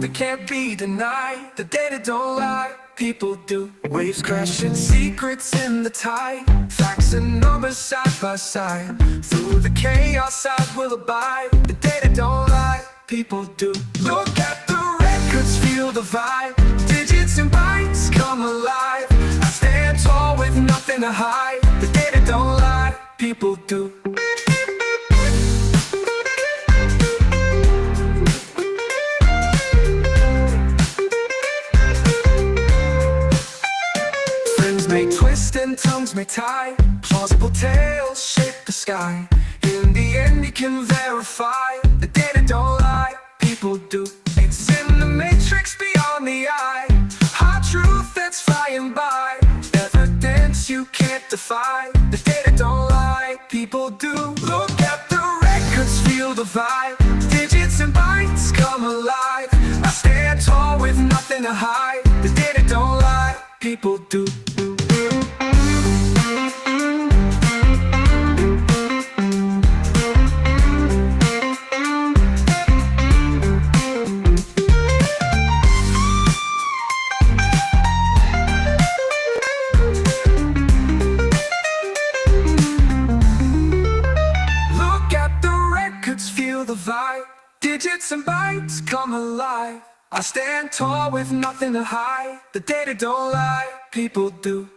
truth that can't be denied. The data don't lie, people do. Waves crashing, secrets in the tide. Facts and numbers side by side. Through the chaos I will abide. The data don't lie, people do. Look at the records, feel the vibe. Digits and bytes come alive. I stand tall with nothing to hide. The data don't lie, people do. May twist and tongues may tie. Plausible tales shape the sky. In the end you can verify. The data don't lie, people do. It's in the matrix beyond the eye. Hard truth that's flying by. Evidence you can't defy. The data don't lie, people do. Look at the records, feel the vibe. Digits and bytes come alive. I stand tall with nothing to hide. The data don't lie, people do. The vibe, digits and bytes come alive. I stand tall with nothing to hide. The data don't lie, people do.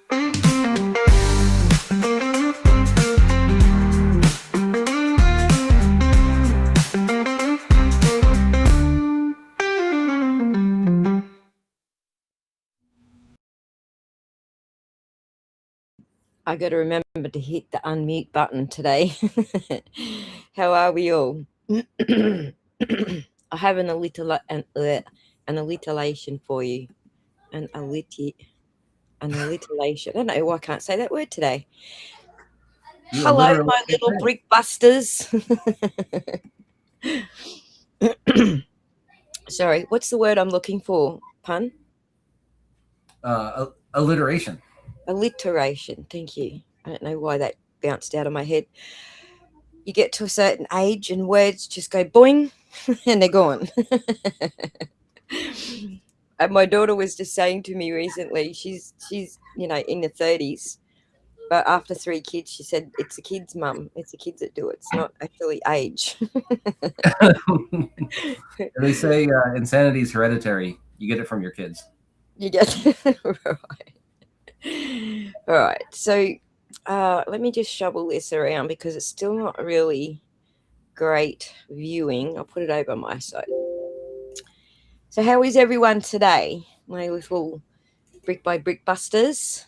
I got to remember to hit the unmute button today. How are we all? I have an alliteration for you. An alliteration. I don't know why I can't say that word today. Hello, my little brick busters. Sorry, what's the word I'm looking for? Pun? Alliteration. Alliteration, thank you. I don't know why that bounced out of my head. You get to a certain age and words just go boing and they're gone. And my daughter was just saying to me recently, she's in the 30s, but after 3 kids, she said, it's the kids, mum. It's the kids that do it. It's not actually age. They say insanity is hereditary. You get it from your kids. You get right. All right. So let me just shovel this around because it's still not really great viewing. I'll put it over my side. So how is everyone today? My little brick by brick busters.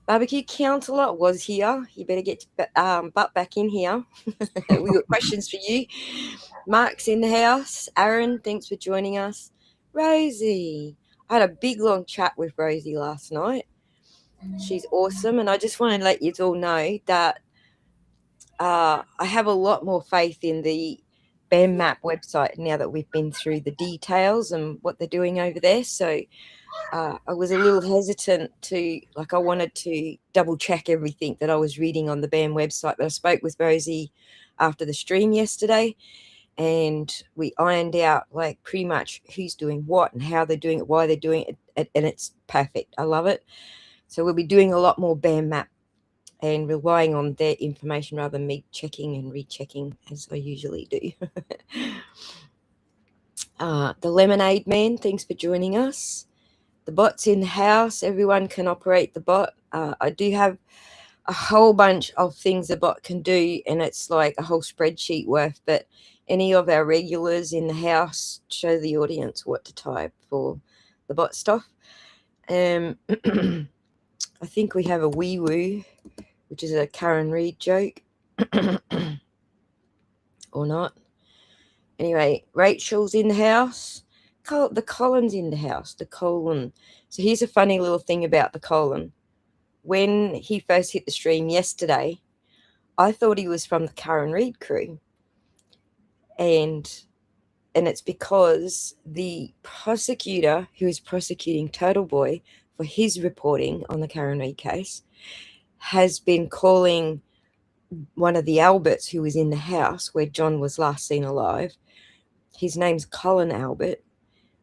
Barbecue Counselor was here. You better get butt back in here. We've got questions for you. Mark's in the house. Aaron, thanks for joining us. Rosie. I had a big long chat with Rosie last night. She's awesome. And I just want to let you all know that I have a lot more faith in the BAM Map website now that we've been through the details and what they're doing over there. So I was a little hesitant I wanted to double check everything that I was reading on the BAM website. But I spoke with Rosie after the stream yesterday and we ironed out pretty much who's doing what and how they're doing it, why they're doing it. And it's perfect. I love it. So we'll be doing a lot more BAM Map and relying on their information rather than me checking and rechecking as I usually do. The Lemonade Man, thanks for joining us. The bot's in the house. Everyone can operate the bot. I do have a whole bunch of things the bot can do, and it's like a whole spreadsheet worth. But any of our regulars in the house, show the audience what to type for the bot stuff. I think we have a wee woo, which is a Karen Reid joke. Or not. Anyway, Rachel's in the house. The Colin's in the house. The Colin. So here's a funny little thing about the Colin. When he first hit the stream yesterday, I thought he was from the Karen Reid crew. And it's because the prosecutor who is prosecuting Turtle Boy for his reporting on the Karen Reid case has been calling one of the Alberts who was in the house where John was last seen alive. His name's Colin Albert,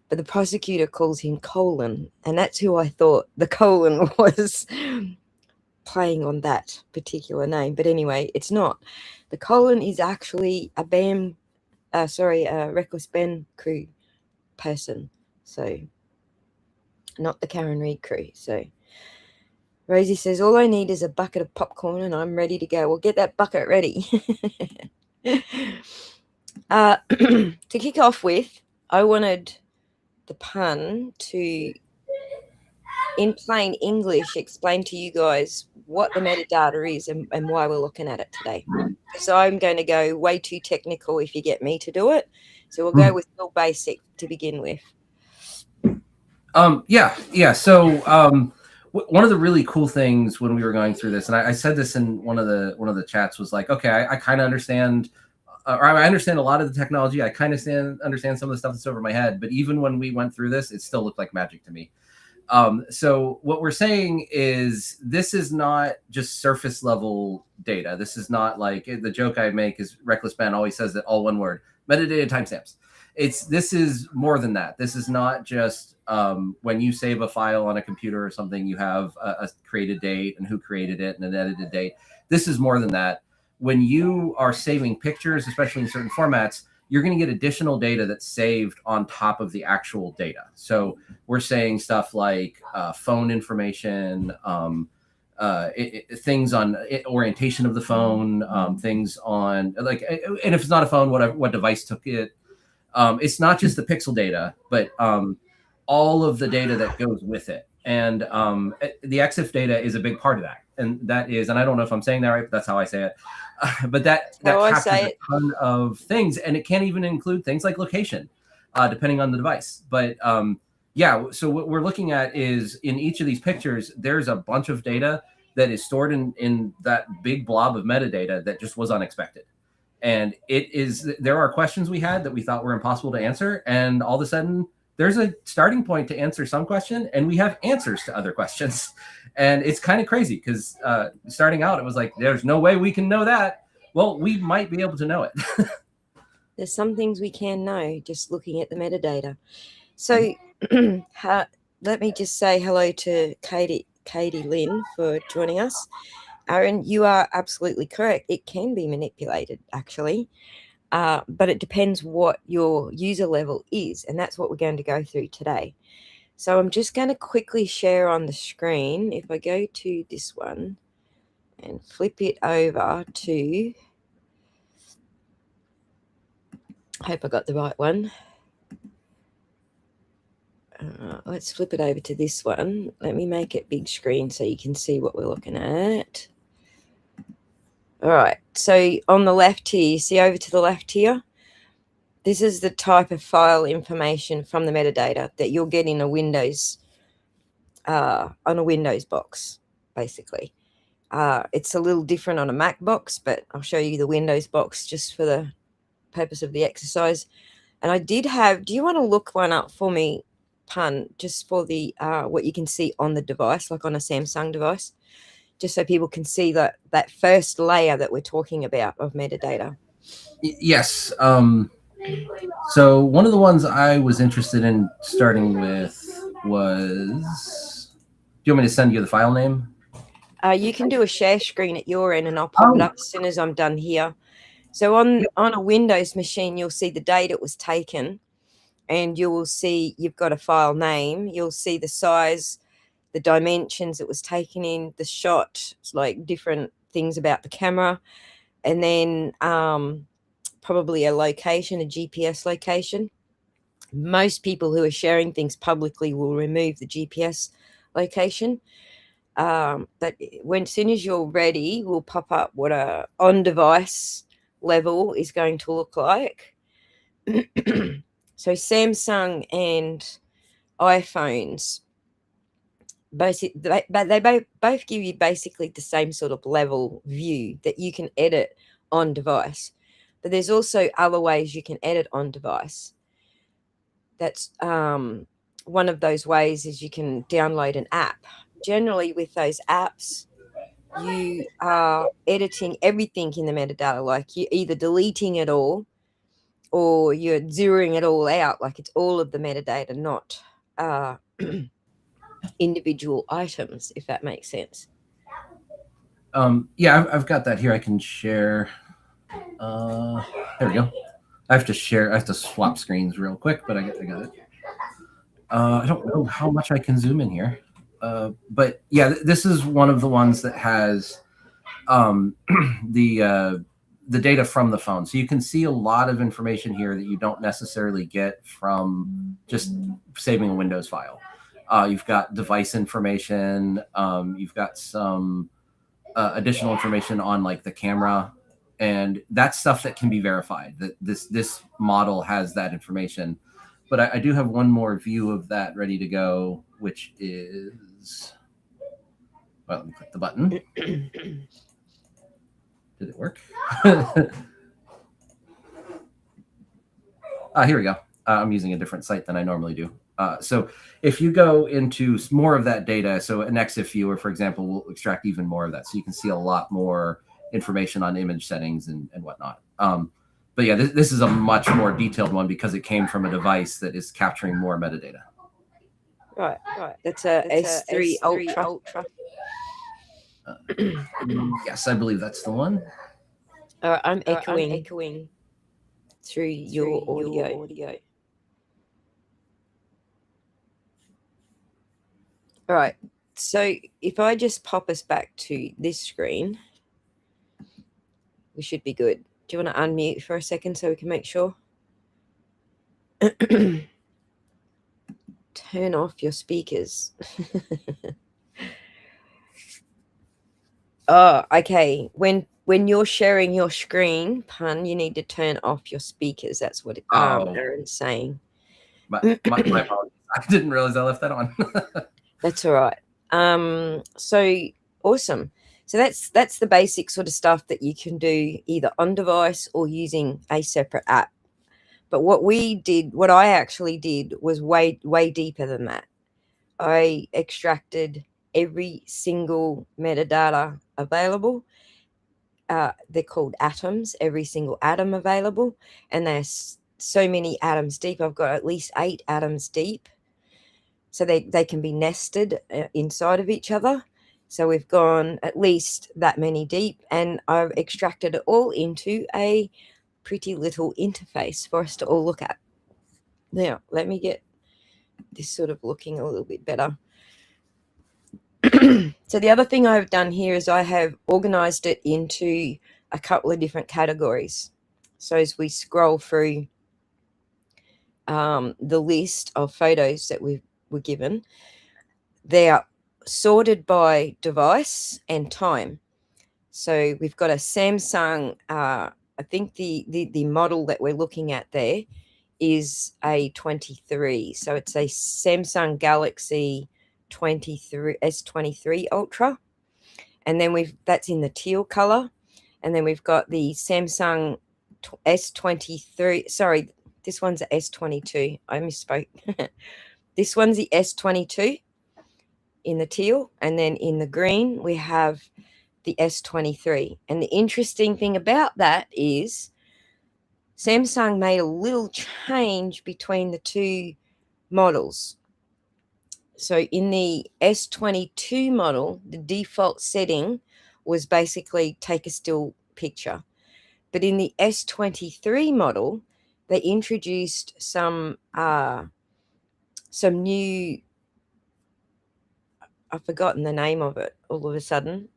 but the prosecutor calls him Colin, and that's who I thought the colon was playing on that particular name. But anyway, it's not. The colon is actually a Reckless Ben crew person, so not the Karen Reed crew. So Rosie says, all I need is a bucket of popcorn and I'm ready to go. Well, get that bucket ready. To kick off with, I wanted the pun to, in plain English, explain to you guys what the metadata is and why we're looking at it today. So I'm going to go way too technical if you get me to do it. So we'll go with real basic to begin with. Yeah. So one of the really cool things when we were going through this, and I said this in one of the chats, was like, okay, I kind of understand, or I understand a lot of the technology. I kind of understand some of the stuff that's over my head. But even when we went through this, it still looked like magic to me. So what we're saying is this is not just surface level data. This is not like the joke I make is Reckless Ben always says that all one word, metadata timestamps. This is more than that. This is not just when you save a file on a computer or something, you have a created date and who created it and an edited date. This is more than that. When you are saving pictures, especially in certain formats, you're going to get additional data that's saved on top of the actual data. So we're saying stuff like phone information, things on orientation of the phone, things on like, and if it's not a phone, what device took it. It's not just the pixel data, but all of the data that goes with it. And the EXIF data is a big part of that. And that is, and I don't know if I'm saying that right, but that's how I say it. But that captures a ton of things. And it can't even include things like location, depending on the device. But yeah, so what we're looking at is in each of these pictures, there's a bunch of data that is stored in that big blob of metadata that just was unexpected. And there are questions we had that we thought were impossible to answer. And all of a sudden, there's a starting point to answer some question, and we have answers to other questions. And it's kind of crazy because starting out, it was like, there's no way we can know that. Well, we might be able to know it. There's some things we can know just looking at the metadata. So let me just say hello to Katie Lynn for joining us. Aaron, you are absolutely correct. It can be manipulated, actually, but it depends what your user level is, and that's what we're going to go through today. So I'm just going to quickly share on the screen. If I go to this one and flip it over to, I hope I got the right one. Let's flip it over to this one. Let me make it big screen so you can see what we're looking at. All right, so on the left here, you see over to the left here, this is the type of file information from the metadata that you'll get in a Windows, on a Windows box, basically. It's a little different on a Mac box, but I'll show you the Windows box just for the purpose of the exercise. And I did have, do you want to look one up for me, Pun, just for the what you can see on the device, like on a Samsung device? Just so people can see that first layer that we're talking about of metadata. Yes. So one of the ones I was interested in starting with was, do you want me to send you the file name? You can do a share screen at your end and I'll pop it up as soon as I'm done here. So on a Windows machine, you'll see the date it was taken, and you will see you've got a file name. You'll see the size, the dimensions it was taken in, the shot, like different things about the camera, and then probably a location, a GPS location. Most people who are sharing things publicly will remove the GPS location. But as soon as you're ready, we'll pop up what a on-device level is going to look like. So Samsung and iPhones, they both give you basically the same sort of level view that you can edit on device. But there's also other ways you can edit on device. That's one of those ways is you can download an app. Generally, with those apps, you are editing everything in the metadata, like you're either deleting it all or you're zeroing it all out, like it's all of the metadata, not individual items, if that makes sense. Yeah, I've got that here. I can share. There we go. I have to share. I have to swap screens real quick, but I got it. I don't know how much I can zoom in here, but yeah, this is one of the ones that has the data from the phone. So you can see a lot of information here that you don't necessarily get from just saving a Windows file. You've got device information. You've got some additional information on like the camera, and that's stuff that can be verified. That this model has that information. But I do have one more view of that ready to go, which is, well, let me click the button. Did it work? Here we go. I'm using a different site than I normally do. So if you go into more of that data, so an EXIF viewer, for example, will extract even more of that. So you can see a lot more information on image settings and whatnot. But yeah, this is a much more detailed one because it came from a device that is capturing more metadata. Right. That's a S3 Ultra. Yes, I believe that's the one. I'm echoing through your audio. All right. So if I just pop us back to this screen, we should be good. Do you want to unmute for a second so we can make sure? Turn off your speakers. Oh, okay. When you're sharing your screen, Pun, you need to turn off your speakers. That's what Aaron's saying. My apologies. I didn't realize I left that on. That's all right. So awesome. So that's the basic sort of stuff that you can do either on device or using a separate app. But what I actually did was way deeper than that. I extracted every single metadata available. They're called atoms, every single atom available. And there's so many atoms deep. I've got at least 8 atoms deep. So they can be nested inside of each other. So we've gone at least that many deep, and I've extracted it all into a pretty little interface for us to all look at. Now, let me get this sort of looking a little bit better. So the other thing I've done here is I have organized it into a couple of different categories. So as we scroll through the list of photos that we were given, they are sorted by device and time. So we've got a Samsung, I think the model that we're looking at there is a 23. So it's a Samsung Galaxy S23 Ultra. And then that's in the teal color. And then we've got the Samsung S23. Sorry, this one's a S22. I misspoke. This one's the S22 in the teal. And then in the green, we have the S23. And the interesting thing about that is Samsung made a little change between the two models. So in the S22 model, the default setting was basically take a still picture. But in the S23 model, they introduced some new, I've forgotten the name of it all of a sudden,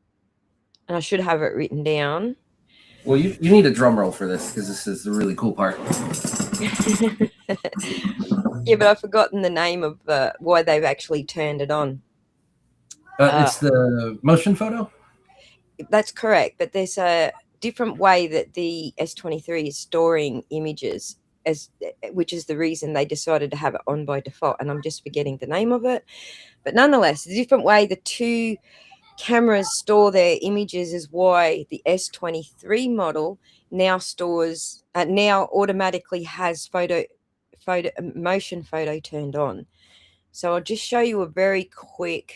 and I should have it written down. Well, you need a drum roll for this because this is the really cool part. Yeah, but I've forgotten the name of why they've actually turned it on. It's the motion photo? That's correct, but there's a different way that the S23 is storing images, which is the reason they decided to have it on by default, and I'm just forgetting the name of it. But nonetheless, the different way the two cameras store their images is why the S23 model now automatically has motion photo turned on. So I'll just show you a very quick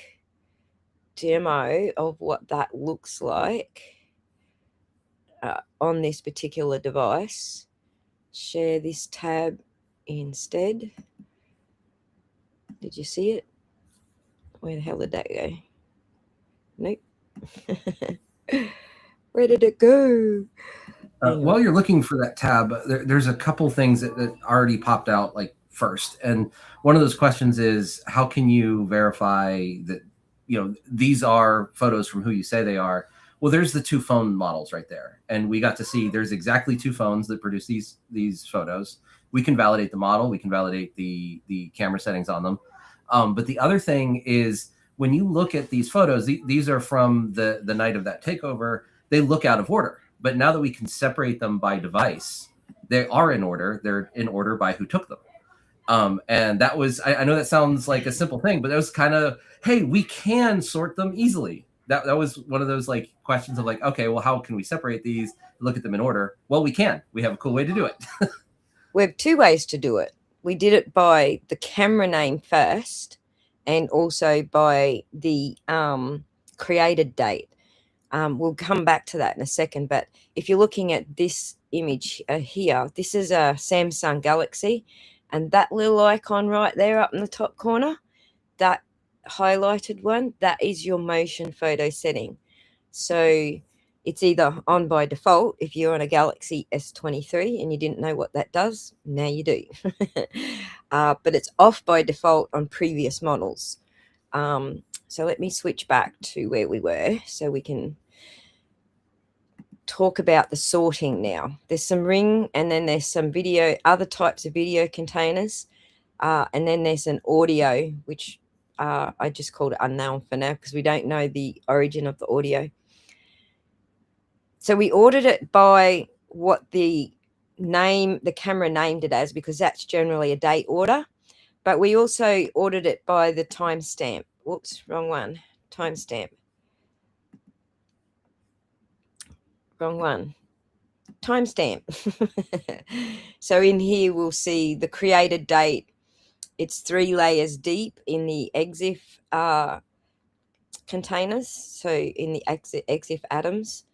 demo of what that looks like on this particular device. share this tab instead. Did you see it? Where the hell did that go? Nope. Where did it go? While you're looking for that tab, there's a couple things that already popped out like first. And one of those questions is, how can you verify that, these are photos from who you say they are? Well, there's the 2 phone models right there. And we got to see there's exactly 2 phones that produce these photos. We can validate the model. We can validate the camera settings on them. But the other thing is, when you look at these photos, these are from the night of that takeover. They look out of order. But now that we can separate them by device, they are in order. They're in order by who took them. And that was, I know that sounds like a simple thing, but that was kind of, hey, we can sort them easily. That was one of those like questions of like, okay, well, how can we separate these, look at them in order? Well, we can. We have a cool way to do it. We have 2 ways to do it. We did it by the camera name first, and also by the created date. We'll come back to that in a second, but if you're looking at this image here, this is a Samsung Galaxy, and that little icon right there up in the top corner, that highlighted one, that is your motion photo setting. So it's either on by default if you're on a Galaxy S23 and you didn't know what that does, now you do. But it's off by default on previous models. So let me switch back to where we were so we can talk about the sorting now. There's some ring, and then there's some video, other types of video containers. And then there's an audio, which I just called it unknown for now because we don't know the origin of the audio. So we ordered it by what the camera named it as, because that's generally a date order. But we also ordered it by the timestamp. Whoops, wrong one. Timestamp. Wrong one. Timestamp. So in here we'll see the created date. It's 3 layers deep in the EXIF containers. So in the EXIF atoms.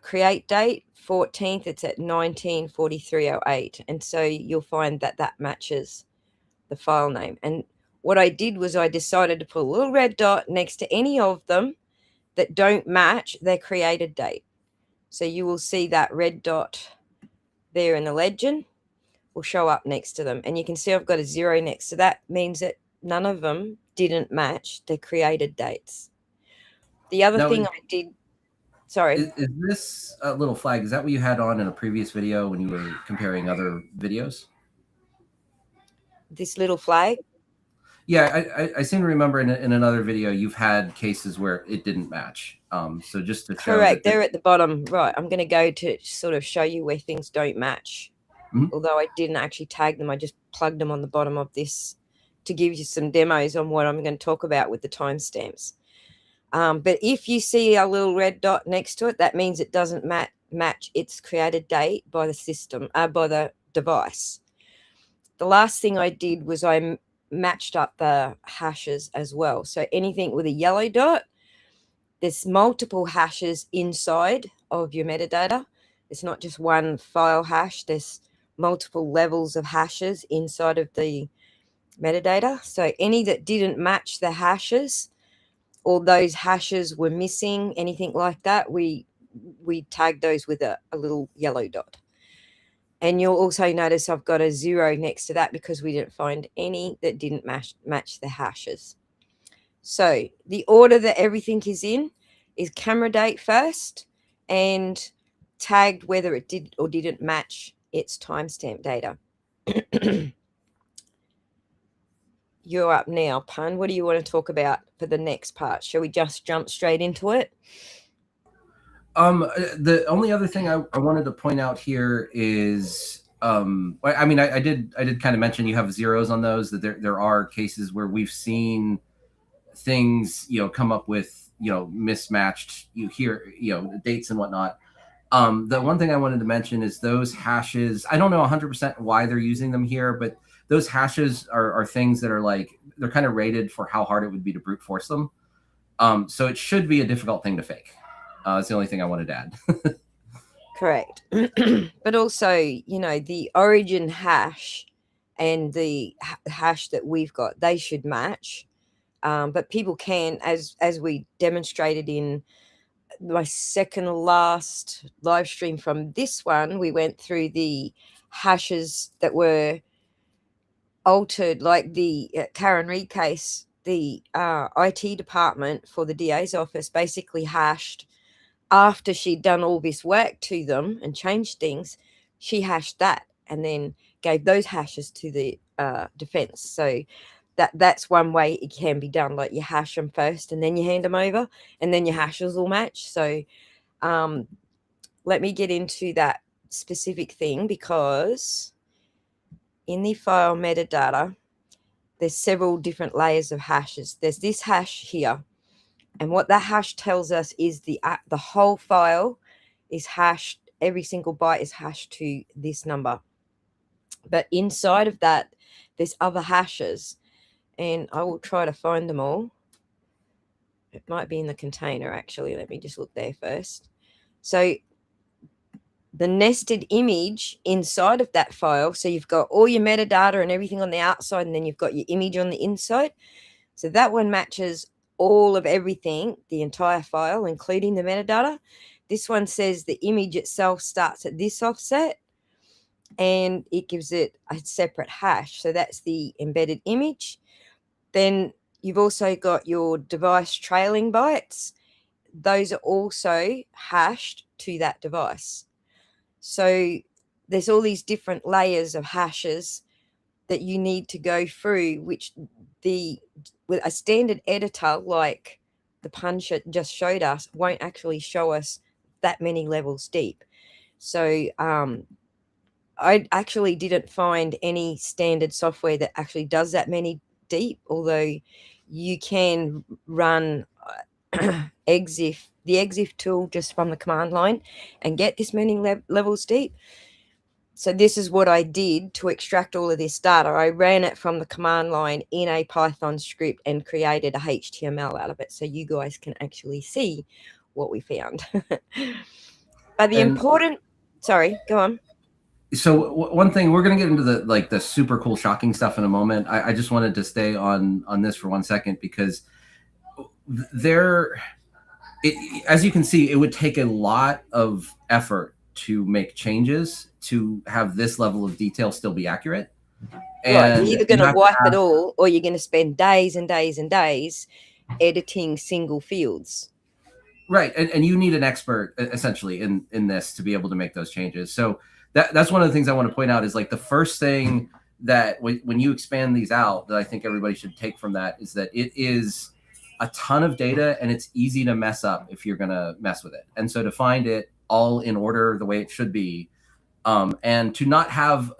Create date 14th. It's at 194308, and so you'll find that matches the file name. And what I did was I decided to put a little red dot next to any of them that don't match their created date. So you will see that red dot there in the legend will show up next to them. And you can see I've got a 0 next to that. Means that none of them didn't match their created dates. The other thing I did, sorry. Is this little flag, is that what you had on in a previous video when you were comparing other videos? This little flag? Yeah, I seem to remember in another video you've had cases where it didn't match. So just to show correct, they're at the bottom. Right, I'm going to go to sort of show you where things don't match. Although I didn't actually tag them, I just plugged them on the bottom of this to give you some demos on what I'm going to talk about with the timestamps. But if you see a little red dot next to it, that means it doesn't match its created date by the system, by the device. The last thing I did was I matched up the hashes as well. So anything with a yellow dot, there's multiple hashes inside of your metadata. It's not just one file hash. There's multiple levels of hashes inside of the metadata. So any that didn't match the hashes, or those hashes were missing, anything like that, we tagged those with a little yellow dot. And you'll also notice I've got a 0 next to that because we didn't find any that didn't match the hashes. So the order that everything is in is camera date first and tagged whether it did or didn't match its timestamp data. You're up now, Pun. What do you want to talk about for the next part? Shall we just jump straight into it? The only other thing I wanted to point out here is, I mean, I did kind of mention you have zeros on those, that there are cases where we've seen things, come up with, mismatched, dates and whatnot. The one thing I wanted to mention is those hashes. I don't know 100% why they're using them here, but those hashes are things that are like, they're kind of rated for how hard it would be to brute force them. So it should be a difficult thing to fake. That's the only thing I wanted to add. Correct. But also, you know, the origin hash and the hash that we've got, they should match. But people can, as we demonstrated in my second last live stream from this one, we went through the hashes that were altered, like the Karen Reed case. The IT department for the DA's office basically hashed, after she'd done all this work to them and changed things, she hashed that and then gave those hashes to the defense. So that's one way it can be done. Like you hash them first and then you hand them over, and then your hashes will match. So let me get into that specific thing, because in the file metadata, there's several different layers of hashes. There's this hash here, and what that hash tells us is the whole file is hashed. Every single byte is hashed to this number. But inside of that, there's other hashes, and I will try to find them all. It might be in the container, actually. Let me just look there first. So the nested image inside of that file, so you've got all your metadata and everything on the outside, and then you've got your image on the inside. So that one matches all of everything, the entire file, including the metadata. This one says the image itself starts at this offset, and it gives it a separate hash. So that's the embedded image. Then you've also got your device trailing bytes. Those are also hashed to that device. So there's all these different layers of hashes that you need to go through, which with a standard editor like the puncher just showed us won't actually show us that many levels deep. So I actually didn't find any standard software that actually does that many deep, although you can run exif, the exif tool, just from the command line and get this many levels deep. So this is what I did to extract all of this data. I ran it from the command line in a Python script and created a HTML out of it, so you guys can actually see what we found. But the important, sorry, go on. So one thing, we're going to get into the super cool, shocking stuff in a moment. I just wanted to stay on this for 1 second, because as you can see, it would take a lot of effort to make changes to have this level of detail still be accurate. And right, you're either going to wipe it all, or you're going to spend days and days and days editing single fields. Right, and you need an expert essentially in this to be able to make those changes. So that's one of the things I want to point out is, like, the first thing that when you expand these out that I think everybody should take from that is that it is a ton of data, and it's easy to mess up if you're going to mess with it. And so to find it all in order the way it should be, and to not have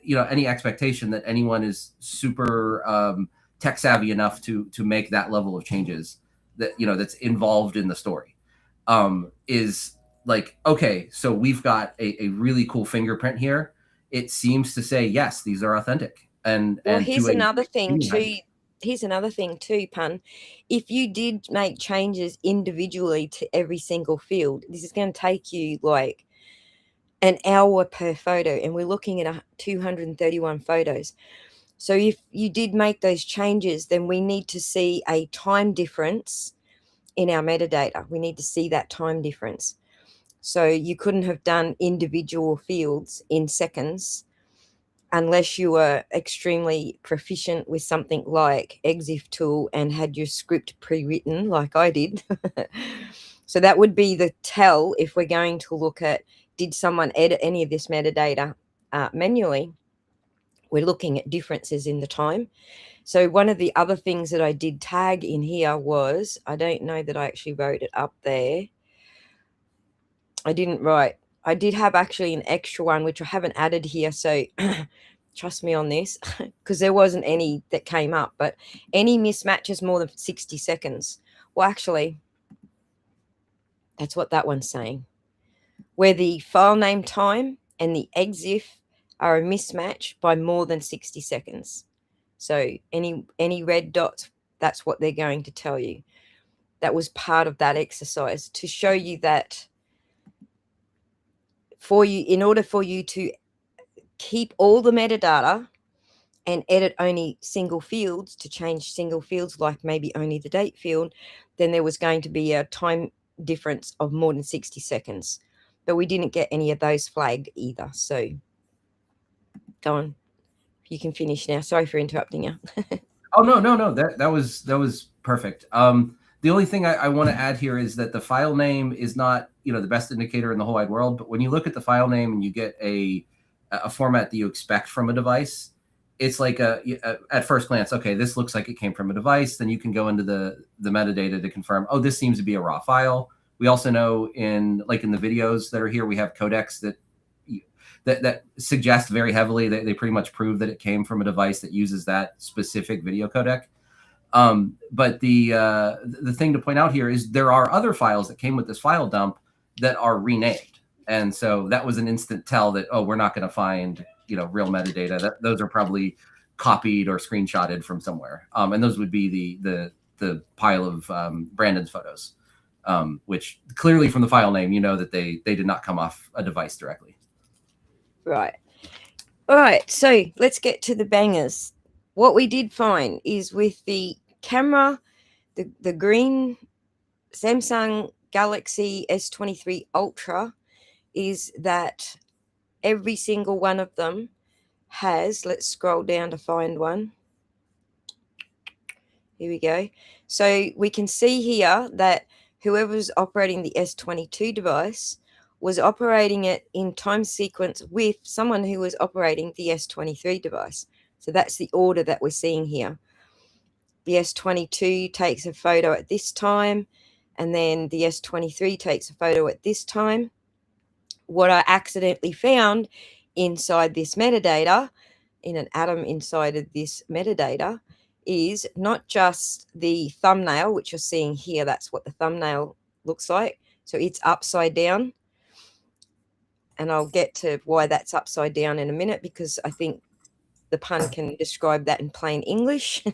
any expectation that anyone is super tech savvy enough to make that level of changes that that's involved in the story, is like, okay, so we've got a really cool fingerprint here. It seems to say, yes, these are authentic. And here's another thing too. Here's another thing too, Pun. If you did make changes individually to every single field, this is going to take you like an hour per photo, and we're looking at 231 photos. So if you did make those changes, then we need to see a time difference in our metadata. We need to see that time difference. So you couldn't have done individual fields in seconds unless you were extremely proficient with something like exif tool and had your script pre-written like I did. So that would be the tell if we're going to look at, did someone edit any of this metadata manually? We're looking at differences in the time. So one of the other things that I did tag in here was, I don't know that I actually wrote it up there. I didn't write. I did have actually an extra one, which I haven't added here. So trust me on this, because there wasn't any that came up. But any mismatches more than 60 seconds. Well, actually, that's what that one's saying. Where the file name time and the exif are a mismatch by more than 60 seconds. So any red dots, that's what they're going to tell you. That was part of that exercise to show you that for you, in order for you to keep all the metadata and edit only single fields, to change single fields, like maybe only the date field, then there was going to be a time difference of more than 60 seconds. But we didn't get any of those flagged either. So go on. You can finish now. Sorry for interrupting you. Oh, no. That was perfect. The only thing I want to add here is that the file name is not, the best indicator in the whole wide world. But when you look at the file name and you get a format that you expect from a device, it's like at first glance, okay, this looks like it came from a device. Then you can go into the metadata to confirm, oh, this seems to be a raw file. We also know in the videos that are here, we have codecs that suggest very heavily that they pretty much prove that it came from a device that uses that specific video codec. But the thing to point out here is there are other files that came with this file dump that are renamed. And so that was an instant tell that, oh, we're not going to find, real metadata. Those are probably copied or screenshotted from somewhere. And those would be the pile of Brandon's photos, which clearly from the file name, that they did not come off a device directly. Right. All right. So let's get to the bangers. What we did find is with the camera, the green Samsung Galaxy S23 Ultra, is that every single one of them has, let's scroll down to find one. Here we go. So we can see here that whoever's operating the S22 device was operating it in time sequence with someone who was operating the S23 device. So that's the order that we're seeing here. The S22 takes a photo at this time, and then the S23 takes a photo at this time. What I accidentally found inside this metadata, in an atom inside of this metadata, is not just the thumbnail, which you're seeing here. That's what the thumbnail looks like. So it's upside down. And I'll get to why that's upside down in a minute, because I think the pun can describe that in plain English.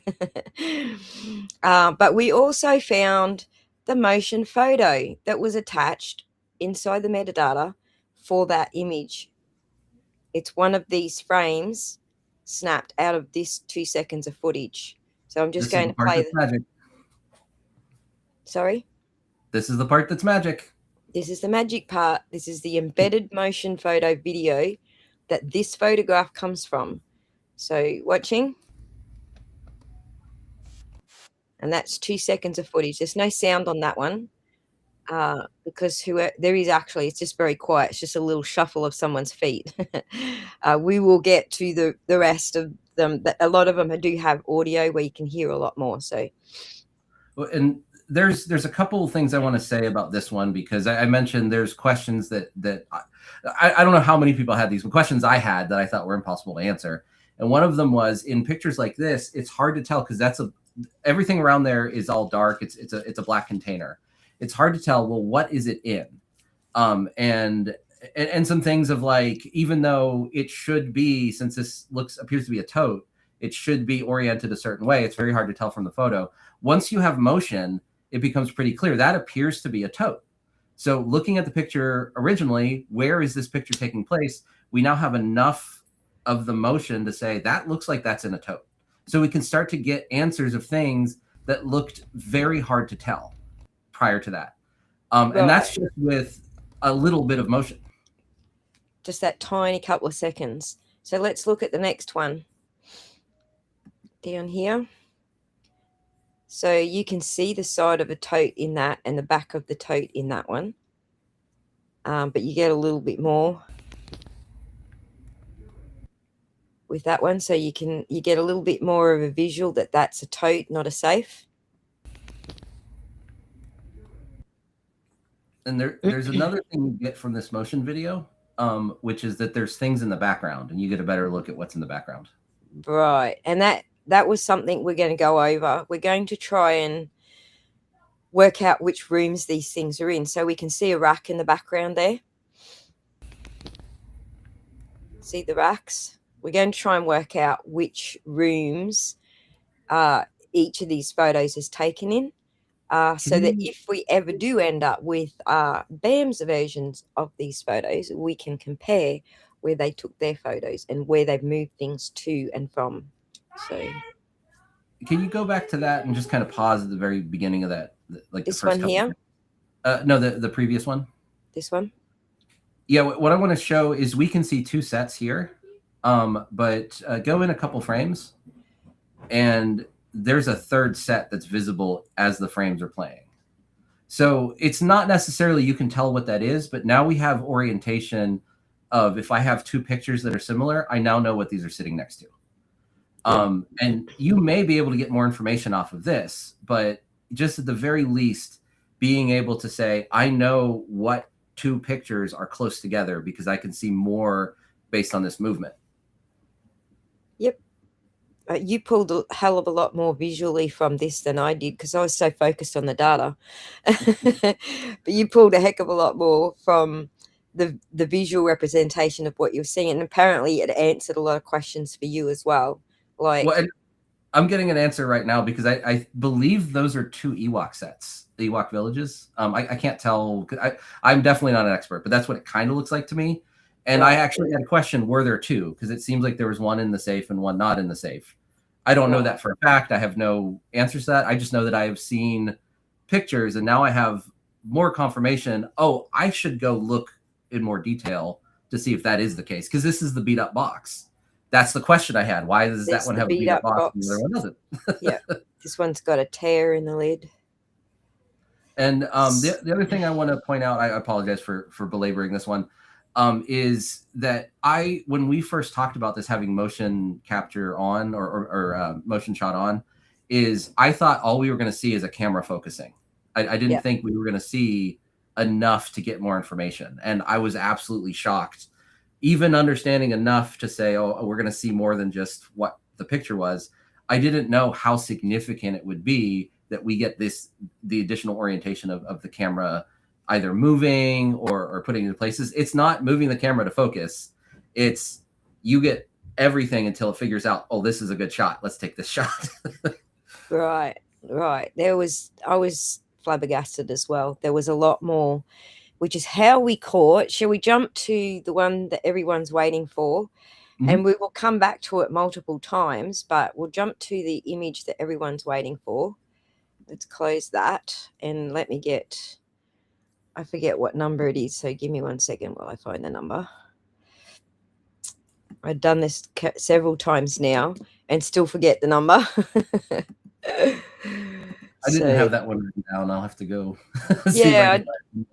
But we also found the motion photo that was attached inside the metadata for that image. It's one of these frames snapped out of this 2 seconds of footage. So I'm just going to play the magic. Sorry? This is the part that's magic. This is the magic part. This is the embedded motion photo video that this photograph comes from. So watching. And that's 2 seconds of footage. There's no sound on that one because there is actually, it's just very quiet. It's just a little shuffle of someone's feet. We will get to the rest of them. A lot of them do have audio where you can hear a lot more. So, and there's a couple of things I want to say about this one, because I mentioned there's questions that I don't know how many people had these, but questions I had that I thought were impossible to answer. And one of them was, in pictures like this, it's hard to tell because everything around there is all dark. It's a black container. It's hard to tell, well, what is it in? And some things of like, even though it should be, since this appears to be a tote, it should be oriented a certain way. It's very hard to tell from the photo. Once you have motion, it becomes pretty clear. That appears to be a tote. So looking at the picture originally, where is this picture taking place? We now have enough of the motion to say that looks like that's in a tote. So we can start to get answers of things that looked very hard to tell prior to that. And that's just with a little bit of motion. Just that tiny couple of seconds. So let's look at the next one down here. So you can see the side of a tote in that and the back of the tote in that one. But you get a little bit more with that one. So you get a little bit more of a visual that that's a tote, not a safe. And there's another thing you get from this motion video, which is that there's things in the background, and you get a better look at what's in the background. Right. And that was something we're going to go over. We're going to try and work out which rooms these things are in. So we can see a rack in the background there. See the racks? We're going to try and work out which rooms each of these photos is taken in. so that if we ever do end up with BAM's versions of these photos, we can compare where they took their photos and where they've moved things to and from. So can you go back to that and just kind of pause at the very beginning of that, like this the first one here, no, the previous one. this one. Yeah, what I want to show is we can see two sets here, but go in a couple frames, and there's a third set that's visible as the frames are playing. So it's not necessarily you can tell what that is, but now we have orientation of if I have two pictures that are similar, I now know what these are sitting next to. And you may be able to get more information off of this, but just at the very least, being able to say, I know what two pictures are close together because I can see more based on this movement. Yep. You pulled a hell of a lot more visually from this than I did because I was so focused on the data. But you pulled a heck of a lot more from the visual representation of what you're seeing. And apparently it answered a lot of questions for you as well. Like, well, I'm getting an answer right now because I believe those are two Ewok sets, the Ewok villages. I can't tell. I'm definitely not an expert, but that's what it kind of looks like to me. And I actually had a question, were there two? Because it seems like there was one in the safe and one not in the safe. I don't know that for a fact. I have no answers to that. I just know that I have seen pictures and now I have more confirmation. Oh, I should go look in more detail to see if that is the case. Because this is the beat up box. That's the question I had. Why does that one have a beat up box and the other one doesn't? Yeah, this one's got a tear in the lid. And the other thing I want to point out, I apologize for belaboring this one, is that when we first talked about this having motion capture on or motion shot on, is I thought all we were going to see is a camera focusing. I didn't think we were going to see enough to get more information. And I was absolutely shocked, even understanding enough to say, oh, we're going to see more than just what the picture was. I didn't know how significant it would be that we get the additional orientation of the camera either moving or putting into places. It's not moving the camera to focus. It's you get everything until it figures out, oh, this is a good shot. Let's take this shot. Right. I was flabbergasted as well. There was a lot more, which is how we caught. Shall we jump to the one that everyone's waiting for? Mm-hmm. And we will come back to it multiple times, but we'll jump to the image that everyone's waiting for. Let's close that and let me I forget what number it is. So give me 1 second while I find the number. I've done this several times now and still forget the number. I didn't have that one written down. I'll have to go. Yeah,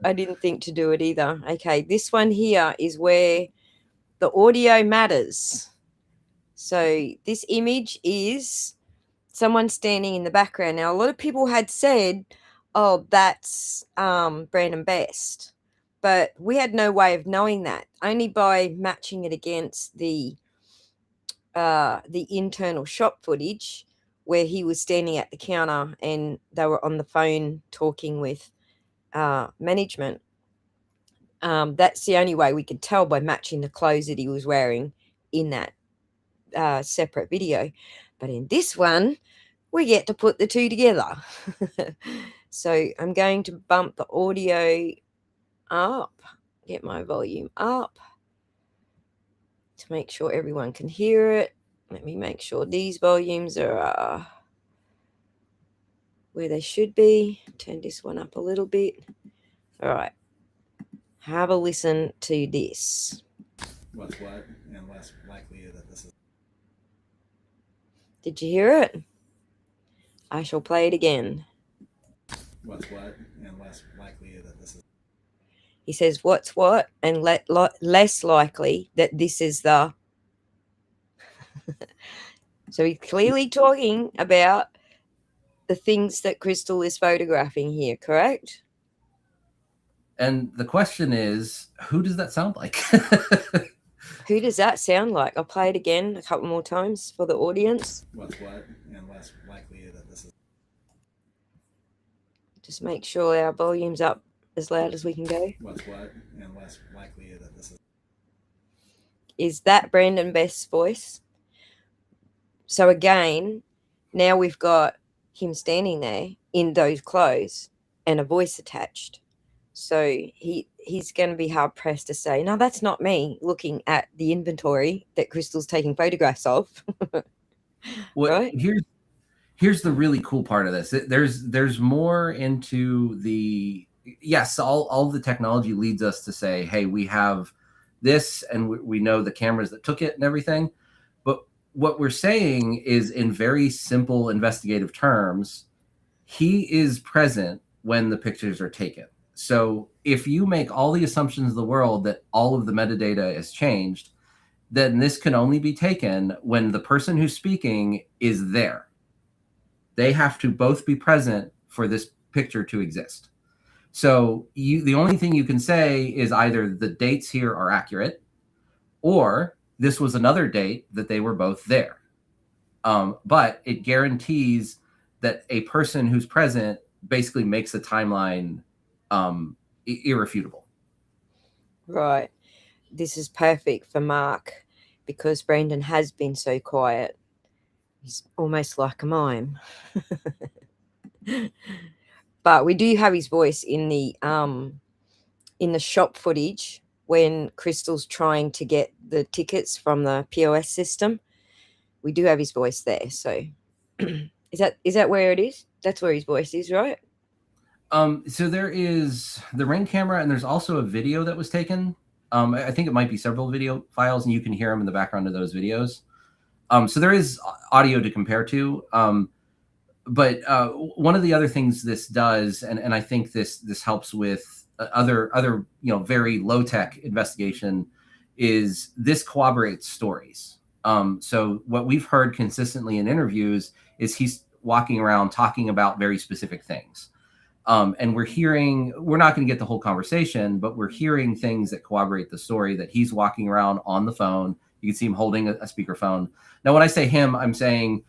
I didn't think to do it either. Okay, this one here is where the audio matters. So this image is someone standing in the background. Now, a lot of people had said, oh, that's Brandon Best. But we had no way of knowing that, only by matching it against the internal shop footage where he was standing at the counter and they were on the phone talking with management. That's the only way we could tell, by matching the clothes that he was wearing in that separate video. But in this one, we get to put the two together. So I'm going to bump the audio up, get my volume up to make sure everyone can hear it. Let me make sure these volumes are where they should be. Turn this one up a little bit. All right. Have a listen to this. What's what, and less likely that this is. Did you hear it? I shall play it again. What's what, and less likely that this is. He says, what's what, and less likely that this is the. So he's clearly talking about the things that Crystal is photographing here, correct? And the question is, who does that sound like? Who does that sound like? I'll play it again a couple more times for the audience. What's what, and less likely that this is. Just make sure our volume's up as loud as we can go. What's what, and less likely that this is. Is that Brandon Best's voice? So again, now we've got him standing there in those clothes and a voice attached. So he's going to be hard pressed to say, no, that's not me looking at the inventory that Crystal's taking photographs of. Right? Here's the really cool part of this. There's more into the, yes, all the technology leads us to say, hey, we have this and we know the cameras that took it and everything. But what we're saying is, in very simple investigative terms, he is present when the pictures are taken. So if you make all the assumptions of the world that all of the metadata is changed, then this can only be taken when the person who's speaking is there. They have to both be present for this picture to exist. So the only thing you can say is either the dates here are accurate, or this was another date that they were both there. But it guarantees that a person who's present basically makes the timeline irrefutable. Right. This is perfect for Mark because Brandon has been so quiet. He's almost like a mime. But we do have his voice in the shop footage when Crystal's trying to get the tickets from the POS system. We do have his voice there. So is that where it is? That's where his voice is, right? So there is the Ring camera, and there's also a video that was taken. I think it might be several video files, and you can hear them in the background of those videos. So there is audio to compare to. But one of the other things this does, and I think this helps with other very low tech investigation, is this corroborates stories. So what we've heard consistently in interviews is he's walking around talking about very specific things. And we're not going to get the whole conversation, but we're hearing things that corroborate the story, that he's walking around on the phone. You can see him holding a speakerphone. Now, when I say him, I'm saying,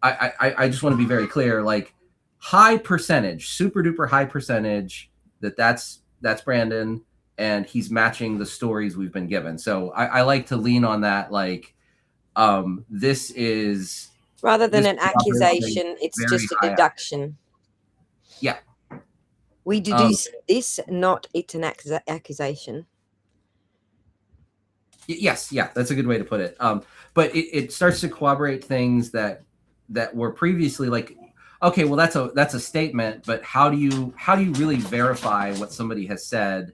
I just want to be very clear, like high percentage, super duper high percentage that's Brandon, and he's matching the stories we've been given. So I like to lean on that. Like, this is rather than an accusation, it's just a deduction. Yeah. We deduce this, not it's an accusation. Yes, yeah, that's a good way to put it. But it starts to corroborate things that were previously like, okay, well that's a statement, but how do you really verify what somebody has said,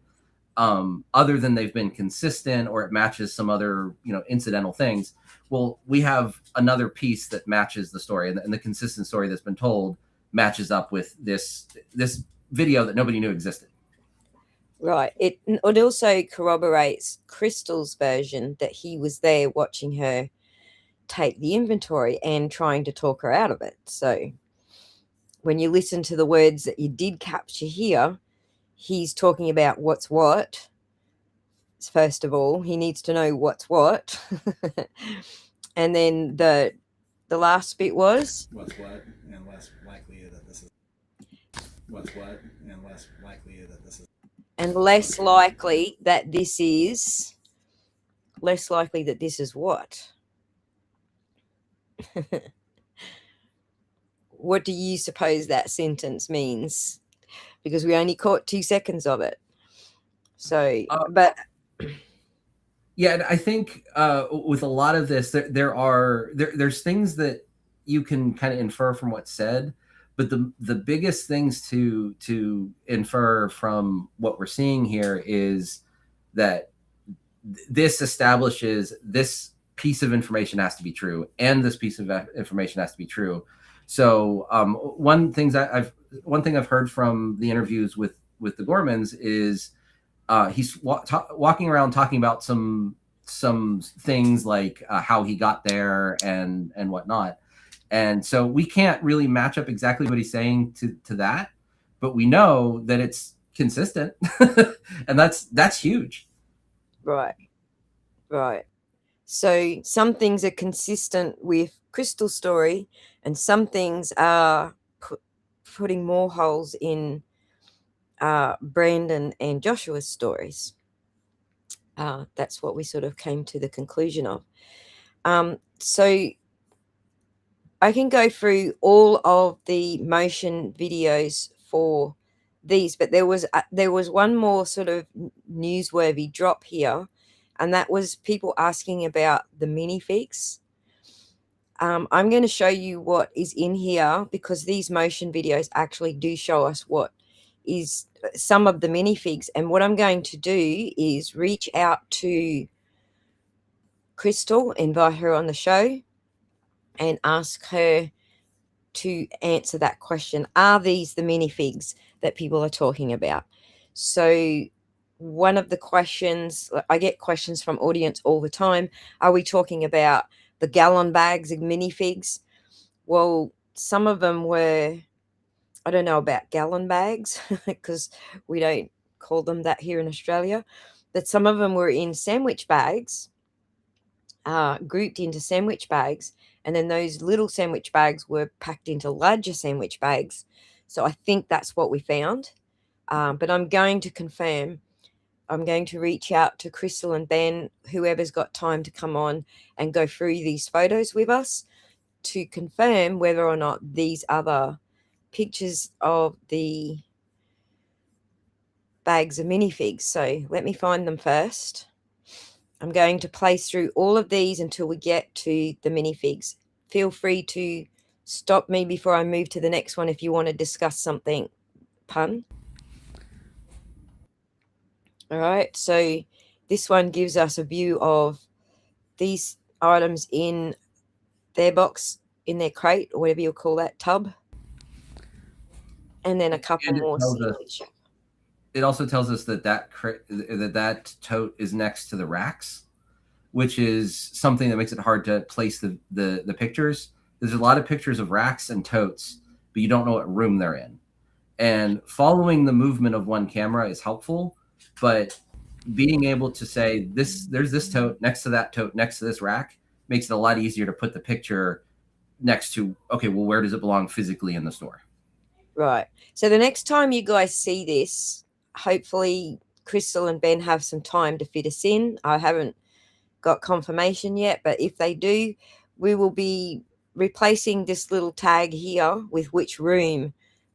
other than they've been consistent or it matches some other incidental things? Well, we have another piece that matches the story, and the consistent story that's been told matches up with this video that nobody knew existed. Right. It also corroborates Crystal's version that he was there watching her take the inventory and trying to talk her out of it. So when you listen to the words that you did capture here, he's talking about what's what. First of all, he needs to know what's what. And then the last bit was what's what, and less likely that this is what's what, and less likely that this is less likely that this is what? What do you suppose that sentence means? Because we only caught 2 seconds of it. So, but yeah, and I think with a lot of this, there's things that you can kind of infer from what's said, but the biggest things to infer from what we're seeing here is that this establishes this piece of information has to be true, and this piece of information has to be true. So one thing I've heard from the interviews with the Gormans is he's walking around talking about some things like how he got there and whatnot. And so we can't really match up exactly what he's saying to that, but we know that it's consistent, and that's huge. Right. So some things are consistent with Crystal's story, and some things are putting more holes in Brandon and Joshua's stories. That's what we sort of came to the conclusion of. So I can go through all of the motion videos for these, but there was one more sort of newsworthy drop here, and that was people asking about the minifigs. I'm going to show you what is in here, because these motion videos actually do show us what is some of the minifigs. And what I'm going to do is reach out to Crystal, invite her on the show, and ask her to answer that question. Are these the minifigs that people are talking about? So one of the questions, I get questions from audience all the time, are we talking about the gallon bags of minifigs? Well, some of them were, I don't know about gallon bags because we don't call them that here in Australia, but some of them were in sandwich bags, grouped into sandwich bags, and then those little sandwich bags were packed into larger sandwich bags. So I think that's what we found. But I'm going to confirm. I'm going to reach out to Crystal and Ben, whoever's got time to come on and go through these photos with us, to confirm whether or not these other pictures of the bags of minifigs. So let me find them first. I'm going to play through all of these until we get to the minifigs. Feel free to stop me before I move to the next one if you want to discuss something, Pun. All right, so this one gives us a view of these items in their box, in their crate, or whatever you call that, tub. And then a couple And more. it also tells us that that tote is next to the racks, which is something that makes it hard to place the pictures. There's a lot of pictures of racks and totes, but you don't know what room they're in. And following the movement of one camera is helpful, but being able to say there's this tote next to that tote next to this rack makes it a lot easier to put the picture next to, okay, well, where does it belong physically in the store? Right. So the next time you guys see this, hopefully Crystal and Ben have some time to fit us in. I haven't got confirmation yet, but if they do, we will be replacing this little tag here with which room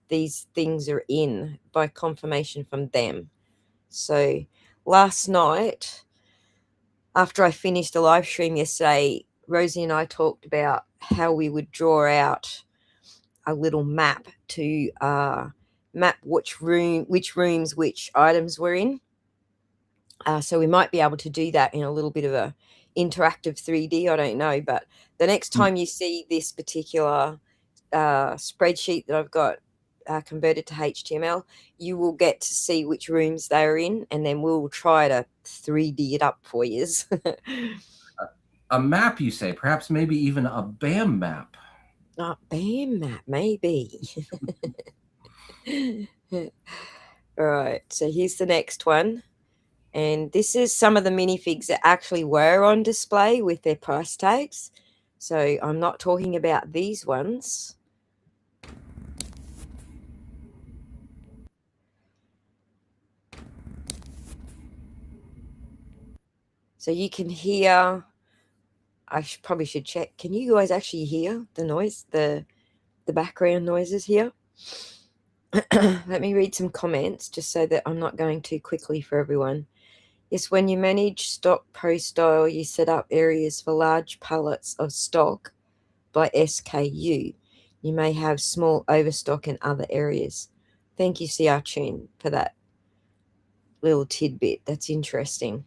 these things are in by confirmation from them. So last night, after I finished the live stream yesterday, Rosie and I talked about how we would draw out a little map to map which rooms which items were in. So we might be able to do that in a little bit of a interactive 3D. I don't know, but the next time you see this particular spreadsheet that I've got converted to HTML, you will get to see which rooms they're in, and then we'll try to 3D it up for you. A map, you say? Perhaps maybe even a BAM map. BAM map, maybe. All right, so here's the next one. And this is some of the minifigs that actually were on display with their price tags. So I'm not talking about these ones. So you can hear, probably should check. Can you guys actually hear the noise, the background noises here? Let me read some comments just so that I'm not going too quickly for everyone. Yes, when you manage stock pro style, you set up areas for large pallets of stock by SKU. You may have small overstock in other areas. Thank you, CR Tune, for that little tidbit. That's interesting.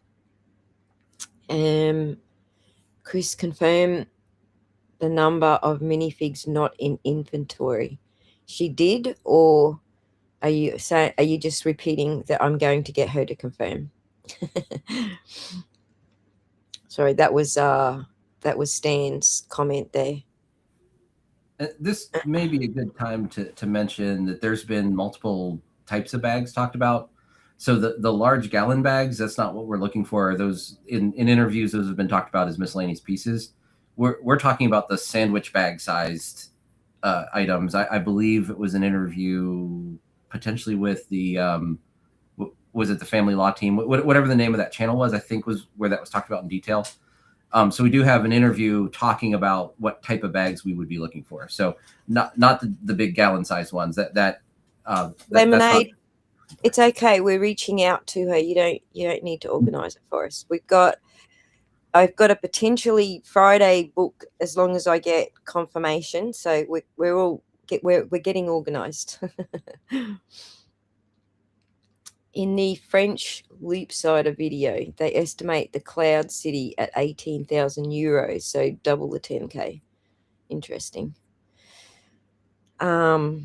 Chris, confirm the number of minifigs not in inventory. She did, or are you just repeating that I'm going to get her to confirm? Sorry, that was Stan's comment there. This may be a good time to mention that there's been multiple types of bags talked about. So the large gallon bags, that's not what we're looking for. Those in interviews, those have been talked about as miscellaneous pieces. We're talking about the sandwich bag sized items. I believe it was an interview potentially with the was it the Family Law Team, whatever the name of that channel was, I think was where that was talked about in detail. So we do have an interview talking about what type of bags we would be looking for. So not the big gallon size ones. That's not. Lemonade. It's okay. We're reaching out to her. You don't need to organise it for us. I've got a potentially Friday book as long as I get confirmation. So we're getting organised. In the French Loop Cider video, they estimate the Cloud City at 18,000 euros, so double the 10K. Interesting. All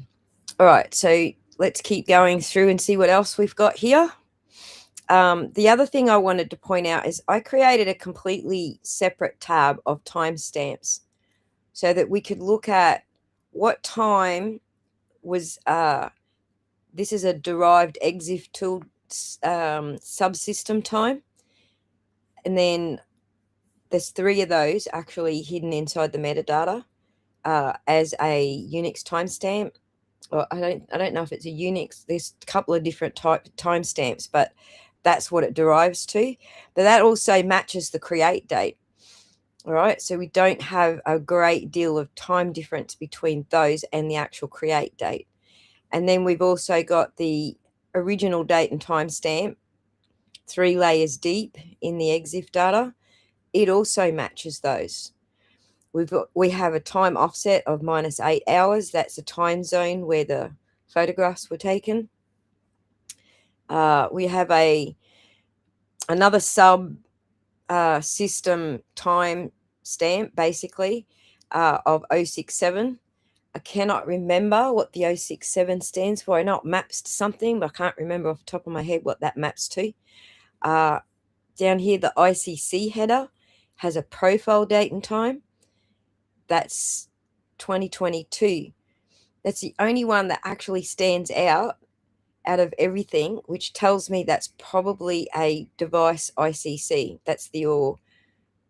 right, so let's keep going through and see what else we've got here. The other thing I wanted to point out is I created a completely separate tab of timestamps so that we could look at what time was, this is a derived EXIF tool subsystem time. And then there's 3 of those actually hidden inside the metadata as a Unix timestamp. Well, I don't know if it's a Unix. There's a couple of different type timestamps, but that's what it derives to. But that also matches the create date. All right, so we don't have a great deal of time difference between those and the actual create date. And then we've also got the original date and timestamp, 3 layers deep in the EXIF data. It also matches those. We have a time offset of -8 hours. That's the time zone where the photographs were taken. We have another sub system time stamp, basically, of 067. I cannot remember what the 067 stands for. I know it maps to something, but I can't remember off the top of my head what that maps to. Down here, the ICC header has a profile date and time. That's 2022. That's the only one that actually stands out of everything, which tells me that's probably a device ICC. That's your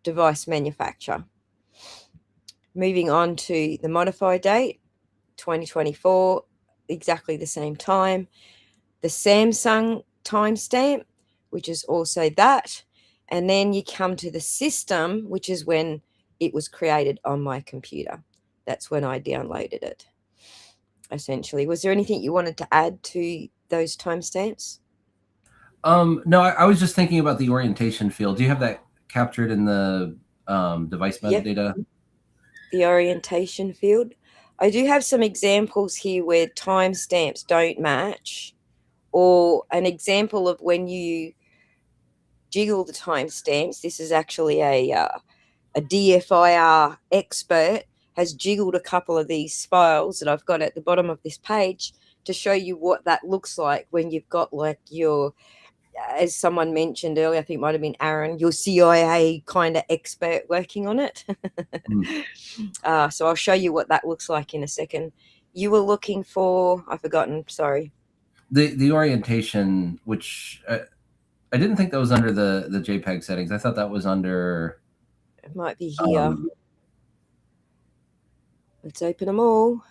device manufacturer. Moving on to the modified date, 2024, exactly the same time. The Samsung timestamp, which is also that. And then you come to the system, which is when it was created on my computer. That's when I downloaded it, essentially. Was there anything you wanted to add to those timestamps? No, I was just thinking about the orientation field. Do you have that captured in the device metadata? Yep. The orientation field. I do have some examples here where timestamps don't match, or an example of when you jiggle the timestamps. This is actually a DFIR expert has jiggled a couple of these files that I've got at the bottom of this page to show you what that looks like when you've got like your, as someone mentioned earlier, I think it might have been Aaron, your CIA kind of expert working on it. So I'll show you what that looks like in a second. You were looking for, I've forgotten, sorry. The orientation, which I didn't think that was under the JPEG settings. I thought that was under... It might be here. Let's open them all.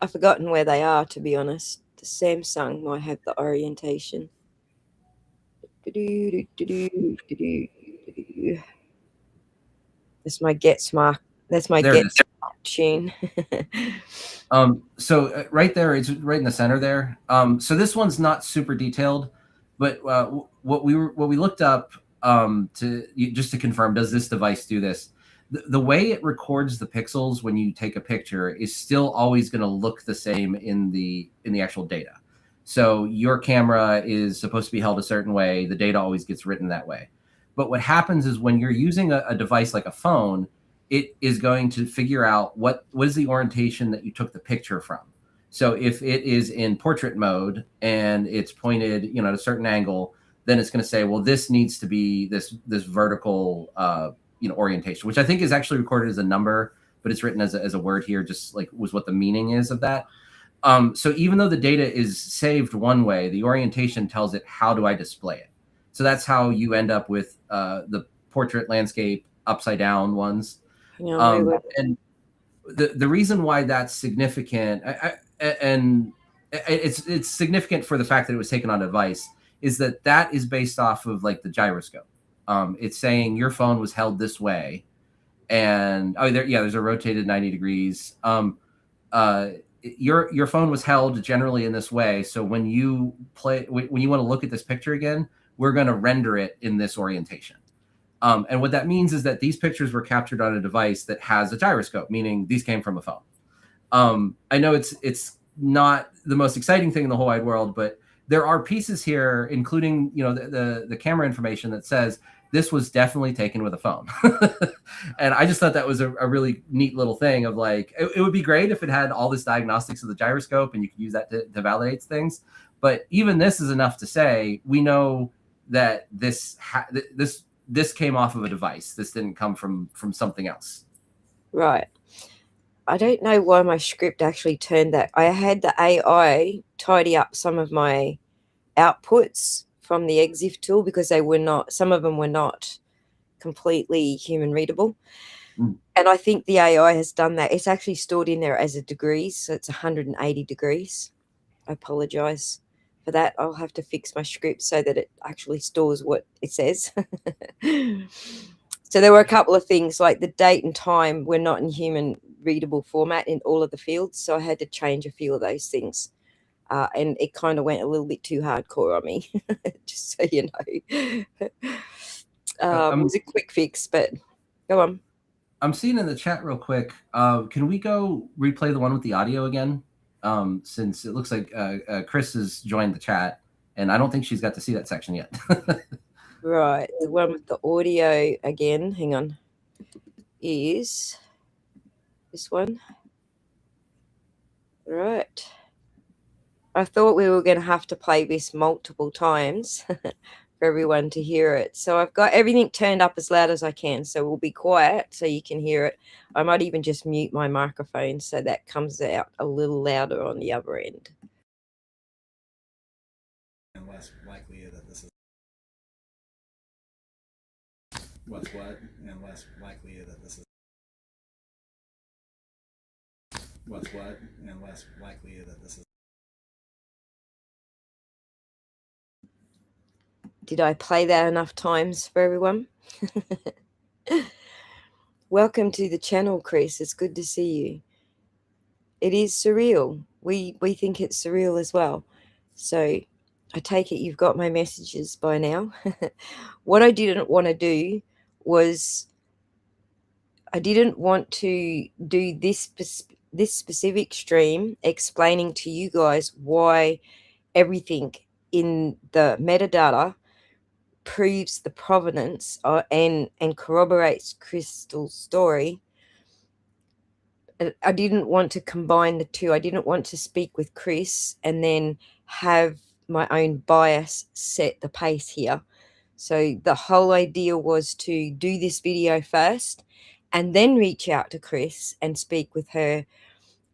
I've forgotten where they are, to be honest. The Samsung might have the orientation. That's my Get Smart. That's my Get Smart tune. So right there, it's right in the center there. So this one's not super detailed, but what we looked up just to confirm, does this device do this? The way it records the pixels when you take a picture is still always going to look the same in the actual data. So your camera is supposed to be held a certain way. The data always gets written that way. But what happens is when you're using a device like a phone, it is going to figure out what is the orientation that you took the picture from. So if it is in portrait mode and it's pointed, at a certain angle, then it's going to say, well, this needs to be this vertical, orientation, which I think is actually recorded as a number, but it's written as a word here, just like was what the meaning is of that. So even though the data is saved one way, the orientation tells it, how do I display it? So that's how you end up with the portrait landscape upside down ones. And the reason why that's significant, and it's significant for the fact that it was taken on a device, is that is based off of like the gyroscope. It's saying your phone was held this way, and there's a rotated 90 degrees. Your phone was held generally in this way. So when you when you want to look at this picture again, we're going to render it in this orientation. And what that means is that these pictures were captured on a device that has a gyroscope, meaning these came from a phone. I know it's not the most exciting thing in the whole wide world, but there are pieces here, including the camera information that says this was definitely taken with a phone. And I just thought that was a really neat little thing of like, it would be great if it had all this diagnostics of the gyroscope and you could use that to validate things. But even this is enough to say, we know that this came off of a device. This didn't come from something else. Right. I don't know why my script actually turned that. I had the AI tidy up some of my outputs from the EXIF tool because some of them were not completely human readable. And I think the AI has done that. It's actually stored in there as a degrees, so it's 180 degrees. I apologize for that. I'll have to fix my script so that it actually stores what it says. So there were a couple of things, like the date and time were not in human readable format in all of the fields, so I had to change a few of those things. And it kind of went a little bit too hardcore on me, just so you know. It was a quick fix, but go on. I'm seeing in the chat real quick, can we go replay the one with the audio again? Since it looks like Chris has joined the chat, and I don't think she's got to see that section yet. Right, the one with the audio again, hang on, is this one. Right. I thought we were going to have to play this multiple times for everyone to hear it. So I've got everything turned up as loud as I can, so we'll be quiet so you can hear it. I might even just mute my microphone so that comes out a little louder on the other end. And less likely that this is what's what, and less likely that this is what's what, and less likely that this is. Did I play that enough times for everyone? Welcome to the channel, Chris. It's good to see you. It is surreal. We think it's surreal as well. So I take it you've got my messages by now. What I didn't want to do was I didn't want to do this specific stream explaining to you guys why everything in the metadata proves the provenance and corroborates Crystal's story. I didn't want to combine the two. I didn't want to speak with Chris and then have my own bias set the pace here. So the whole idea was to do this video first and then reach out to Chris and speak with her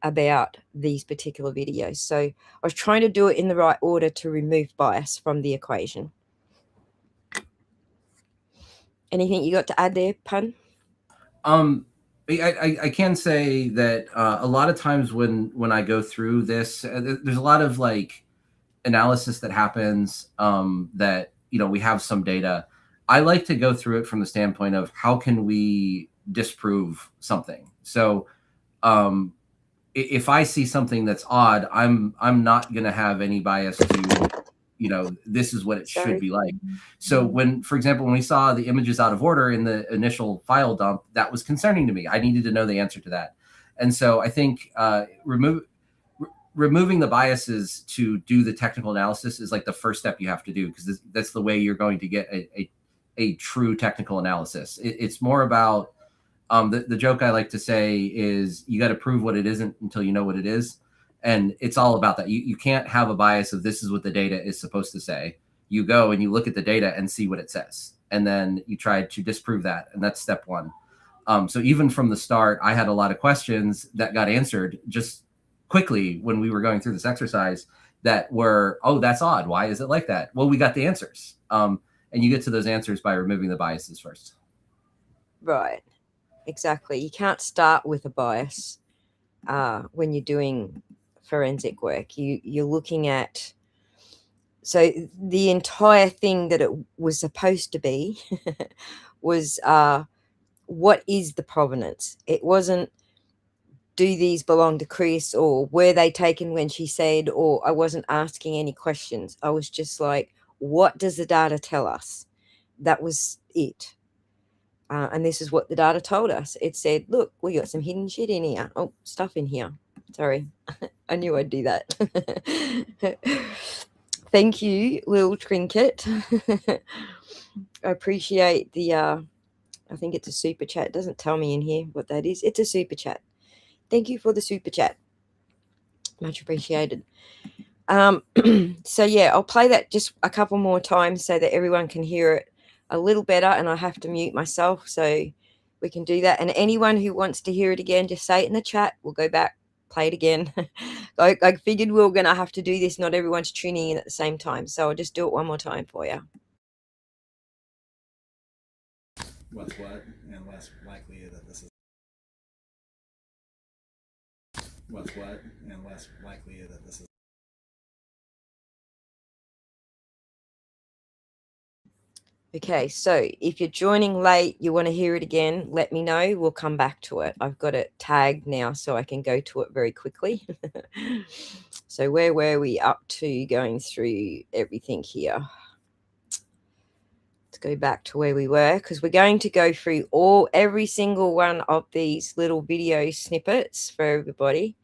about these particular videos. So I was trying to do it in the right order to remove bias from the equation. Anything you got to add there, Pun? I can say that a lot of times when I go through this, there's a lot of like analysis that happens that, we have some data. I like to go through it from the standpoint of how can we disprove something. So if I see something that's odd, I'm not going to have any bias to, this is what it should be like. So when, for example, when we saw the images out of order in the initial file dump, that was concerning to me. I needed to know the answer to that. And so I think removing the biases to do the technical analysis is like the first step you have to do, because that's the way you're going to get a true technical analysis. It's more about, the joke I like to say is you got to prove what it isn't until you know what it is. And it's all about that. You can't have a bias of this is what the data is supposed to say. You go and you look at the data and see what it says. And then you try to disprove that. And that's step one. So even from the start, I had a lot of questions that got answered just quickly when we were going through this exercise that were, oh, that's odd. Why is it like that? Well, we got the answers. And you get to those answers by removing the biases first. Right. Exactly. You can't start with a bias when you're doing forensic work. You're looking at So the entire thing that it was supposed to be was what is the provenance? It wasn't, do these belong to Chris, or were they taken when she said, or I wasn't asking any questions. I was just like, what does the data tell us? That was it. And this is what the data told us. It said, look, we got some hidden shit in here. Oh, stuff in here. Sorry. I knew I'd do that. Thank you, Lil Trinket. I appreciate the, I think it's a super chat. It doesn't tell me in here what that is. It's a super chat. Thank you for the super chat. Much appreciated. So yeah, I'll play that just a couple more times so that everyone can hear it a little better, and I have to mute myself so we can do that. And anyone who wants to hear it again, just say it in the chat. We'll go back, play it again. I figured we were going to have to do this. Not everyone's tuning in at the same time, so I'll just do it one more time for you. What's what, and less likely that this is what's what, and less likely that this is. Okay, so if you're joining late, you want to hear it again, let me know. We'll come back to it. I've got it tagged now so I can go to it very quickly. So where were we up to going through everything here? Let's go back to where we were, because we're going to go through every single one of these little video snippets for everybody.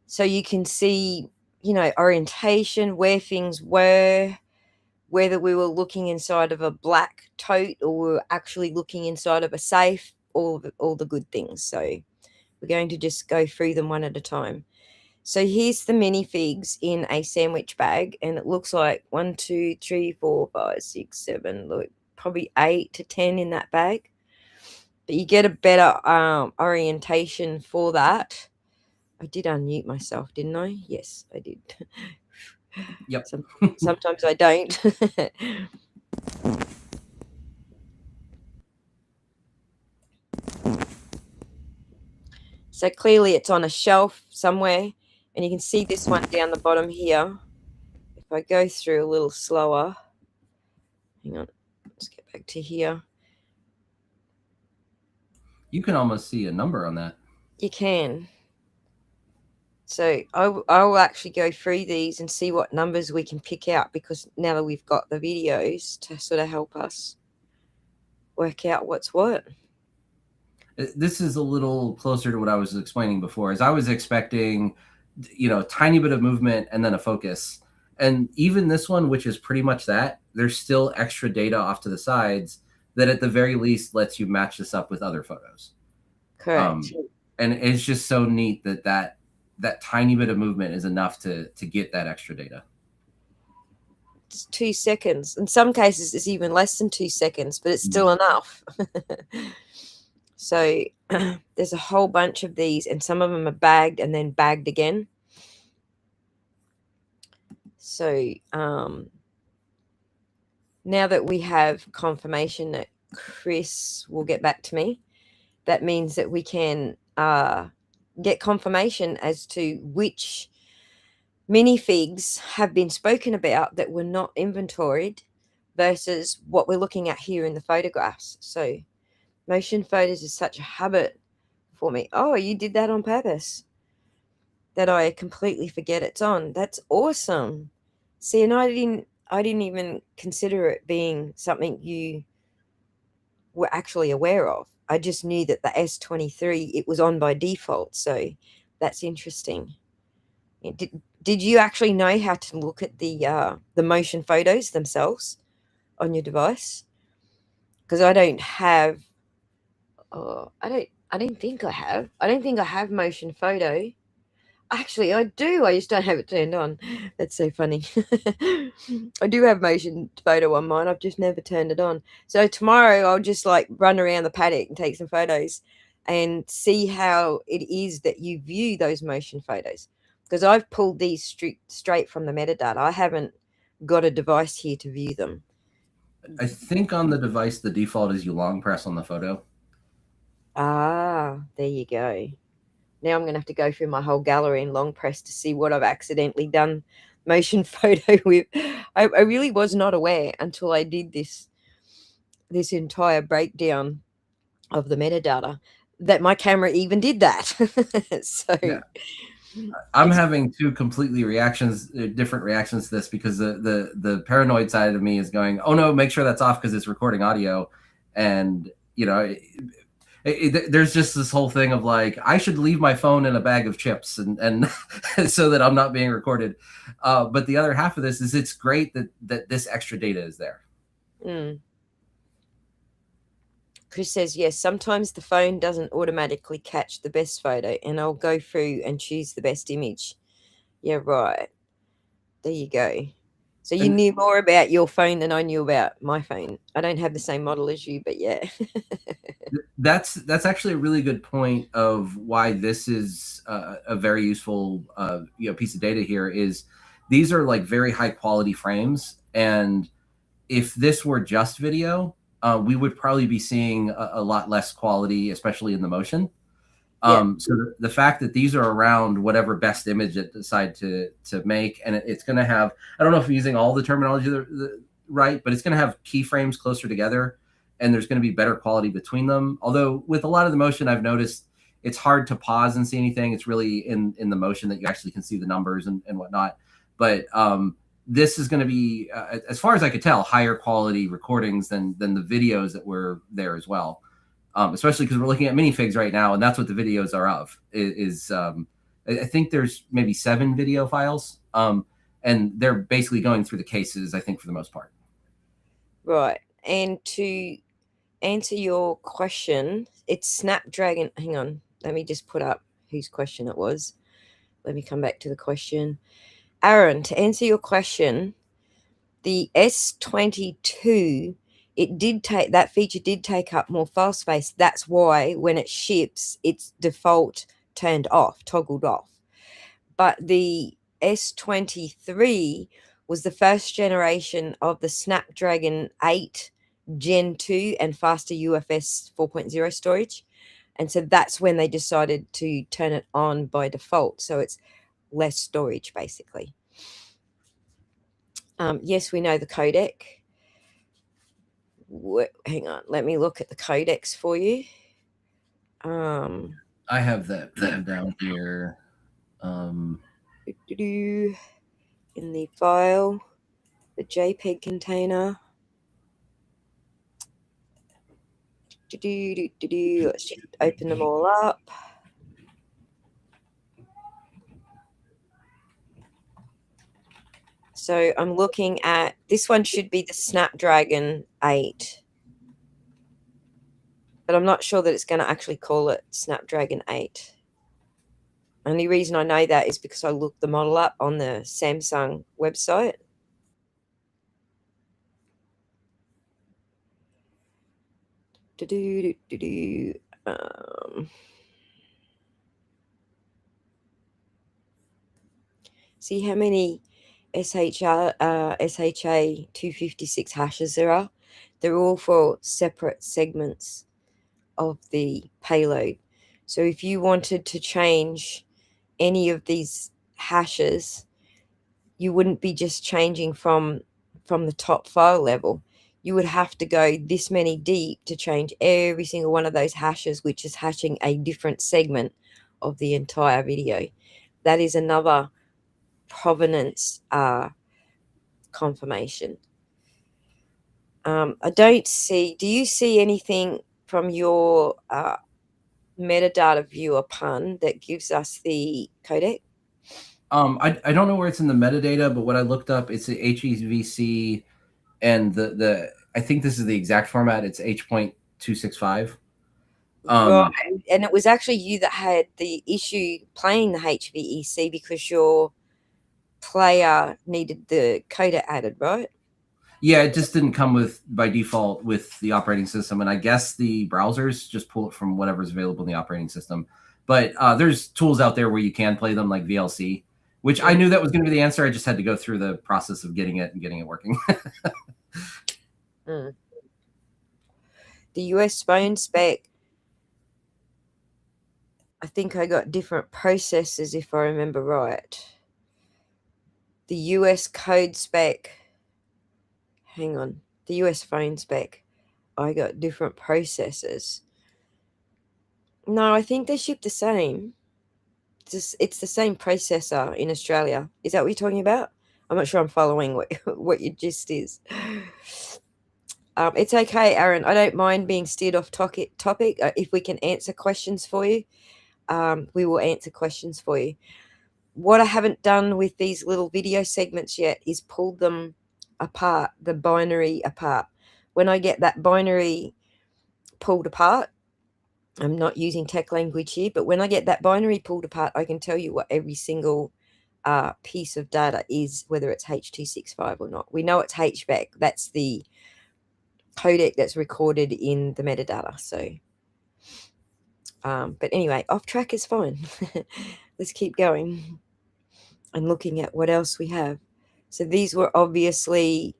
So you can see, you know, orientation, where things were, whether we were looking inside of a black tote or we were actually looking inside of a safe, all the good things. So we're going to just go through them one at a time. So here's the minifigs in a sandwich bag, and it looks like 1, 2, 3, 4, 5, 6, 7, look, probably 8 to 10 in that bag. But you get a better orientation for that. I did unmute myself, didn't I? Yes, I did. Yep. Sometimes I don't. So clearly it's on a shelf somewhere, and you can see this one down the bottom here. If I go through a little slower, hang on, let's get back to here. You can almost see a number on that. You can. So I will actually go through these and see what numbers we can pick out, because now that we've got the videos to sort of help us work out what's what. This is a little closer to what I was explaining before. As I was expecting, you know, a tiny bit of movement and then a focus. And even this one, which is pretty much that, there's still extra data off to the sides that at the very least lets you match this up with other photos. Correct. And it's just so neat that tiny bit of movement is enough to get that extra data. It's 2 seconds. In some cases, it's even less than 2 seconds, but it's still enough. So there's a whole bunch of these, and some of them are bagged and then bagged again. So now that we have confirmation that Chris will get back to me, that means that we can get confirmation as to which minifigs have been spoken about that were not inventoried versus what we're looking at here in the photographs. So motion photos is such a habit for me. Oh, you did that on purpose, that I completely forget it's on. That's awesome. See, and I didn't even consider it being something you were actually aware of. I just knew that the S23, it was on by default. So that's interesting. Did you actually know how to look at the motion photos themselves on your device? Because I don't have. I don't think I have. I don't think I have motion photo. Actually, I do. I just don't have it turned on. That's so funny. I do have motion photo on mine. I've just never turned it on. So tomorrow I'll just like run around the paddock and take some photos and see how it is that you view those motion photos. Because I've pulled these straight from the metadata. I haven't got a device here to view them. I think on the device, the default is you long press on the photo. Ah, there you go. Now I'm going to have to go through my whole gallery and long press to see what I've accidentally done motion photo with. I really was not aware until I did this entire breakdown of the metadata that my camera even did that. So Yeah. I'm it's having two completely different reactions to this, because the paranoid side of me is going, oh no, make sure that's off because it's recording audio. And there's just this whole thing of like, I should leave my phone in a bag of chips and so that I'm not being recorded. But the other half of this is, it's great that this extra data is there. Chris says, yes, sometimes the phone doesn't automatically catch the best photo, and I'll go through and choose the best image. Yeah, right. There you go. So you knew more about your phone than I knew about my phone. I don't have the same model as you, but yeah. That's actually a really good point of why this is a very useful piece of data here. Is these are like very high quality frames, and if this were just video, we would probably be seeing a lot less quality, especially in the motion. So the fact that these are around whatever best image it decide to make, and it's going to have, I don't know if I'm using all the terminology right, but it's going to have keyframes closer together, and there's going to be better quality between them. Although with a lot of the motion, I've noticed it's hard to pause and see anything. It's really in the motion that you actually can see the numbers and whatnot. But this is going to be, as far as I could tell, higher quality recordings than the videos that were there as well. Especially because we're looking at minifigs right now, and that's what the videos are of. I think there's maybe 7 video files, and they're basically going through the cases, I think, for the most part. Right. And to answer your question, it's Snapdragon. Hang on. Let me just put up whose question it was. Let me come back to the question. Aaron, to answer your question, the S22, that feature did take up more file space. That's why when it ships, it's default toggled off. But the S23 was the first generation of the Snapdragon 8 Gen 2 and faster UFS 4.0 storage. And so that's when they decided to turn it on by default. So it's less storage, basically. Yes, we know the codec. Hang on, let me look at the codecs for you. I have that written down here. In the file, the JPEG container. Let's just open them all up. So I'm looking at, this one should be the Snapdragon 8. But I'm not sure that it's going to actually call it Snapdragon 8. Only reason I know that is because I looked the model up on the Samsung website. See how many SHA 256 hashes there are? They're all for separate segments of the payload. So if you wanted to change any of these hashes, you wouldn't be just changing from the top file level. You would have to go this many deep to change every single one of those hashes, which is hashing a different segment of the entire video. That is another provenance confirmation. I don't see, do you see anything from your metadata viewer, Pun, that gives us the codec? I don't know where it's in the metadata, but what I looked up, it's the HEVC, and the I think this is the exact format. It's H.265. Right. And it was actually you that had the issue playing the HVEC because your player needed the coder added, right? Yeah, it just didn't come by default with the operating system, and I guess the browsers just pull it from whatever's available in the operating system. But there's tools out there where you can play them, like VLC, which I knew that was going to be the answer. I just had to go through the process of getting it working. The US phone spec, I think I got different processors if I remember right. the US code spec, hang on, the US phone spec, I got different processors. No, I think they ship the same. It's the same processor in Australia. Is that what you're talking about? I'm not sure I'm following what your gist is. It's okay, Aaron. I don't mind being steered off topic. If we can answer questions for you, we will answer questions for you. What I haven't done with these little video segments yet is pulled them apart, the binary apart. When I get that binary pulled apart, I'm not using tech language here, but when I get that binary pulled apart, I can tell you what every single piece of data is, whether it's H.265 or not. We know it's HBAC. That's the codec that's recorded in the metadata. So, but anyway, off track is fine. Let's keep going and looking at what else we have. So these were obviously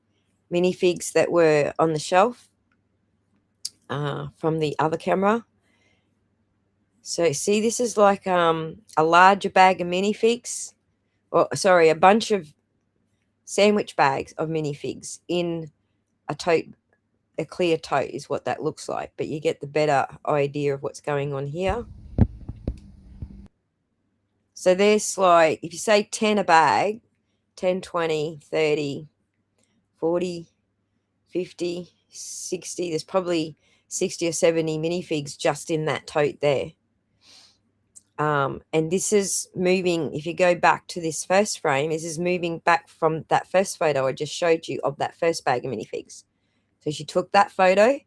minifigs that were on the shelf from the other camera. So see, this is like a larger bag of minifigs, or sorry, a bunch of sandwich bags of minifigs in a tote, a clear tote is what that looks like, but you get the better idea of what's going on here. So there's like, if you say 10 a bag, 10, 20, 30, 40, 50, 60, there's probably 60 or 70 minifigs just in that tote there. And this is moving, if you go back to this first frame, this is moving back from that first photo I just showed you of that first bag of minifigs. So she took that photo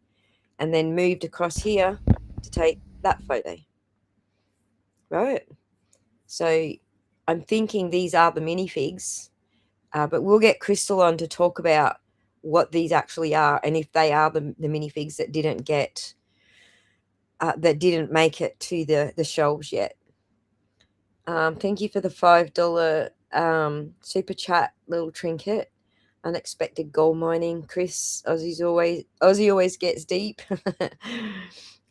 and then moved across here to take that photo. Right. So I'm thinking these are the minifigs, but we'll get Crystal on to talk about what these actually are and if they are the minifigs that didn't get, that didn't make it to the shelves yet. Thank you for the $5 super chat, little trinket. Unexpected gold mining, Chris. Aussie always gets deep.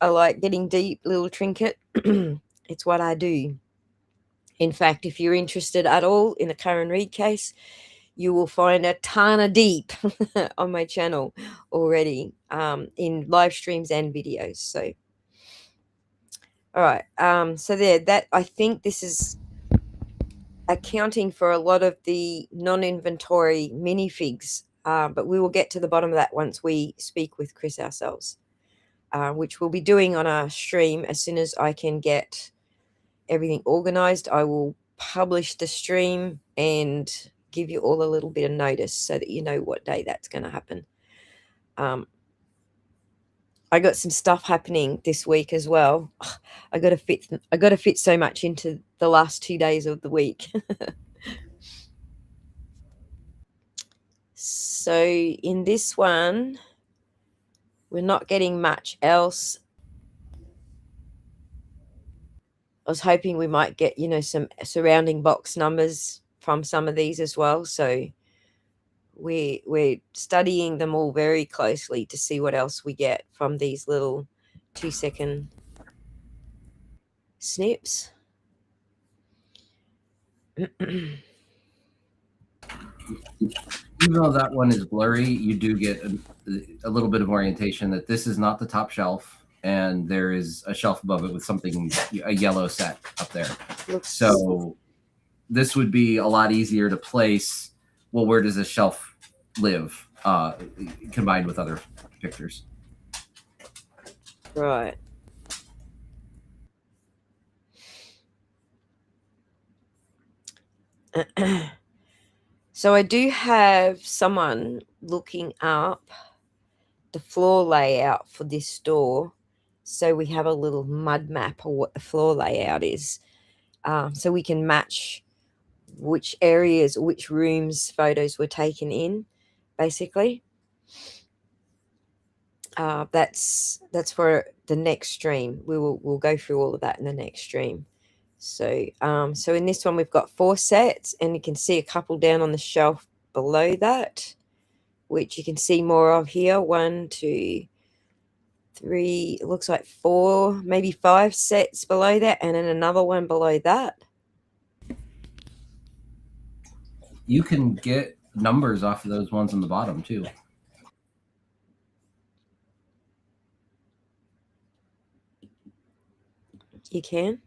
I like getting deep, little trinket. It's what I do. In fact, if you're interested at all in the Karen Reed case, you will find a ton of deep on my channel already, in live streams and videos. So, all right. So there, that I think this is accounting for a lot of the non-inventory minifigs, but we will get to the bottom of that once we speak with Chris ourselves, which we'll be doing on our stream as soon as I can get everything organized. I will publish the stream and give you all a little bit of notice so that you know what day that's going to happen. I got some stuff happening this week as well. I got to fit so much into the last 2 days of the week. So in this one, we're not getting much else. I was hoping we might get, some surrounding box numbers from some of these as well. So we're studying them all very closely to see what else we get from these little 2-second snips. Even though that one is blurry, you do get a little bit of orientation that this is not the top shelf, and there is a shelf above it with something, a yellow set up there. So this would be a lot easier to place. Well, where does this shelf live, combined with other pictures? Right. So I do have someone looking up the floor layout for this store, so we have a little mud map of what the floor layout is, so we can match which areas, which rooms photos were taken in, basically. That's for the next stream. We'll go through all of that in the next stream. So so in this one we've got 4 sets, and you can see a couple down on the shelf below that, which you can see more of here. 1, 2, 3, it looks like 4, maybe 5 sets below that, and then another one below that. You can get numbers off of those ones on the bottom too. You can.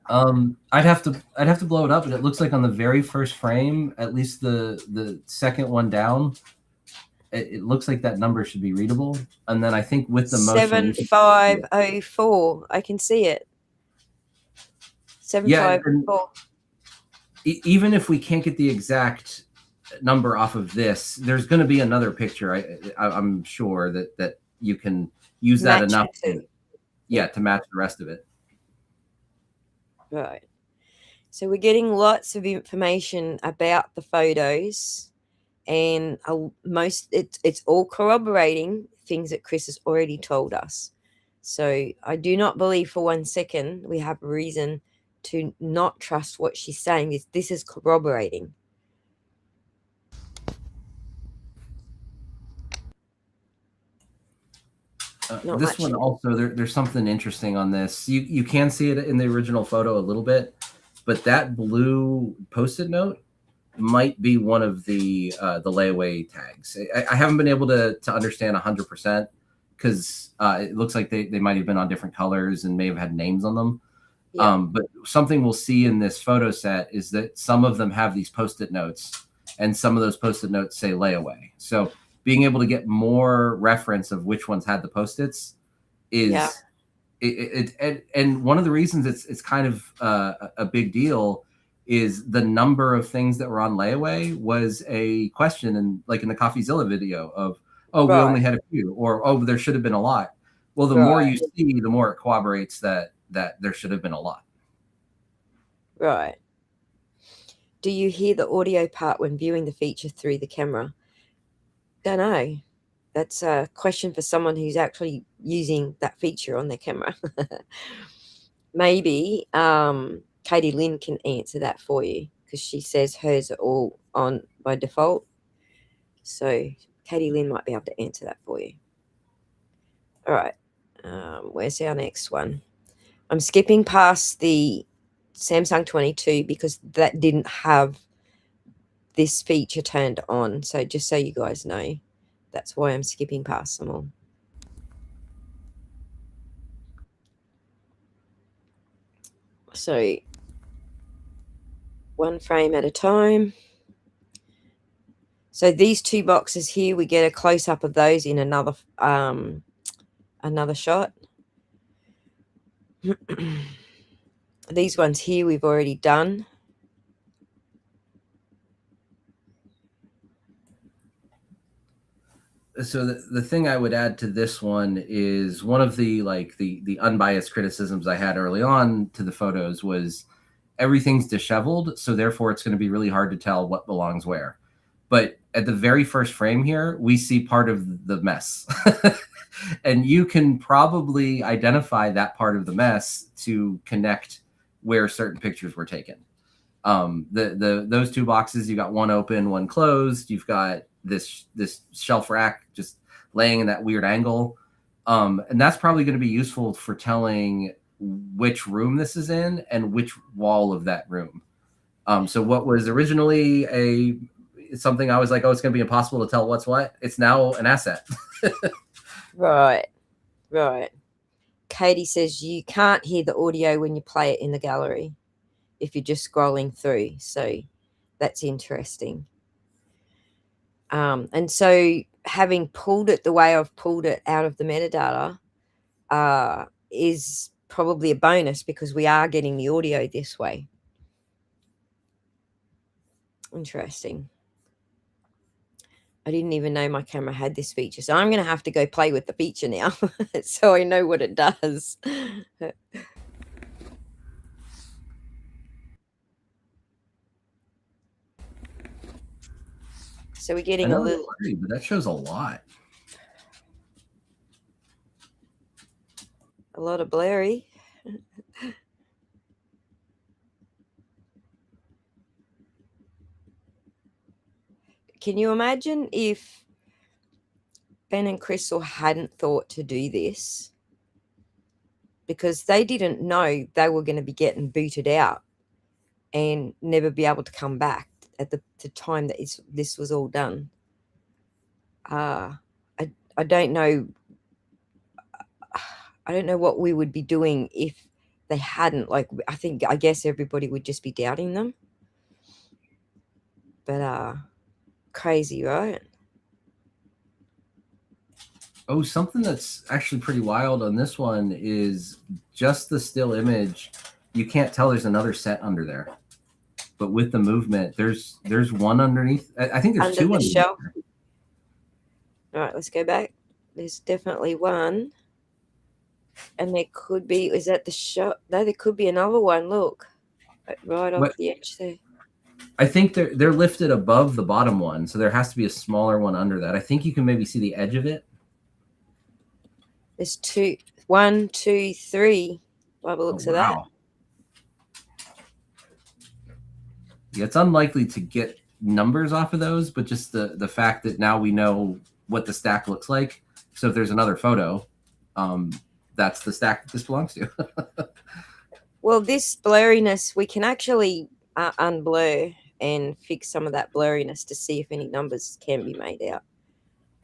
I'd have to blow it up, but it looks like on the very first frame, at least the second one down, it looks like that number should be readable. And then I think with the motion, 7504. I can see it. 7504. Even if we can't get the exact number off of this, there's going to be another picture. I'm sure that you can use that enough to match the rest of it. Right. So we're getting lots of information about the photos, and it's all corroborating things that Chris has already told us. So I do not believe for 1 second we have reason to not trust what she's saying. This is corroborating. This one also, there's something interesting on this. You can see it in the original photo a little bit, but that blue Post-it note might be one of the layaway tags. I haven't been able to understand 100% because it looks like they might have been on different colors and may have had names on them. Yeah. But something we'll see in this photo set is that some of them have these Post-it notes, and some of those Post-it notes say layaway. So being able to get more reference of which ones had the Post-its is and one of the reasons it's kind of a big deal is the number of things that were on layaway was a question, and like in the CoffeeZilla video of, we only had a few, or there should have been a lot. Well, the more you see, the more it corroborates that there should have been a lot. Right. Do you hear the audio part when viewing the feature through the camera? Don't know. That's a question for someone who's actually using that feature on their camera. Maybe Katie Lynn can answer that for you, because she says hers are all on by default. So Katie Lynn might be able to answer that for you. All right. Where's our next one? I'm skipping past the Samsung 22 because that didn't have this feature turned on. So just so you guys know, that's why I'm skipping past them all. So one frame at a time. So these two boxes here, we get a close-up of those in another shot. These ones here we've already done. So the thing I would add to this one is one of the unbiased criticisms I had early on to the photos was everything's disheveled, so therefore it's going to be really hard to tell what belongs where. But at the very first frame here, we see part of the mess. And you can probably identify that part of the mess to connect where certain pictures were taken. Those two boxes, you got one open, one closed. You've got this shelf rack just laying in that weird angle. And that's probably going to be useful for telling which room this is in and which wall of that room. So what was originally something I was like, it's going to be impossible to tell what's what. It's now an asset. Right. Katie says you can't hear the audio when you play it in the gallery if you're just scrolling through. So that's interesting. And so having pulled it the way I've pulled it out of the metadata is probably a bonus because we are getting the audio this way. Interesting. I didn't even know my camera had this feature. So I'm going to have to go play with the feature now so I know what it does. So we're getting a little... But that shows a lot. A lot of blurry. Can you imagine if Ben and Crystal hadn't thought to do this? Because they didn't know they were going to be getting booted out and never be able to come back at the time that this was all done. I don't know. I don't know what we would be doing if they hadn't. Like, I guess everybody would just be doubting them. But crazy, right? Oh, something that's actually pretty wild on this one is just the still image. You can't tell there's another set under there, but with the movement, there's one underneath. I think there's Under two the underneath shelf. there. All right, let's go back. There's definitely one. And there could be, is that the shot? No, there could be another one. Look, right off the edge there. I think they're lifted above the bottom one, so there has to be a smaller one under that. I think you can maybe see the edge of it. There's two, 1, 2, 3. By the looks of that. Yeah, it's unlikely to get numbers off of those, but just the fact that now we know what the stack looks like. So if there's another photo, that's the stack that this belongs to. Well, this blurriness, we can actually unblur and fix some of that blurriness to see if any numbers can be made out.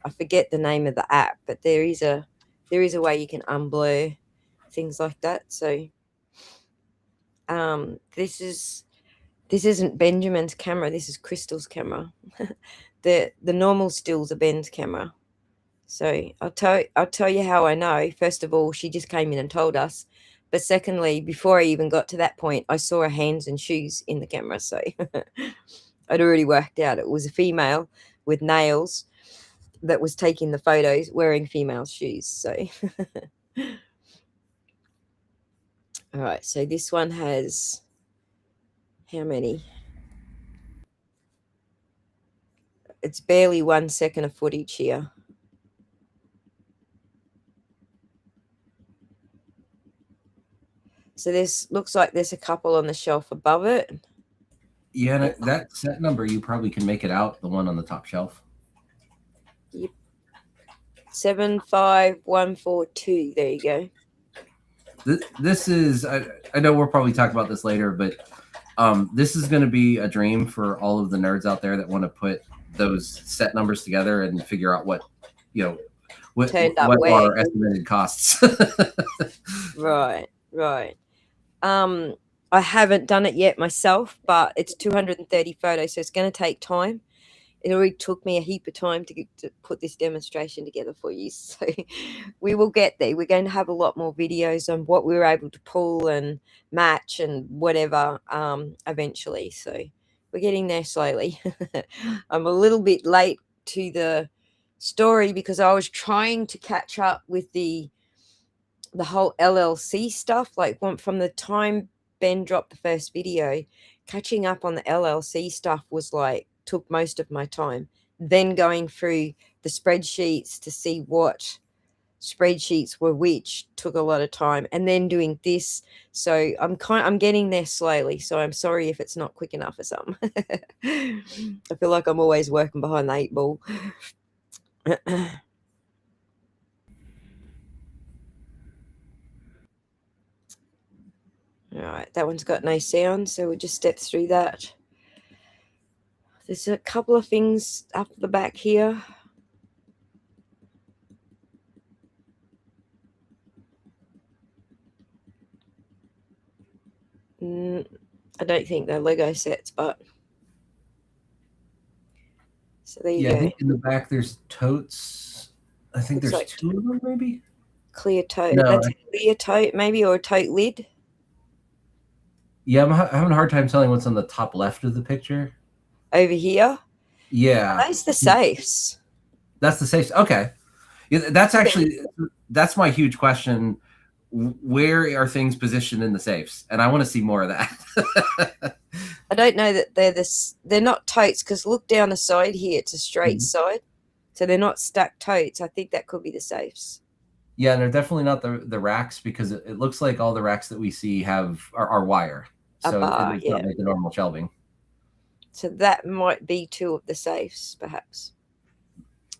I forget the name of the app, but there is a way you can unblur things like that. So this isn't Benjamin's camera. This is Crystal's camera. The normal stills are Ben's camera. So I'll tell you how I know. First of all, she just came in and told us. But secondly, before I even got to that point, I saw her hands and shoes in the camera. So I'd already worked out it was a female with nails that was taking the photos wearing female shoes. So all right, so this one has how many? It's barely 1 second of footage here. So this looks like there's a couple on the shelf above it. Yeah, and that set number, you probably can make it out, the one on the top shelf. Yep. 75142. There you go. This is, I know we'll probably talk about this later, but this is going to be a dream for all of the nerds out there that want to put those set numbers together and figure out what are estimated costs. Right. I haven't done it yet myself, but it's 230 photos, so it's going to take time. It already took me a heap of time to put this demonstration together for you. So we will get there. We're going to have a lot more videos on what we were able to pull and match and whatever eventually. So we're getting there slowly. I'm a little bit late to the story because I was trying to catch up with the whole LLC stuff. Like from the time Ben dropped the first video, catching up on the LLC stuff was like took most of my time. Then going through the spreadsheets to see what spreadsheets were which took a lot of time, and then doing this. So I'm getting there slowly. So I'm sorry if it's not quick enough or something. I feel like I'm always working behind the 8 ball. All right, that one's got no sound, so we'll just step through that. There's a couple of things up the back here. I don't think they're Lego sets, but so there you go. I think in the back there's totes. I think there's like 2 of them, maybe. Clear tote. No, that's a clear tote, maybe, or a tote lid. Yeah, I'm having a hard time telling what's on the top left of the picture. Over here? Yeah. That's the safes. That's the safes. Okay. Yeah, that's my huge question. Where are things positioned in the safes? And I want to see more of that. I don't know that they're not totes, because look down the side here. It's a straight side. So they're not stacked totes. I think that could be the safes. Yeah, and they're definitely not the racks, because it looks like all the racks that we see are wire. So it's not like the normal shelving. So that might be 2 of the safes, perhaps.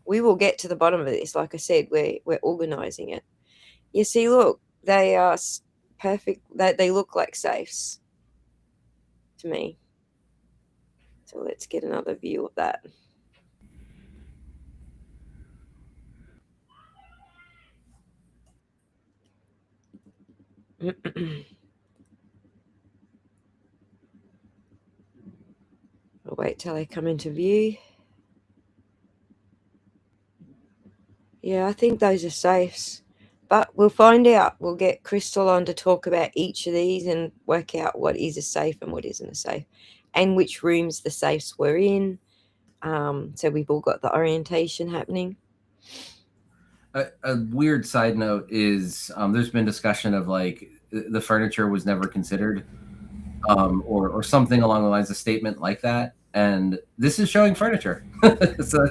We will get to the bottom of this. Like I said, we're organizing it. You see, look, they are perfect. They look like safes. to me. So let's get another view of that. I'll wait till they come into view. Yeah, I think those are safes. But we'll find out. We'll get Crystal on to talk about each of these and work out what is a safe and what isn't a safe, and which rooms the safes were in. So we've all got the orientation happening. A weird side note is there's been discussion of like the furniture was never considered, or something along the lines of statement like that. And this is showing furniture, so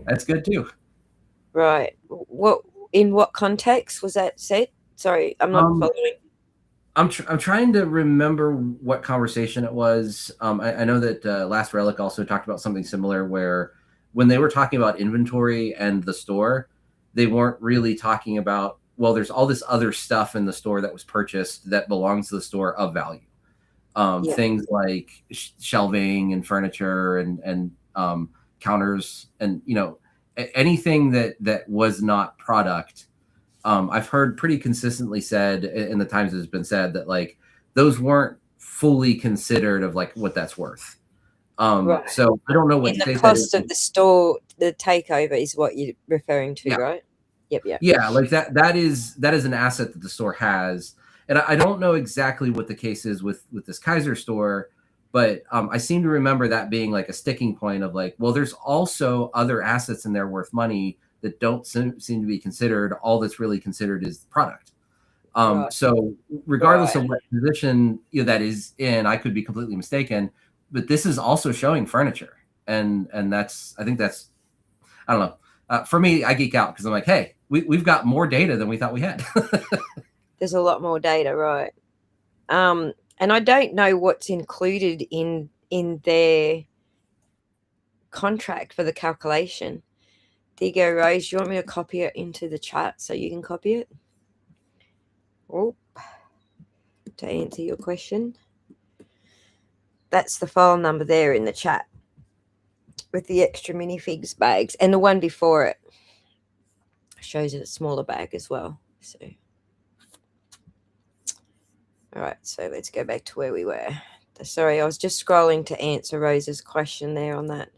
that's good too. Right. In what context was that said? Sorry, I'm not following. I'm trying to remember what conversation it was. I know that Last Relic also talked about something similar, where when they were talking about inventory and the store, they weren't really talking about, well, there's all this other stuff in the store that was purchased that belongs to the store of value. Yeah. Things like shelving and furniture and counters, and anything that was not product. I've heard pretty consistently said in the times it's been said that like those weren't fully considered of like what that's worth. Right. So I don't know what In the state cost that is. of the store, the takeover is what you're referring to, Yeah. right? Yep. Yeah, like that is an asset that the store has. And I don't know exactly what the case is with this Kaiser store, but I seem to remember that being like a sticking point of like, well, there's also other assets in there worth money that don't seem to be considered. All that's really considered is the product. Right. So regardless Right. of what position that is in, I could be completely mistaken, but this is also showing furniture, and that's, I think that's, I don't know. For me, I geek out because I'm like, hey, we've got more data than we thought we had. There's a lot more data, right? And I don't know what's included in their contract for the calculation. There you go, Rose. Do you want me to copy it into the chat so you can copy it? Oh, to answer your question. That's the file number there in the chat with the extra minifigs bags, and the one before it shows it a smaller bag as well. So, all right, so let's go back to where we were. Sorry, I was just scrolling to answer Rose's question there on that.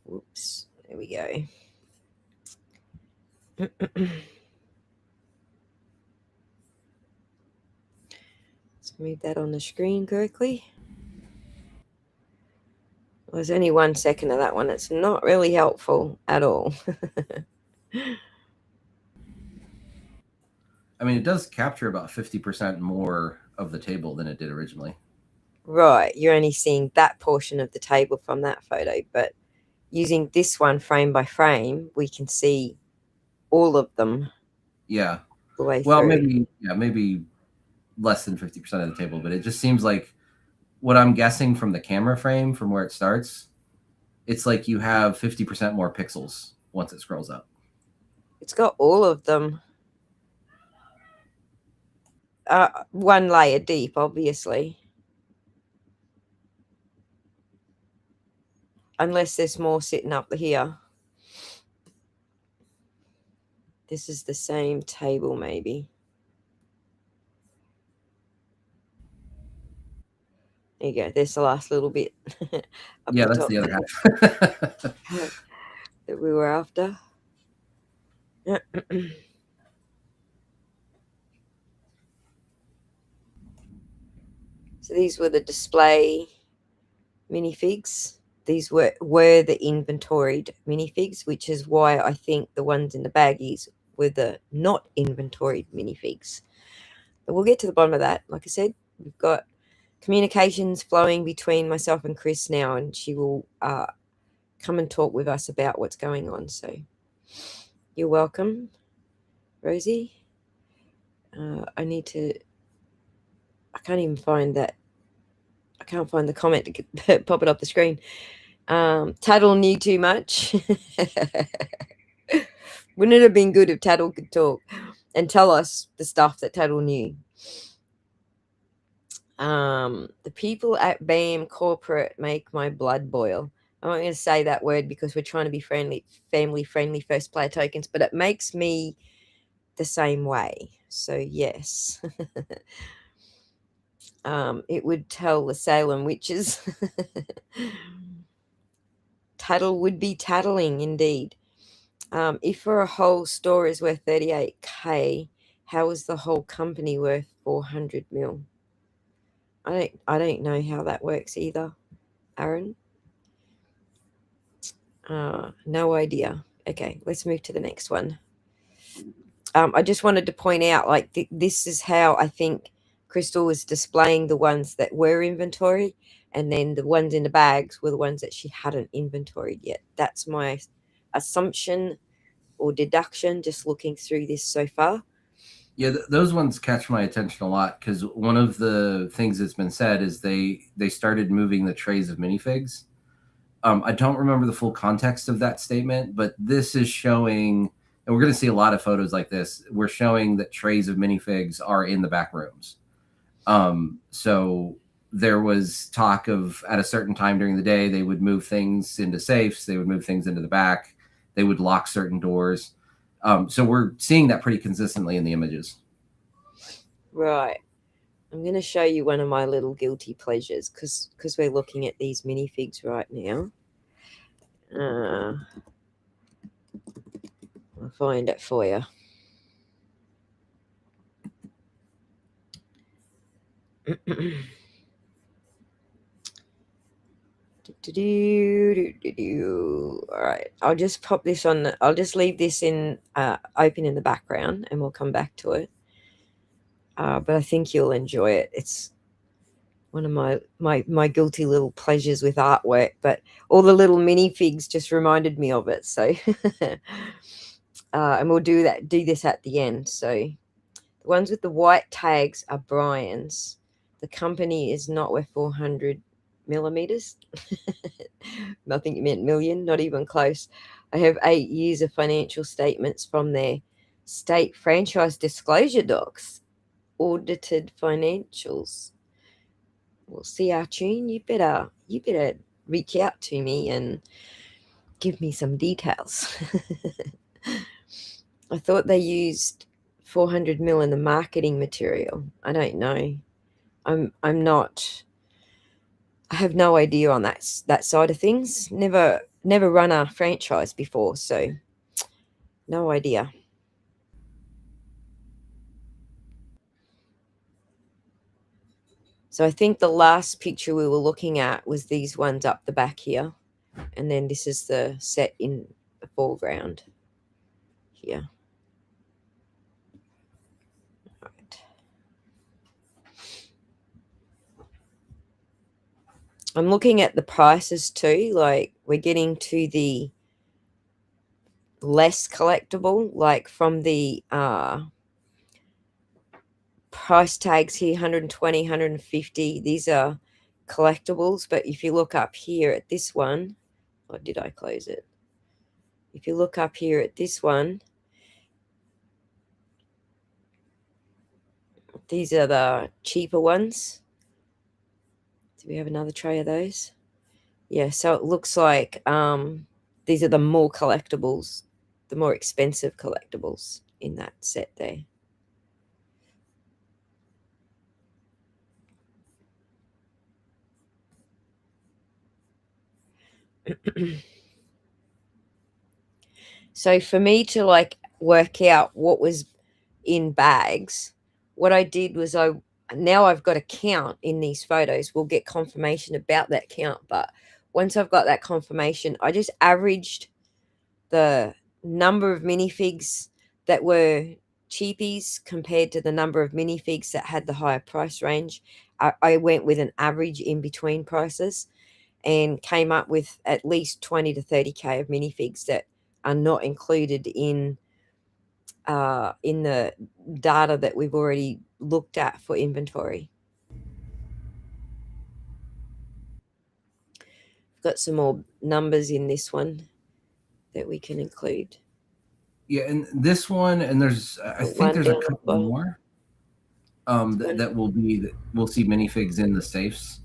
Whoops, there we go. Let's move that on the screen correctly. Well, there's only 1 second of that one. It's not really helpful at all. I mean, it does capture about 50% more of the table than it did originally. Right, you're only seeing that portion of the table from that photo, but using this one frame by frame, we can see all of them. Yeah. The way well, through. maybe less than 50% of the table, but it just seems like what I'm guessing from the camera frame, from where it starts, it's like you have 50% more pixels once it scrolls up. It's got all of them. One layer deep, obviously. Unless there's more sitting up here. This is the same table, maybe. There you go. There's the last little bit. Yeah, that's top the other half. that we were after. So these were the display minifigs. These were the inventoried minifigs, which is why I think the ones in the baggies were the not inventoried minifigs. But we'll get to the bottom of that. Like I said, we've got communications flowing between myself and Chris now, and she will come and talk with us about what's going on. So you're welcome, Rosie. I can't even find that. I can't find the comment to pop it off the screen. Tattle knew too much. Wouldn't it have been good if Tattle could talk and tell us the stuff that Tattle knew? The people at BAM corporate make my blood boil. I'm not going to say that word because we're trying to be friendly, family friendly first player tokens, but it makes me the same way. So yes. It would tell the Salem witches. Tattle would be tattling indeed. If for a whole store is worth 38K, how is the whole company worth 400 mil? I don't know how that works either, Aaron. No idea. Okay, let's move to the next one. I just wanted to point out, like, this is how I think Crystal was displaying the ones that were inventory, and then the ones in the bags were the ones that she hadn't inventoried yet. That's my assumption or deduction, just looking through this so far. Yeah, those ones catch my attention a lot because one of the things that's been said is they started moving the trays of minifigs. I don't remember the full context of that statement, but this is showing, and we're going to see a lot of photos like this. We're showing that trays of minifigs are in the back rooms. So there was talk of at a certain time during the day, they would move things into safes, they would move things into the back, they would lock certain doors. So we're seeing that pretty consistently in the images. Right. I'm going to show you one of my little guilty pleasures because we're looking at these minifigs right now. I'll find it for you. All right, I'll just pop this on. I'll just leave this in open in the background, and we'll come back to it. But I think you'll enjoy it. It's one of my guilty little pleasures with artwork. But all the little minifigs just reminded me of it. So, and we'll do this at the end. So, the ones with the white tags are Brian's. The company is not worth 400 millimeters. I think you meant million, not even close. I have 8 years of financial statements from their state franchise disclosure docs, audited financials. Well, see, Archune, you better reach out to me and give me some details. I thought they used 400 mil in the marketing material. I don't know. I'm not. I have no idea on that side of things. Never run a franchise before, so no idea. So I think the last picture we were looking at was these ones up the back here, and then this is the set in the foreground here. Right. I'm looking at the prices too. Like, we're getting to the less collectible, like from the price tags here, 120, 150. These are collectibles, but if you look up here at this one, or did I close it? If you look up here at this one, these are the cheaper ones. Do we have another tray of those? Yeah, so it looks like these are the more collectibles, the more expensive collectibles in that set there. So for me to like work out what was in bags, what I did was now I've got a count in these photos. We'll get confirmation about that count, but once I've got that confirmation, I just averaged the number of minifigs that were cheapies compared to the number of minifigs that had the higher price range. I went with an average in between prices and came up with at least 20 to 30K of minifigs that are not included in the data that we've already looked at for inventory. I've got some more numbers in this one that we can include. Yeah, and this one, and there's I think there's a couple more. that we'll see minifigs in the safes.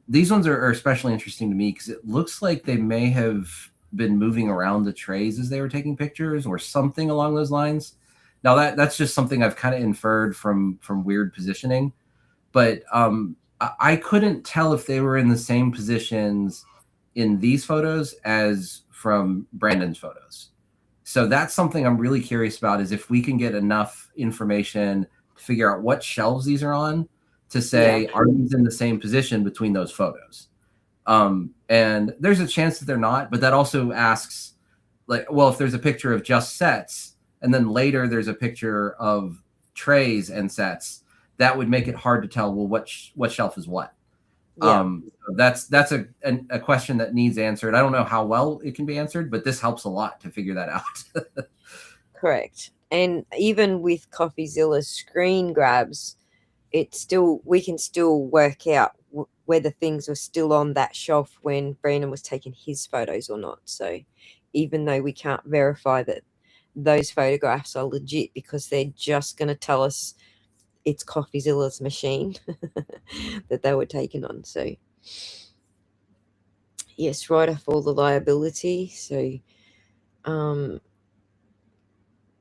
These ones are especially interesting to me because it looks like they may have been moving around the trays as they were taking pictures or something along those lines. Now that's just something I've kind of inferred from weird positioning, but I couldn't tell if they were in the same positions in these photos as from Brandon's photos. So that's something I'm really curious about, is if we can get enough information to figure out what shelves these are on to say, are these in the same position between those photos? And there's a chance that they're not, but that also asks, like, well, if there's a picture of just sets and then later there's a picture of trays and sets, that would make it hard to tell, well, what shelf is what. That's a question that needs answered. I don't know how well it can be answered, but this helps a lot to figure that out. Correct. And even with CoffeeZilla's screen grabs, we can still work out whether things were still on that shelf when Brandon was taking his photos or not. So even though we can't verify that those photographs are legit, because they're just going to tell us it's CoffeeZilla's machine that they were taken on. So yes, write off all the liability. So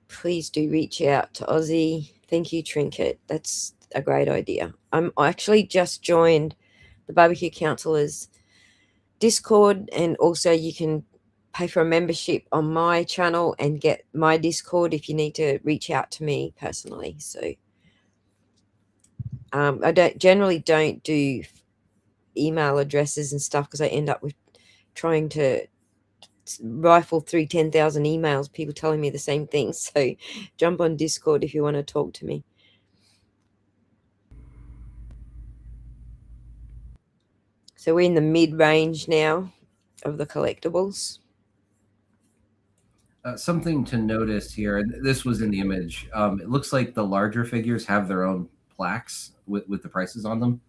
please do reach out to Ozzy. Thank you, Trinket. That's a great idea. I actually just joined the Barbecue Counselors Discord, and also you can pay for a membership on my channel and get my Discord if you need to reach out to me personally. So I generally don't do email addresses and stuff because I end up with trying to rifle through 10,000 emails, people telling me the same thing. So jump on Discord if you want to talk to me. So we're in the mid-range now of the collectibles. Something to notice here, and this was in the image, it looks like the larger figures have their own plaques with the prices on them.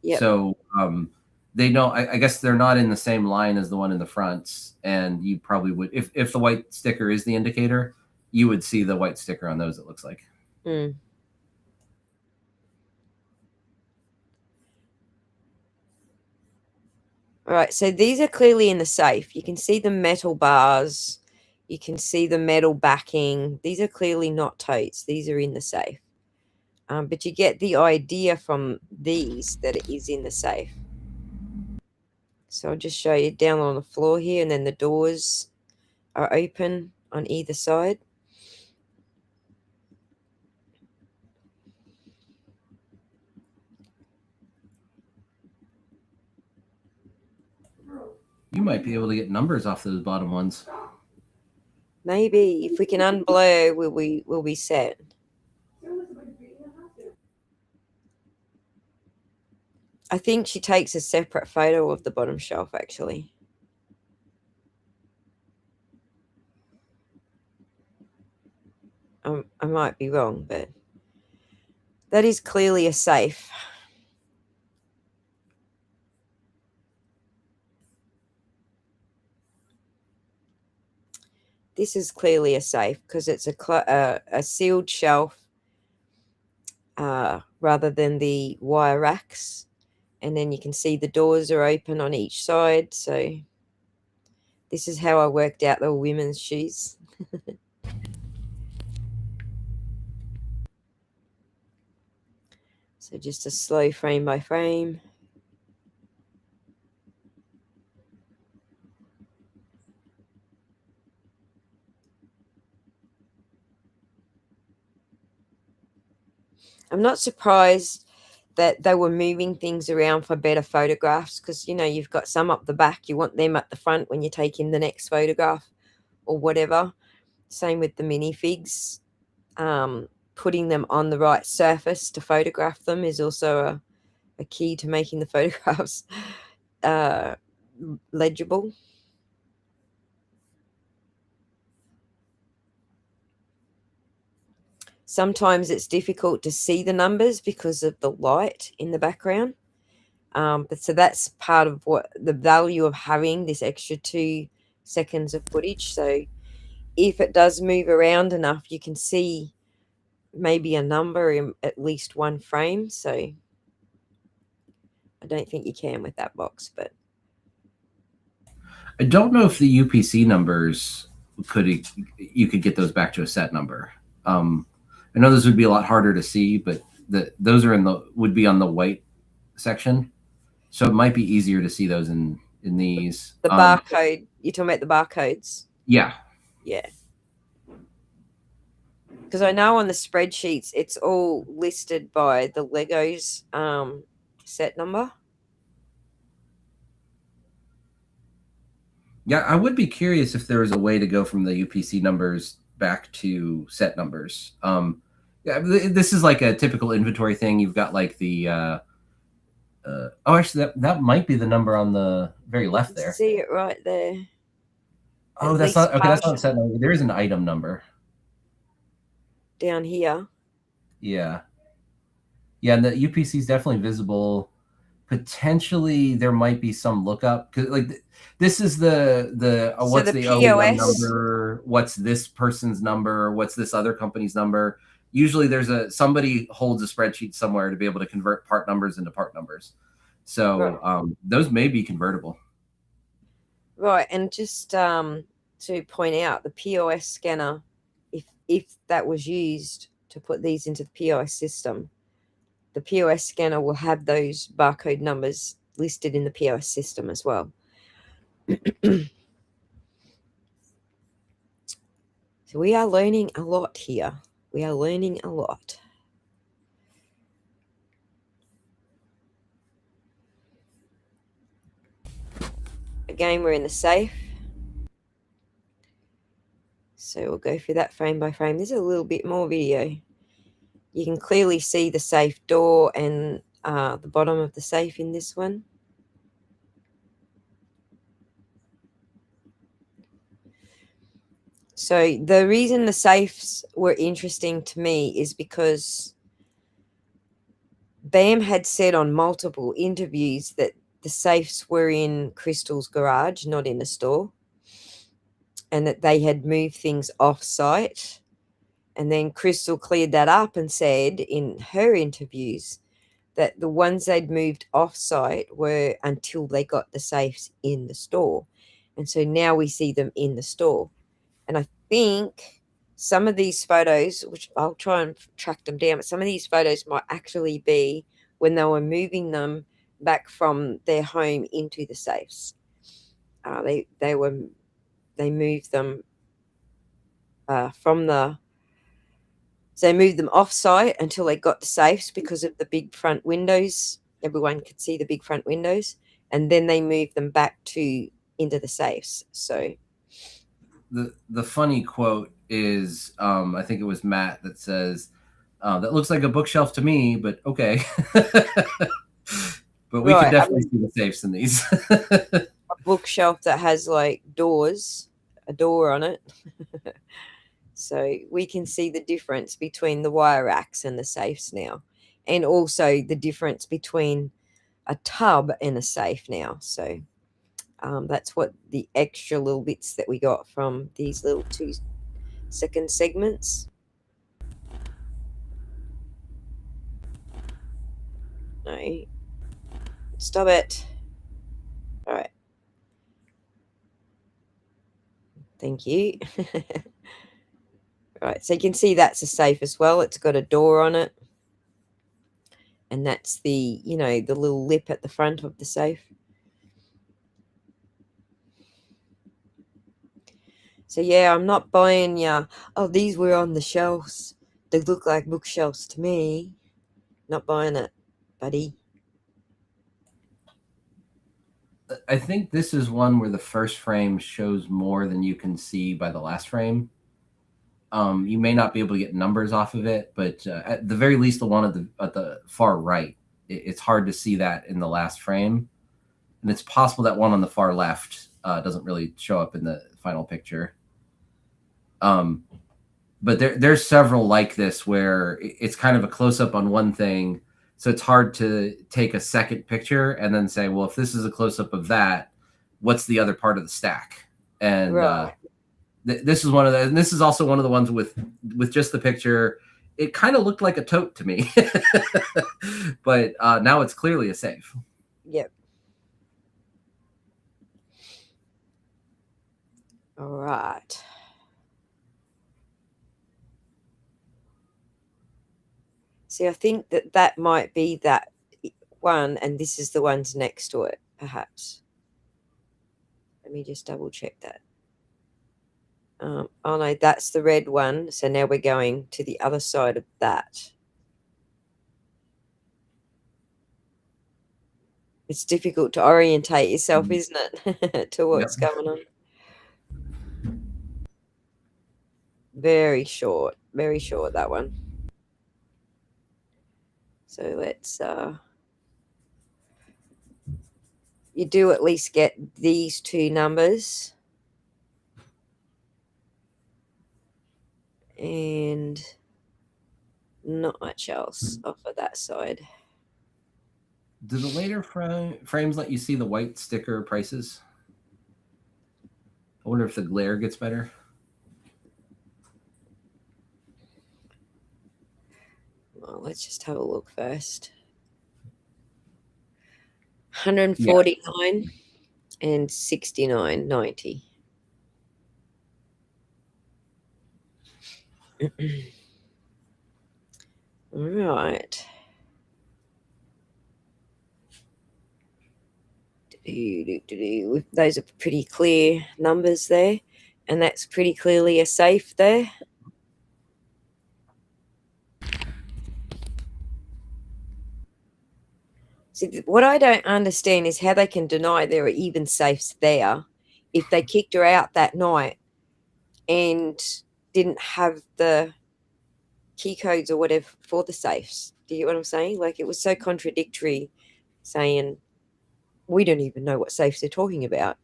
Yep. So they don't, I guess they're not in the same line as the one in the front, and you probably would, if the white sticker is the indicator, you would see the white sticker on those, it looks like. Mm. All right, so these are clearly in the safe. You can see the metal bars. You can see the metal backing. These are clearly not totes. These are in the safe. But you get the idea from these that it is in the safe. So I'll just show you down on the floor here, and then the doors are open on either side. You might be able to get numbers off those bottom ones. Maybe if we can unblur, we'll be set. I think she takes a separate photo of the bottom shelf, actually. I might be wrong, but that is clearly a safe. This is clearly a safe because it's a sealed shelf rather than the wire racks. And then you can see the doors are open on each side. So this is how I worked out the women's shoes. So just a slow frame by frame. I'm not surprised that they were moving things around for better photographs because, you know, you've got some up the back. You want them at the front when you take in the next photograph or whatever. Same with the minifigs. Putting them on the right surface to photograph them is also a key to making the photographs legible. Sometimes it's difficult to see the numbers because of the light in the background. But so that's part of what the value of having this extra 2 seconds of footage. So if it does move around enough, you can see maybe a number in at least one frame. So I don't think you can with that box, but I don't know if the UPC numbers you could get those back to a set number. I know those would be a lot harder to see, but those are would be on the white section, so it might be easier to see those in these. The barcode, you're talking about the barcodes? Yeah. Yeah. Because I know on the spreadsheets, it's all listed by the Legos set number. Yeah, I would be curious if there was a way to go from the UPC numbers back to set numbers. Yeah, this is like a typical inventory thing. You've got like the oh, actually, that might be the number on the very left there. See it right there. Oh, that's not okay. That's not set number. There is an item number down here. Yeah, yeah, and the UPC is definitely visible. Potentially, there might be some lookup because like this is the what's the OEM number? What's this person's number? What's this other company's number? Usually there's somebody holds a spreadsheet somewhere to be able to convert part numbers into part numbers. So those may be convertible. Right. And just to point out, the POS scanner, if that was used to put these into the POS system, the POS scanner will have those barcode numbers listed in the POS system as well. So we are learning a lot here. We are learning a lot. Again, we're in the safe. So we'll go through that frame by frame. There's a little bit more video. You can clearly see the safe door and the bottom of the safe in this one. So the reason the safes were interesting to me is because BAM had said on multiple interviews that the safes were in Crystal's garage, not in a store, and that they had moved things off-site. And then Crystal cleared that up and said in her interviews that the ones they'd moved off-site were until they got the safes in the store. And so now we see them in the store. And I think some of these photos, which I'll try and track them down, but some of these photos might actually be when they were moving them back from their home into the safes. They moved them from the... So they moved them off-site until they got the safes because of the big front windows. Everyone could see the big front windows. And then they moved them back into the safes. So... The funny quote is, I think it was Matt that says, that looks like a bookshelf to me, but okay. But we can definitely see the safes in these. A bookshelf that has like a door on it. So we can see the difference between the wire racks and the safes now. And also the difference between a tub and a safe now. So that's what the extra little bits that we got from these little 2-second segments. No. Stop it. All right. Thank you. Right, so you can see that's a safe as well. It's got a door on it. And that's the, the little lip at the front of the safe. So yeah, I'm not buying these were on the shelves. They look like bookshelves to me. Not buying it, buddy. I think this is one where the first frame shows more than you can see by the last frame. You may not be able to get numbers off of it, but at the very least, the one at the far right, it's hard to see that in the last frame. And it's possible that one on the far left doesn't really show up in the final picture. But there's several like this where it's kind of a close-up on one thing. So it's hard to take a second picture and then say, well, if this is a close-up of that, what's the other part of the stack? And this is one of the, and this is also one of the ones with just the picture. it kind of looked like a tote to me, but now it's clearly a safe. Yep. All right. See, I think that might be that one, and this is the ones next to it, perhaps. Let me just double check that. Oh no, that's the red one. So now we're going to the other side of that. It's difficult to orientate yourself, isn't it, to what's going on? Very short, that one. So let's you do at least get these two numbers. And not much else off of that side. Do the later frames let you see the white sticker prices? I wonder if the glare gets better. Well, let's just have a look first. 149 and 69.90. All right. Those are pretty clear numbers there, and that's pretty clearly a safe there. See, what I don't understand is how they can deny there are even safes there if they kicked her out that night and didn't have the key codes or whatever for the safes. Do you get what I'm saying? Like, it was so contradictory, saying we don't even know what safes they're talking about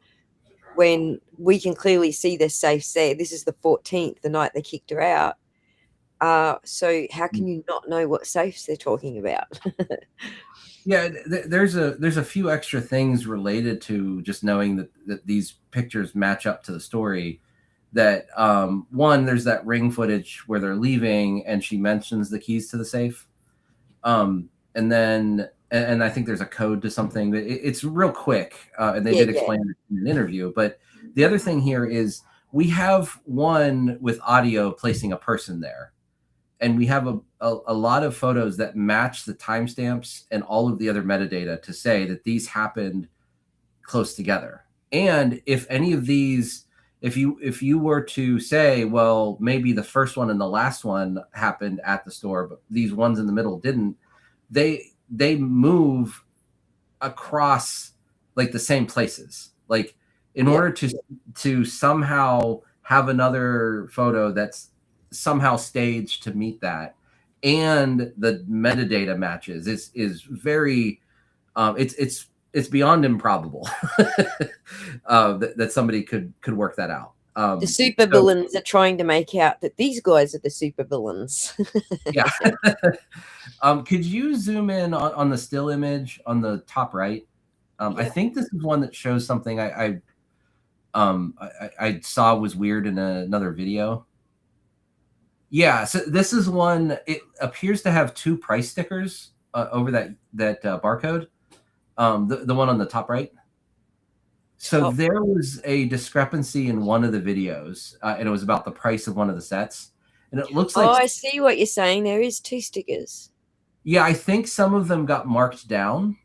when we can clearly see the safes there. This is the 14th, the night they kicked her out. So how can you not know what safes they're talking about? Yeah, there's a few extra things related to just knowing that these pictures match up to the story. That one, there's that ring footage where they're leaving and she mentions the keys to the safe, and then and I think there's a code to something. It's real quick, and they did explain it in an interview. But the other thing here is we have one with audio placing a person there. And we have a lot of photos that match the timestamps and all of the other metadata to say that these happened close together. And if any of these, if you were to say, well, maybe the first one and the last one happened at the store, but these ones in the middle didn't, they move across like the same places. Like in order to somehow have another photo that's somehow staged to meet that, and the metadata matches is very it's beyond improbable that somebody could work that out. The super villains are trying to make out that these guys are the super villains. Yeah. Could you zoom in on the still image on the top right? I think this is one that shows something I saw was weird in another video. Yeah, so this is one. It appears to have two price stickers over that barcode. The one on the top right. So there was a discrepancy in one of the videos, and it was about the price of one of the sets. And it looks like. Oh, I see what you're saying. There is two stickers. Yeah, I think some of them got marked down.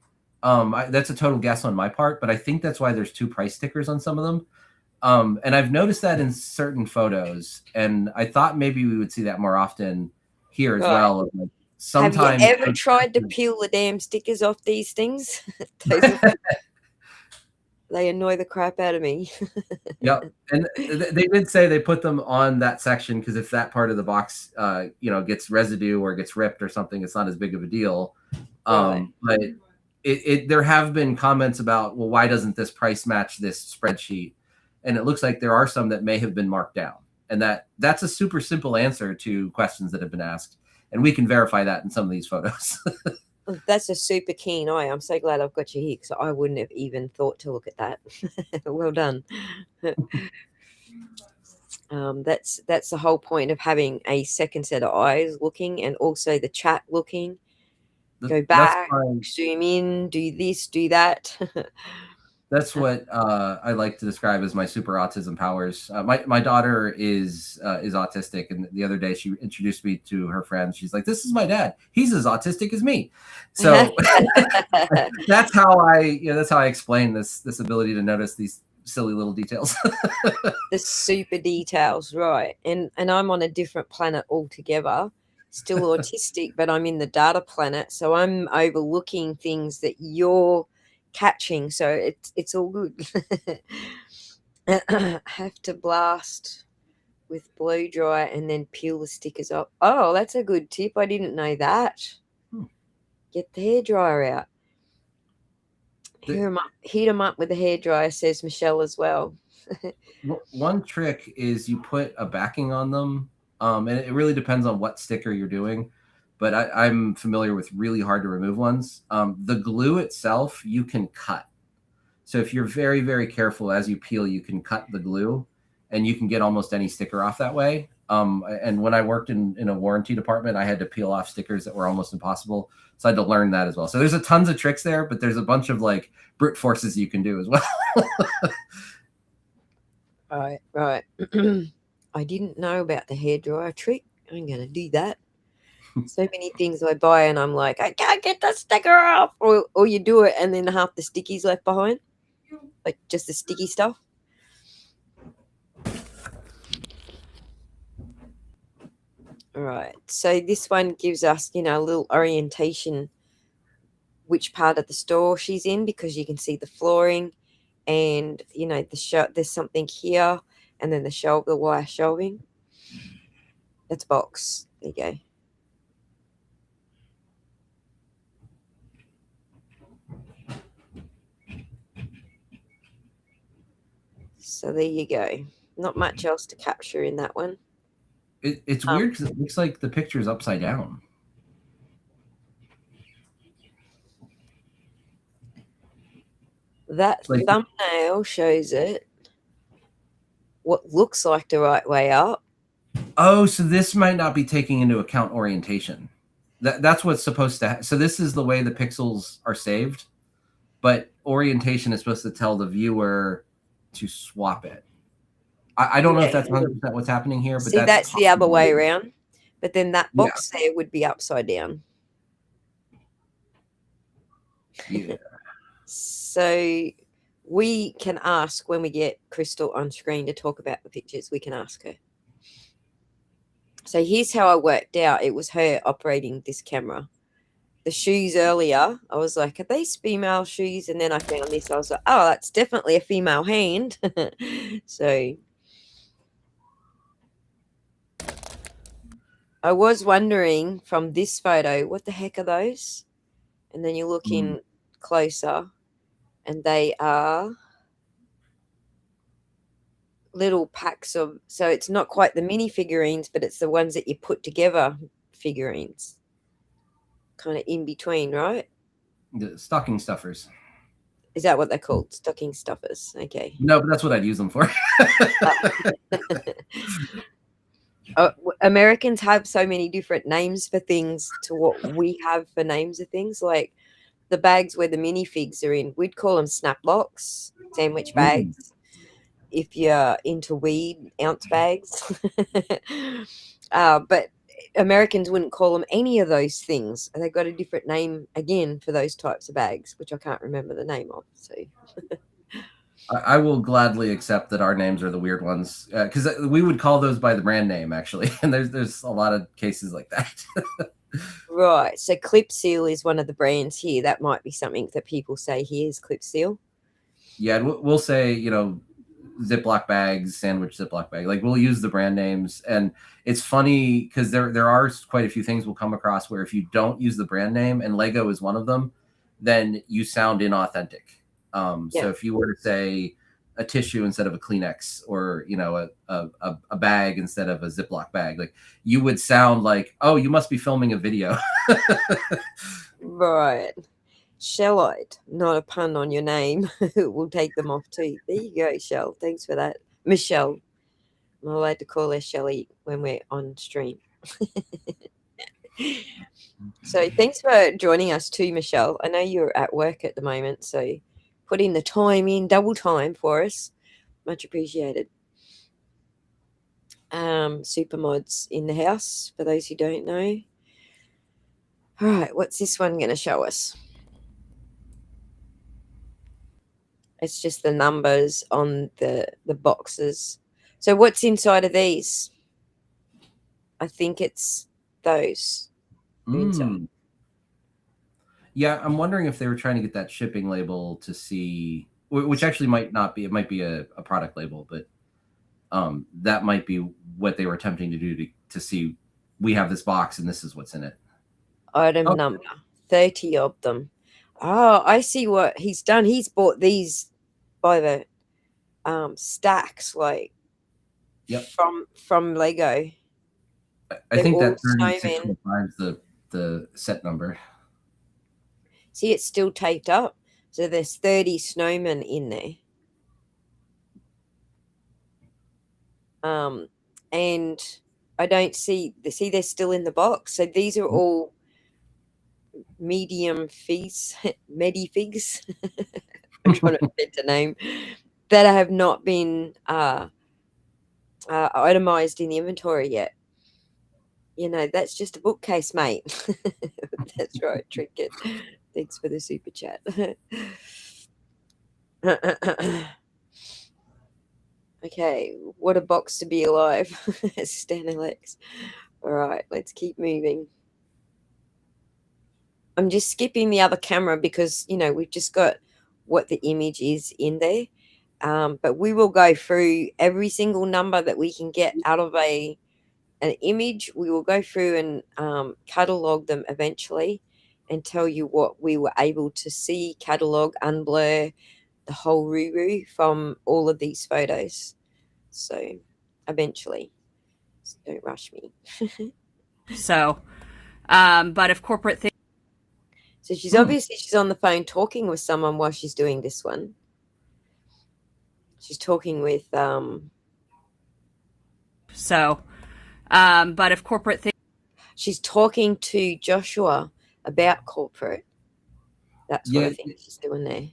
That's a total guess on my part, but I think that's why there's two price stickers on some of them. And I've noticed that in certain photos, and I thought maybe we would see that more often here as well. Like sometimes, have you ever tried to peel the damn stickers off these things? They annoy the crap out of me. Yep, and they did say they put them on that section because if that part of the box, gets residue or gets ripped or something, it's not as big of a deal. But there have been comments about, well, why doesn't this price match this spreadsheet? And it looks like there are some that may have been marked down, and that's a super simple answer to questions that have been asked, and we can verify that in some of these photos. That's a super keen eye. I'm so glad I've got you here because I wouldn't have even thought to look at that. Well done. That's the whole point of having a second set of eyes looking, and also the chat looking. Go That's back, fine. zoom in, do this, do that. That's what I like to describe as my super autism powers. My daughter is autistic, and the other day she introduced me to her friends. She's like, "This is my dad. He's as autistic as me." So that's how I explain this ability to notice these silly little details. The super details, right? And I'm on a different planet altogether. Still autistic, but I'm in the data planet, so I'm overlooking things that you're catching. So it's all good. Have to blast with blow dry and then peel the stickers off. Oh, that's a good tip. I didn't know that. Get the hairdryer out. Heat them up with the hairdryer, says Michelle as well. One trick is you put a backing on them, and it really depends on what sticker you're doing. But I'm familiar with really hard to remove ones. The glue itself, you can cut. So if you're very, very careful as you peel, you can cut the glue, and you can get almost any sticker off that way. And when I worked in a warranty department, I had to peel off stickers that were almost impossible. So I had to learn that as well. So there's a tons of tricks there, but there's a bunch of like brute forces you can do as well. Right. I didn't know about the hairdryer trick. I'm going to do that. So many things I buy and I'm like, I can't get the sticker off. Or you do it and then half the stickies left behind. Like just the sticky stuff. All right. So this one gives us, a little orientation which part of the store she's in, because you can see the flooring and, there's something here, and then the wire shelving. That's a box. There you go. So there you go. Not much else to capture in that one. It's weird because it looks like the picture is upside down. That thumbnail shows it what looks like the right way up. Oh, so this might not be taking into account orientation. That's what's supposed to so this is the way the pixels are saved, but orientation is supposed to tell the viewer to swap it. I don't know if that's 100% what's happening here, but that's the other way around. But then that box there would be upside down. Yeah. So we can ask when we get Crystal on screen to talk about the pictures, we can ask her. So here's how I worked out. It was her operating this camera. The shoes earlier, I was like, are these female shoes? And then I found this. I was like, oh, that's definitely a female hand. So I was wondering from this photo, what the heck are those? And then you look in closer, and they are little packs of, so it's not quite the mini figurines, but it's the ones that you put together figurines, kind of in between, right? The stocking stuffers. Is that what they're called? Stocking stuffers. Okay. No, but that's what I'd use them for. Americans have so many different names for things to what we have for names of things. Like the bags where the minifigs are in, we'd call them snap locks, sandwich bags. If you're into weed, ounce bags. But Americans wouldn't call them any of those things. They've got a different name again for those types of bags, which I can't remember the name of. So I will gladly accept that our names are the weird ones, because we would call those by the brand name, actually. And there's a lot of cases like that. Right. So Clip Seal is one of the brands here. That might be something that people say here is Clip Seal. Yeah, we'll say, Ziploc bags, sandwich Ziploc bag. Like we'll use the brand names, and it's funny because there are quite a few things we'll come across where if you don't use the brand name, and Lego is one of them, then you sound inauthentic. So if you were to say a tissue instead of a Kleenex, or a bag instead of a Ziploc bag, like you would sound like, oh, you must be filming a video. Right. Shellite, not a pun on your name. We'll take them off too. There you go, Shell. Thanks for that. Michelle. I'm allowed to call her Shelley when we're on stream. So thanks for joining us too, Michelle. I know you're at work at the moment, so putting the time in, double time for us. Much appreciated. Super mods in the house, for those who don't know. All right, what's this one going to show us? It's just the numbers on the boxes. So what's inside of these? I think it's those. Inside. Yeah, I'm wondering if they were trying to get that shipping label to see, which actually might not be. It might be a product label, but that might be what they were attempting to do to see. We have this box and this is what's in it. Item number 30 of them. Oh, I see what he's done. He's bought these by the stacks, like from Lego. I think that 36.5 is the set number. See, it's still taped up. So there's 30 snowmen in there. And I don't see they're still in the box. So these are all medium figs, medifigs. I'm trying to fit a name that have not been itemized in the inventory yet. You know, that's just a bookcase, mate. That's right, Trinket. Thanks for the super chat. Okay, what a box to be alive. Stan Alex. All right, let's keep moving. I'm just skipping the other camera because, you know, we've just got what the image is in there. But we will go through every single number that we can get out of an image. We will go through and catalog them eventually and tell you what we were able to see, catalog, unblur, the whole roo from all of these photos. So eventually, so don't rush me. So, but if corporate things. So she's obviously she's on the phone talking with someone while she's doing this one. She's talking with So, but if corporate things. She's talking to Joshua about corporate. That's what I think she's doing there.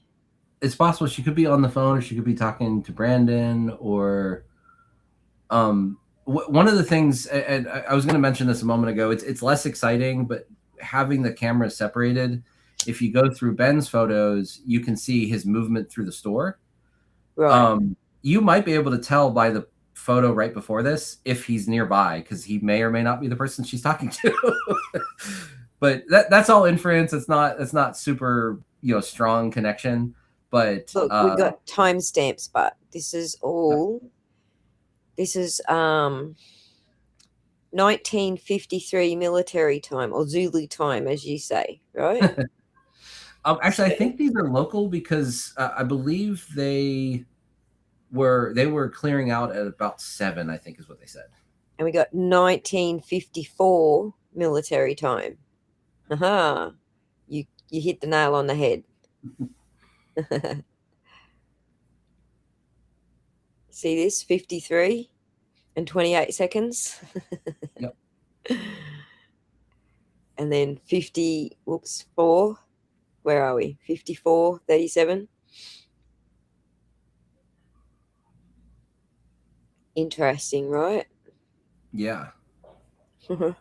It's possible she could be on the phone, or she could be talking to Brandon, or one of the things, and I was going to mention this a moment ago, it's less exciting, but having the cameras separated, if you go through Ben's photos, you can see his movement through the store. Right. You might be able to tell by the photo right before this if he's nearby, because he may or may not be the person she's talking to. But that's all inference. It's not super, strong connection. But look, we got timestamps, but this is all. This is 1953 military time, or Zulu time, as you say, right? Actually, I think these are local because I believe they were clearing out at about 7, I think is what they said. And we got 1954 military time. Aha. You hit the nail on the head. See this? 53 and 28 seconds. Yep. And then 4. Where are we? 54, 37. Interesting, right? Yeah. So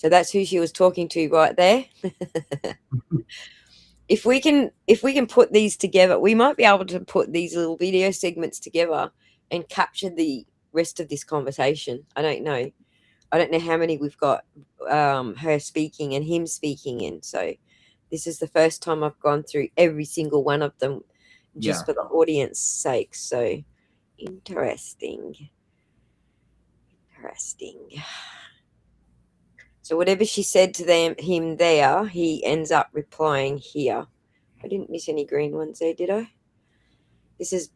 that's who she was talking to right there. If we can put these together, we might be able to put these little video segments together and capture the rest of this conversation. I don't know how many we've got, her speaking and him speaking in. So this is the first time I've gone through every single one of them just for the audience sake. So interesting. So whatever she said to him there, he ends up replying here. I didn't miss any green ones there, did I? This is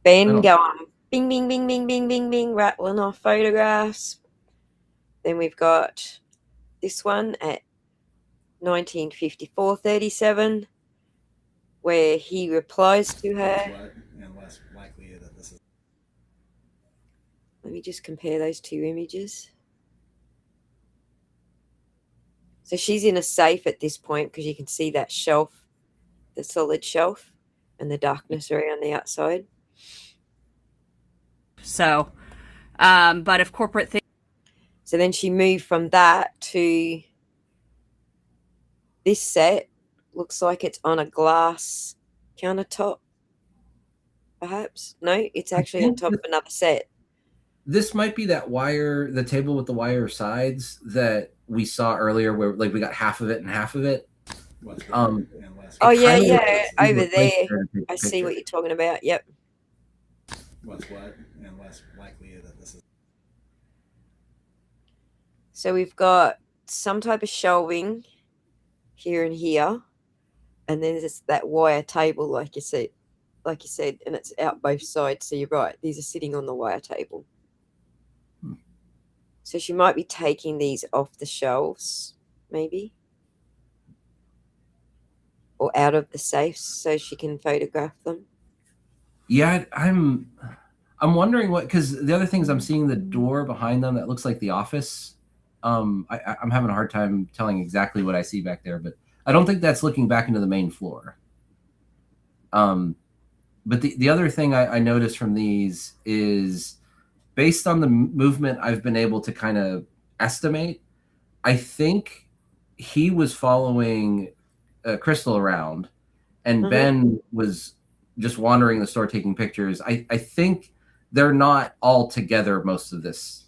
Ben going bing, bing, bing, bing, bing, bing, bing, rattling off photographs. Then we've got this one at 1954-37, where he replies to her. And less likely that this is. Let Let me just compare those two images. So she's in a safe at this point because you can see that shelf, the solid shelf, and the darkness around the outside. So, but if corporate things. So then she moved from that to this set. Looks like it's on a glass countertop, perhaps. No, it's actually on top of another set. This might be that wire, the table with the wire sides that we saw earlier, where like we got half of it and half of it. Oh yeah, kinda yeah, looks like over it's there. there to take a I see picture. what you're talking about. Yep. What's what, and less likely that this is. So we've got some type of shelving here and here, and then there's that wire table, like you said, and it's out both sides. So you're right; these are sitting on the wire table. So she might be taking these off the shelves, maybe, or out of the safes, so she can photograph them. Yeah, I'm wondering what, because the other things I'm seeing the door behind them that looks like the office. I'm having a hard time telling exactly what I see back there, but I don't think that's looking back into the main floor. But the other thing I noticed from these is, based on the movement I've been able to kind of estimate, I think he was following Crystal around, and Ben was just wandering the store taking pictures. I think they're not all together most of this.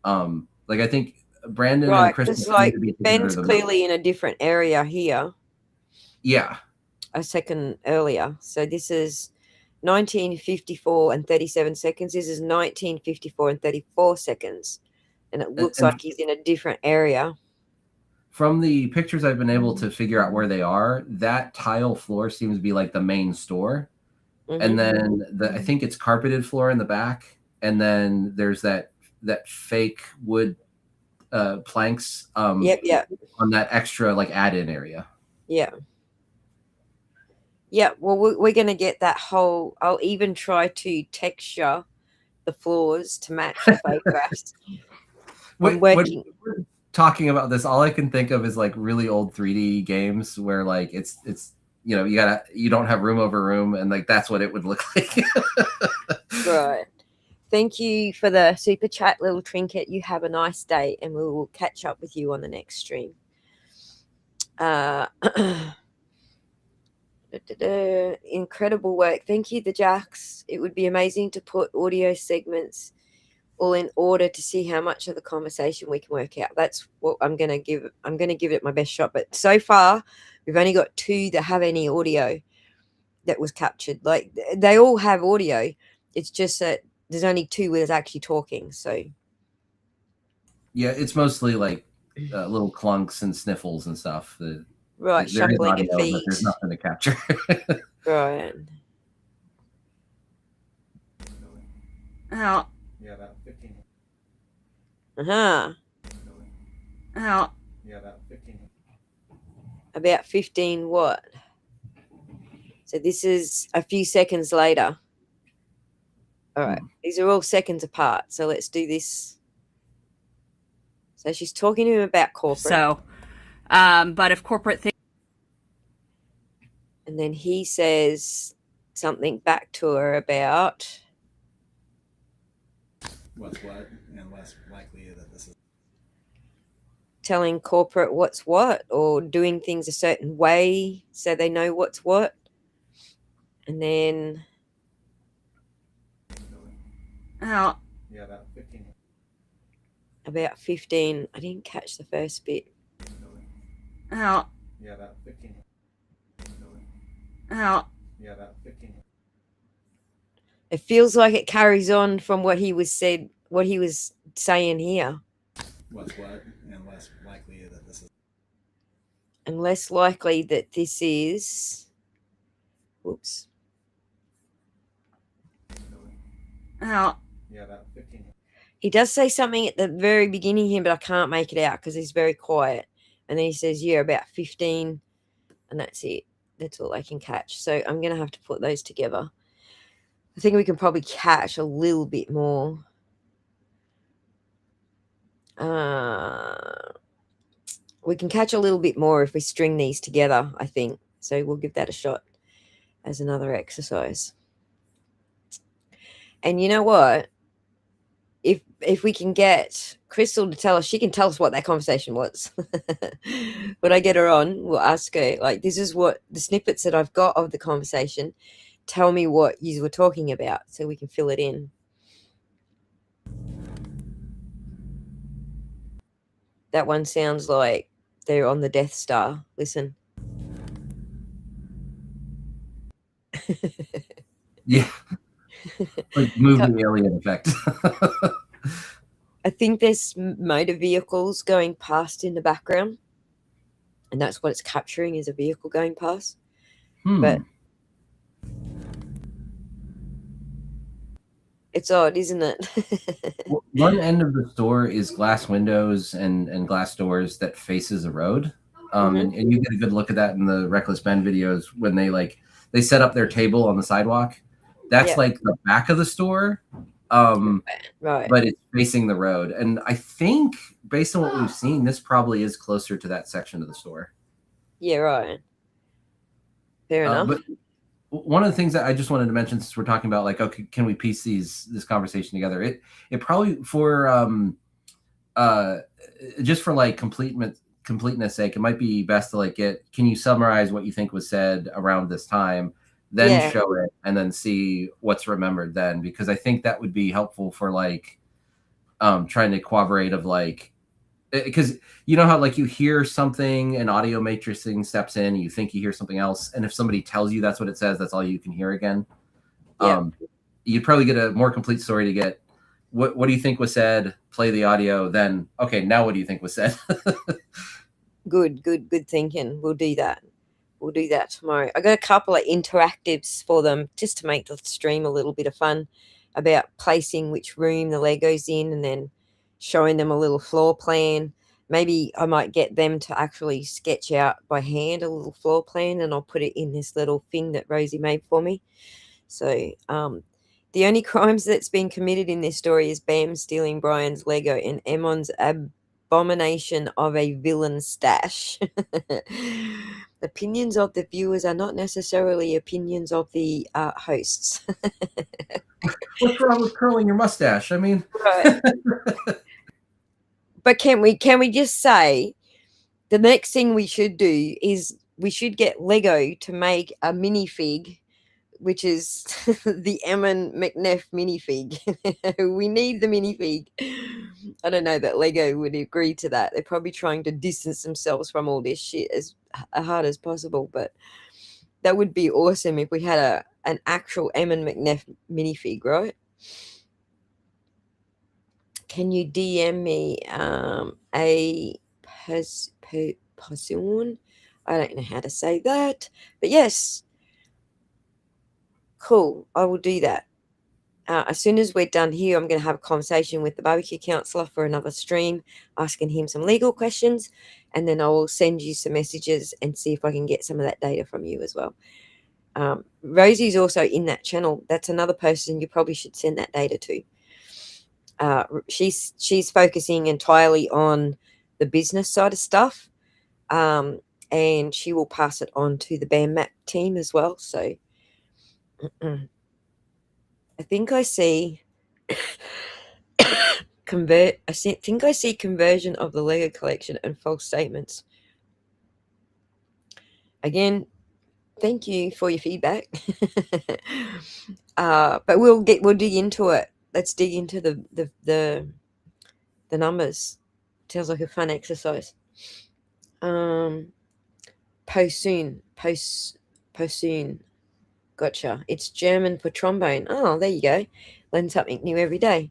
Like I think Brandon and Right, Crystal because seem like to be together Ben's the most. clearly in a different area here. Yeah. A second earlier. So this is 1954 and 37 seconds. This is 1954 and 34 seconds. And it looks like he's in a different area. From the pictures I've been able to figure out where they are, that tile floor seems to be like the main store. And then I think it's carpeted floor in the back. And then there's that fake wood planks Yep. on that extra like add-in area. Yeah. Yeah, well, we're going to get that whole. I'll even try to texture the floors to match the photographs. I'm working. When we're talking about this, all I can think of is like really old 3D games where like it's you don't have room over room, and like that's what it would look like. Right. Thank you for the super chat, little trinket. You have a nice day, and we will catch up with you on the next stream. Incredible work. Thank you, the Jacks. It would be amazing to put audio segments all in order to see how much of the conversation we can work out. That's what I'm going to give. I'm going to give it my best shot. But so far, we've only got 2 that have any audio that was captured. Like they all have audio. It's just that there's only 2 where there's actually talking. So Yeah, it's mostly like little clunks and sniffles and stuff. right, There is shuffling audio, of feet. but there's nothing to capture. Right. Oh. Yeah, about 15. Uh-huh. Oh. Yeah, about 15. About 15 what? So this is a few seconds later. All right. These are all seconds apart. So let's do this. So she's talking to him about corporate. So, but if corporate things. And then he says something back to her about. What's what, and less likely that this is. Telling corporate what's what, or doing things a certain way so they know what's what. And then. Oh. Yeah, about 15. About 15. I didn't catch the first bit. Oh. Yeah, about 15. Oh. Yeah, about 15. It feels like it carries on from what he was saying here. What's what, and less likely that this is. And less likely that this is. Whoops. Oh. Yeah, about 15. He does say something at the very beginning here, but I can't make it out because he's very quiet. And then he says, yeah, about 15. And that's it. That's all I can catch. So I'm going to have to put those together. I think we can probably catch a little bit more. We can catch a little bit more if we string these together, I think. So we'll give that a shot as another exercise. And you know what? If we can get Crystal to tell us, she can tell us what that conversation was. When I get her on, we'll ask her, like, this is what the snippets that I've got of the conversation. Tell me what you were talking about so we can fill it in. That one sounds like they're on the Death Star. Listen. Yeah. Like movie alien effect. I think there's motor vehicles going past in the background, and that's what it's capturing, is a vehicle going past. But it's odd, isn't it? One end of the store is glass windows and glass doors that faces a road. And you get a good look at that in the Reckless Ben videos when they set up their table on the sidewalk. That's like the back of the store. Right. But it's facing the road. And I think based on what we've seen, this probably is closer to that section of the store. Yeah, right. Fair enough. But one of the things that I just wanted to mention, since we're talking about like, okay, can we piece this conversation together? It probably for just for like completeness sake, it might be best to like can you summarize what you think was said around this time, then show it, and then see what's remembered then, because I think that would be helpful for like trying to corroborate of like, because you know how like you hear something, an audio matrixing steps in, you think you hear something else, and if somebody tells you that's what it says, that's all you can hear again. You'd probably get a more complete story to get what do you think was said, play the audio, then okay, now what do you think was said? Good thinking. We'll do that tomorrow. I got a couple of interactives for them just to make the stream a little bit of fun, about placing which room the Lego's in, and then showing them a little floor plan. Maybe I might get them to actually sketch out by hand a little floor plan, and I'll put it in this little thing that Rosie made for me. So the only crimes that's been committed in this story is Bam stealing Brian's Lego and Emon's abomination of a villain stash. Opinions of the viewers are not necessarily opinions of the hosts. What's wrong with curling your mustache? I mean, right. But can we just say the next thing we should do is we should get Lego to make a minifig, which is the Emin McNeff minifig. We need the minifig. I don't know that Lego would agree to that. They're probably trying to distance themselves from all this shit as hard as possible, but that would be awesome if we had an actual Emin McNeff minifig, right? Can you DM me a person? I don't know how to say that, but yes. Cool, I will do that. As soon as we're done here, I'm going to have a conversation with the barbecue counselor for another stream, asking him some legal questions, and then I will send you some messages and see if I can get some of that data from you as well. Rosie's also in that channel. That's another person you probably should send that data to. She's focusing entirely on the business side of stuff, and she will pass it on to the BAM map team as well. So I think I see conversion of the Lego collection and false statements. Again, thank you for your feedback. But we'll dig into it. Let's dig into the numbers. Sounds like a fun exercise. Post soon. Gotcha. It's German for trombone. Oh, there you go. Learn something new every day.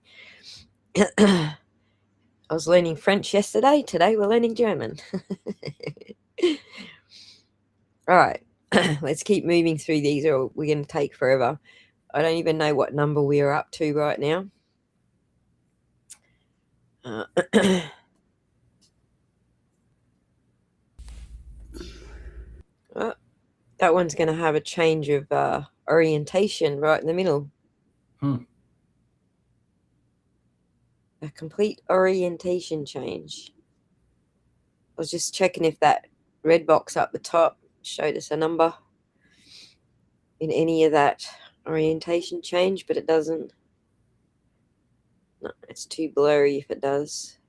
I was learning French yesterday. Today we're learning German. All right. Let's keep moving through these or we're going to take forever. I don't even know what number we are up to right now. Oh, that one's going to have a change of orientation right in the middle. A complete orientation change. I was just checking if that red box up the top showed us a number in any of that orientation change, but it doesn't. No, it's too blurry if it does.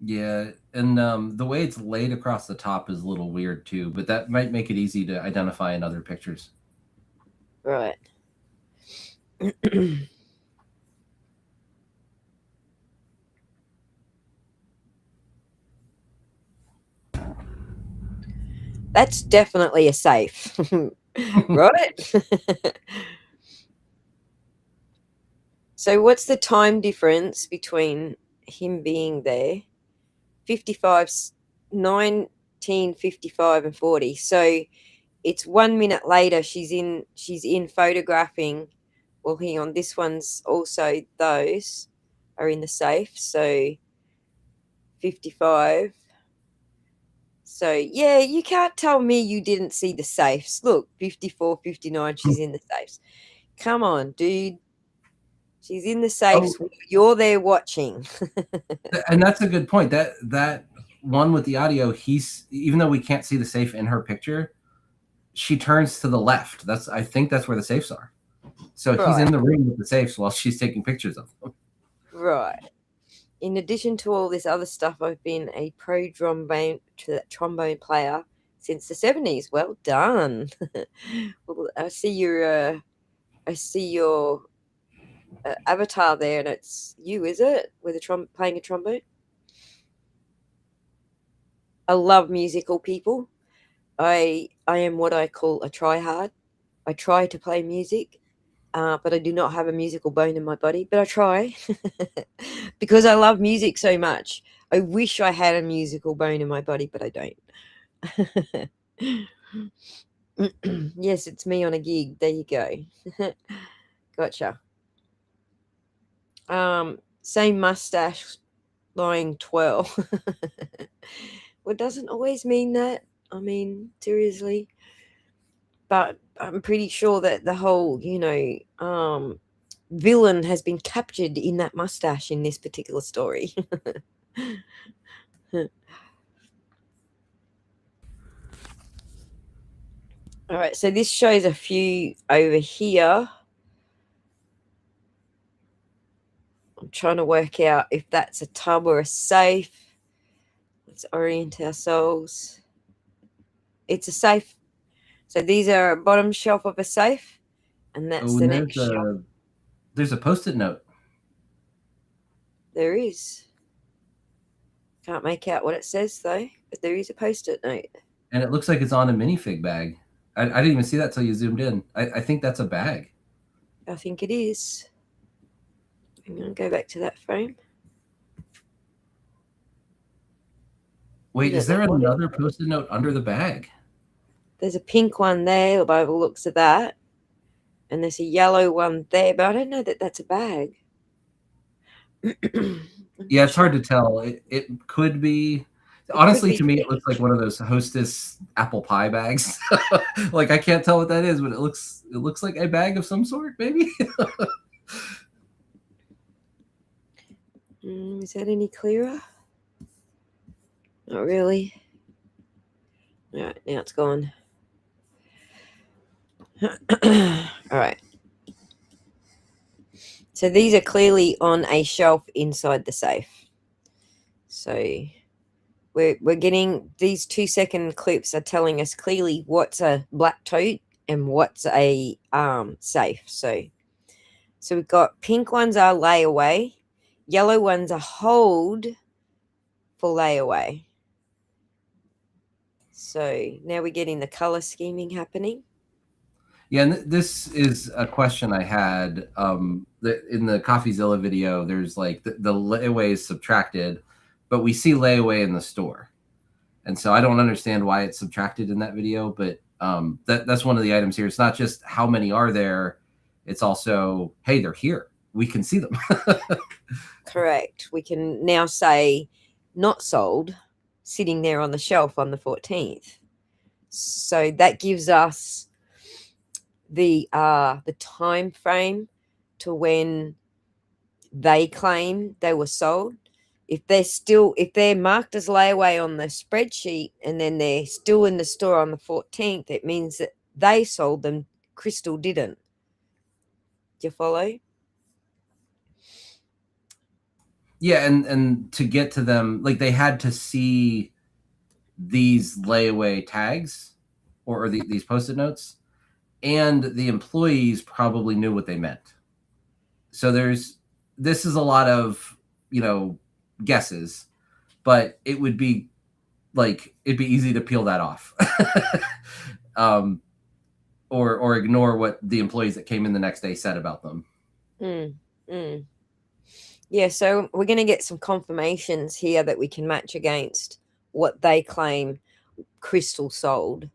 Yeah, and the way it's laid across the top is a little weird too, but that might make it easy to identify in other pictures. Right. That's definitely a safe, right? So what's the time difference between him being there? 55, 1955 and 40. So it's 1 minute later she's in photographing. Well, hang on, this one's also, those are in the safe. So 55. So yeah, you can't tell me you didn't see the safes. Look, 54, 59, she's in the safes. Come on, dude. She's in the safes. Oh, You're there watching. and that's a good point. That one with the audio, he's, even though we can't see the safe in her picture, she turns to the left. I think that's where the safes are. So he's Right. in the room with the safes while she's taking pictures of them. Right. In addition to all this other stuff, I've been a pro trombone player since the 70s. Well done. Well, I see your avatar there, and it's you, is it? With playing a trombone. I love musical people. I am what I call a tryhard. I try to play music, but I do not have a musical bone in my body. But I try because I love music so much. I wish I had a musical bone in my body, but I don't. Yes, it's me on a gig. There you go. Gotcha. Same mustache, lying 12. Well, it doesn't always mean that. I mean, seriously. But I'm pretty sure that the whole, villain has been captured in that mustache in this particular story. All right, so this shows a few over here. I'm trying to work out if that's a tub or a safe. Let's orient ourselves. It's a safe. So these are a bottom shelf of a safe, and that's the next shelf. There's a Post-it note. There is. Can't make out what it says though, but there is a Post-it note. And it looks like it's on a minifig bag. I didn't even see that till you zoomed in. I think that's a bag. I think it is. I'm going to go back to that frame. Wait, is there another Post-it note under the bag? There's a pink one there by the looks of that. And there's a yellow one there, but I don't know that that's a bag. Yeah, it's hard to tell. It could be. Honestly, to me, it looks like one of those Hostess apple pie bags. Like, I can't tell what that is, but it looks like a bag of some sort, maybe. Is that any clearer? Not really. All right, now it's gone. All right. So these are clearly on a shelf inside the safe. So we're getting these 2-second clips are telling us clearly what's a black tote and what's a safe. So we've got pink ones are layaway, yellow ones are hold for layaway. So now we're getting the color scheming happening. Yeah, and this is a question I had. In the CoffeeZilla video, there's like the layaway is subtracted, but we see layaway in the store. And so I don't understand why it's subtracted in that video, but that's one of the items here. It's not just how many are there, it's also, hey, they're here. We can see them. Correct. We can now say not sold, sitting there on the shelf on the 14th. So that gives us the time frame to when they claim they were sold. If they're marked as layaway on the spreadsheet and then they're still in the store on the 14th, it means that they sold them. Crystal didn't. Do you follow? Yeah, and to get to them, like they had to see these layaway tags or these post-it notes, and the employees probably knew what they meant. So this is a lot of, guesses, but it'd be easy to peel that off. Or ignore what the employees that came in the next day said about them. Yeah, so we're going to get some confirmations here that we can match against what they claim Crystal sold.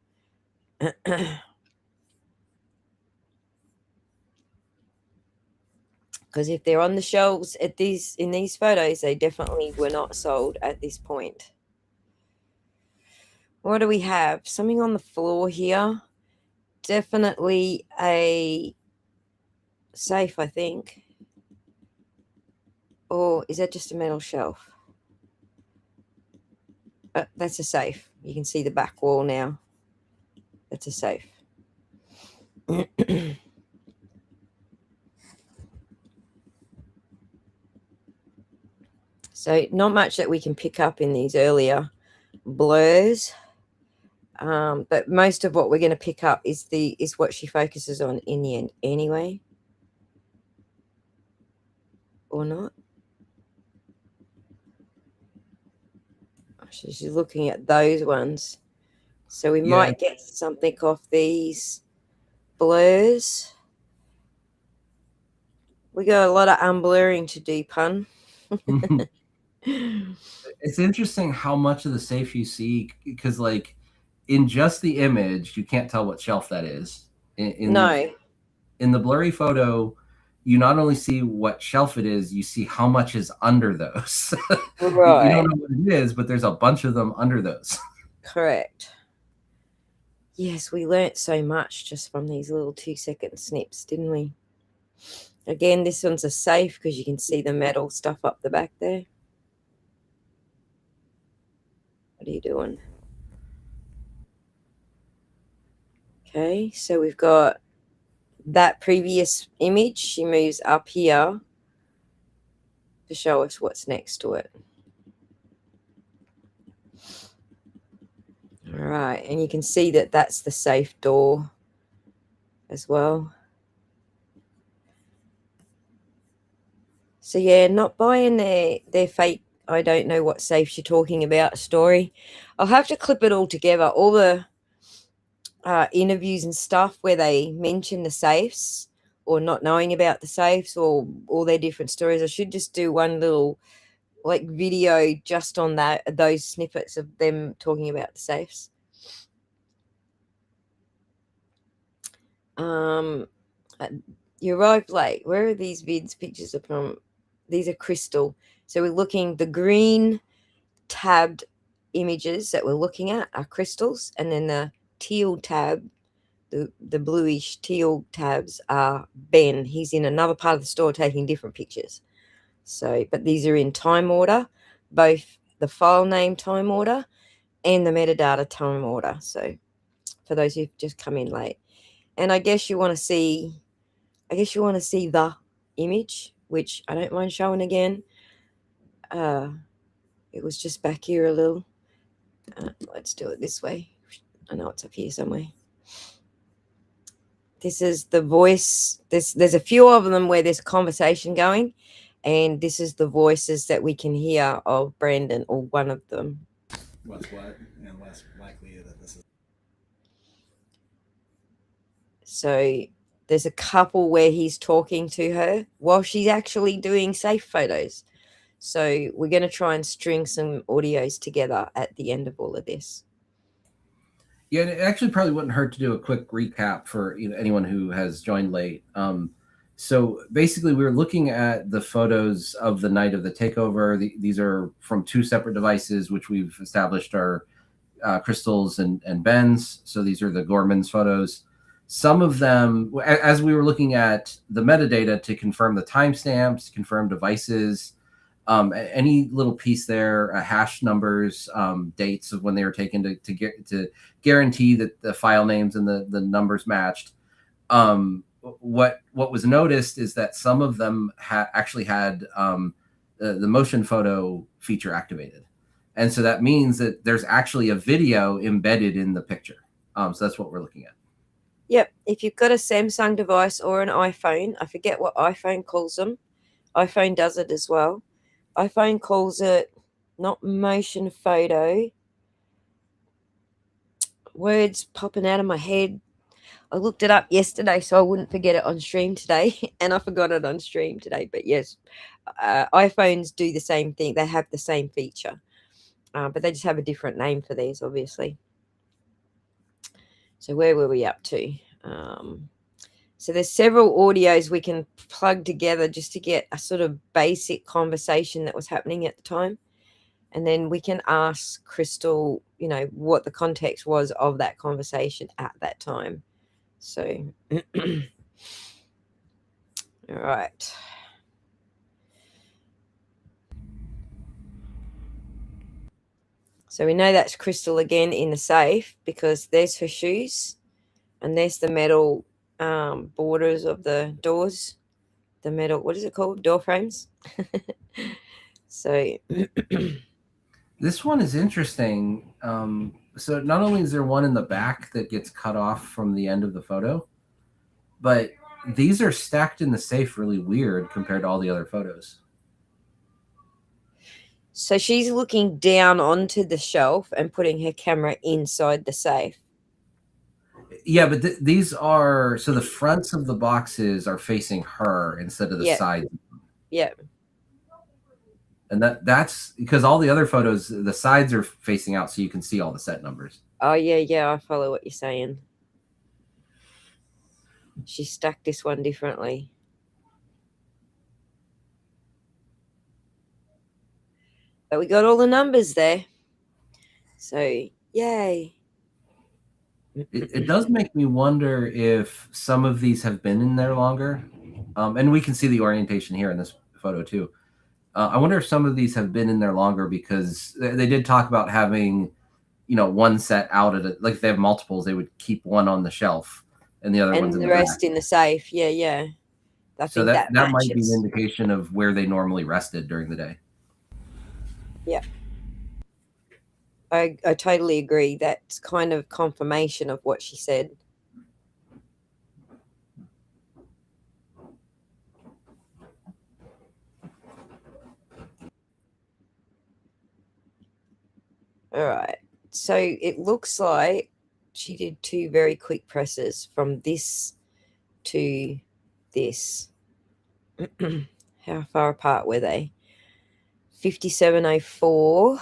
Because if they're on the shelves in these photos, they definitely were not sold at this point. What do we have? Something on the floor here. Definitely a safe, I think. Or is that just a metal shelf? That's a safe. You can see the back wall now. That's a safe. So not much that we can pick up in these earlier blurs. But most of what we're going to pick up is what she focuses on in the end anyway. Or not. She's looking at those ones. So we might get something off these blurs. We got a lot of unblurring to do, pun. It's interesting how much of the safe you see, because like in just the image, you can't tell what shelf that is. No. In the blurry photo, you not only see what shelf it is, you see how much is under those. Right. You don't know what it is, but there's a bunch of them under those. Correct. Yes, we learnt so much just from these little 2-second snips, didn't we? Again, this one's a safe because you can see the metal stuff up the back there. What are you doing? Okay, so we've got that previous image. She moves up here to show us what's next to it. All right, and you can see that that's the safe door as well. So yeah, not buying their fake, I don't know what safe you're talking about story. I'll have to clip it all together, all the interviews and stuff where they mention the safes or not knowing about the safes or all their different stories. I should just do one little video just on those snippets of them talking about the safes. You arrived late. Where are these pictures are from? These are Crystal. So we're looking, the green tabbed images that we're looking at are Crystals, and then the teal tab, the bluish teal tabs are Ben. He's in another part of the store taking different pictures. So, but these are in time order, both the file name time order and the metadata time order. So for those who've just come in late. And I guess you want to see the image, which I don't mind showing again. It was just back here a little. Let's do it this way. I know it's up here somewhere. This is the voice. There's a few of them where there's a conversation going, and this is the voices that we can hear of Brandon, or one of them. What's what, and less likely that this is. So there's a couple where he's talking to her while she's actually doing safe photos. So we're going to try and string some audios together at the end of all of this. Yeah, and it actually probably wouldn't hurt to do a quick recap for anyone who has joined late. So basically, we were looking at the photos of the night of the takeover. These are from two separate devices, which we've established are Crystal's and Ben's. So these are the Gorman's photos. Some of them, as we were looking at the metadata to confirm the timestamps, confirm devices, any little piece there, hash numbers, dates of when they were taken to guarantee that the file names and the numbers matched. What was noticed is that some of them actually had the motion photo feature activated, and so that means that there's actually a video embedded in the picture. So that's what we're looking at. Yep. If you've got a Samsung device or an iPhone, I forget what iPhone calls them. iPhone does it as well. iPhone calls it not motion photo. Words popping out of my head. I looked it up yesterday so I wouldn't forget it on stream today, and I forgot it on stream today. But yes, iPhones do the same thing. They have the same feature, but they just have a different name for these, obviously. So where were we up to? So there's several audios we can plug together just to get a sort of basic conversation that was happening at the time. And then we can ask Crystal, you know, what the context was of that conversation at that time. So, all right. So we know that's Crystal again in the safe because there's her shoes and there's the metal borders of the doors, the metal, what is it called? Door frames. So this one is interesting. So not only is there one in the back that gets cut off from the end of the photo, but these are stacked in the safe really weird compared to all the other photos. So she's looking down onto the shelf and putting her camera inside the safe. Yeah, but these are, so the fronts of the boxes are facing her instead of the sides. Yeah. And that's because all the other photos, the sides are facing out so you can see all the set numbers. Oh, yeah, I follow what you're saying. She stacked this one differently. But we got all the numbers there. So, yay. It does make me wonder if some of these have been in there longer. And we can see the orientation here in this photo too. I wonder if some of these have been in there longer because they did talk about having, you know, one set out at it. Like if they have multiples, they would keep one on the shelf and the other ones in the rest back. in the safe. Yeah. So that might be an indication of where they normally rested during the day. Yeah. I totally agree. That's kind of confirmation of what she said. All right. So it looks like she did two very quick presses from this to this. How far apart were they? 57:04.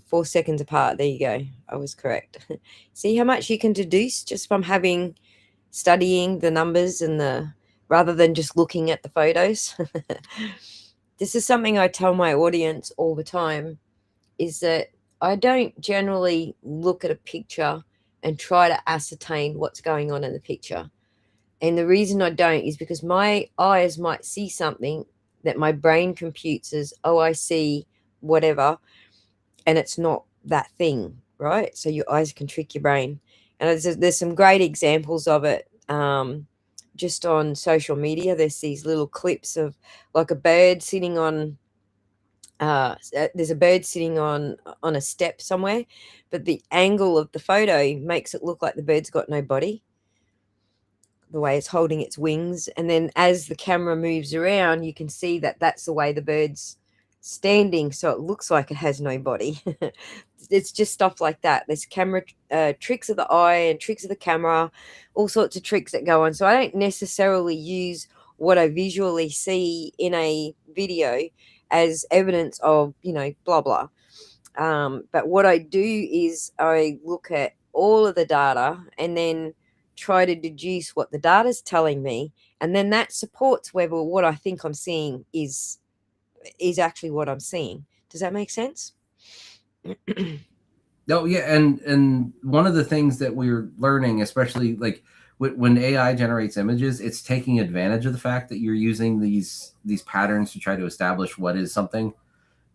4 seconds apart. There you go. I was correct. See how much you can deduce just from studying the numbers and rather than just looking at the photos. This is something I tell my audience all the time, is that I don't generally look at a picture and try to ascertain what's going on in the picture. And the reason I don't is because my eyes might see something that my brain computes as, oh, I see whatever, and it's not that thing, right? So your eyes can trick your brain. And there's some great examples of it just on social media. There's these little clips of like a bird sitting on there's a bird sitting on a step somewhere, but the angle of the photo makes it look like the bird's got no body, the way it's holding its wings. And then as the camera moves around, you can see that that's the way the bird's standing, so it looks like it has no body. It's just stuff like that. There's camera tricks of the eye and tricks of the camera, all sorts of tricks that go on. So I don't necessarily use what I visually see in a video as evidence of, you know, blah blah. But what I do is I look at all of the data and then try to deduce what the data is telling me, and then that supports whether what I think I'm seeing is actually what I'm seeing. Does that make sense? Oh yeah, and one of the things that we're learning, especially like when AI generates images, it's taking advantage of the fact that you're using these patterns to try to establish what is something.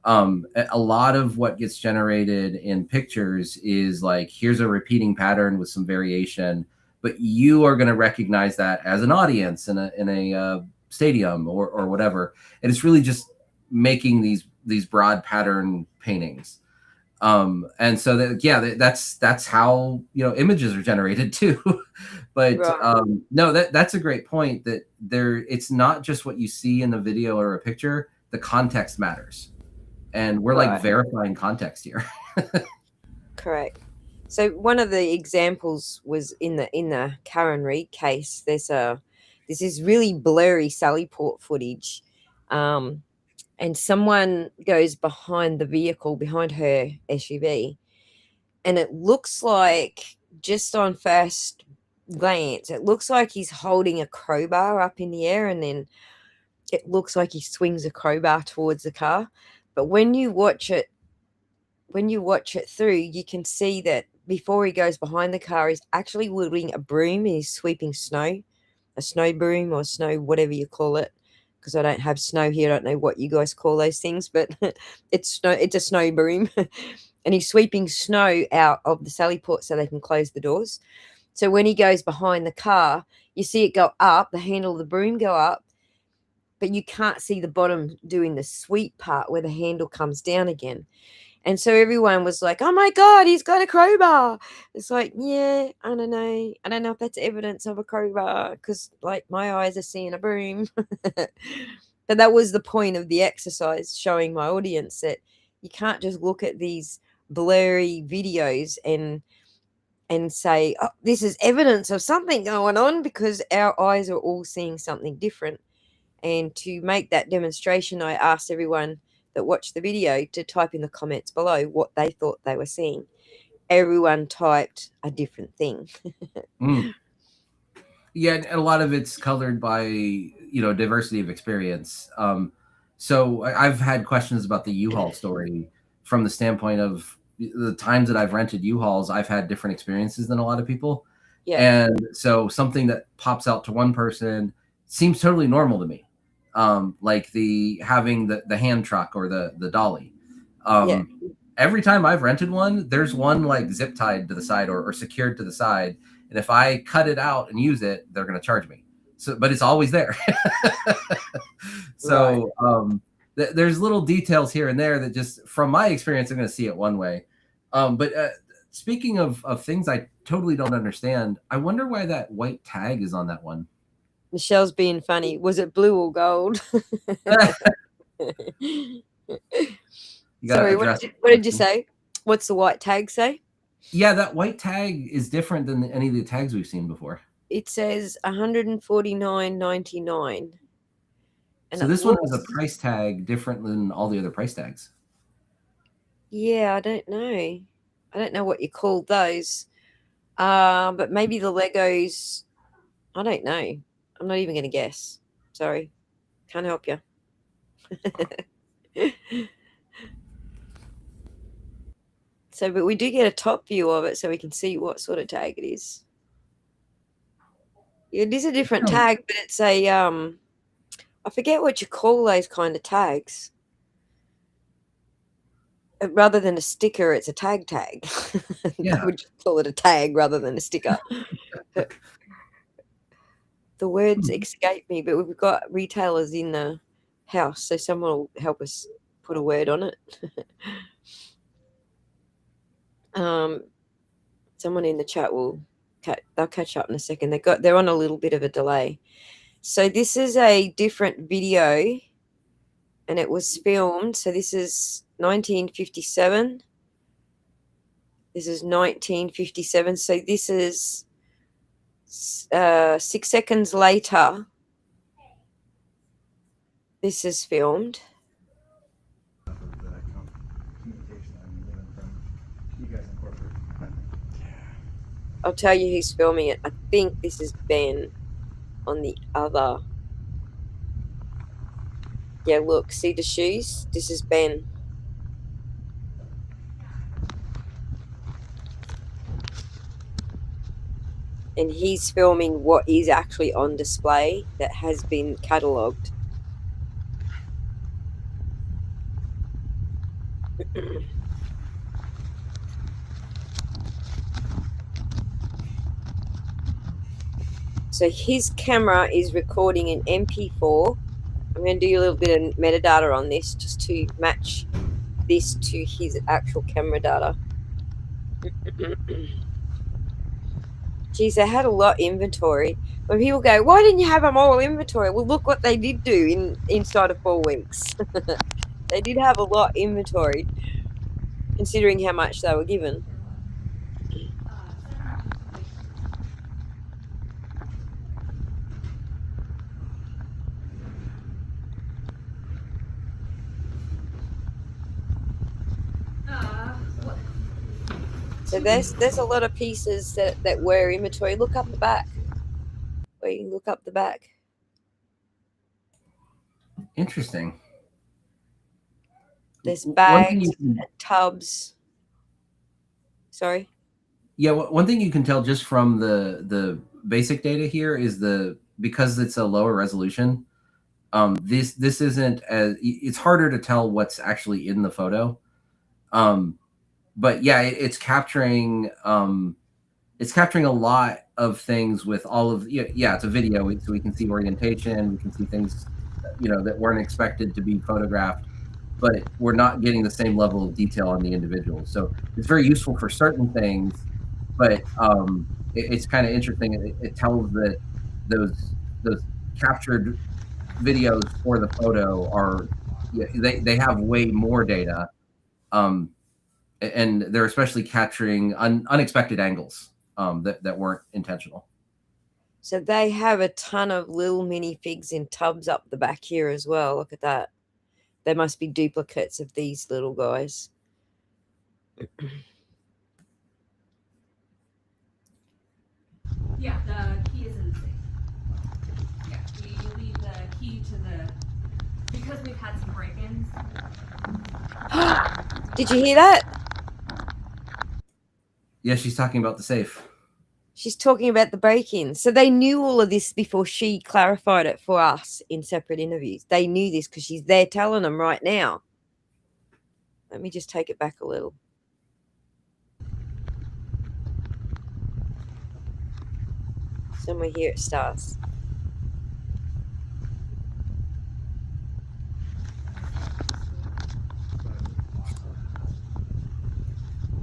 A lot of what gets generated in pictures is like, here's a repeating pattern with some variation, but you are going to recognize that as an audience in a stadium or whatever, and it's really just making these broad pattern paintings. And so that, yeah, that's how, you know, images are generated too. But Right. no, that's a great point, that there, it's not just what you see in a video or a picture, the context matters, and we're like Right. verifying context here. Correct. So one of the examples was in the Karen Reed case. This is really blurry Sally Port footage, and someone goes behind the vehicle, behind her SUV, and it looks like, just on first glance, it looks like he's holding a crowbar up in the air, and then it looks like he swings a crowbar towards the car. But when you watch it through, you can see that before he goes behind the car, he's actually wielding a broom and he's sweeping snow, a snow broom or snow, whatever you call it. Because I don't have snow here, I don't know what you guys call those things, but it's a snow broom, and he's sweeping snow out of the Sally Port so they can close the doors. So when he goes behind the car, you see it go up, the handle of the broom go up, but you can't see the bottom doing the sweep part where the handle comes down again. And so everyone was like, "Oh my God, he's got a crowbar." It's like, yeah, I don't know. I don't know if that's evidence of a crowbar, because, like, my eyes are seeing a broom. But that was the point of the exercise, showing my audience that you can't just look at these blurry videos and say, "Oh, this is evidence of something going on," because our eyes are all seeing something different. And to make that demonstration, I asked everyone that watched the video to type in the comments below what they thought they were seeing. Everyone typed a different thing. Mm. Yeah, and a lot of it's colored by, you know, diversity of experience. So I've had questions about the U-Haul story from the standpoint of the times that I've rented U-Hauls. I've had different experiences than a lot of people, Yeah, and so something that pops out to one person seems totally normal to me, like the having the hand truck or the dolly. yeah, Every time I've rented one, there's one like zip tied to the side or secured to the side, and if I cut it out and use it, they're going to charge me. So, but it's always there. right. So there's little details here and there that, just from my experience, I'm going to see it one way. But speaking of things I totally don't understand, I wonder why that white tag is on that one. Michelle's being funny. Was it blue or gold? You got to Sorry, address. what did you say? What's the white tag say? Yeah, that white tag is different than any of the tags we've seen before. It says 149.99. And So it this one has a looks, price tag different than all the other price tags. yeah, I don't know. I don't know what you call those. But maybe the Legos, I don't know. I'm not even going to guess. Sorry. Can't help you. So, but we do get a top view of it so we can see what sort of tag it is. Yeah, it is a different tag, but it's a, I forget what you call those kind of tags. Rather than a sticker, it's a tag. Yeah. I would just call it a tag rather than a sticker. The words escape me, but we've got retailers in the house, so someone will help us put a word on it. Someone in the chat they'll catch up in a second. They're on a little bit of a delay. So this is a different video, and it was filmed. So this is 1957. This is 1957. So this is 6 seconds later. This is filmed. I'll tell you who's filming it. I think this is Ben on the other. Yeah, look, see the shoes? This is Ben. and he's filming what is actually on display that has been catalogued. So his camera is recording an MP4. I'm going to do a little bit of metadata on this just to match this to his actual camera data. Geez, they had a lot inventory. When people go, why didn't you have them all inventory? Well, look what they did do inside of 4 weeks. They did have a lot inventory, considering how much they were given. So there's a lot of pieces that were inventory. Look up the back. Or you can look up the back. Interesting. There's bags, tubs. Sorry? Yeah, one thing you can tell just from the basic data here is because it's a lower resolution, this isn't as, it's harder to tell what's actually in the photo. But yeah, it's capturing a lot of things with all of, yeah, it's a video, so we can see orientation, we can see things, that weren't expected to be photographed, but we're not getting the same level of detail on the individual. So it's very useful for certain things, but it's kind of interesting. It tells that those captured videos for the photo are, they have way more data, and they're especially capturing unexpected angles that weren't intentional. So they have a ton of little minifigs in tubs up the back here as well. Look at that. They must be duplicates of these little guys. Yeah, the key is in the safe. Yeah, we leave the key to the, because we've had some break-ins. Did you hear that? Yeah, she's talking about the safe. She's talking about the break-ins. So they knew all of this before she clarified it for us in separate interviews. They knew this because she's there telling them right now. Let me just take it back a little. Somewhere here it starts.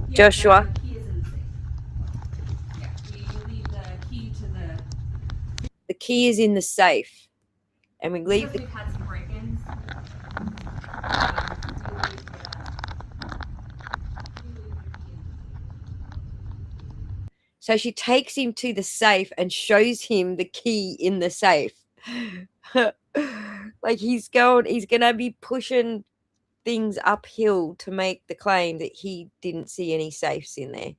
Joshua. The key is in the safe. Yeah, we leave the key to the. The key is in the safe. And we leave Because we've had some break-ins. So she takes him to the safe and shows him the key in the safe. Like he's going to be pushing things uphill to make the claim that he didn't see any safes in there,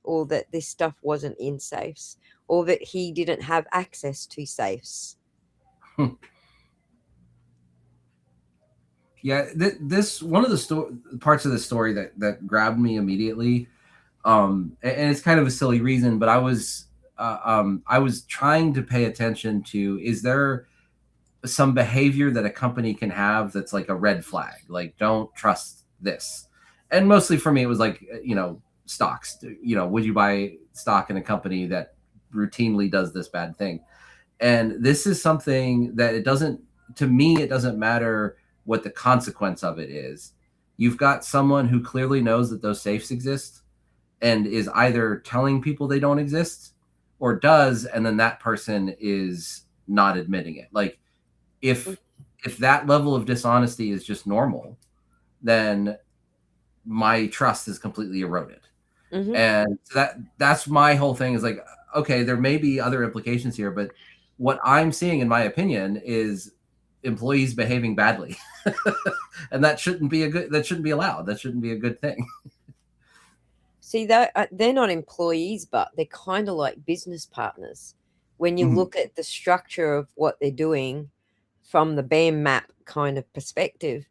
or that this stuff wasn't in safes, or that he didn't have access to safes. Yeah, this one of the parts of the story that grabbed me immediately, and it's kind of a silly reason, but I was trying to pay attention to, is there some behavior that a company can have that's like a red flag, like don't trust this? And mostly for me, it was like, stocks. Would you buy stock in a company that routinely does this bad thing? And this is something that it doesn't matter what the consequence of it is. You've got someone who clearly knows that those safes exist and is either telling people they don't exist or does, and then that person is not admitting it. Like if that level of dishonesty is just normal, then my trust is completely eroded. Mm-hmm. And so that's my whole thing, is like, okay, there may be other implications here, but what I'm seeing, in my opinion, is employees behaving badly. And that shouldn't be allowed. That shouldn't be a good thing. See, they're not employees, but they're kind of like business partners. When you look at the structure of what they're doing from the BAM map kind of perspective,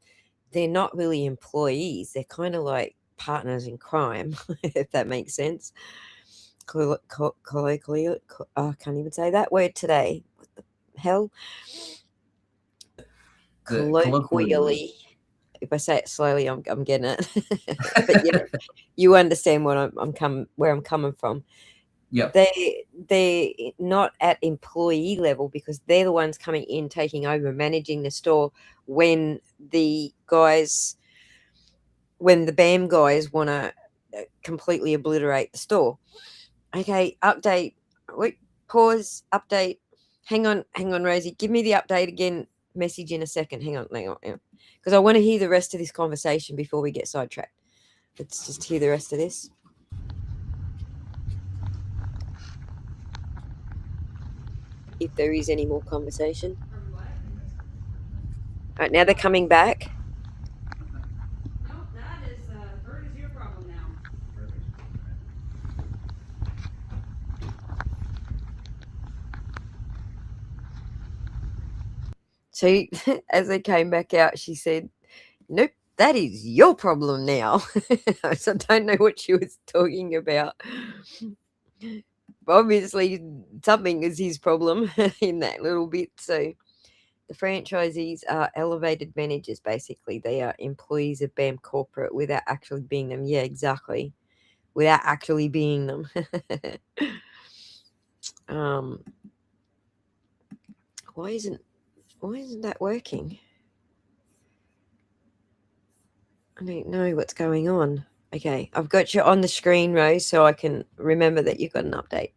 they're not really employees. They're kind of like partners in crime, if that makes sense. colloquially, I can't even say that word today. What the hell? Colloquially. If I say it slowly, I'm getting it. But you understand what where I'm coming from. Yep. They're not at employee level because they're the ones coming in, taking over, managing the store when the BAM guys want to completely obliterate the store. Okay, update. Wait, pause, update. Hang on, Rosie. Give me the update again. Message in a second. Hang on. Because I want to hear the rest of this conversation before we get sidetracked. Let's just hear the rest of this. If there is any more conversation. Or what? All right, now they're coming back. No, that is, Bird is your problem now. So as they came back out, she said, "Nope, that is your problem now." So I don't know what she was talking about. Obviously, something is his problem in that little bit. So the franchisees are elevated managers, basically. They are employees of BAM Corporate without actually being them. Yeah, exactly. Without actually being them. Why isn't that working? I don't know what's going on. Okay, I've got you on the screen, Rose, so I can remember that you've got an update.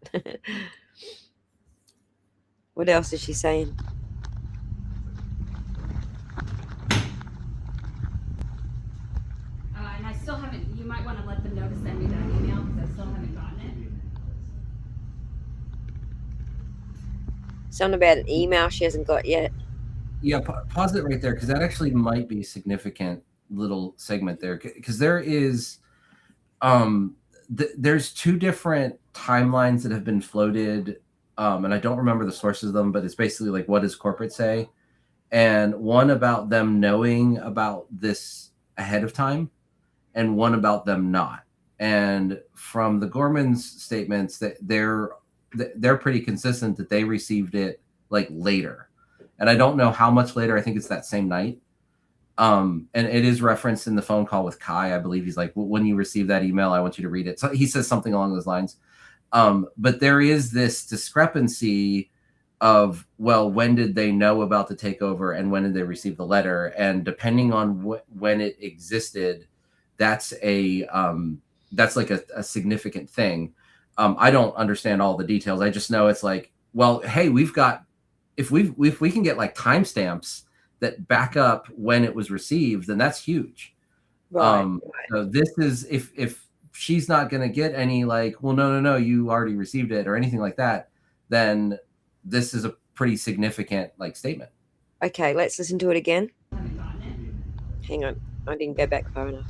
What else is she saying? And I still haven't, you might want to let them know to send me that email because I still haven't gotten it. Something about an email she hasn't got yet. Yeah, pause it right there because that actually might be a significant little segment there because there is there's two different timelines that have been floated, and I don't remember the sources of them, but it's basically like, what does corporate say? And one about them knowing about this ahead of time, and one about them not. And from the Gorman's statements, that they're pretty consistent that they received it like later, and I don't know how much later. I think it's that same night. And it is referenced in the phone call with Kai. I believe he's like, well, when you receive that email, I want you to read it. So he says something along those lines. But there is this discrepancy of, well, when did they know about the takeover and when did they receive the letter? And depending on when it existed, that's like a significant thing. I don't understand all the details. I just know it's like, well, hey, if we can get like timestamps that back up when it was received, then that's huge. Right. So this is if she's not going to get any like, well, no, you already received it or anything like that, then this is a pretty significant like statement. Okay, let's listen to it again. I haven't gotten it. Hang on, I didn't go back far enough.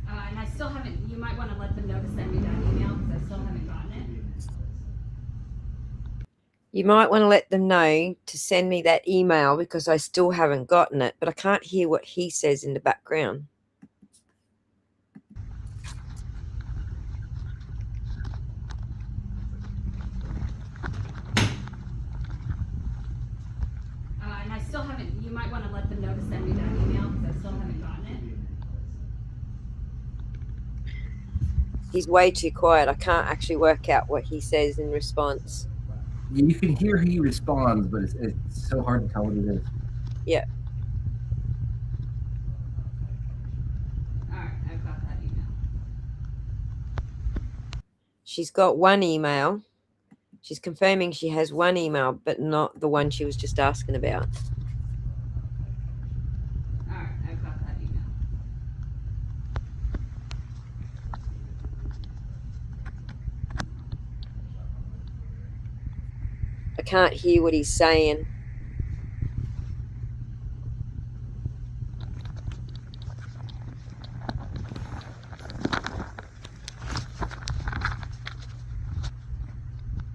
And I still haven't, you might want to let them know to send me that email because I still haven't gotten it. You might want to let them know to send me that email because I still haven't gotten it, but I can't hear what he says in the background. And I still haven't, you might want to let them know to send me that email because I still haven't gotten it. He's way too quiet. I can't actually work out what he says in response. You can hear he responds, but it's so hard to tell what it is. Yeah. All right, I've got that email. She's got one email. She's confirming she has one email, but not the one she was just asking about. All right, I've got that email. I can't hear what he's saying.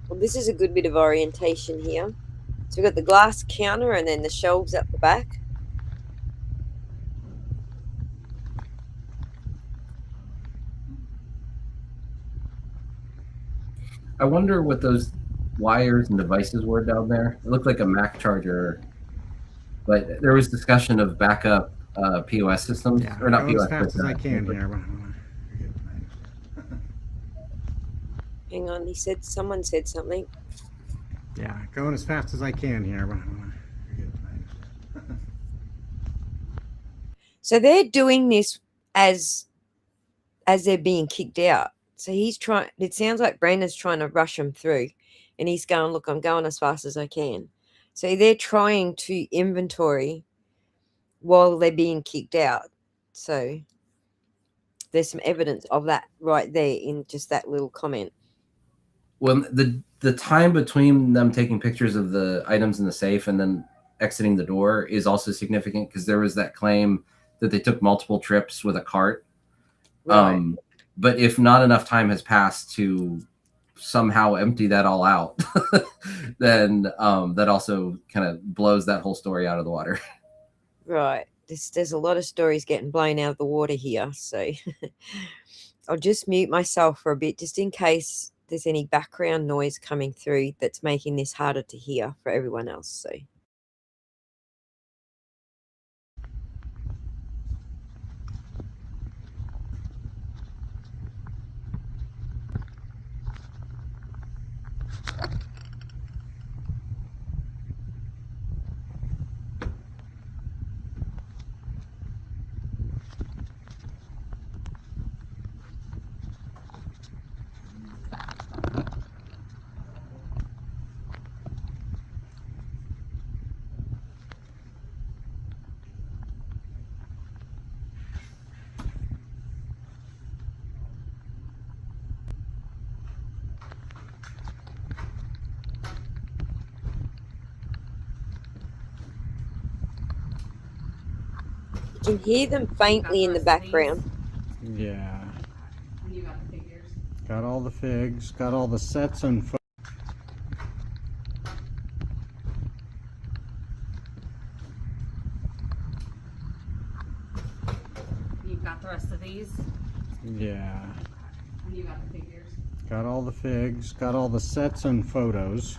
Well, this is a good bit of orientation here. So we've got the glass counter and then the shelves at the back. I wonder what those wires and devices were down there. It looked like a Mac charger, but there was discussion of backup POS systems, Yeah, or not going as POS, but fast as I can here. Hang on, someone said something. Yeah, going as fast as I can here. So they're doing this as they're being kicked out. So he's trying. It sounds like Brandon's trying to rush them through, and he's going, "Look, I'm going as fast as I can." So they're trying to inventory while they're being kicked out. So there's some evidence of that right there in just that little comment. Well, the time between them taking pictures of the items in the safe and then exiting the door is also significant, because there was that claim that they took multiple trips with a cart. Right. But if not enough time has passed to somehow empty that all out, then that also kind of blows that whole story out of the water. Right. There's a lot of stories getting blown out of the water here. So I'll just mute myself for a bit, just in case there's any background noise coming through that's making this harder to hear for everyone else. So. You can hear them faintly in the background. Yeah. And you got the figures. Got all the figs, got all the sets and You've got the rest of these. yeah. And you got the figures. Got all the figs, got all the sets and photos.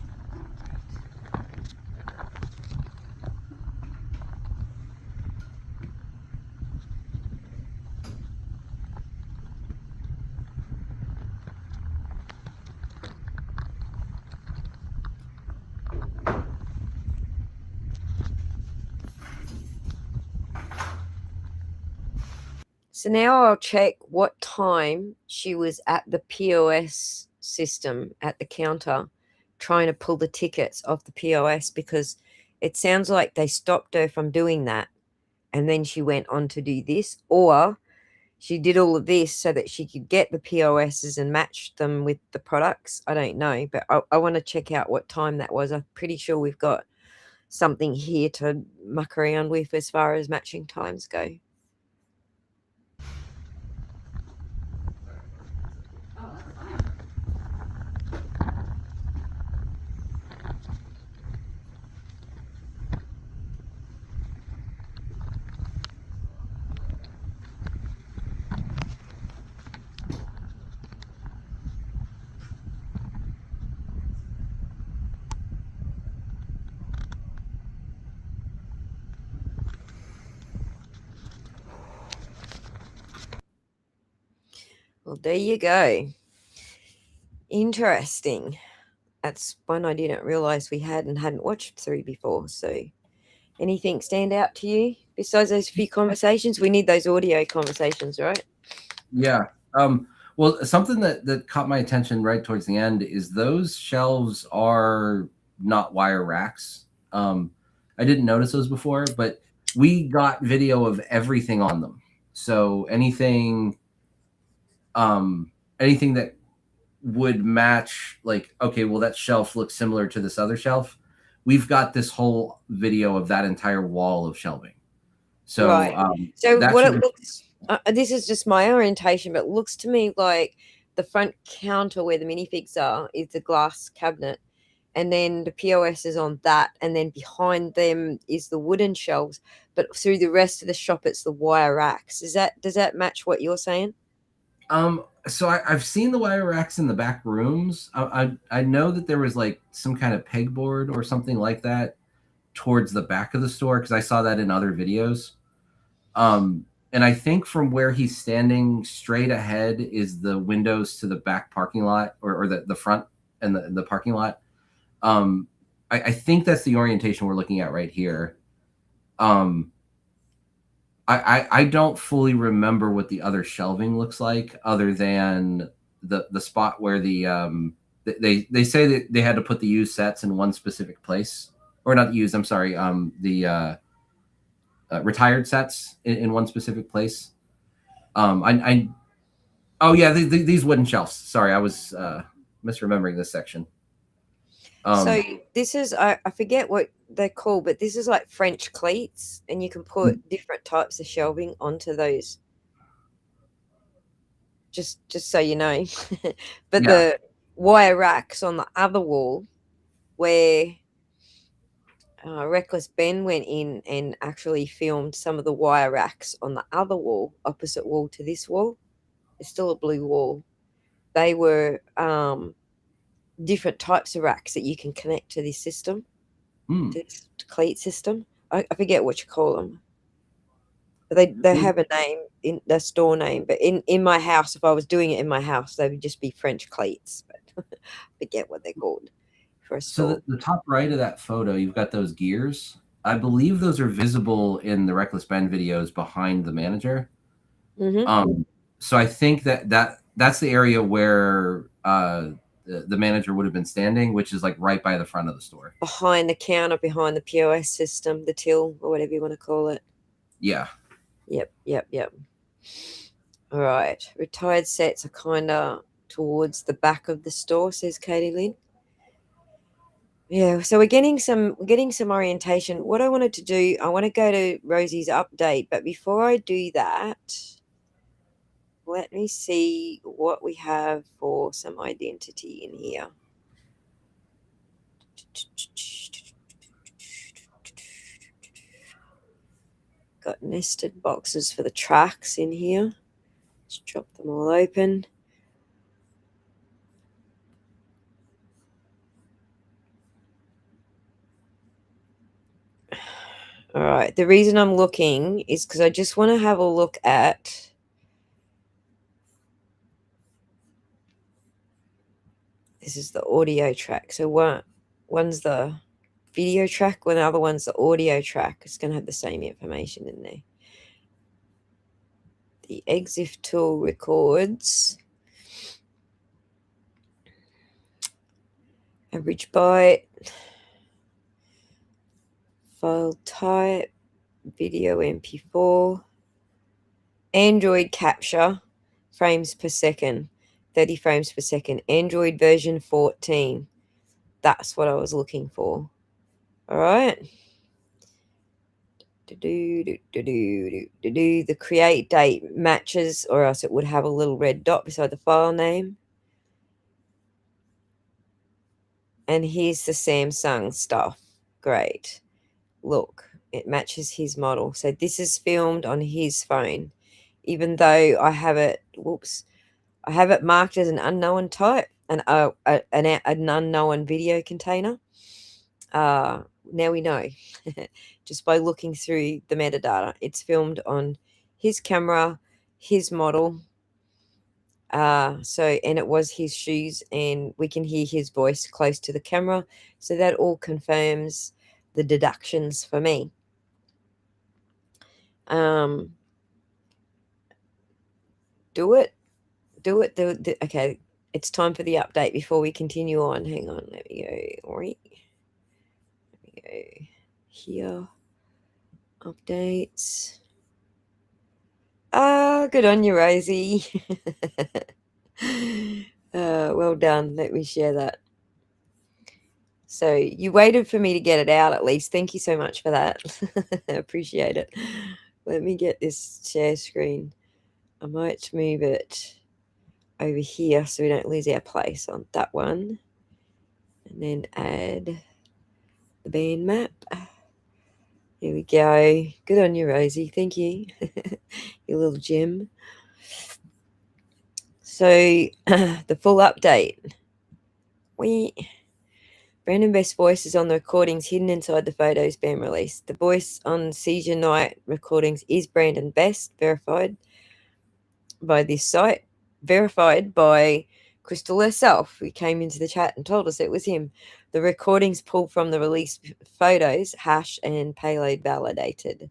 So now I'll check what time she was at the POS system at the counter trying to pull the tickets off the POS, because it sounds like they stopped her from doing that and then she went on to do this, or she did all of this so that she could get the POSs and match them with the products. I don't know, but I want to check out what time that was. I'm pretty sure we've got something here to muck around with as far as matching times go. Oh, that's fine. Well, there you go. Interesting. That's one I didn't realize we had and hadn't watched through before. So, anything stand out to you besides those few conversations? We need those audio conversations, right? Yeah. Well, something that caught my attention right towards the end is those shelves are not wire racks. I didn't notice those before, but we got video of everything on them. So anything that would match, like, okay, well, that shelf looks similar to this other shelf. We've got this whole video of that entire wall of shelving. So, Right. So that what it should- looks, this is just my orientation, but it looks to me like the front counter where the minifigs are is the glass cabinet, and then the POS is on that, and then behind them is the wooden shelves, but through the rest of the shop it's the wire racks. Does that match what you're saying? So I've seen the wire racks in the back rooms. I know that there was like some kind of pegboard or something like that towards the back of the store because I saw that in other videos. And I think from where he's standing straight ahead is the windows to the back parking lot or the front and the parking lot. I think that's the orientation we're looking at right here. I don't fully remember what the other shelving looks like other than the spot where they say that they had to put the used sets in one specific place, or not used, I'm sorry, the retired sets in one specific place. I oh yeah, these wooden shelves. Sorry, I was misremembering this section. So this is I forget what they're called, but this is like French cleats, and you can put different types of shelving onto those. Just so you know. But Yeah. the wire racks on the other wall where Reckless Ben went in and actually filmed some of the wire racks on the other wall, opposite wall to this wall. It's still a blue wall. They were different types of racks that you can connect to this system, this cleat system. I forget what you call them. They have a name in the store name, but in my house, if I was doing it in my house, they would just be French cleats. But I forget what they're called for a So store. the top right of that photo, you've got those gears. I believe those are visible in the Reckless Ben videos behind the manager. Mm-hmm. So I think that's the area where the manager would have been standing, which is like right by the front of the store. Behind the counter, behind the POS system, the till, or whatever you want to call it. Yeah. Yep. All right. Retired sets are kind of towards the back of the store, says Katie Lynn. Yeah, so we're getting some orientation. What I wanted to do, I want to go to Rosie's update, but before I do that, let me see what we have for some identity in here. Got nested boxes for the tracks in here. Let's drop them all open. All right. The reason I'm looking is because I just want to have a look at this is the audio track. So one's the video track, when the other one's the audio track. It's going to have the same information in there. The EXIF tool records average byte, file type, video MP4, Android capture, frames per second, 30 frames per second, Android version 14. That's what I was looking for. All right. The create date matches, or else it would have a little red dot beside the file name. And here's the Samsung stuff. Great. Look, it matches his model. So this is filmed on his phone, even though I have it. I have it marked as an unknown type, an unknown video container. Now we know just by looking through the metadata. It's filmed on his camera, his model. And it was his shoes, and we can hear his voice close to the camera. So that all confirms the deductions for me. Do it. Okay, it's time for the update before we continue on. Hang on, let me go. Let me go here. Updates. Good on you, Rosie. Well done. Let me share that. So you waited for me to get it out at least. Thank you so much for that. I appreciate it. Let me get this share screen. I might move it over here so we don't lose our place on that one. And then add the band map. Here we go. Good on you, Rosie. Thank you. Your little gem. So the full update. Brandon Best's voice is on the recordings hidden inside the photos being released. The voice on seizure night recordings is Brandon Best, verified by this site, verified by Crystal herself, who came into the chat and told us it was him. The recordings pulled from the released photos, hash and payload validated.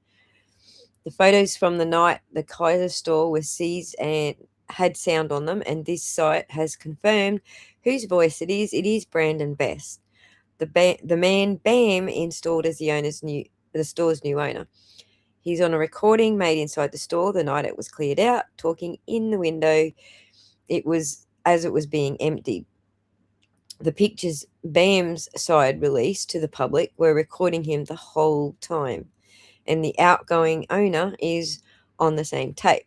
The photos from the night the Kaiser store was seized and had sound on them, and this site has confirmed whose voice it is. It is Brandon Best, the man Bam installed as the store's new owner. He's on a recording made inside the store the night it was cleared out, talking in the window. It was as it was being emptied. The pictures Bam's side released to the public were recording him the whole time, and the outgoing owner is on the same tape.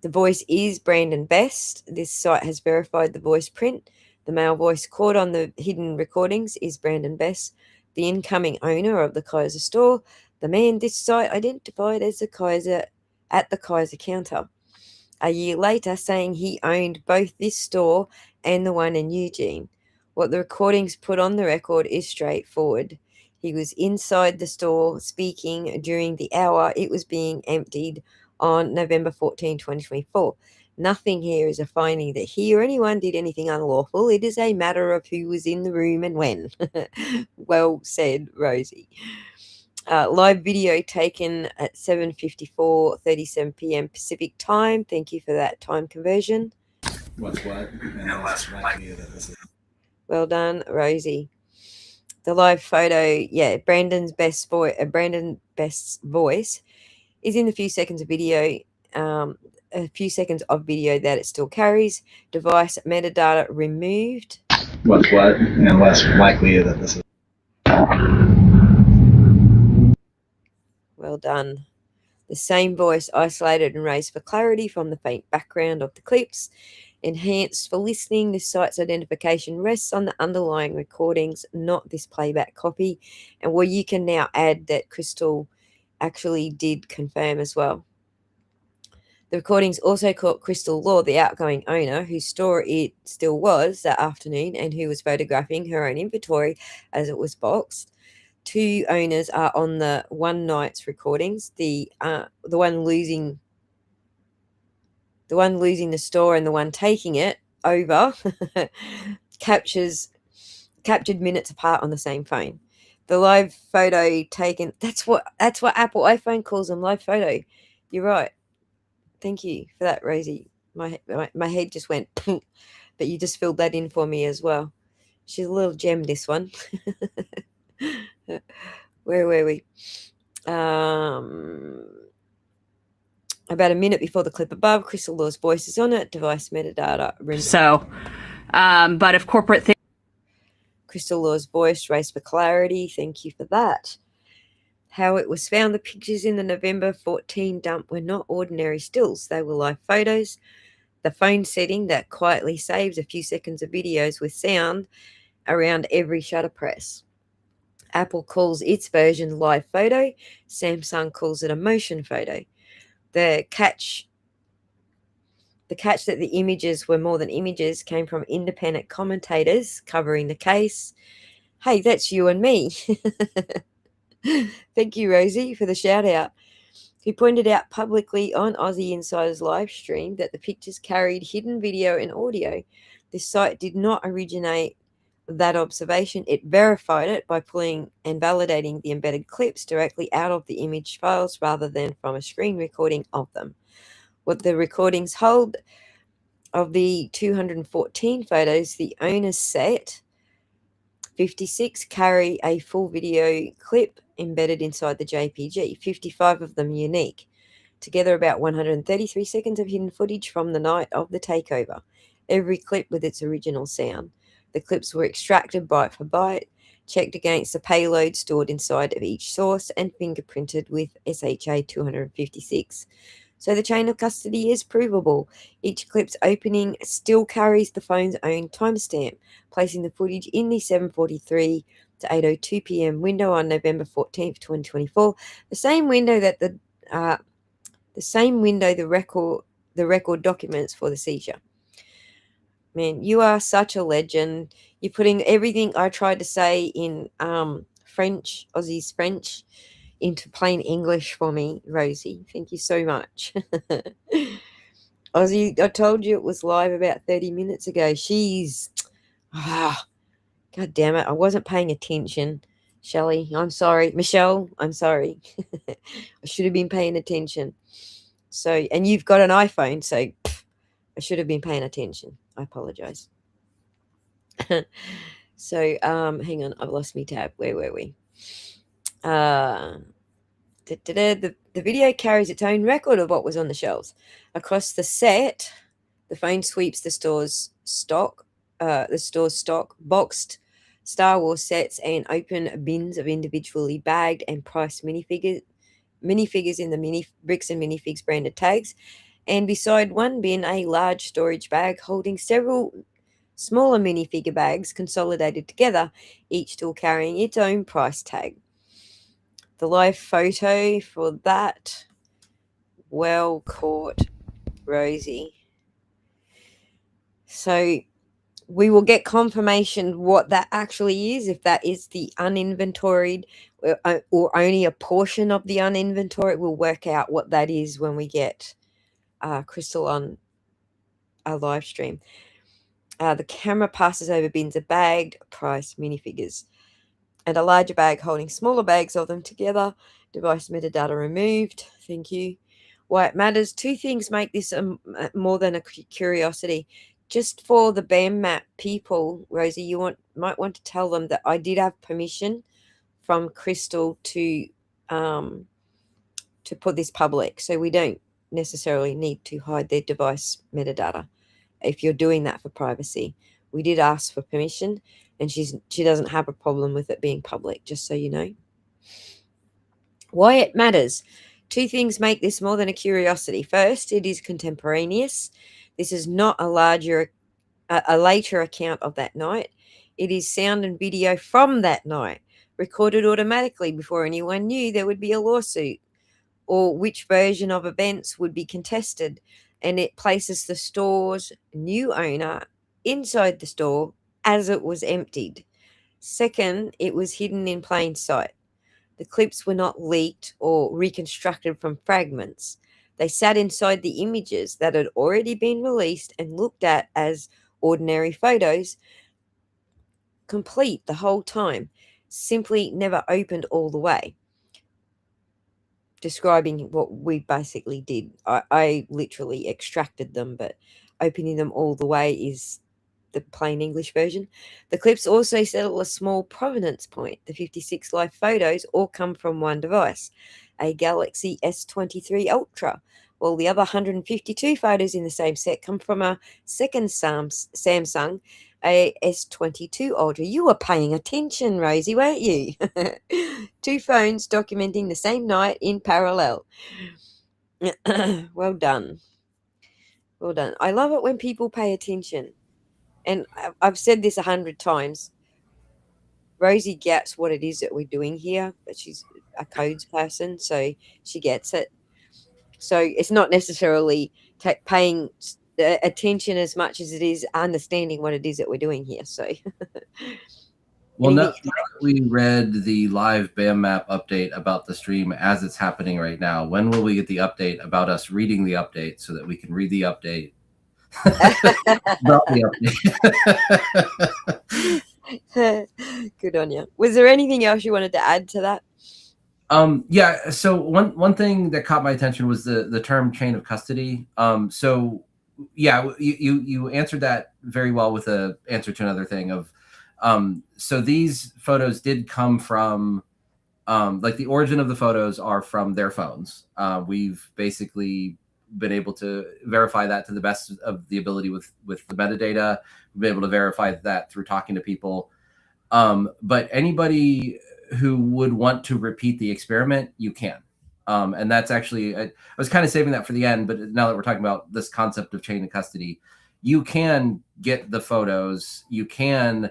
The voice is Brandon Best. This site has verified the voice print. The male voice caught on the hidden recordings is Brandon Best, the incoming owner of the Kaiser store, the man this site identified as the Kaiser at the Kaiser counter. A year later, saying he owned both this store and the one in Eugene. What the recordings put on the record is straightforward. He was inside the store speaking during the hour it was being emptied on November 14, 2024. Nothing here is a finding that he or anyone did anything unlawful. It is a matter of who was in the room and when. Well said, Rosie. Live video taken at 7:54:37 p.m. Pacific time. Thank you for that time conversion. What's what? And less likely that this is. Well done, Rosie. The live photo, Brandon Best's voice is in the few seconds of video, that it still carries. Device metadata removed. What's what? And less likely that this is. Well done. The same voice isolated and raised for clarity from the faint background of the clips. Enhanced for listening, this site's identification rests on the underlying recordings, not this playback copy. And well, you can now add that Crystal actually did confirm as well. The recordings also caught Crystal Law, the outgoing owner, whose store it still was that afternoon and who was photographing her own inventory as it was boxed. Two owners are on the one night's recordings. The one losing the store and the one taking it over captured minutes apart on the same phone. The live photo taken, that's what Apple iPhone calls them, live photo. You're right. Thank you for that, Rosie. My head just went, but you just filled that in for me as well. She's a little gem, this one. Where were we? About a minute before the clip above, Crystal Law's voice is on it. Device metadata. So, but if corporate Crystal Law's voice raised for clarity. Thank you for that. How it was found. The pictures in the November 14 dump were not ordinary stills. They were live photos. The phone setting that quietly saves a few seconds of videos with sound around every shutter press. Apple calls its version live photo. Samsung calls it a motion photo. The catch that the images were more than images came from independent commentators covering the case. Hey, that's you and me. Thank you, Rosie, for the shout out. He pointed out publicly on Aussie Insider's live stream that the pictures carried hidden video and audio. This site did not originate that observation. It verified it by pulling and validating the embedded clips directly out of the image files rather than from a screen recording of them. What the recordings hold of the 214 photos, the owner's set 56 carry a full video clip embedded inside the JPG, 55 of them unique. Together about 133 seconds of hidden footage from the night of the takeover, every clip with its original sound. The clips were extracted byte for byte, checked against the payload stored inside of each source, and fingerprinted with SHA 256. So the chain of custody is provable. Each clip's opening still carries the phone's own timestamp, placing the footage in the 7:43 to 8:02 p.m. window on November 14th, 2024, the same window that the record documents for the seizure. Man, you are such a legend. You're putting everything I tried to say in French, Aussie's French, into plain English for me, Rosie. Thank you so much. Aussie, I told you it was live about 30 minutes ago. She's, God damn it. I wasn't paying attention. Shelley, I'm sorry. Michelle, I'm sorry. I should have been paying attention. So, and you've got an iPhone, so I should have been paying attention. I apologize. So, hang on, I've lost me tab. Where were we? The video carries its own record of what was on the shelves. Across the set, the phone sweeps the store's stock, boxed Star Wars sets and open bins of individually bagged and priced minifigures in the mini bricks and minifigs branded tags, and beside one bin, a large storage bag holding several smaller minifigure bags consolidated together, each still carrying its own price tag. The live photo for that, well caught, Rosie. So we will get confirmation what that actually is, if that is the uninventoried or only a portion of the uninventoried. We'll work out what that is when we get Crystal on a live stream. The camera passes over bins of bagged price minifigures and a larger bag holding smaller bags of them together. Device metadata removed. Thank you. Why it matters. Two things make this more than a curiosity. Just for the BAM map people, Rosie, you might want to tell them that I did have permission from Crystal to put this public, so we don't necessarily need to hide their device metadata. If you're doing that for privacy, we did ask for permission, and she doesn't have a problem with it being public, just so you know. Why it matters. Two things make this more than a curiosity. First, it is contemporaneous. This is not a later account of that night. It is sound and video from that night, recorded automatically before anyone knew there would be a lawsuit or which version of events would be contested, and it places the store's new owner inside the store as it was emptied. Second, it was hidden in plain sight. The clips were not leaked or reconstructed from fragments. They sat inside the images that had already been released and looked at as ordinary photos, complete the whole time, simply never opened all the way. Describing what we basically did. I literally extracted them, but opening them all the way is the plain English version. The clips also settle a small provenance point. The 56 live photos all come from one device, a Galaxy S23 Ultra, while the other 152 photos in the same set come from a second Samsung, a S22 Ultra. You were paying attention, Rosie, weren't you? Two phones documenting the same night in parallel. Well done. Well done. I love it when people pay attention. And I've said this 100 times. Rosie gets what it is that we're doing here, but she's a codes person, so she gets it. So it's not necessarily paying attention as much as it is understanding what it is that we're doing here. So, well, now that we read the live BAM map update about the stream as it's happening right now, when will we get the update about us reading the update so that we can read the update? About the update. Good on you. Was there anything else you wanted to add to that? Yeah. So one thing that caught my attention was the term chain of custody. So yeah, you answered that very well with a answer to another thing of, so these photos did come from, like the origin of the photos are from their phones. We've basically been able to verify that to the best of the ability with the metadata. We've been able to verify that through talking to people. But anybody who would want to repeat the experiment, you can. And that's actually, I was kind of saving that for the end, but now that we're talking about this concept of chain of custody, you can get the photos, you can,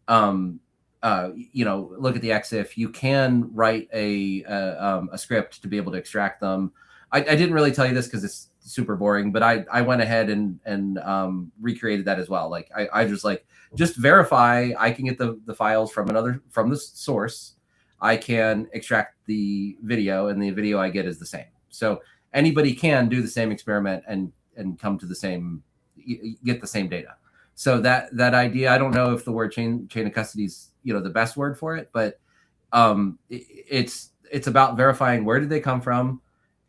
look at the EXIF, you can write a script to be able to extract them. I didn't really tell you this because it's super boring, but I went ahead and recreated that as well. Like I just verify I can get the files from the source. I can extract the video, and the video I get is the same. So anybody can do the same experiment and come to the same, get the same data. So that idea, I don't know if the word chain of custody is the best word for it, but it's about verifying where did they come from,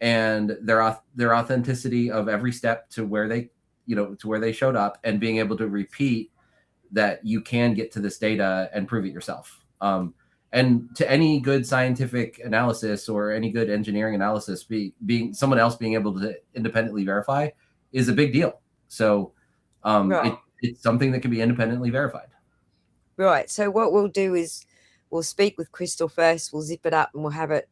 and their authenticity of every step to where they to where they showed up, and being able to repeat that you can get to this data and prove it yourself. And to any good scientific analysis or any good engineering analysis, being someone else being able to independently verify is a big deal. So Right. it's something that can be independently verified. Right. So what we'll do is we'll speak with Crystal first. We'll zip it up and we'll have it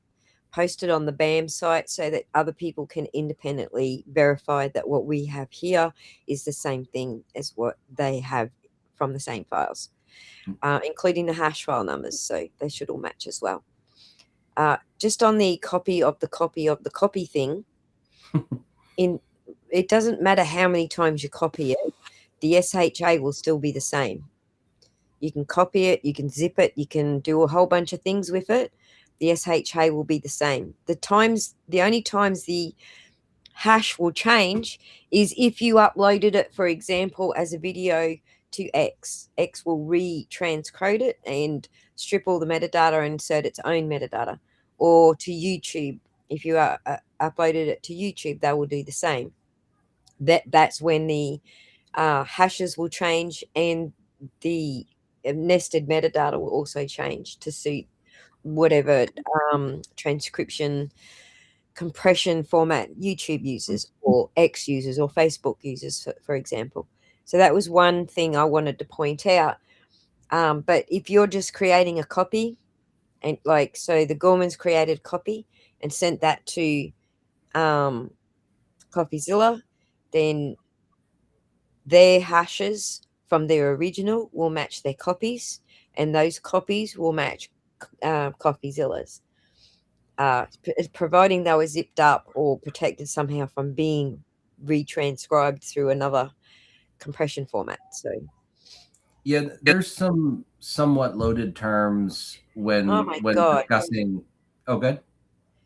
posted on the BAM site so that other people can independently verify that what we have here is the same thing as what they have from the same files, including the hash file numbers. So they should all match as well. Just on the copy of the copy of the copy thing, it doesn't matter how many times you copy it, the SHA will still be the same. You can copy it, you can zip it, you can do a whole bunch of things with it. The SHA will be the same. The only times the hash will change is if you uploaded it, for example, as a video to X. X will retranscode it and strip all the metadata and insert its own metadata. Or to YouTube, if you uploaded it to YouTube, they will do the same. That's when the hashes will change, and the nested metadata will also change to suit whatever transcription compression format YouTube uses, or X uses, or Facebook uses, for example. So that was one thing I wanted to point out. But if you're just creating a copy, and so the Gormans created a copy and sent that to CopyZilla, then their hashes from their original will match their copies, and those copies will match CopyZilla's, providing they were zipped up or protected somehow from being retranscribed through another compression format. So yeah, there's some somewhat loaded terms when oh my God. discussing. Oh, good.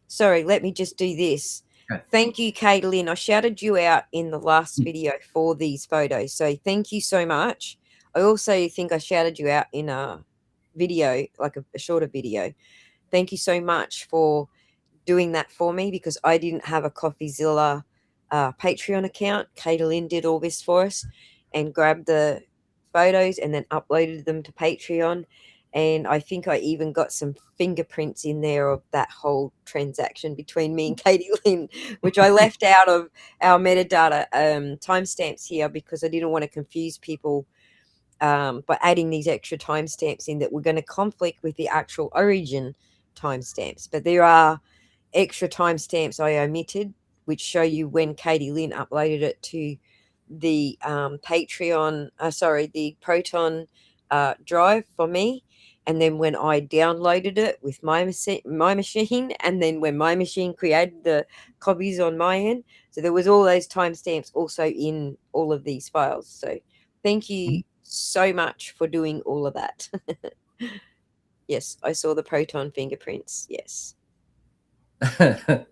Sorry, let me just do this. Okay. Thank you, Caitlin. I shouted you out in the last video for these photos. So thank you so much. I also think I shouted you out in a video, like a shorter video. Thank you so much for doing that for me, because I didn't have a CopyZilla Patreon account. Caitlin did all this for us and grabbed the photos and then uploaded them to Patreon. And I think I even got some fingerprints in there of that whole transaction between me and Katie Lynn, which I left out of our metadata timestamps here because I didn't want to confuse people by adding these extra timestamps in that were going to conflict with the actual origin timestamps. But there are extra timestamps I omitted, which show you when Katie Lynn uploaded it to the the Proton drive for me, and then when I downloaded it with my machine, and then when my machine created the copies on my end. So there was all those timestamps also in all of these files. So thank you so much for doing all of that. Yes, I saw the Proton fingerprints. Yes. So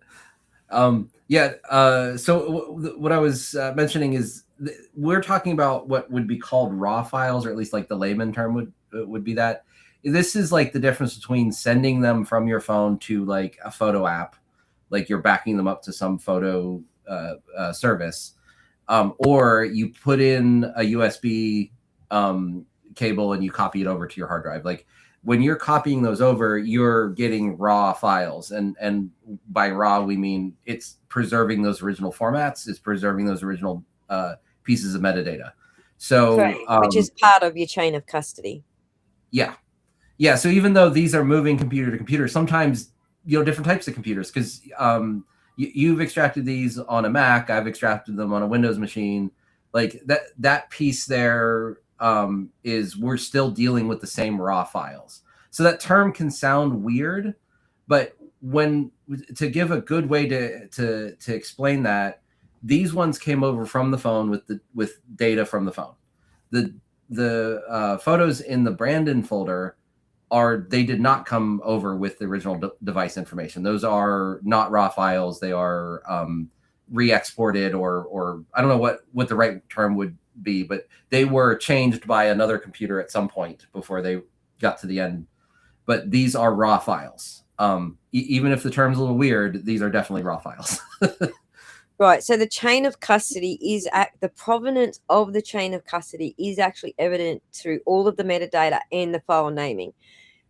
what I was mentioning is we're talking about what would be called raw files, or at least like the layman term would be that. This is like the difference between sending them from your phone to like a photo app, like you're backing them up to some photo service, or you put in a USB cable and you copy it over to your hard drive. Like when you're copying those over, you're getting raw files, and by raw we mean it's preserving those original formats, it's preserving those original pieces of metadata. So which is part of your chain of custody. Yeah. So even though these are moving computer to computer, sometimes different types of computers, because you've extracted these on a Mac, I've extracted them on a Windows machine. Like that piece there is we're still dealing with the same raw files. So that term can sound weird, but to give a good way to explain that, These ones came over from the phone with data from the phone. The photos in the Brandon folder they did not come over with the original device information. Those are not raw files. They are re-exported, or I don't know what the right term would be, but they were changed by another computer at some point before they got to the end. But these are raw files. Even if the term's a little weird, these are definitely raw files. Right. So the chain of custody is the provenance of the chain of custody is actually evident through all of the metadata and the file naming.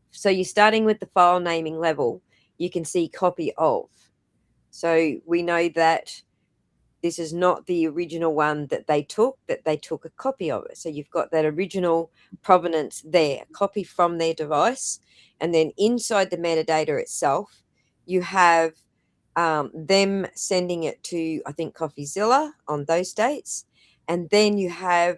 So you're starting with the file naming level, you can see copy of. So we know that this is not the original one that they took a copy of it. So you've got that original provenance there, copy from their device. And then inside the metadata itself, you have them sending it to, I think, CoffeeZilla on those dates. And then you have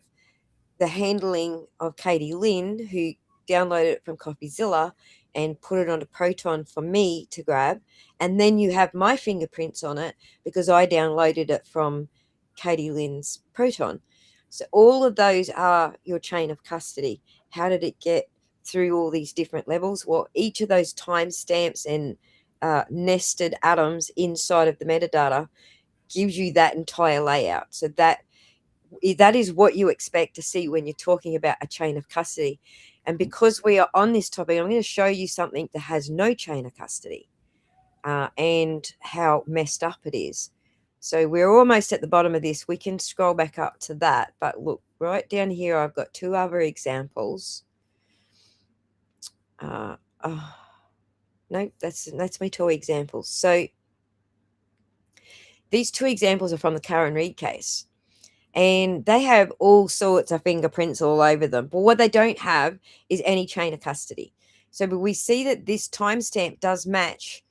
the handling of Katie Lynn, who downloaded it from CoffeeZilla and put it onto Proton for me to grab. And then you have my fingerprints on it because I downloaded it from Katie Lynn's Proton. So all of those are your chain of custody. How did it get through all these different levels? Well, each of those timestamps and nested atoms inside of the metadata gives you that entire layout. So that is what you expect to see when you're talking about a chain of custody. And because we are on this topic, I'm going to show you something that has no chain of custody and how messed up it is. So we're almost at the bottom of this. We can scroll back up to that. But look, right down here, I've got two other examples. No, that's my two examples. So these two examples are from the Karen Reed case. And they have all sorts of fingerprints all over them. But what they don't have is any chain of custody. So but we see that this timestamp does match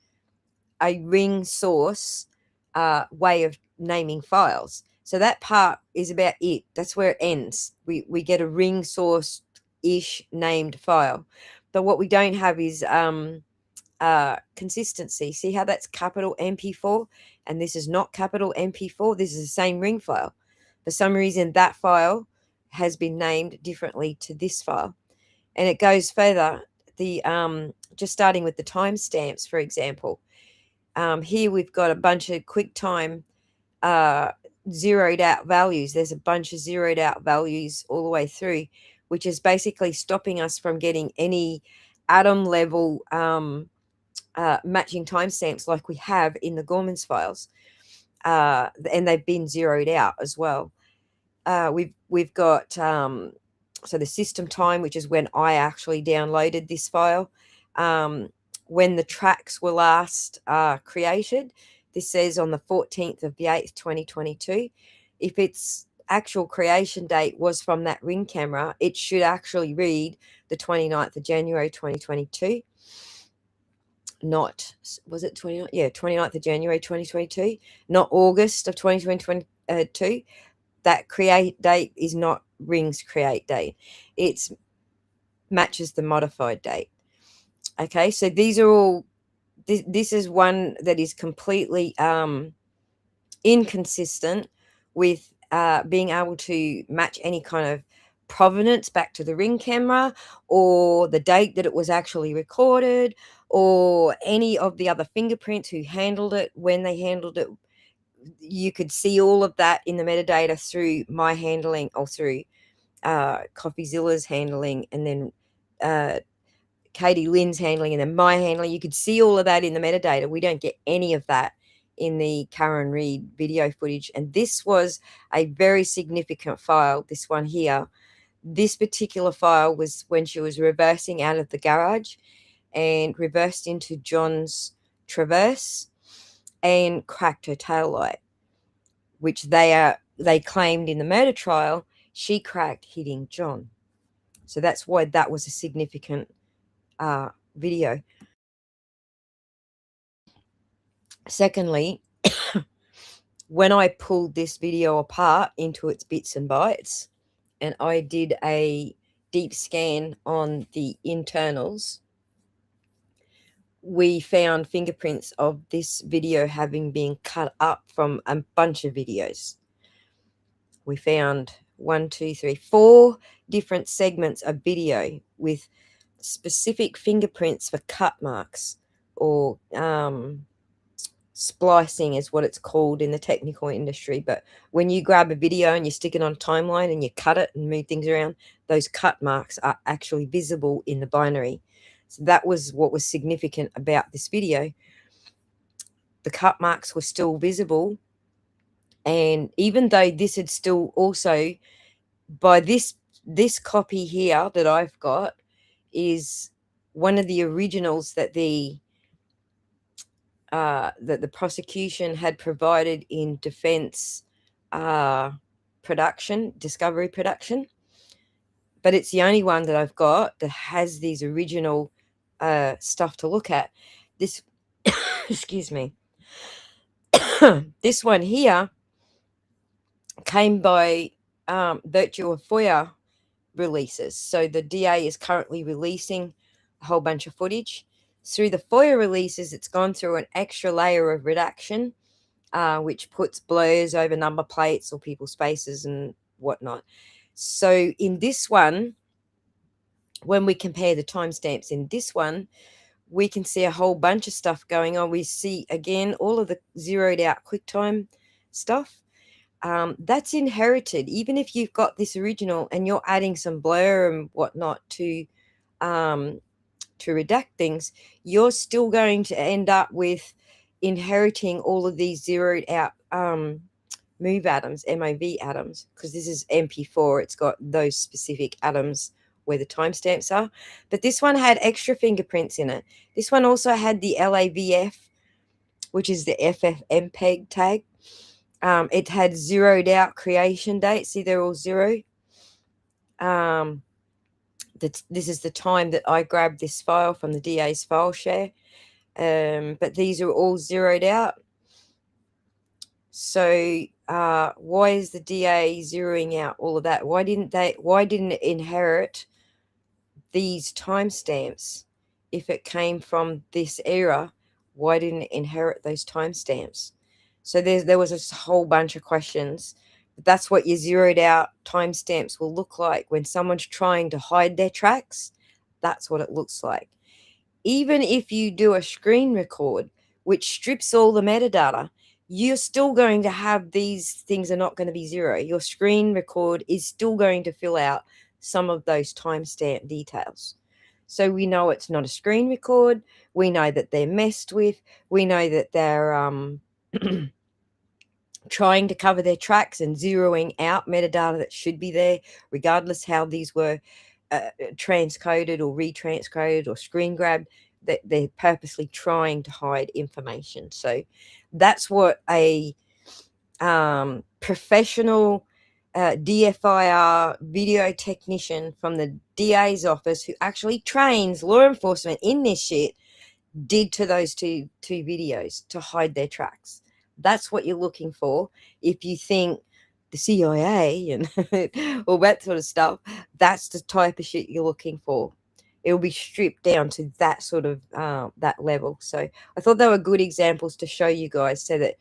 a ring source way of naming files. So that part is about it. That's where it ends. We get a ring source-ish named file. But what we don't have is consistency. See how that's capital MP4? And this is not capital MP4. This is the same ring file. For some reason, that file has been named differently to this file. And it goes further. The just starting with the timestamps, for example. Here we've got a bunch of QuickTime zeroed out values. There's a bunch of zeroed out values all the way through, which is basically stopping us from getting any atom level matching timestamps like we have in the Gorman's files. And they've been zeroed out as well. We've got so the system time, which is when I actually downloaded this file, when the tracks were last created. This says on the 14th of the 8th, 2022. If its actual creation date was from that ring camera, it should actually read the 29th of January, 2022. Not, was it 29th? Yeah, 29th of January, 2022, not August of 2022. That create date is not Ring's create date. It matches the modified date. Okay, so these are all, this is one that is completely inconsistent with being able to match any kind of provenance back to the Ring camera or the date that it was actually recorded or any of the other fingerprints who handled it when they handled it. You could see all of that in the metadata through my handling or through CoffeeZilla's handling and then Katie Lynn's handling and then my handling. You could see all of that in the metadata. We don't get any of that in the Karen Reed video footage. And this was a very significant file, this one here. This particular file was when she was reversing out of the garage and reversed into John's Traverse and cracked her taillight, which they claimed in the murder trial she cracked hitting John. So that's why that was a significant video. Secondly, when I pulled this video apart into its bits and bytes and I did a deep scan on the internals, we found fingerprints of this video having been cut up from a bunch of videos. We found 4 different segments of video with specific fingerprints for cut marks, or splicing is what it's called in the technical industry. But when you grab a video and you stick it on a timeline and you cut it and move things around, those cut marks are actually visible in the binary. So that was what was significant about this video. The cut marks were still visible, and even though this had still also, by this copy here that I've got is one of the originals that the prosecution had provided in defense discovery production, but it's the only one that I've got that has these original stuff to look at. This excuse me. This one here came by virtue of FOIA releases. So the DA is currently releasing a whole bunch of footage. Through the FOIA releases, it's gone through an extra layer of redaction, which puts blurs over number plates or people's faces and whatnot. So in this one, when we compare the timestamps in this one, we can see a whole bunch of stuff going on. We see, again, all of the zeroed out QuickTime stuff. That's inherited. Even if you've got this original and you're adding some blur and whatnot to redact things, you're still going to end up with inheriting all of these zeroed out MOV atoms, because this is MP4. It's got those specific atoms where the timestamps are. But this one had extra fingerprints in it. This one also had the LAVF, which is the FFmpeg tag. It had zeroed out creation date. See, they're all zero. This is the time that I grabbed this file from the DA's file share. But these are all zeroed out. So why is the DA zeroing out all of that? Why didn't it inherit these timestamps? If it came from this era, why didn't it inherit those timestamps? So there was a whole bunch of questions. But that's what your zeroed out timestamps will look like when someone's trying to hide their tracks. That's what it looks like. Even if you do a screen record, which strips all the metadata, you're still going to have these things are not going to be zero. Your screen record is still going to fill out some of those timestamp details. So we know it's not a screen record. We know that they're messed with. We know that they're trying to cover their tracks and zeroing out metadata that should be there, regardless how these were transcoded or retranscoded or screen grabbed. That they're purposely trying to hide information. So that's what a professional DFIR video technician from the DA's office, who actually trains law enforcement in this shit, did to those two videos to hide their tracks. That's what you're looking for. If you think the CIA and all that sort of stuff, that's the type of shit you're looking for. It'll be stripped down to that sort of that level. So I thought they were good examples to show you guys, so that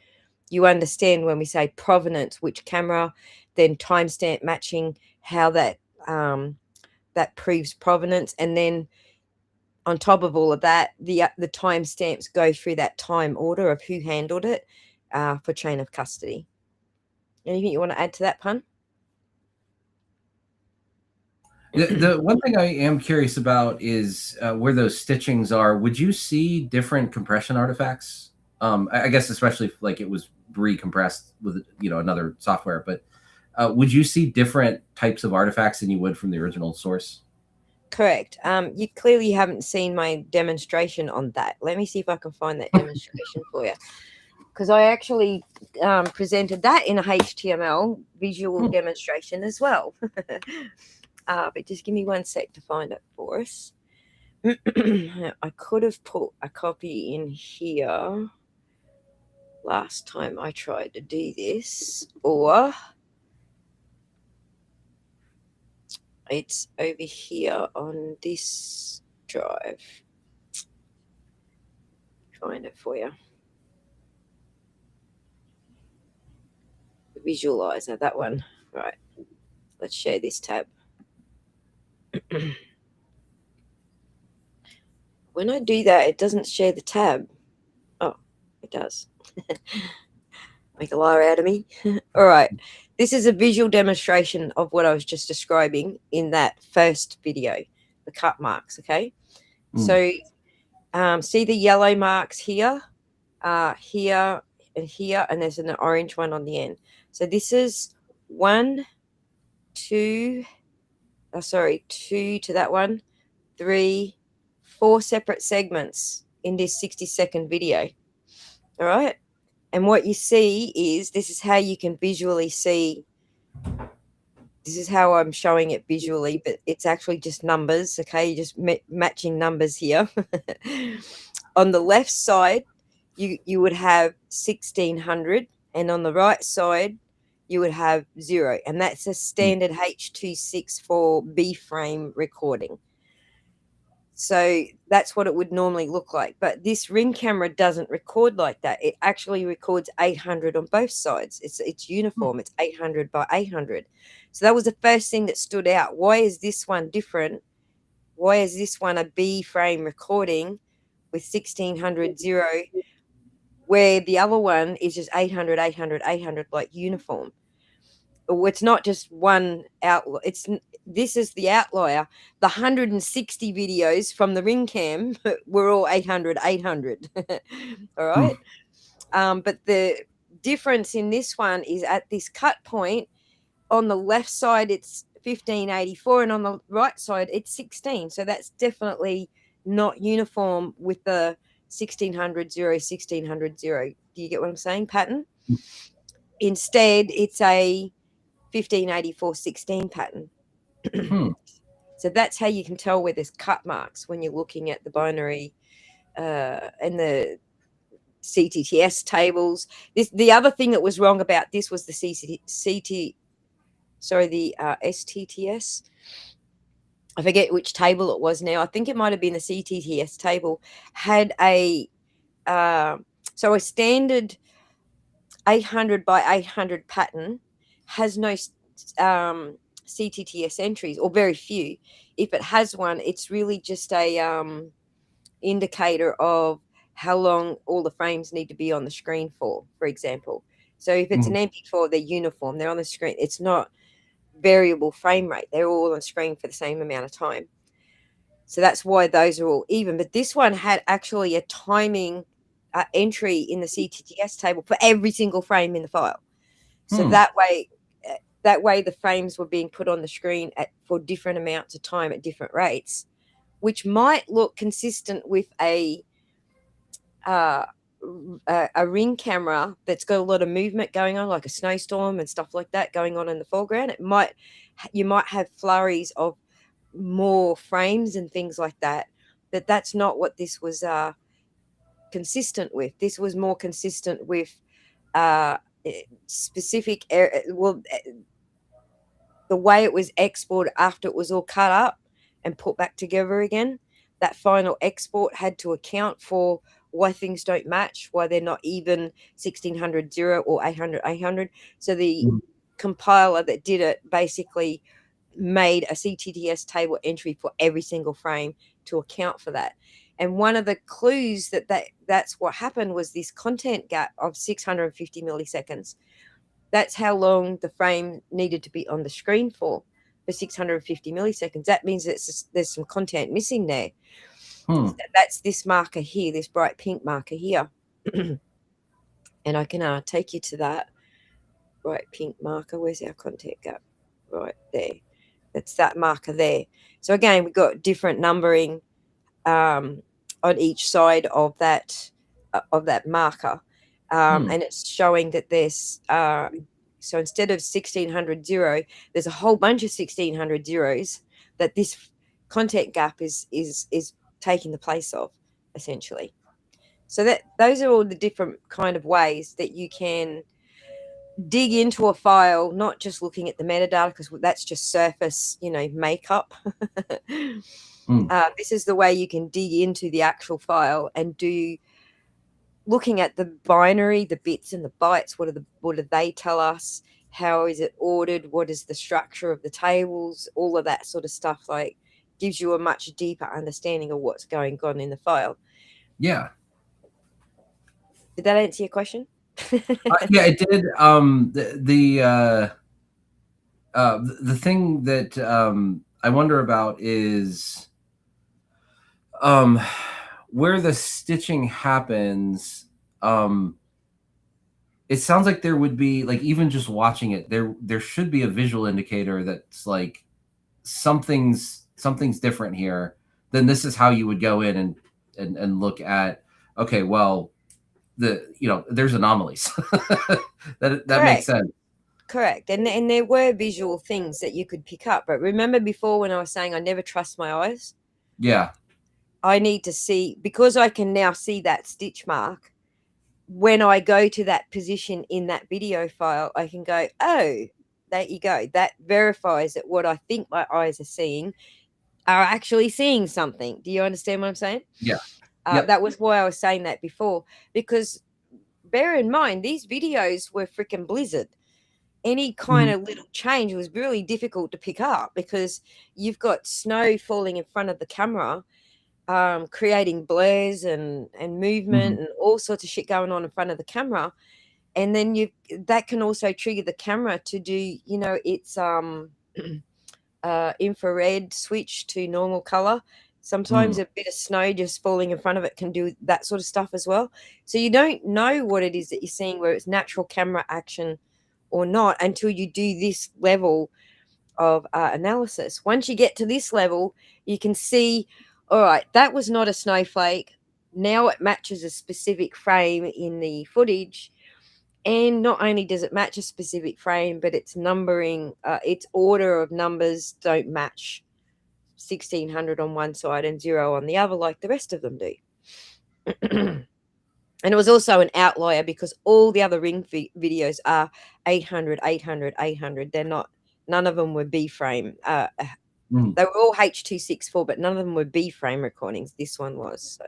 you understand when we say provenance, which camera, then timestamp matching, how that that proves provenance, and then on top of all of that, the timestamps go through that time order of who handled it for chain of custody. Anything you want to add to that, Pun? The one thing I am curious about is where those stitchings are. Would you see different compression artifacts? I guess especially if, like, it was recompressed with another software, but would you see different types of artifacts than you would from the original source? Correct. You clearly haven't seen my demonstration on that. Let me see if I can find that demonstration for you, because I actually presented that in a HTML visual demonstration as well. But just give me 1 sec to find it for us. I could have put a copy in here last time I tried to do this, or it's over here on this drive. find it for you. Visualizer, that one. Right. Let's share this tab. When I do that, it doesn't share the tab. Oh, it does. Make a liar out of me. All right. This is a visual demonstration of what I was just describing in that first video, the cut marks, okay? So see the yellow marks here, here, and here, and there's an orange one on the end. So this is 2 to that one, 3, 4 separate segments in this 60-second video. All right. And what you see is, this is how you can visually see. This is how I'm showing it visually, but it's actually just numbers. Okay. You're just matching numbers here. On the left side, you would have 1600, and on the right side, you would have 0. And that's a standard H.264 B frame recording. So that's what it would normally look like. But this Ring camera doesn't record like that. It actually records 800 on both sides. It's uniform. It's 800 by 800. So that was the first thing that stood out. Why is this one different? Why is this one a B frame recording with 1600 0, where the other one is just 800, 800, 800, like uniform? It's not just one outlier. This is the outlier. The 160 videos from the Ring cam were all 800, 800. All right. But the difference in this one is at this cut point, on the left side, it's 1584, and on the right side, it's 16. So that's definitely not uniform with the 1600 0, 1600 0. Do you get what I'm saying? Pattern. Instead, it's a 1584-16 pattern. So that's how you can tell where there's cut marks when you're looking at the binary and the CTTS tables. The other thing that was wrong about this was the STTS. I forget which table it was now. I think it might have been the CTTS table. Had a so a standard 800 by 800 pattern has no CTTS entries, or very few. If it has one, it's really just a indicator of how long all the frames need to be on the screen for example. So if it's an MP4, they're uniform. They're on the screen. It's not variable frame rate. They're all on screen for the same amount of time. So that's why those are all even. But this one had actually a timing entry in the CTTS table for every single frame in the file. So that way the frames were being put on the screen for different amounts of time at different rates, which might look consistent with a Ring camera that's got a lot of movement going on, like a snowstorm and stuff like that going on in the foreground. You might have flurries of more frames and things like that. But that's not what this was consistent with. This was more consistent with specific the way it was exported after it was all cut up and put back together again. That final export had to account for why things don't match, why they're not even 1600 0 or 800 800. So the compiler that did it basically made a CTTS table entry for every single frame to account for that. And one of the clues that's what happened was this content gap of 650 milliseconds. That's how long the frame needed to be on the screen for 650 milliseconds. That means there's some content missing there. That's this marker here, this bright pink marker here. And I can take you to that bright pink marker. Where's our content gap? Right there. That's that marker there. So again, we've got different numbering on each side of that marker. And it's showing that there's so instead of 1600 0, there's a whole bunch of 1600 zeros that this content gap is taking the place of, essentially. So that those are all the different kind of ways that you can dig into a file, not just looking at the metadata, because that's just surface, makeup. This is the way you can dig into the actual file and do looking at the binary, the bits and the bytes. What do they tell us? How is it ordered? What is the structure of the tables? All of that sort of stuff, like, gives you a much deeper understanding of what's going on in the file. Yeah. Did that answer your question? Yeah, it did. The thing that I wonder about is where the stitching happens. It sounds like there would be, like, even just watching it, there should be a visual indicator that's like something's different here. Then this is how you would go in and look at, okay, well, there's anomalies. that makes sense. Correct. And there were visual things that you could pick up. But remember before when I was saying I never trust my eyes? Yeah. I need to see, because I can now see that stitch mark. When I go to that position in that video file, I can go, oh, there you go. That verifies that what I think my eyes are seeing are actually seeing something. Do you understand what I'm saying? Yeah. Yep. That was why I was saying that before, because bear in mind, these videos were freaking Blizzard. Any kind of little change was really difficult to pick up because you've got snow falling in front of the camera, creating blurs and movement and all sorts of shit going on in front of the camera. And then that can also trigger the camera to do, its infrared switch to normal color. Sometimes a bit of snow just falling in front of it can do that sort of stuff as well. So you don't know what it is that you're seeing, where it's natural camera action or not, until you do this level of analysis. Once you get to this level, you can see, all right, that was not a snowflake. Now it matches a specific frame in the footage. And not only does it match a specific frame, but its numbering, its order of numbers don't match 1600 on one side and 0 on the other like the rest of them do. And it was also an outlier because all the other ring videos are 800, 800, 800. They're not, none of them were B frame. They were all H.264, but none of them were B frame recordings. This one was. So,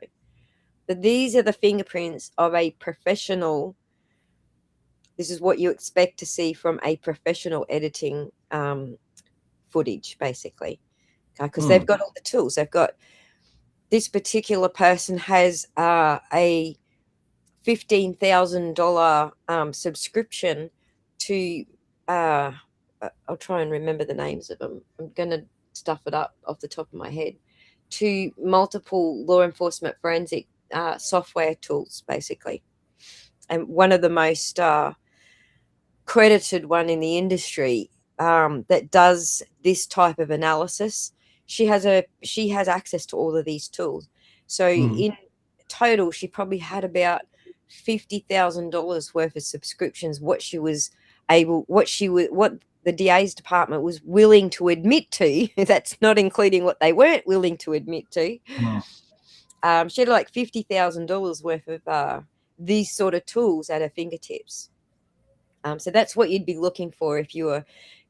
but these are the fingerprints of a professional. This is what you expect to see from a professional editing footage, basically, because they've got all the tools. They've got, this particular person has a $15,000 subscription to, I'll try and remember the names of them. I'm going to stuff it up off the top of my head, to multiple law enforcement forensic software tools, basically. And one of the most credited one in the industry that does this type of analysis. She has access to all of these tools. So in total, she probably had about $50,000 worth of subscriptions. What the DA's department was willing to admit to, that's not including what they weren't willing to admit to. She had like $50,000 worth of these sort of tools at her fingertips. So that's what you'd be looking for if you were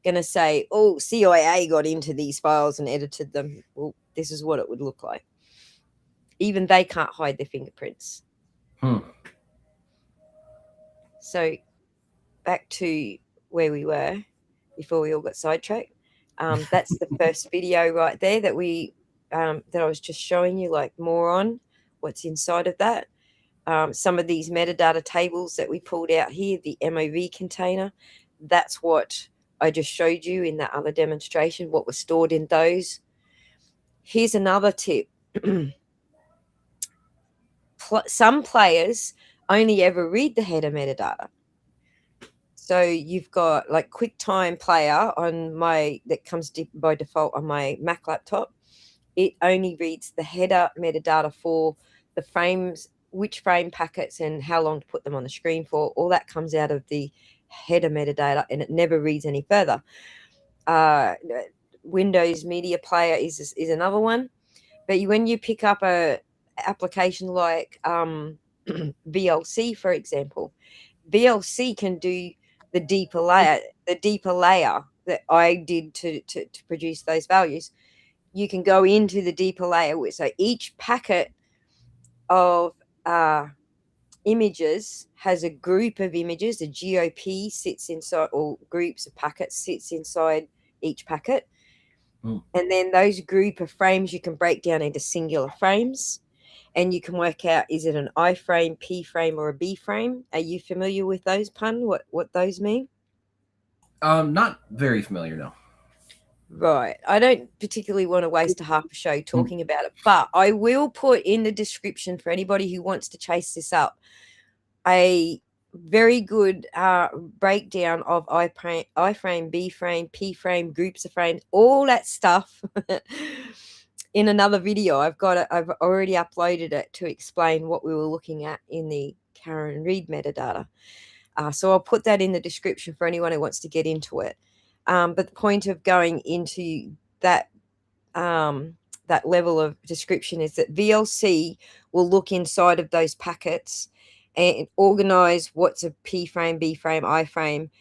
going to say, oh, CIA got into these files and edited them. Well, this is what it would look like. Even they can't hide their fingerprints. So back to where we were before we all got sidetracked. That's the first video right there that that I was just showing you, like, more on what's inside of that. Some of these metadata tables that we pulled out here, the MOV container, that's what I just showed you in that other demonstration, what was stored in those. Here's another tip. Some players only ever read the header metadata. So you've got like QuickTime Player that comes by default on my Mac laptop. It only reads the header metadata for the frames, which frame packets and how long to put them on the screen for. All that comes out of the header metadata, and it never reads any further. Windows Media Player is another one. But when you pick up a application like VLC, for example, VLC can do the deeper layer that I did to produce those values. You can go into the deeper layer. So each packet of images has a group of images. A GOP sits inside, or groups of packets sits inside each packet. And then those group of frames you can break down into singular frames, and you can work out, is it an I frame, P frame, or a B frame? Are you familiar with those, Pun? What those mean? Not very familiar, no. Right. I don't particularly want to waste a half a show talking about it, but I will put in the description for anybody who wants to chase this up a very good breakdown of I frame, B frame, P frame, groups of frames, all that stuff in another video. I've already uploaded it to explain what we were looking at in the Karen Reed metadata. So I'll put that in the description for anyone who wants to get into it. But the point of going into that that level of description is that VLC will look inside of those packets and organize what's a P frame, B frame, I frame,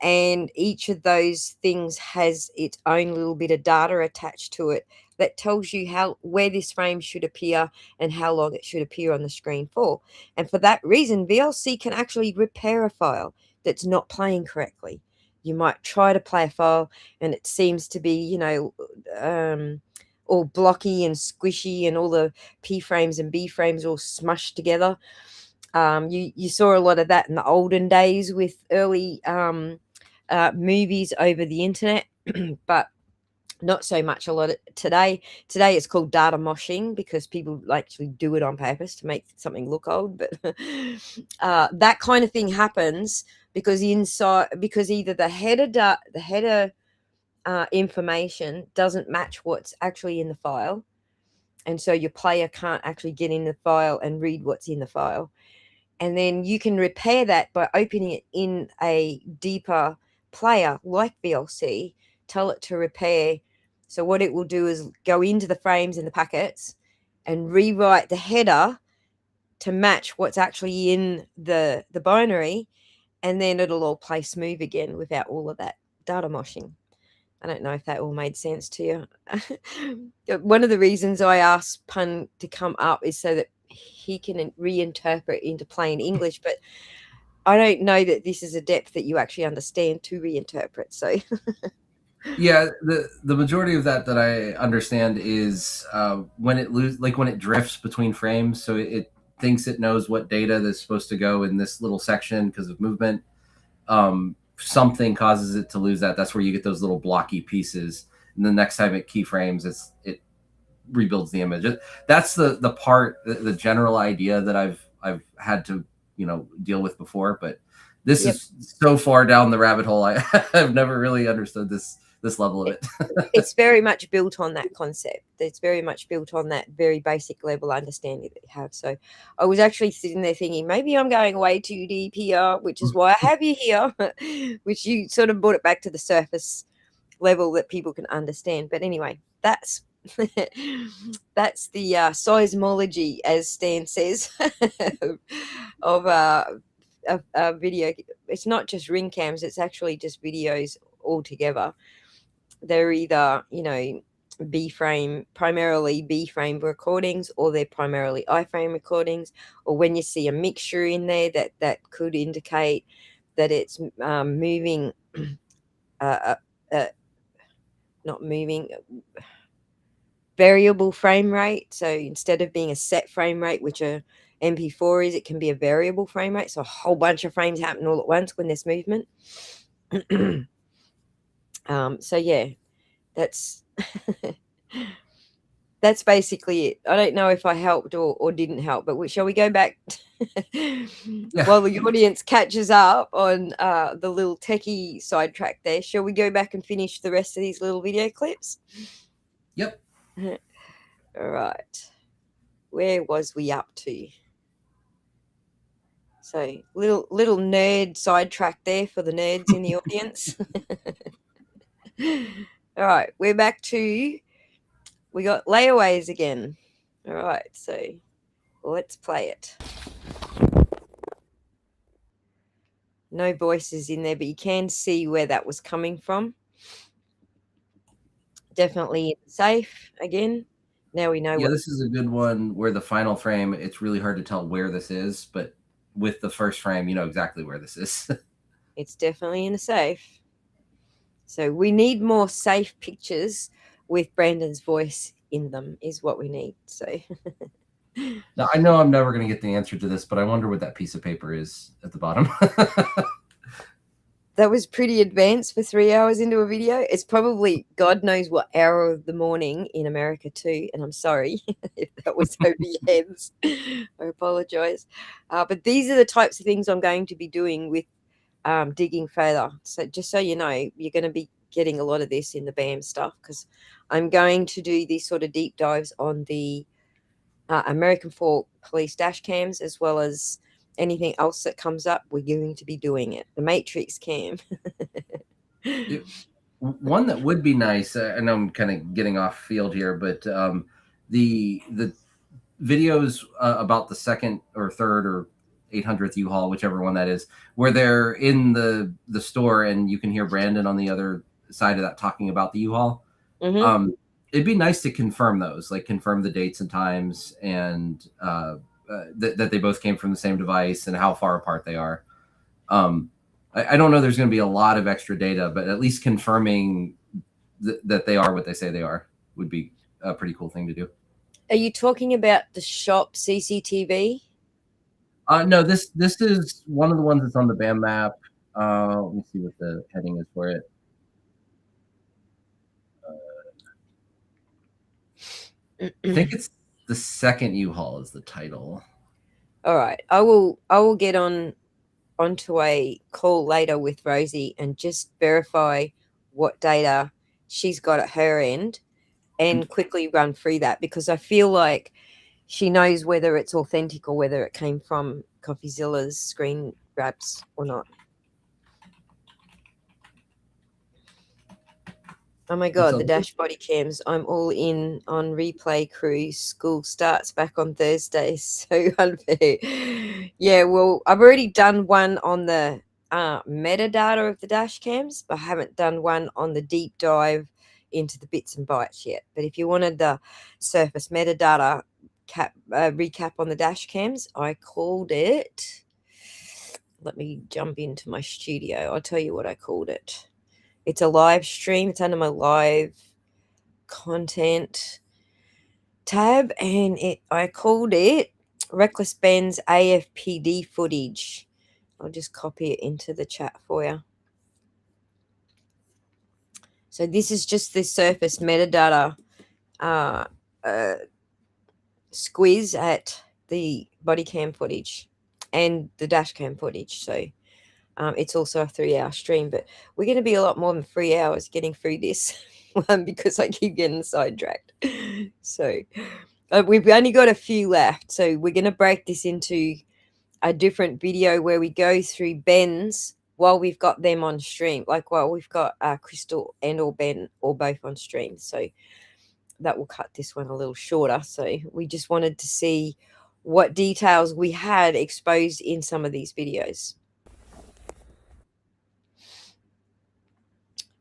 and each of those things has its own little bit of data attached to it that tells you where this frame should appear and how long it should appear on the screen for. And for that reason, VLC can actually repair a file that's not playing correctly. You might try to play a file and it seems to be, all blocky and squishy, and all the P frames and B frames all smushed together. You saw a lot of that in the olden days with early movies over the internet, but not so much a lot of today. Today it's called data moshing because people actually do it on purpose to make something look old. But that kind of thing happens because either the header information doesn't match what's actually in the file, and so your player can't actually get in the file and read what's in the file. And then you can repair that by opening it in a deeper player like VLC, tell it to repair. So what it will do is go into the frames in the packets and rewrite the header to match what's actually in the binary, and then it'll all play smooth again without all of that data moshing. I don't know if that all made sense to you. One of the reasons I asked Pun to come up is so that he can reinterpret into plain English, but I don't know that this is a depth that you actually understand to reinterpret. So Yeah, the majority of that I understand is when it drifts between frames, so it thinks it knows what data that's supposed to go in this little section because of movement. Something causes it to lose that. That's where you get those little blocky pieces, and the next time it keyframes, it rebuilds the image. That's the part, the general idea that I've had to deal with before, but this is so far down the rabbit hole. I've never really understood this level of it. It's very much built on that concept. It's very much built on that very basic level understanding that you have. So I was actually sitting there thinking, maybe I'm going way too deep here, which is why I have you here, which you sort of brought it back to the surface level that people can understand. But anyway, that's that's the seismology, as Stan says, of a video. It's not just ring cams, it's actually just videos altogether. They're either, primarily B frame recordings, or they're primarily I frame recordings, or when you see a mixture in there, that could indicate that it's moving, not moving, variable frame rate. So instead of being a set frame rate, which a MP4 is, it can be a variable frame rate. So a whole bunch of frames happen all at once when there's movement. So yeah, that's that's basically it. I don't know if I helped or didn't help, but shall we go back while the audience catches up on the little techie sidetrack there? Shall we go back and finish the rest of these little video clips? Yep. All right. Where was we up to? So little nerd sidetrack there for the nerds in the audience. All right, we're back to, we got layaways again. All right, so let's play it. No voices in there, but you can see where that was coming from. Definitely safe again. Now we know. Yeah, this is a good one where the final frame, it's really hard to tell where this is, but with the first frame, you know exactly where this is. It's definitely in a safe. So we need more safe pictures with Brandon's voice in them is what we need. So Now, I know I'm never going to get the answer to this, but I wonder what that piece of paper is at the bottom. that was pretty advanced for 3 hours into a video. It's probably God knows what hour of the morning in America too. And I'm sorry if that was over your heads. I apologize. But these are the types of things I'm going to be doing with digging further. So just so you know, you're going to be getting a lot of this in the BAM stuff because I'm going to do these sort of deep dives on the American police dash cams as well as anything else that comes up. We're going to be doing it. The Matrix cam. One that would be nice, I know I'm kind of getting off field here, but the videos about the second or third or 800th U-Haul, whichever one that is, where they're in the store and you can hear Brandon on the other side of that talking about the U-Haul. Mm-hmm. It'd be nice to confirm those, like confirm the dates and times and that they both came from the same device and how far apart they are. I don't know there's going to be a lot of extra data, but at least confirming that they are what they say they are would be a pretty cool thing to do. Are you talking about the shop CCTV? No, this is one of the ones that's on the BAM map. Let me see what the heading is for it. I think it's the second U-Haul is the title. All right. I will get onto a call later with Rosie and just verify what data she's got at her end and quickly run through that because I feel like she knows whether it's authentic or whether it came from CoffeeZilla's screen grabs or not. Oh my God, the dash body cams. I'm all in on replay crew. School starts back on Thursday. So unfair. Yeah, well, I've already done one on the metadata of the dash cams, but I haven't done one on the deep dive into the bits and bytes yet. But if you wanted the surface metadata recap on the dash cams, I called it. Let me jump into my studio. I'll tell you what I called it. It's a live stream. It's under my live content tab, and I called it Reckless Ben's AFPD footage. I'll just copy it into the chat for you. So this is just the surface metadata squeeze at the body cam footage and the dash cam footage. So it's also a 3-hour stream, but we're going to be a lot more than 3 hours getting through this one because I keep getting sidetracked. So we've only got a few left. So we're going to break this into a different video where we go through Ben's while we've got them on stream, like while we've got Crystal and or Ben or both on stream. So that will cut this one a little shorter. So we just wanted to see what details we had exposed in some of these videos.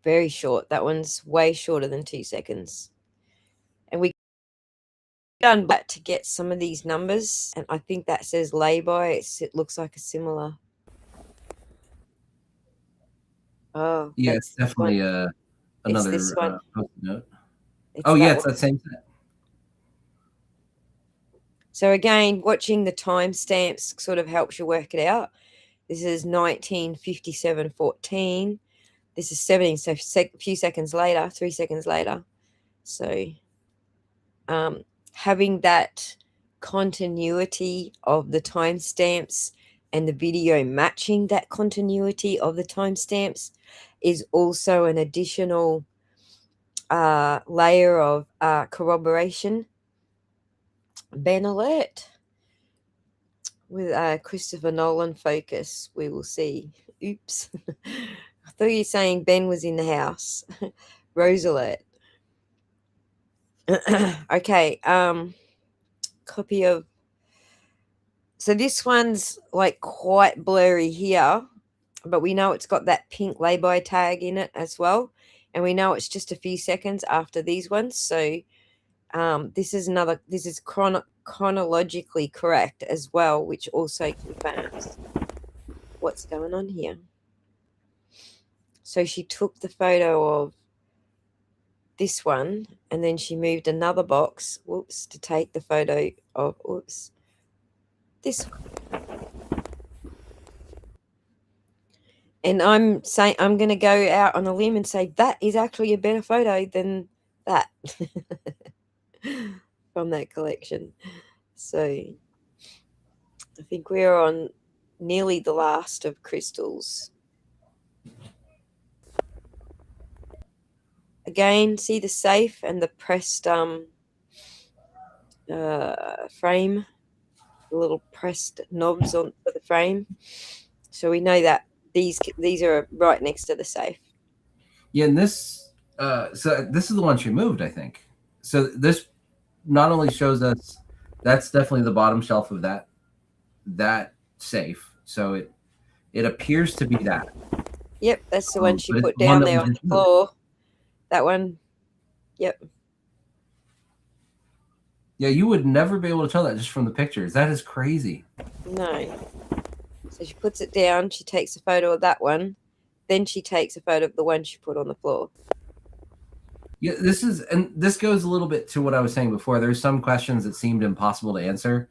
Very short. That one's way shorter than 2 seconds. And we done that to get some of these numbers. And I think that says lay-by. It looks like a similar. Oh, yeah, it's definitely another this one. post note. It's oh, yeah, it's one. that same set. So again, watching the timestamps sort of helps you work it out. This is 1957:14. This is 17, so a few seconds later, 3 seconds later. So having that continuity of the timestamps and the video matching that continuity of the timestamps is also an additional layer of corroboration. Ben alert. With Christopher Nolan focus, we will see. Oops. I thought you were saying Ben was in the house. Rose alert. Okay. Copy of. So this one's like quite blurry here, but we know it's got that pink lay-by tag in it as well. And we know it's just a few seconds after these ones. So this is chronologically correct as well, which also confirms what's going on here. So she took the photo of this one, and then she moved another box, whoops, to take the photo of, whoops, this one. And I'm saying, I'm going to go out on a limb and say that is actually a better photo than that from that collection. So I think we're on nearly the last of crystals. Again, see the safe and the pressed frame, the little pressed knobs on for the frame. So we know that these are right next to the safe. Yeah, and this so this is the one she moved, I think. So this not only shows us that's definitely the bottom shelf of that safe. So it appears to be that. Yep, that's the one she but put it's the one down that there was on the just moved. floor. That one. Yep. Yeah, you would never be able to tell that just from the pictures. That is crazy. No. So she puts it down, she takes a photo of that one, then she takes a photo of the one she put on the floor. Yeah, this goes a little bit to what I was saying before. There's some questions that seemed impossible to answer.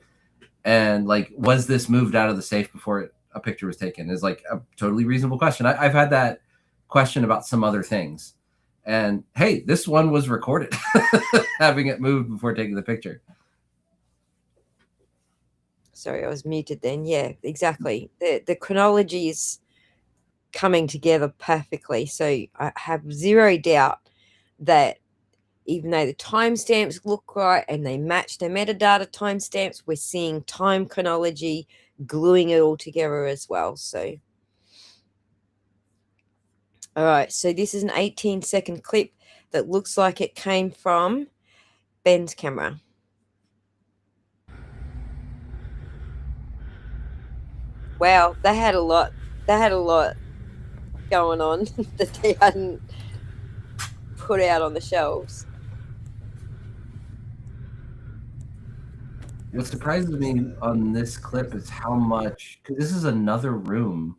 And like, was this moved out of the safe before a picture was taken? Is like a totally reasonable question. I've had that question about some other things. And hey, this one was recorded, having it moved before taking the picture. Sorry, I was muted then. Yeah, exactly. The chronology is coming together perfectly. So I have zero doubt that even though the timestamps look right and they match the metadata timestamps, we're seeing time chronology gluing it all together as well. So, all right. So this is an 18-second clip that looks like it came from Ben's camera. Wow, they had a lot. They had a lot going on that they hadn't put out on the shelves. What surprises me on this clip is how much, because this is another room,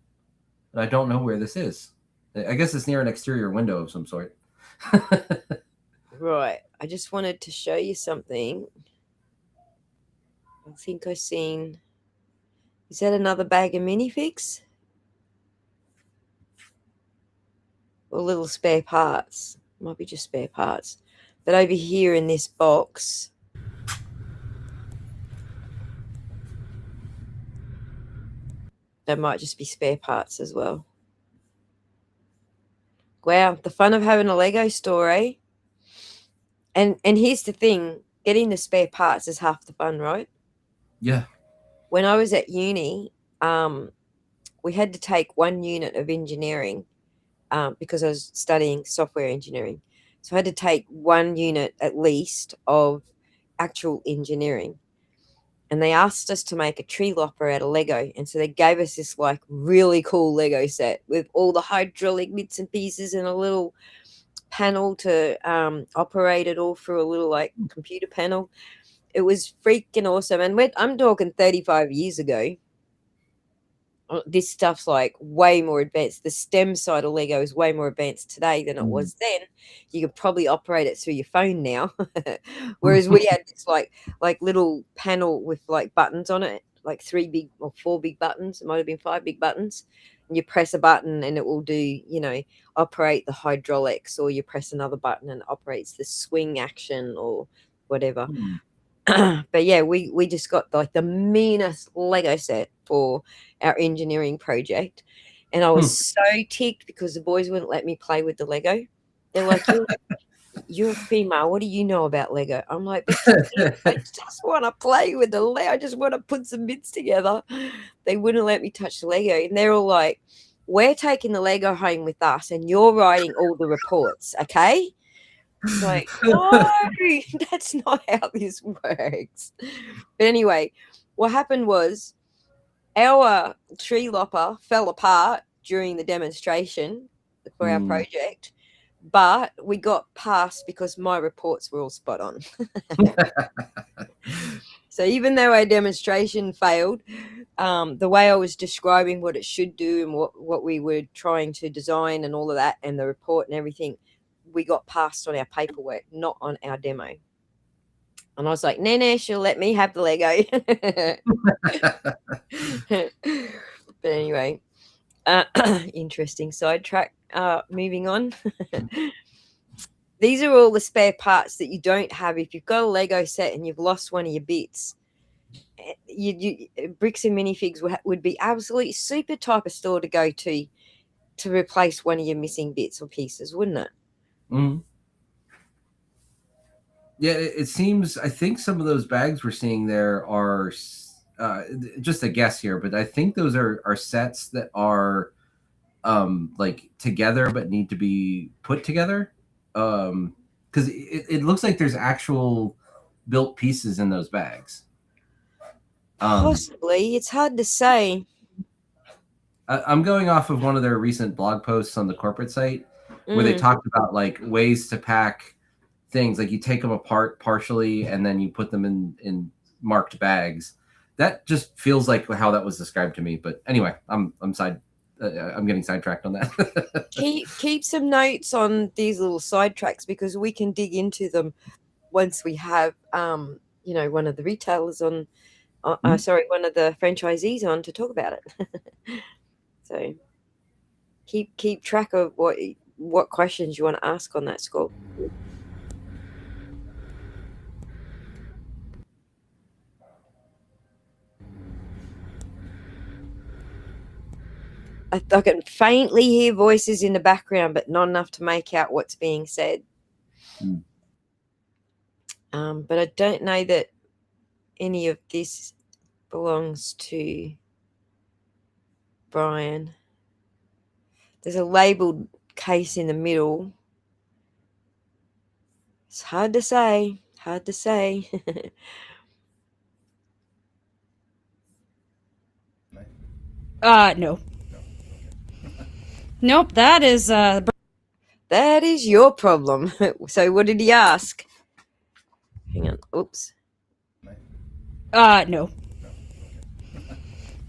and I don't know where this is. I guess it's near an exterior window of some sort. Right. I just wanted to show you something. I think I seen. Is that another bag of minifigs? Or little spare parts? Might be just spare parts. But over here in this box, there might just be spare parts as well. Wow, the fun of having a Lego store, eh? And here's the thing, getting the spare parts is half the fun, right? Yeah. When I was at uni, we had to take one unit of engineering because I was studying software engineering. So I had to take one unit at least of actual engineering. And they asked us to make a tree lopper out of Lego. And so they gave us this like really cool Lego set with all the hydraulic bits and pieces and a little panel to operate it all through a little like computer panel. It was freaking awesome. And I'm talking 35 years ago. This stuff's like way more advanced. The STEM side of Lego is way more advanced today than it was then. You could probably operate it through your phone now. Whereas we had this like little panel with like buttons on it, like 3 big or 4 big buttons. It might have been 5 big buttons. And you press a button and it will do, operate the hydraulics, or you press another button and it operates the swing action or whatever. But yeah, we just got like the meanest Lego set for our engineering project, and I was so ticked because the boys wouldn't let me play with the Lego. They're like, you're a female, what do you know about Lego? I'm like, I just want to play with the Lego. I just want to put some bits together. They wouldn't let me touch the Lego, and they're all like, we're taking the Lego home with us and you're writing all the reports, okay? It's like, no, that's not how this works. But anyway, what happened was our tree lopper fell apart during the demonstration for our project, but we got passed because my reports were all spot on. So even though our demonstration failed, the way I was describing what it should do and what we were trying to design and all of that and the report and everything, we got passed on our paperwork, not on our demo. And I was like, nah, she'll let me have the Lego. But anyway, interesting sidetrack. Moving on. These are all the spare parts that you don't have if you've got a Lego set and you've lost one of your bits. Bricks and minifigs would be absolutely super type of store to go to replace one of your missing bits or pieces, wouldn't it? Mm-hmm. Yeah, it seems. I think some of those bags we're seeing there are just a guess here, but I think those are sets that are like together but need to be put together. Because it looks like there's actual built pieces in those bags. Possibly. It's hard to say. I'm going off of one of their recent blog posts on the corporate site where they talked about like ways to pack things. Like you take them apart partially and then you put them in marked bags. That just feels like how that was described to me. But anyway, I'm getting sidetracked on that. keep some notes on these little sidetracks because we can dig into them once we have one of the retailers on one of the franchisees on to talk about it. So keep track of what questions you want to ask on that score. I can faintly hear voices in the background, but not enough to make out what's being said. But I don't know that any of this belongs to Brian. There's a labeled case in the middle. It's hard to say. No. Nope, that is That is your problem. So what did he ask? Hang on. Oops. no.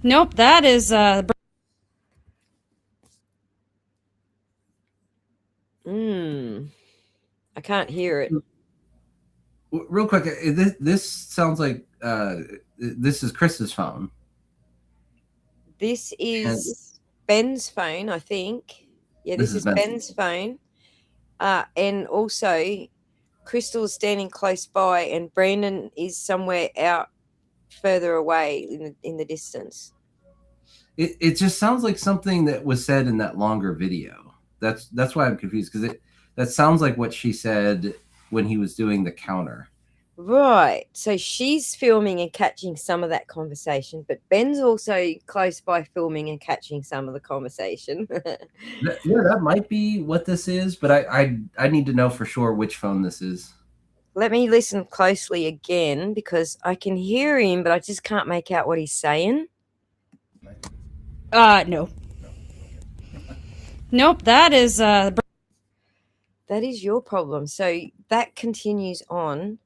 Nope, that is I can't hear it. Real quick, this sounds like this is Chris's phone. This is Ben's phone, I think. Yeah, this is Ben's phone. And also, Crystal's standing close by, and Brandon is somewhere out further away in the distance. It just sounds like something that was said in that longer video. That's why I'm confused, because that sounds like what she said when he was doing the counter. Right. So she's filming and catching some of that conversation, but Ben's also close by filming and catching some of the conversation. That might be what this is, but I need to know for sure which phone this is. Let me listen closely again because I can hear him, but I just can't make out what he's saying. no. Nope, that is that is your problem. So that continues on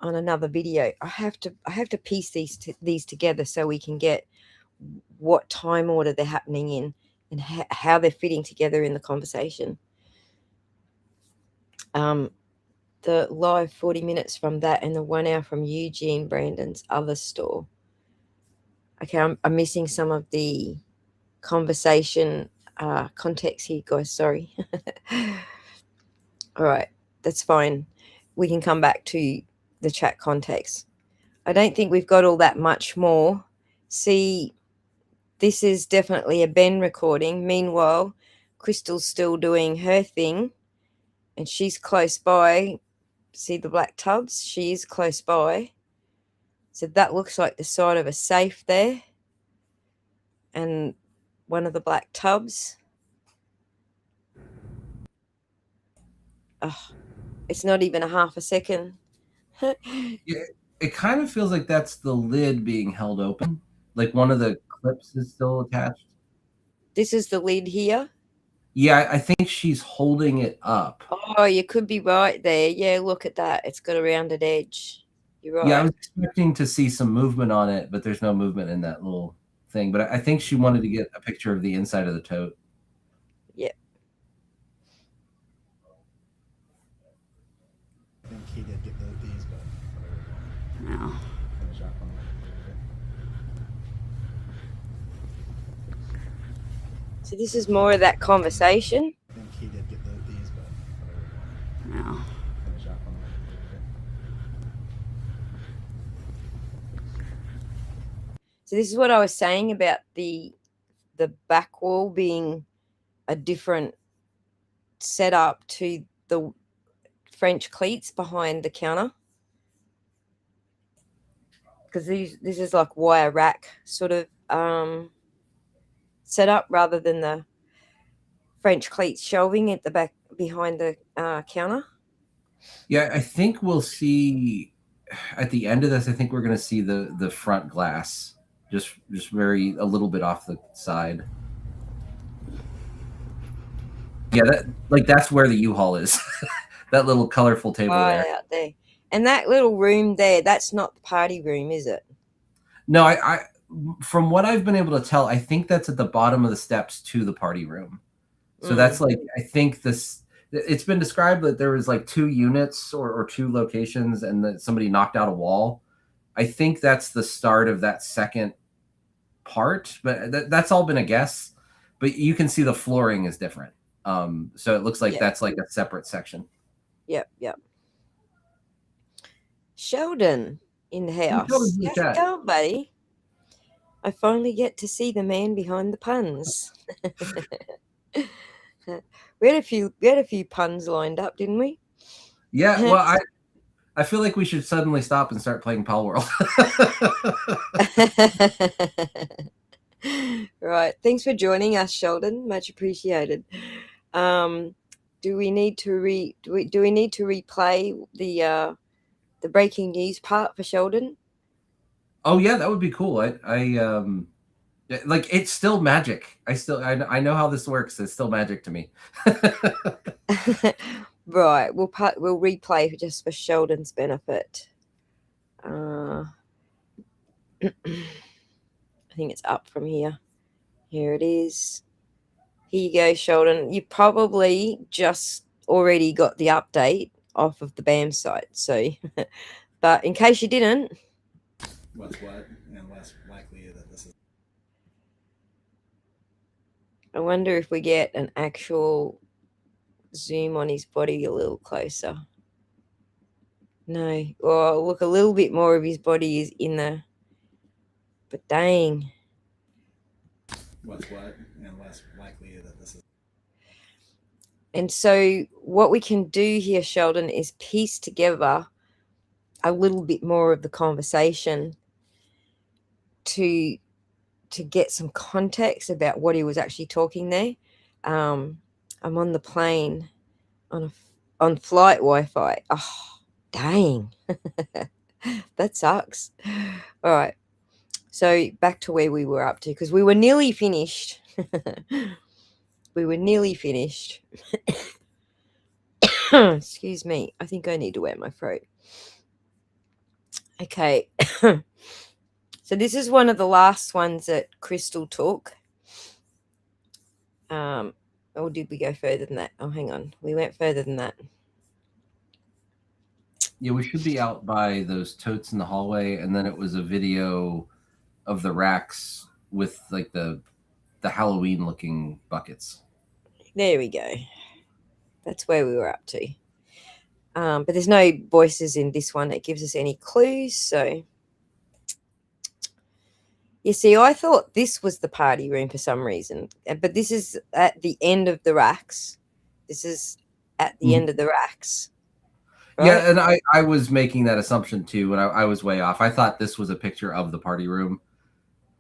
another video. I have to piece these together so we can get what time order they're happening in and how they're fitting together in the conversation. The live 40 minutes from that and the 1 hour from Eugene Brandon's other store. Okay, I'm missing some of the conversation context here, guys. Sorry. All right, that's fine. We can come back to the chat context. I don't think we've got all that much more. See, this is definitely a Ben recording. Meanwhile, Crystal's still doing her thing, and she's close by. See the black tubs? She is close by. So that looks like the side of a safe there. And one of the black tubs. Oh, it's not even a half a second. Yeah, it kind of feels like that's the lid being held open. Like one of the clips is still attached. This is the lid here? Yeah, I think she's holding it up. Oh, you could be right there. Yeah, look at that. It's got a rounded edge. You're right. Yeah, I was expecting to see some movement on it, but there's no movement in that little thing. But I think she wanted to get a picture of the inside of the tote. Yep. I think he did get these, but No. finish up on that. So this is more of that conversation. I think he did get these, but No. finish up on that. So this is what I was saying about the back wall being a different setup to the French cleats behind the counter. Because this is like wire rack sort of setup rather than the French cleats shelving at the back behind the counter. Yeah, I think we'll see at the end of this. I think we're going to see the front glass just very a little bit off the side. Yeah, that's where the U-Haul is. That little colorful table Right there. out there. And that little room there, that's not the party room, is it? No, I from what I've been able to tell, I think that's at the bottom of the steps to the party room. So that's like, I think it's been described that there was like 2 units or 2 locations and that somebody knocked out a wall. I think that's the start of that second part, but that's all been a guess. But you can see the flooring is different. So it looks like that's like a separate section. Yep. Sheldon in the house. Sheldon's in the How's it chat. going, buddy? I finally get to see the man behind the puns. We had a few puns lined up, didn't we? Yeah, well, I feel like we should suddenly stop and start playing Pal World. Right. Thanks for joining us, Sheldon. Much appreciated. Do we need to replay the breaking news part for Sheldon? Oh yeah, that would be cool. I like, it's still magic. I know how this works. It's still magic to me. Right. We'll replay just for Sheldon's benefit. I think it's up from here. Here it is. Here you go, Sheldon. You probably just already got the update off of the BAM site. So, but in case you didn't, What's what, and less likely that this is. I wonder if we get an actual zoom on his body a little closer. No. Or look, a little bit more of his body is in the. But dang. What's what, and less likely that this is. And so what we can do here, Sheldon, is piece together a little bit more of the conversation to get some context about what he was actually talking there. I'm on the plane on flight Wi-Fi. Oh, dang. That sucks. All right. So back to where we were up to, because we were nearly finished. Excuse me. I think I need to wear my throat. Okay. So this is one of the last ones that Crystal took. Or did we go further than that? Oh, hang on. We went further than that. Yeah, we should be out by those totes in the hallway, and then it was a video of the racks with like the Halloween looking buckets. There we go. That's where we were up to. But there's no voices in this one that gives us any clues. So you see, I thought this was the party room for some reason, but this is at the end of the racks. This is at the end of the racks. Right? Yeah, and I was making that assumption too, and I was way off. I thought this was a picture of the party room,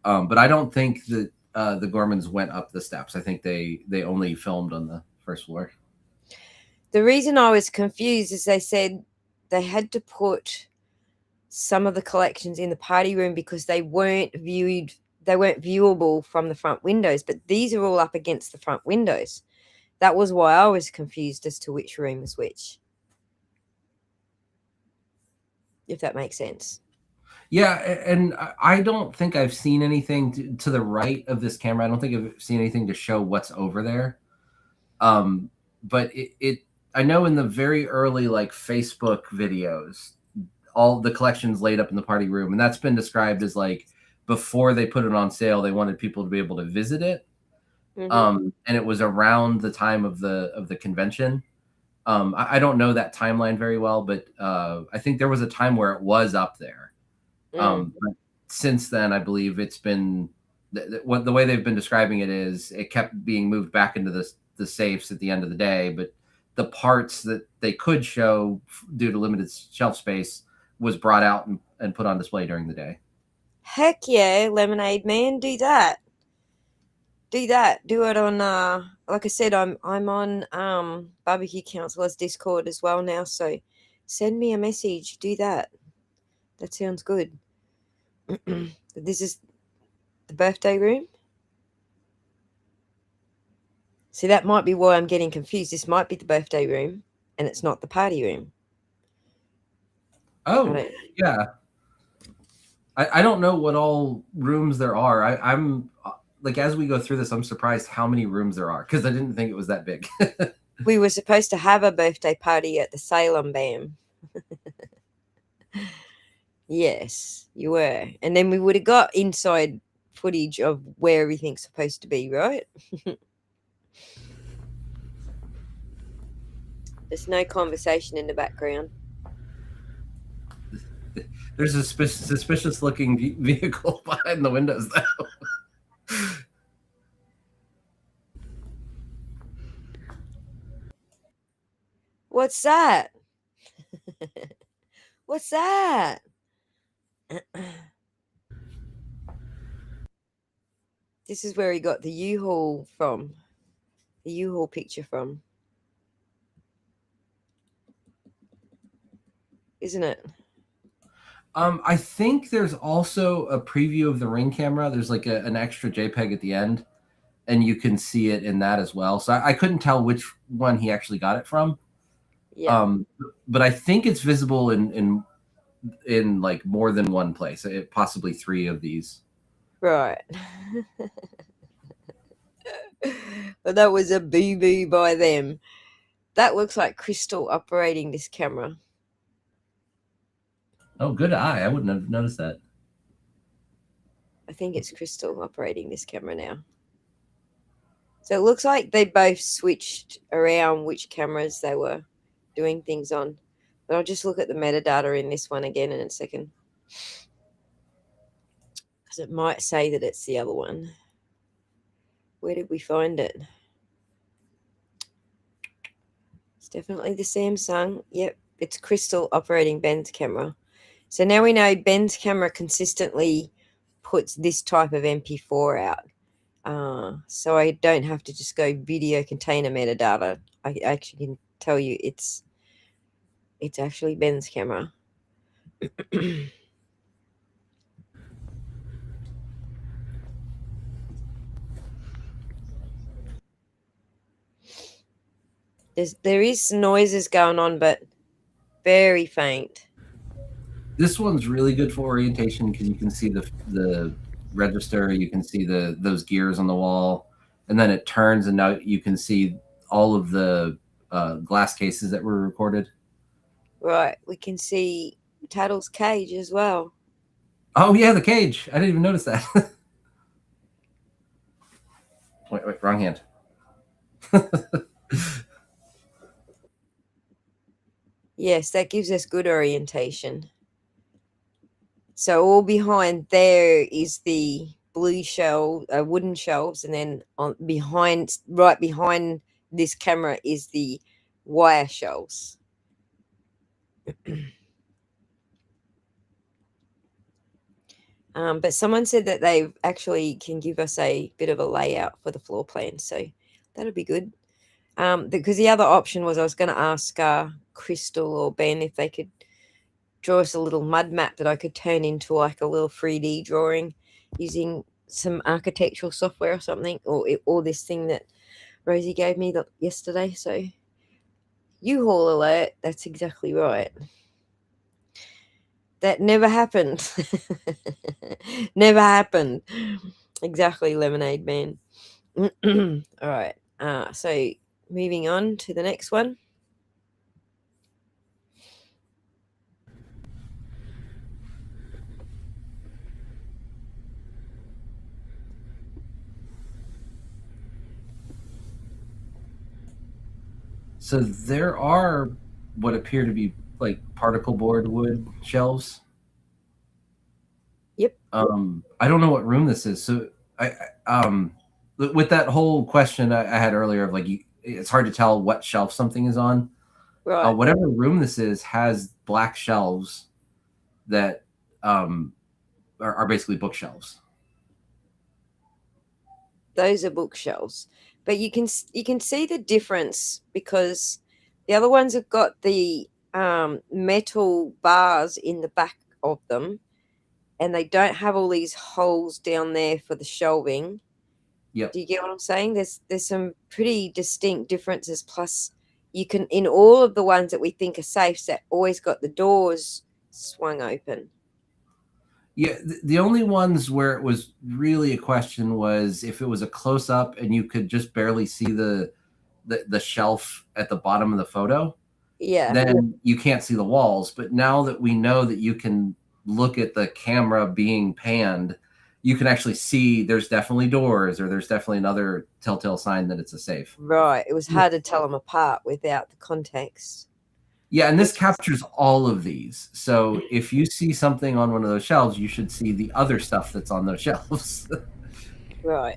but I don't think that the Gormans went up the steps. I think they only filmed on the first floor. The reason I was confused is they said they had to put some of the collections in the party room because they weren't viewable from the front windows, but these are all up against the front windows. That was why I was confused as to which room was which. if that makes sense. Yeah, and I don't think I've seen anything to the right of this camera. I don't think I've seen anything to show what's over there. But I know in the very early like Facebook videos, all the collections laid up in the party room, and that's been described as like before they put it on sale, they wanted people to be able to visit it. And it was around the time of the convention. I don't know that timeline very well, but I think there was a time where it was up there. But since then, I believe it's been the way they've been describing it is it kept being moved back into the safes at the end of the day, but the parts that they could show due to limited shelf space was brought out and put on display during the day. Heck yeah, Lemonade Man, do that. Do that. Do it on like I said, I'm on Barbecue Councilor's Discord as well now, so send me a message. Do that. That sounds good. This is the birthday room. See, that might be why I'm getting confused. This might be the birthday room, and it's not the party room. Oh, yeah. I don't know what all rooms there are. I'm like, as we go through this, I'm surprised how many rooms there are because I didn't think it was that big. We were supposed to have a birthday party at the Salem BAM. Yes, you were. And then we would have got inside footage of where everything's supposed to be, right? There's no conversation in the background. There's a suspicious looking vehicle behind the windows, though. What's that? What's that? This is where he got the U-Haul from. The U-Haul picture from. Isn't it? I think there's also a preview of the Ring camera. There's like an extra JPEG at the end, and you can see it in that as well. So I couldn't tell which one he actually got it from. Yeah. But I think it's visible in like more than one place, possibly 3 of these. Right. But that was a boo-boo by them. That looks like Crystal operating this camera. Oh, good eye. I wouldn't have noticed that. I think it's Crystal operating this camera now. So it looks like they both switched around which cameras they were doing things on. But I'll just look at the metadata in this one again in a second. Because it might say that it's the other one. Where did we find it? It's definitely the Samsung. Yep, it's Crystal operating Ben's camera. So now we know Ben's camera consistently puts this type of MP4 out. So I don't have to just go video container metadata. I actually can tell you it's actually Ben's camera. There is noises going on, but very faint. This one's really good for orientation because you can see the register, you can see those gears on the wall, and then it turns, and now you can see all of the glass cases that were recorded. Right, we can see Tattle's cage as well. Oh yeah, the cage. I didn't even notice that. Wait, wrong hand. Yes, that gives us good orientation. So all behind there is the blue shell, wooden shelves, and then right behind this camera is the wire shelves. But someone said that they actually can give us a bit of a layout for the floor plan, so that'll be good. Because the other option was I was going to ask Crystal or Ben if they could draw us a little mud map that I could turn into like a little 3D drawing using some architectural software or something, or this thing that Rosie gave me yesterday. So U-Haul alert, that's exactly right. That never happened. Never happened. Exactly, Lemonade Man. All right. So moving on to the next one. So there are what appear to be like particle board wood shelves. Yep. I don't know what room this is. So with that whole question I had earlier of like it's hard to tell what shelf something is on. Right. Whatever room this is has black shelves that are basically bookshelves. Those are bookshelves, but you can see the difference because the other ones have got the metal bars in the back of them, and they don't have all these holes down there for the shelving. Yep. Do you get what I'm saying? There's some pretty distinct differences. Plus, you can in all of the ones that we think are safes that always got the doors swung open. Yeah, the only ones where it was really a question was if it was a close up and you could just barely see the shelf at the bottom of the photo, Yeah. then you can't see the walls. But now that we know that you can look at the camera being panned, you can actually see there's definitely doors or there's definitely another telltale sign that it's a safe. Right. It was hard to tell them apart without the context. Yeah, and this captures all of these. So if you see something on one of those shelves, you should see the other stuff that's on those shelves. Right.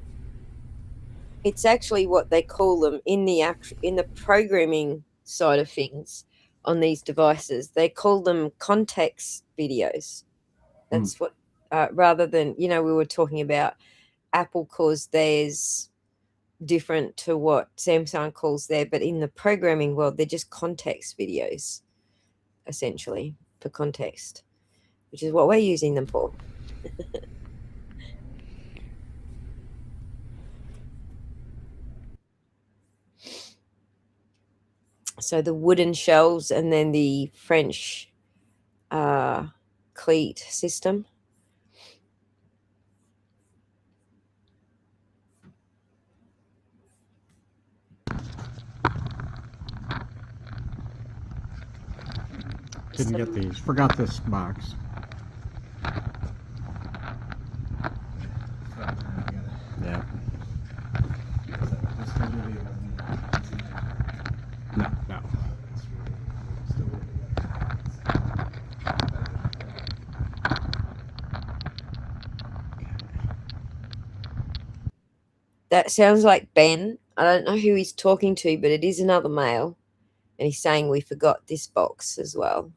It's actually what they call them in the programming side of things on these devices. They call them context videos. That's what rather than we were talking about Apple calls theirs different to what Samsung calls there, but in the programming world, they're just context videos, essentially, for context, which is what we're using them for. So the wooden shelves and then the French cleat system. Didn't get these. Forgot this box. Yeah. No, no. That sounds like Ben. I don't know who he's talking to, but it is another male. And he's saying we forgot this box as well.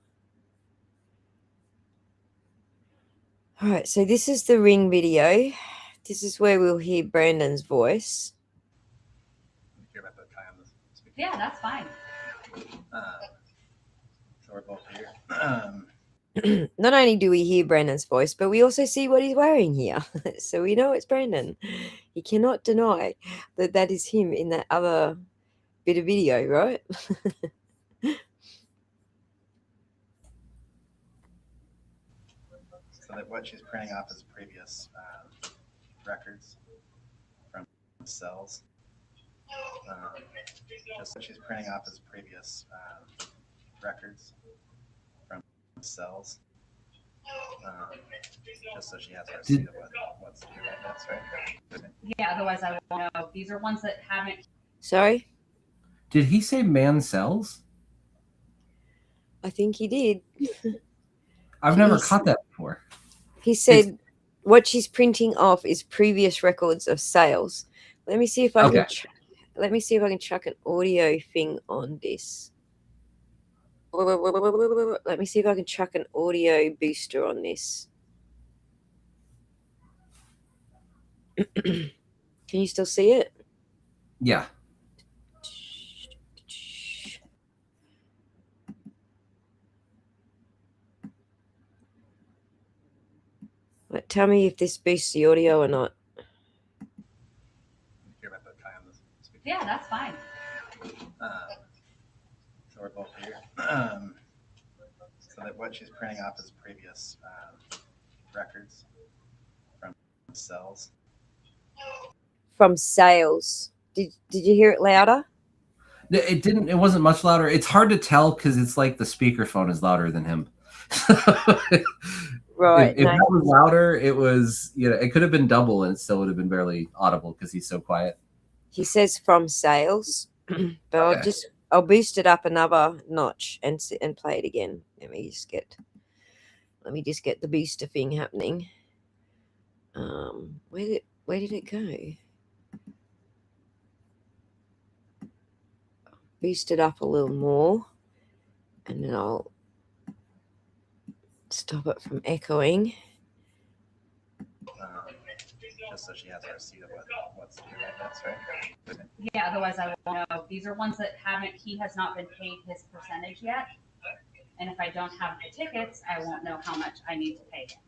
All right, so this is the Ring video. This is where we'll hear Brandon's voice. Yeah, that's fine. So we're both here. Not only do we hear Brandon's voice, but we also see what he's wearing here. So we know it's Brandon. He cannot deny that that is him in that other bit of video, right? So that what she's printing off is previous records from cells. Just what she's printing off is previous records from cells. Just so she has a receipt of what's due. That's right. Yeah, otherwise I won't know. These are ones that haven't. Sorry? Did he say man cells? I think he did. I've never caught that before. He said what she's printing off is previous records of sales. Let me see if I can. Let me see if I can chuck an audio thing on this. Let me see if I can chuck an audio booster on this. Can you still see it? Yeah. Tell me if this boosts the audio or not. Yeah, that's fine. So we're both here. So that what she's printing off is previous records from cells. From sales. Did you hear it louder? It didn't. It wasn't much louder. It's hard to tell because it's like the speakerphone is louder than him. Right. If that was louder, it was, it could have been double and it still would have been barely audible because he's so quiet. He says from sales, but Okay. I'll boost it up another notch and play it again. Let me just get the booster thing happening. Where did it go? Boost it up a little more, and then I'll stop it from echoing. Just so she has a receipt of what's due, that's right. Yeah, otherwise I won't know. These are ones that he has not been paid his percentage yet. And if I don't have the tickets, I won't know how much I need to pay him.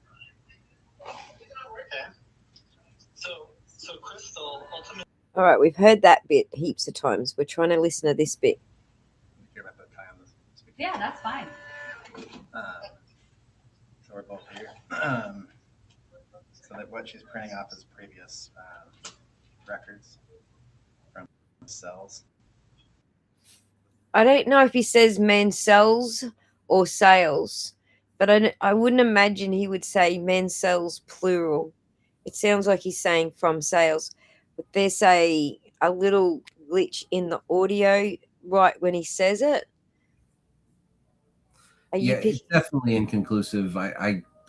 Okay. So Crystal, ultimately. All right, we've heard that bit heaps of times. We're trying to listen to this bit. Yeah, that's fine. So we're both here. So that what she's printing off is previous records from cells. I don't know if he says men sells or sales, but I wouldn't imagine he would say men sells plural. It sounds like he's saying from sales, but there's a little glitch in the audio right when he says it. It's definitely inconclusive.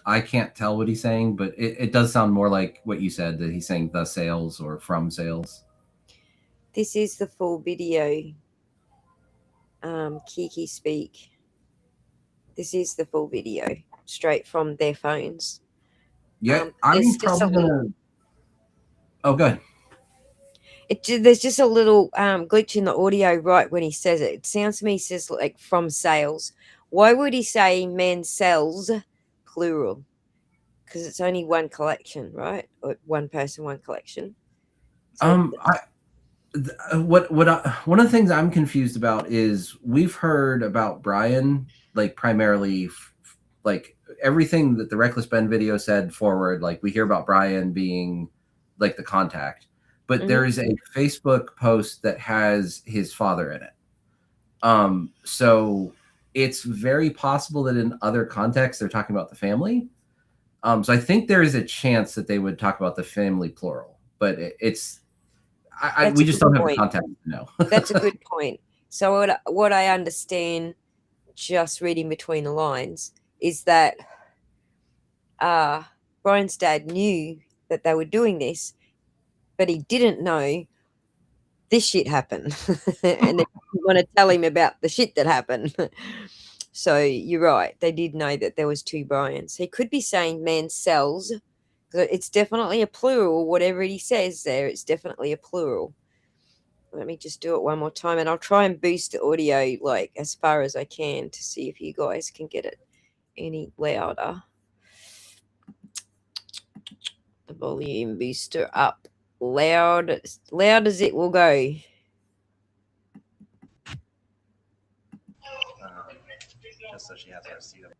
I can't tell what he's saying, but it does sound more like what you said, that he's saying the sales or from sales. This is the full video. Kiki speak. This is the full video straight from their phones. Yeah, I'm probably gonna. Oh, good. There's just a little glitch in the audio right when he says it. It sounds to me he says like from sales. Why would he say men sells plural? Because it's only one collection, right? Or one person, one collection. So one of the things I'm confused about is we've heard about Brian, like primarily like everything that the Reckless Ben video said forward, like we hear about Brian being like the contact, but there is a Facebook post that has his father in it. So it's very possible that in other contexts they're talking about the family. So I think there is a chance that they would talk about the family plural, but we just don't have the context to know. That's a good point. So what I understand, just reading between the lines, is that Brian's dad knew that they were doing this, but he didn't know this shit happened. And they want to tell him about the shit that happened. So you're right. They did know that there was two Brians. He could be saying man sells. It's definitely a plural. Whatever he says there, it's definitely a plural. Let me just do it one more time, and I'll try and boost the audio like as far as I can to see if you guys can get it any louder. The volume booster up loud as it will go. Just so she has a receipt of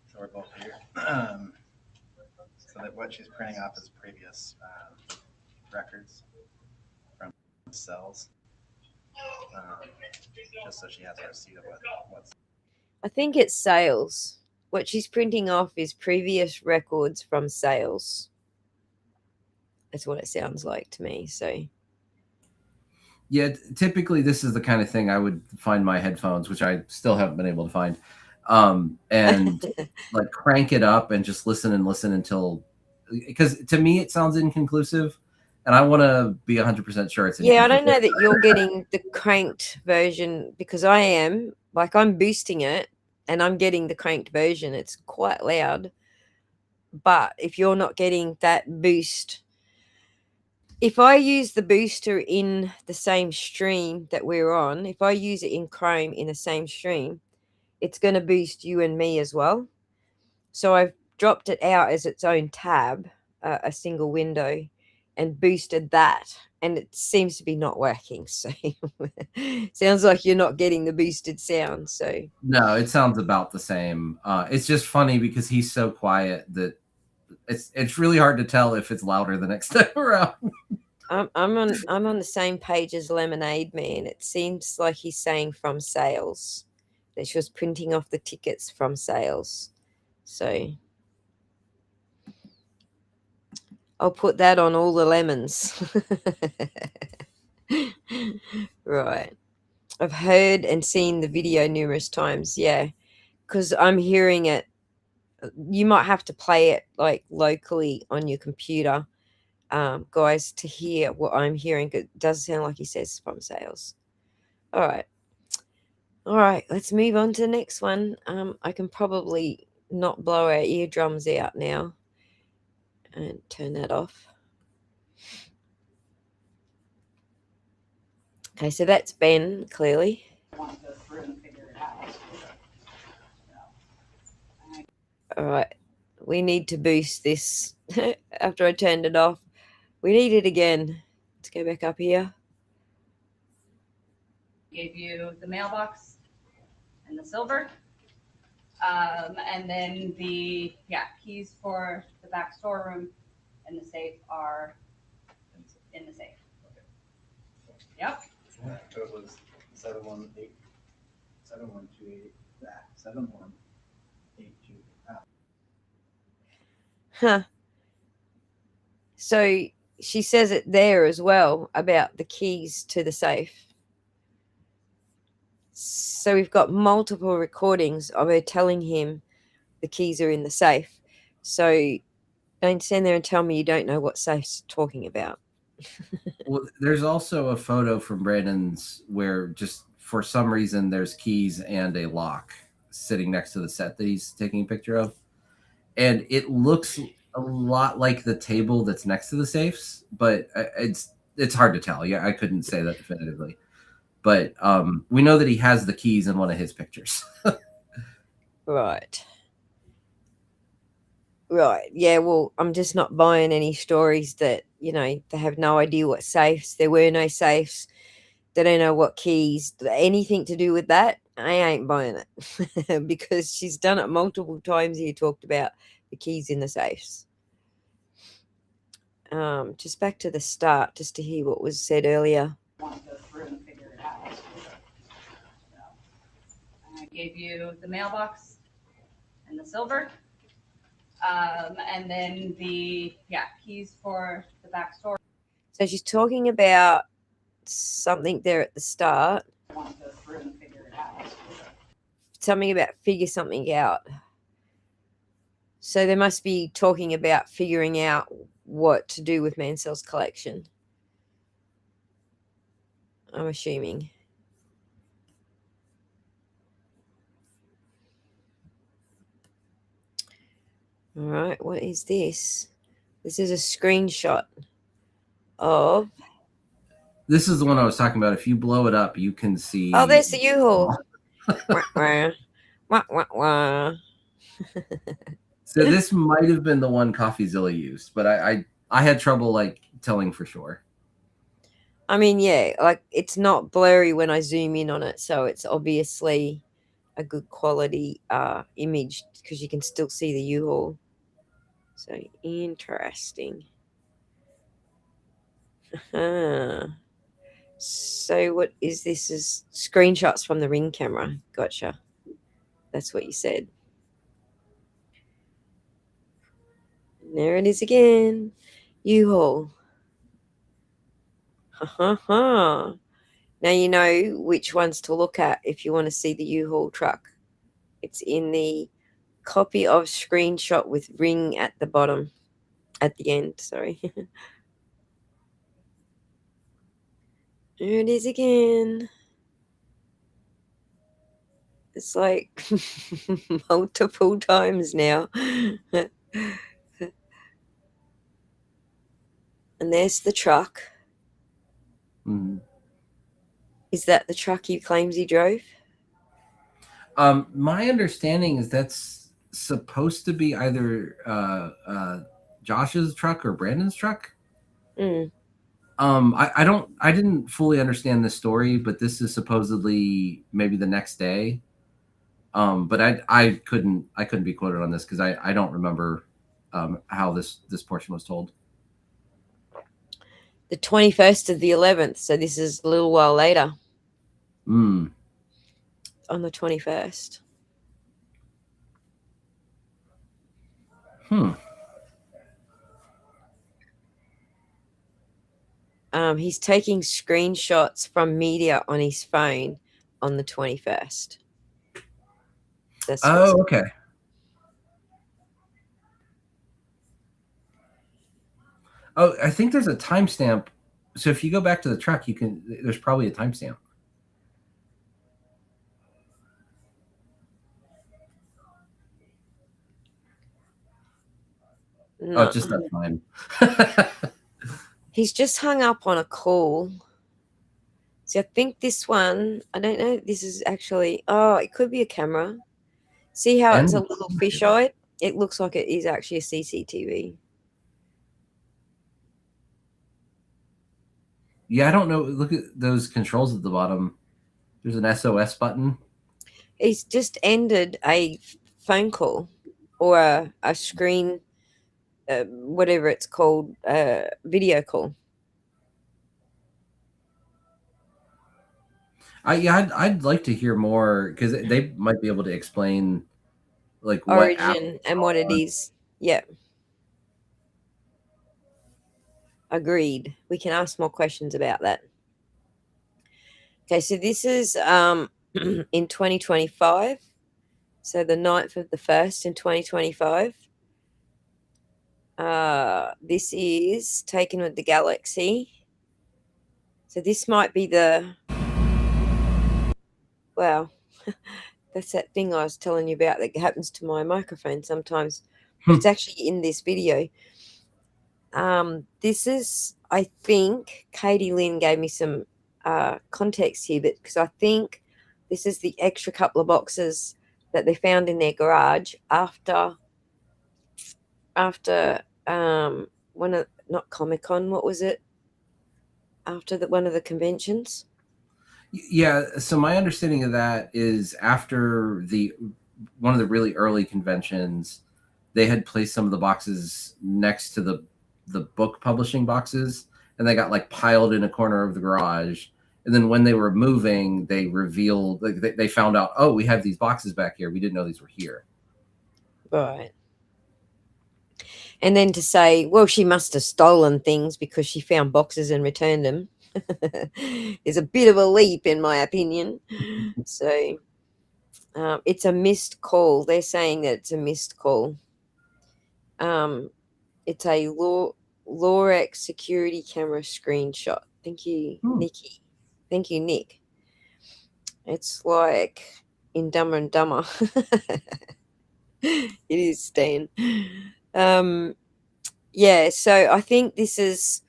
so we're both here. So that what she's printing off is previous records from cells. Just so she has a receipt of what's. I think it's sales. What she's printing off is previous records from sales. That's what it sounds like to me. So yeah, typically this is the kind of thing I would find my headphones, which I still haven't been able to find, and like crank it up and just listen until, because to me it sounds inconclusive, and I want to be 100% sure it's. Yeah, I don't know that you're getting the cranked version, because I am. Like, I'm boosting it and I'm getting the cranked version. It's quite loud. But if you're not getting that boost, if I use the booster in the same stream that we're on, if I use it in Chrome in the same stream, it's going to boost you and me as well. So I've dropped it out as its own tab, a single window and boosted that, and it seems to be not working. So sounds like you're not getting the boosted sound. So No, it sounds about the same. It's just funny because he's so quiet that it's really hard to tell if it's louder the next time around. I'm on the same page as Lemonade Man. It seems like he's saying from sales, that she was printing off the tickets from sales. So I'll put that on all the lemons. Right. I've heard and seen the video numerous times. Yeah, because I'm hearing it. You might have to play it like locally on your computer, guys, to hear what I'm hearing. It does sound like he says from sales. All right, let's move on to the next one. I can probably not blow our eardrums out now and turn that off. Okay, so that's Ben, clearly. I want to go through and figure it out. All right, we need to boost this. After I turned it off, we need it again. Let's go back up here. Gave you the mailbox and the silver. And then the keys for the back storeroom and the safe are in the safe. Yep. Total is 718, 7128, 7182. Huh. So she says it there as well about the keys to the safe. So we've got multiple recordings of her telling him the keys are in the safe. So don't stand there and tell me you don't know what safe's talking about. Well, there's also a photo from Brandon's where just for some reason there's keys and a lock sitting next to the set that he's taking a picture of. And it looks a lot like the table that's next to the safes, but it's hard to tell. Yeah, I couldn't say that definitively. But we know that he has the keys in one of his pictures. Right. Yeah, well, I'm just not buying any stories that, they have no idea what safes. There were no safes. They don't know what keys, anything to do with that. I ain't buying it because she's done it multiple times. You talked about the keys in the safes. Just back to the start, just to hear what was said earlier. I want to go through and figure it out. I gave you the mailbox and the silver. And then the keys for the back store. So she's talking about something there at the start. I want to go through and figure it out. Something about figure something out. So they must be talking about figuring out what to do with Mansell's collection, I'm assuming. All right, what is this? This is a screenshot of... This is the one I was talking about. If you blow it up, you can see... Oh, there's the U-Haul. Wah, wah. Wah, wah, wah. So this might have been the one CoffeeZilla used, but I had trouble telling for sure. I mean, yeah, it's not blurry when I zoom in on it, so it's obviously a good quality image because you can still see the U-Haul. So interesting. So what is this? Is screenshots from the Ring camera. Gotcha. That's what you said. And there it is again. U-Haul. Now you know which ones to look at if you want to see the U-Haul truck. It's in the copy of screenshot with Ring at the bottom, at the end, sorry. There it is again. It's like multiple times now. And there's the truck. Mm-hmm. Is that the truck he claims he drove? My understanding is that's supposed to be either Josh's truck or Brandon's truck. Mm. I didn't fully understand the story, but this is supposedly maybe the next day. But I couldn't be quoted on this because I don't remember how this portion was told. The 21st of the 11th. So this is a little while later. Mm. On the 21st. He's taking screenshots from media on his phone on the 21st. That's Oh, okay. Oh, I think there's a timestamp. So if you go back to the truck, there's probably a timestamp. No. Oh, it's just that time. He's just hung up on a call. See, I think this one, I don't know. This is actually, it could be a camera. See how it's a little fisheye? It looks like it is actually a CCTV. Yeah, I don't know. Look at those controls at the bottom. There's an SOS button. He's just ended a phone call or a screen, whatever it's called, video call. I'd like to hear more because they might be able to explain like what Origin and what it is. Yeah. Agreed. We can ask more questions about that. Okay, so this is in 2025. So the 9th of the 1st in 2025. This is taken with the Galaxy. So this might be well, that's that thing I was telling you about that happens to my microphone sometimes. But it's actually in this video. This is, I think, Katie Lynn gave me some context here, but because I think this is the extra couple of boxes that they found in their garage after one of, not Comic-Con, what was it? After one of the conventions. Yeah, so my understanding of that is after one of the really early conventions, they had placed some of the boxes next to the book publishing boxes, and they got like piled in a corner of the garage. And then when they were moving, they revealed, like they found out, oh, we have these boxes back here. We didn't know these were here. Right. And then to say, well, she must have stolen things because she found boxes and returned them is a bit of a leap, in my opinion. So it's a missed call. They're saying that it's a missed call. It's a Lorex security camera screenshot. Thank you, Nikki. Thank you, Nick. It's like in Dumber and Dumber. It is, Stan. Yeah, so I think this is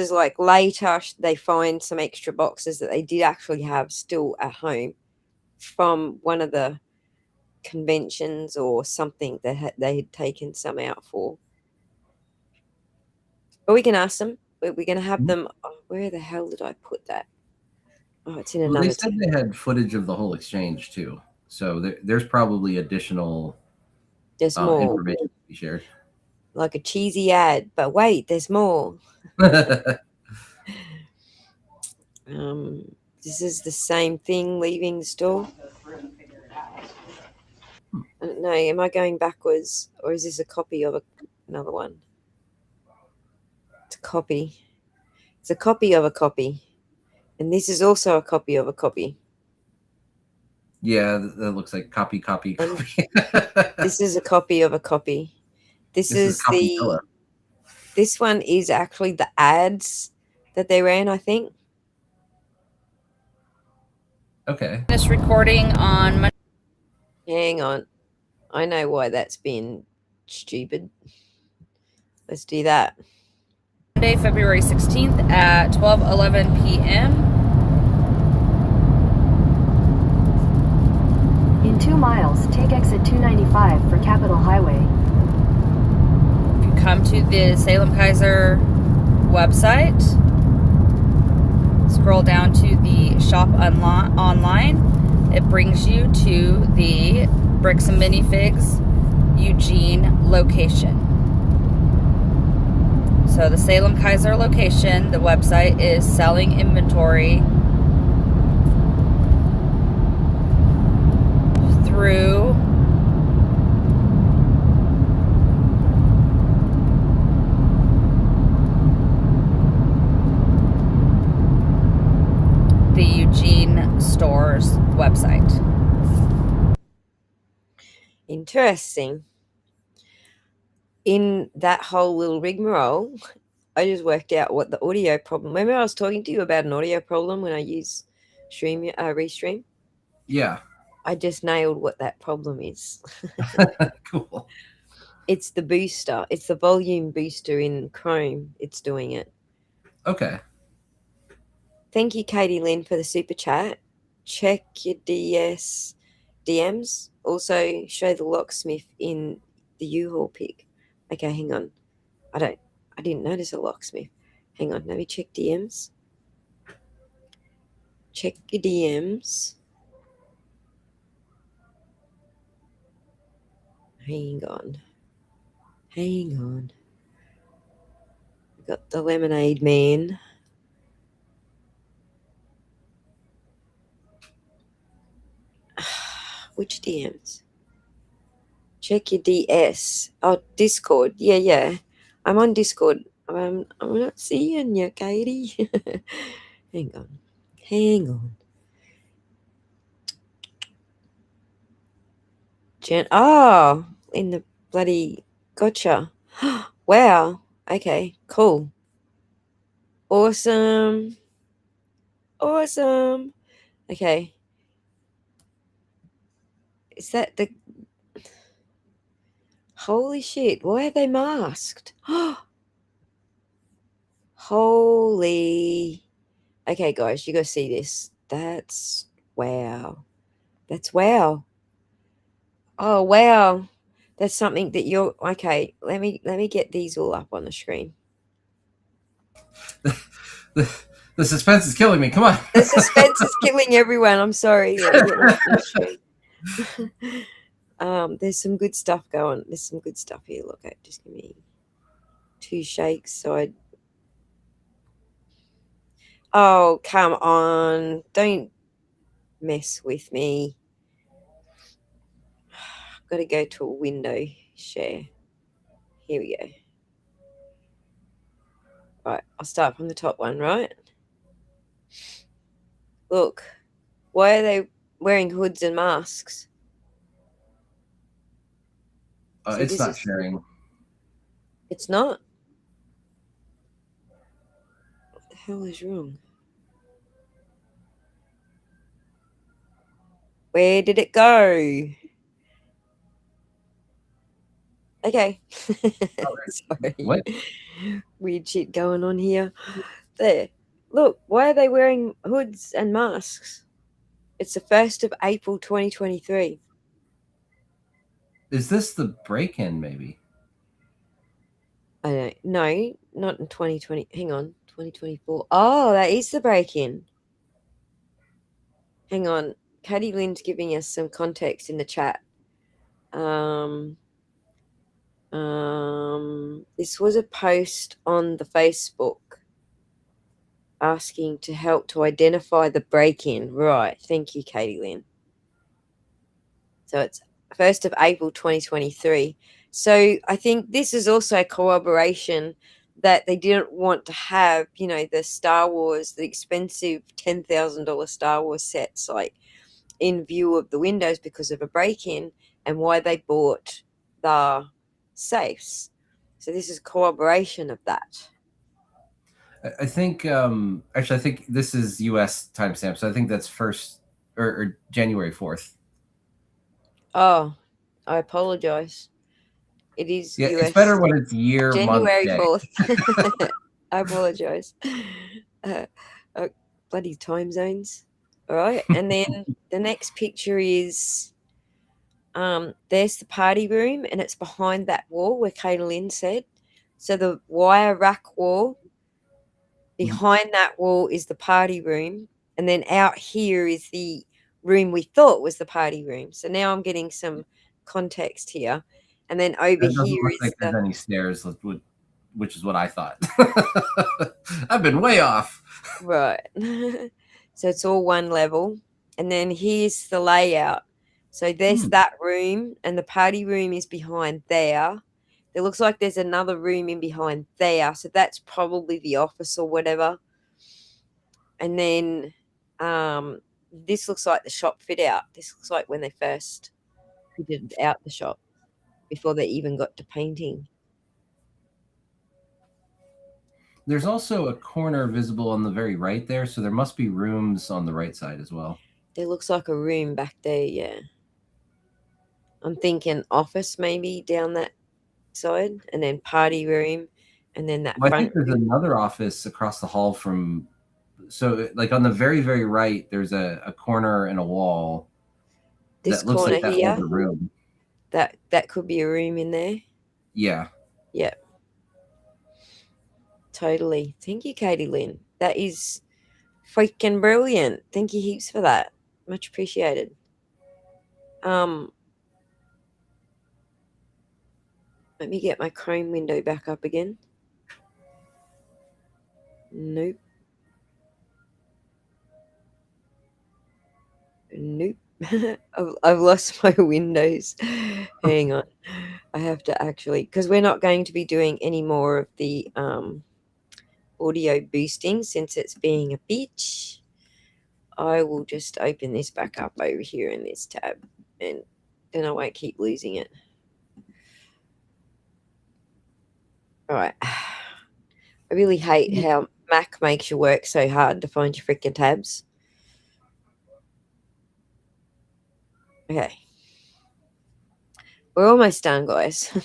like later they find some extra boxes that they did actually have still at home from one of the conventions or something that they had taken some out for. But we can ask them. We're going to have them. Oh, where the hell did I put that? Oh, it's in another. They said they had footage of the whole exchange too, so there's probably additional information to be shared. Like a cheesy ad, but wait, there's more. This is the same thing leaving the store. I don't know. Am I going backwards, or is this a copy of another one? It's a copy. It's a copy of a copy, and this is also a copy of a copy. Yeah, that looks like copy. This is a copy of a copy. This is the. This one is actually the ads that they ran, I think. Okay. This recording on Monday. Hang on. I know why that's been stupid. Let's do that. Monday, February 16th at 12:11 p.m. In 2 miles, take exit 295 for Capitol Highway. If you come to the Salem Kaiser website, scroll down to the shop online, it brings you to the Bricks and Minifigs Eugene location. So the Salem Kaiser location, the website is selling inventory through the Eugene Stores website. Interesting. In that whole little rigmarole, I just worked out what the audio problem. Remember, I was talking to you about an audio problem when I use Restream. Yeah. I just nailed what that problem is. Cool. It's the booster. It's the volume booster in Chrome. It's doing it. Okay. Thank you, Katie Lynn, for the super chat. Check your DMs. Also, show the locksmith in the U-Haul pic. Okay, hang on. I didn't notice a locksmith. Hang on, let me check DMs. Check your DMs. Hang on. We got the lemonade man. Which DMs? Check your DS. Oh, Discord. Yeah. I'm on Discord. I'm not seeing you, Katie. Hang on. Oh, in the bloody gotcha. Wow. Okay, cool. Awesome. Okay. Is that the... Holy shit, why are they masked? Holy... Okay, guys, you gotta see this. That's wow. Oh, wow. That's something that you're... Okay, let me get these all up on the screen. The suspense is killing me. Come on. The suspense is killing everyone. I'm sorry. Let me get them up on the screen. There's some good stuff going. There's some good stuff here. Look at, just give me 2 shakes. So oh, come on. Don't mess with me. I've got to go to a window share. Here we go. Right, I'll start from the top one, right? Look, why are they wearing hoods and masks? It's not sharing. It's not? What the hell is wrong? Where did it go? Okay. Sorry. What? Weird shit going on here. There. Look, why are they wearing hoods and masks? It's the 1st of April 2023. Is this the break-in, maybe? I don't know. Not in 2020. Hang on. 2024. Oh, that is the break-in. Hang on. Katie Lynn's giving us some context in the chat. This was a post on the Facebook asking to help to identify the break-in. Right. Thank you, Katie Lynn. So it's 1st of April 2023. So I think this is also corroboration that they didn't want to have, the Star Wars, the expensive $10,000 Star Wars sets, like in view of the windows because of a break-in, and why they bought the safes. So this is corroboration of that. I think actually I think this is US timestamp, so I think that's or January 4th. Oh, I apologize. It is Yeah, US. it's better when it's year, January month, 4th. I apologize. Bloody time zones. All right. And then the next picture is there's the party room, and it's behind that wall where Katie Lynn said. So the wire rack wall, behind that wall is the party room, and then out here is the room we thought was the party room. So now I'm getting some context here. And then over That doesn't here look is like there's the any stairs, which is what I thought. I've been way off. right. So it's all one level. And then here's the layout. So there's that room, and the party room is behind there. It looks like there's another room in behind there. So that's probably the office or whatever. And then this looks like the shop fit out. This looks like when they first fitted out the shop before they even got to painting. There's also a corner visible on the very right there, so there must be rooms on the right side as well. There looks like a room back there, yeah. I'm thinking office maybe down that side, and then party room, and then that Well, I front think there's room. another office across the hall from. So, like on the very, very right, there's a corner and a wall This that looks corner like that holds here, a room. that could be a room in there. Yeah. Yeah. Totally. Thank you, Katie Lynn. That is freaking brilliant. Thank you heaps for that. Much appreciated. Let me get my Chrome window back up again. Nope. Nope. I've lost my windows. Hang on. I have to actually, because we're not going to be doing any more of the audio boosting since it's being a bitch. I will just open this back up over here in this tab, and then I won't keep losing it. All right. I really hate how Mac makes you work so hard to find your freaking tabs. Okay. We're almost done, guys.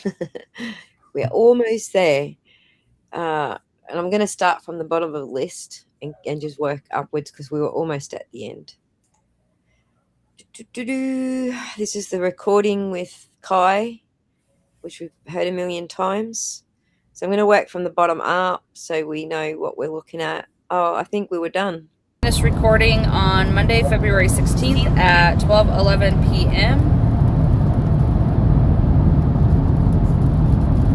We're almost there. And I'm going to start from the bottom of the list and just work upwards because we were almost at the end. This is the recording with Kai, which we've heard a million times. So I'm going to work from the bottom up so we know what we're looking at. Oh, I think we were done. This recording on Monday, February 16th at 12:11 p.m.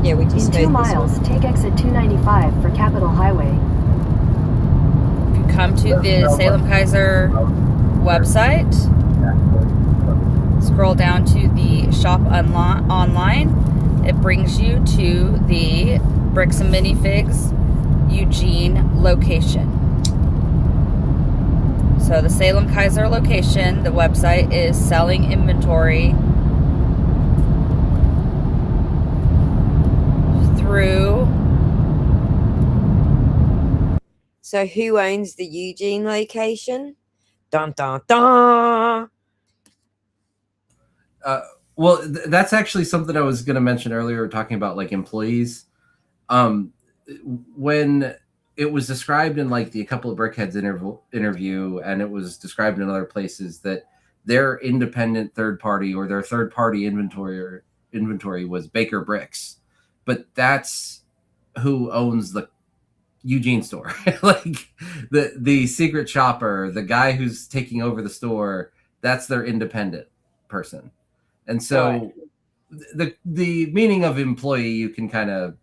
Yeah, we just In 2 miles, take exit 295 for Capitol Highway. If you come to the Salem Kaiser website, scroll down to the shop online, it brings you to the Bricks and Minifigs Eugene location. So the Salem Kaiser location, the website is selling inventory through. So who owns the Eugene location? Dun dun dun. Well, that's actually something I was going to mention earlier, talking about like employees. When it was described in like a couple of Brickheads interview, and it was described in other places that their independent third party or their third party inventory was Baker Bricks, but that's who owns the Eugene store. Like the secret shopper, the guy who's taking over the store, that's their independent person. And so the meaning of employee, you can kind of,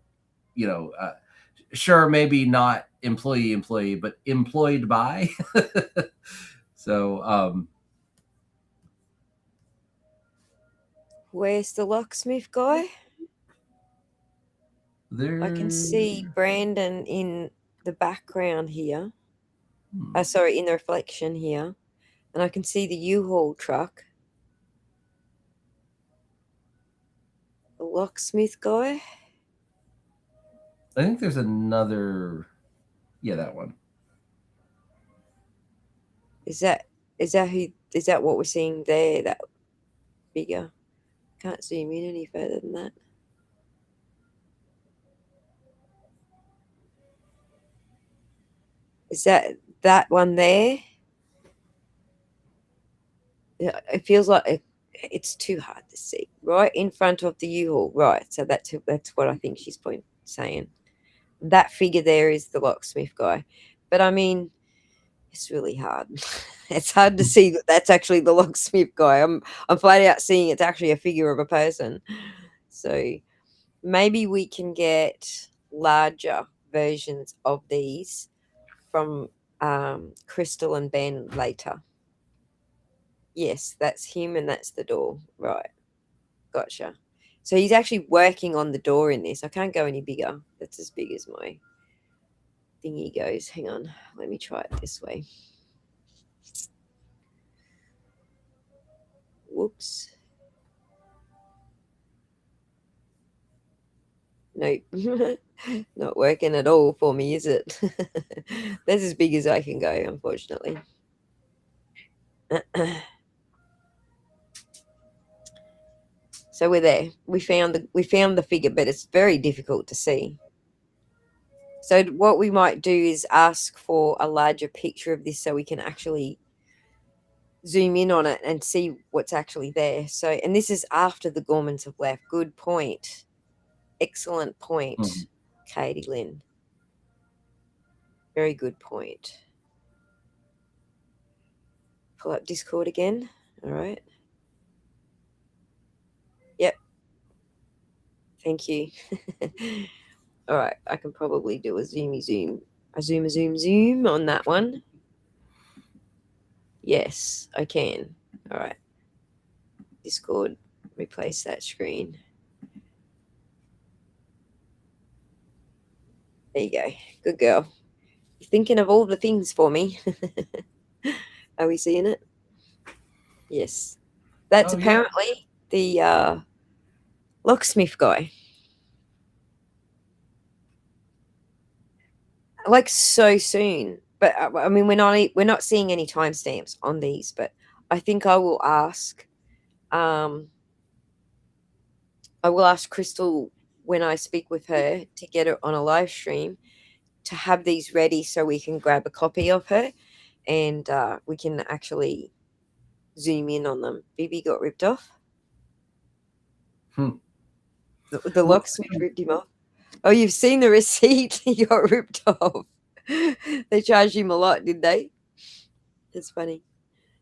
sure, maybe not employee, but employed by. So Where's the locksmith guy? there I can see Brandon in the background here. Sorry, in the reflection here. And I can see the U-Haul truck. The locksmith guy. I think there's another. Yeah, that one. Is that what we're seeing there? That bigger. Can't zoom in any further than that. Is that one there? Yeah, it feels like it's too hard to see. Right in front of the U-Haul. Right. So that's what I think she's saying. That figure there is the locksmith guy. But I mean, it's really hard. It's hard to see that that's actually the locksmith guy. I'm flat out seeing it's actually a figure of a person. So maybe we can get larger versions of these from Crystal and Ben later. Yes, that's him and that's the door. Right. Gotcha. So he's actually working on the door in this. I can't go any bigger. That's as big as my thingy goes. Hang on. Let me try it this way. Whoops. Nope. Not working at all for me, is it? That's as big as I can go, unfortunately. So we're there. We found the figure, but it's very difficult to see. So what we might do is ask for a larger picture of this so we can actually zoom in on it and see what's actually there. So, and this is after the Gormans have left. Good point. Excellent point, Katie Lynn. Very good point. Pull up Discord again. All right. Yep. Thank you. All right. I can probably do a zoom on that one. Yes, I can. All right. Discord, replace that screen. There you go. Good girl. You're thinking of all the things for me. Are we seeing it? Yes. That's apparently the locksmith guy. Like so soon. But I mean, we're not seeing any timestamps on these, but I think I will ask Crystal when I speak with her to get her on a live stream to have these ready so we can grab a copy of her and we can actually zoom in on them. Bibi got ripped off. The locksmith ripped him off. Oh, you've seen the receipt. He got ripped off. They charged him a lot, did they? It's funny.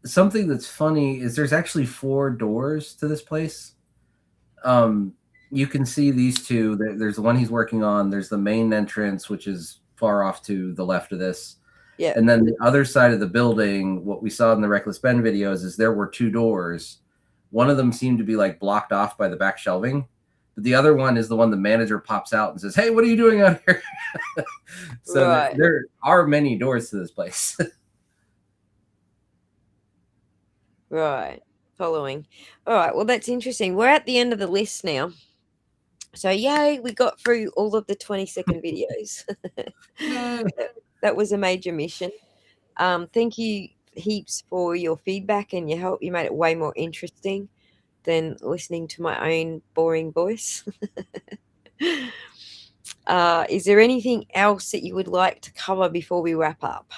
Something that's funny is there's actually 4 doors to this place. You can see these two. There's the one he's working on. There's the main entrance, which is far off to the left of this. Yeah. And then the other side of the building, what we saw in the Reckless Ben videos is there were 2 doors. One of them seemed to be like blocked off by the back shelving. But the other one is the one the manager pops out and says, "Hey, what are you doing out here?" So right. there are many doors to this place. Right. Following. All right. Well, that's interesting. We're at the end of the list now. So, yay, we got through all of the 20-second videos. That was a major mission. Thank you heaps for your feedback and your help. You made it way more interesting than listening to my own boring voice. Is there anything else that you would like to cover before we wrap up?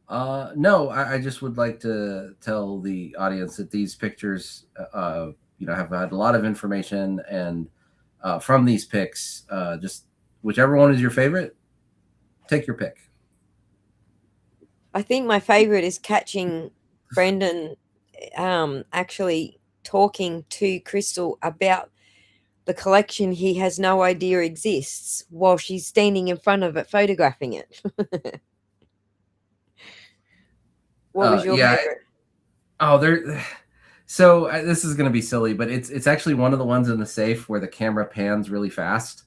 No, I just would like to tell the audience that these pictures, have had a lot of information, and from these pics, just whichever one is your favorite, take your pick. I think my favorite is catching Brendan actually talking to Crystal about the collection he has no idea exists while she's standing in front of it photographing it. What was your favorite? So this is going to be silly, but it's actually one of the ones in the safe where the camera pans really fast,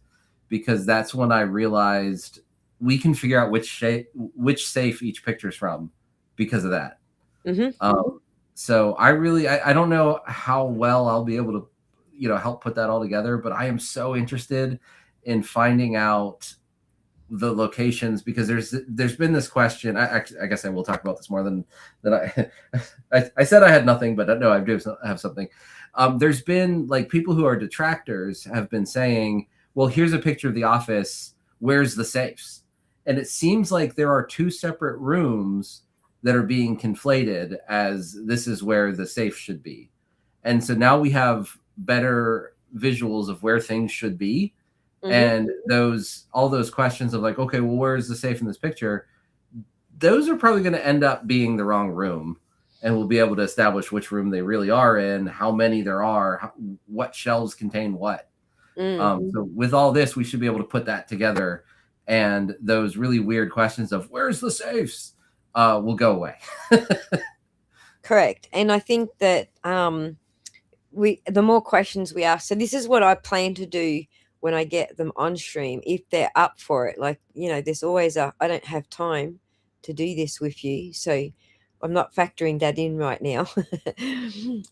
because that's when I realized we can figure out which safe each picture's from because of that. Mm-hmm. So I don't know how well I'll be able to, help put that all together, but I am so interested in finding out the locations, because there's been this question. I guess I will talk about this more than I said I had nothing, but no, I do have something. There's been like people who are detractors have been saying, well, here's a picture of the office. Where's the safes? And it seems like there are 2 separate rooms that are being conflated as this is where the safe should be. And so now we have better visuals of where things should be. And all those questions of like, okay, well, where's the safe in this picture? Those are probably going to end up being the wrong room, and we'll be able to establish which room they really are in, how many there are, what shelves contain what. So with all this, we should be able to put that together, and those really weird questions of where's the safes will go away. Correct. And I think that the more questions we ask, so this is what I plan to do when I get them on stream, if they're up for it. Like, there's always I don't have time to do this with you, so I'm not factoring that in right now.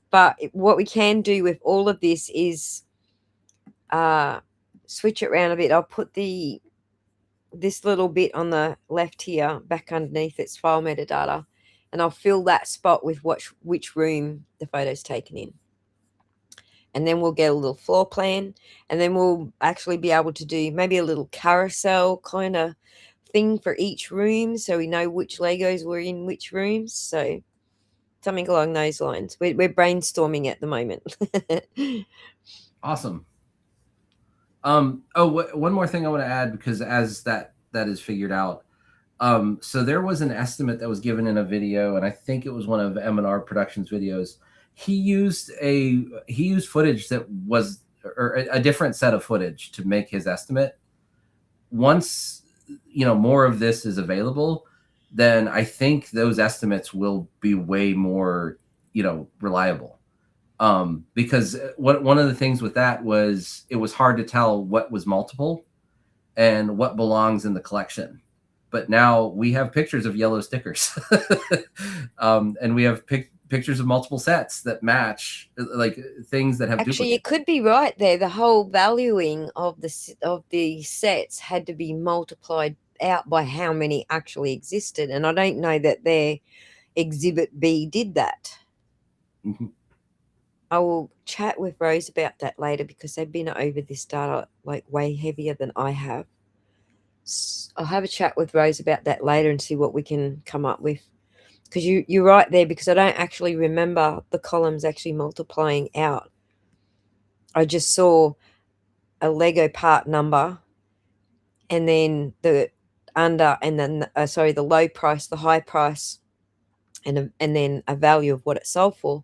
But what we can do with all of this is switch it around a bit. I'll put this little bit on the left here back underneath its file metadata, and I'll fill that spot with which room the photo's taken in. And then we'll get a little floor plan, and then we'll actually be able to do maybe a little carousel kind of thing for each room, so we know which Legos were in which rooms. So something along those lines. We're brainstorming at the moment. Awesome. One more thing I want to add, because as that is figured out, so there was an estimate that was given in a video, and I think it was one of M&R Productions videos. He used footage that was, or a different set of footage to make his estimate. Once more of this is available, then I think those estimates will be way more reliable. Because one of the things with that was it was hard to tell what was multiple and what belongs in the collection. But now we have pictures of yellow stickers, and we have pictures of multiple sets that match, like things that have Actually, duplicates. you could be right there. The whole valuing of the sets had to be multiplied out by how many actually existed, and I don't know that their Exhibit B did that. I will chat with Rose about that later, because they've been over this data like way heavier than I have. I'll have a chat with Rose about that later and see what we can come up with. Because you're right there, because I don't actually remember the columns actually multiplying out. I just saw a Lego part number, and then the under, and then the low price, the high price, and then a value of what it sold for.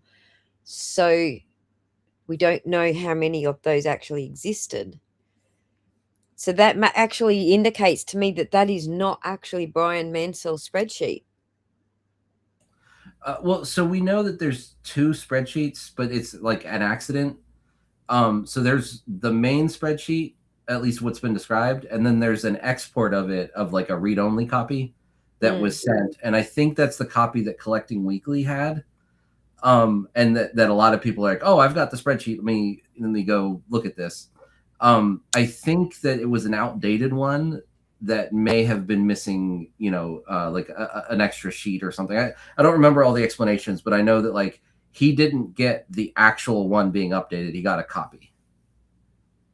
So we don't know how many of those actually existed. So that actually indicates to me that is not actually Brian Mansell's spreadsheet. Well, so we know that there's two spreadsheets, but it's like an accident. So there's the main spreadsheet, at least what's been described, and then there's an export of it, of like a read-only copy that was sent. And I think that's the copy that Collecting Weekly had. And that a lot of people are like, oh, I've got the spreadsheet. Let me go look at this. I think that it was an outdated one that may have been missing, like an extra sheet or something. I don't remember all the explanations, but I know that like he didn't get the actual one being updated. He got a copy.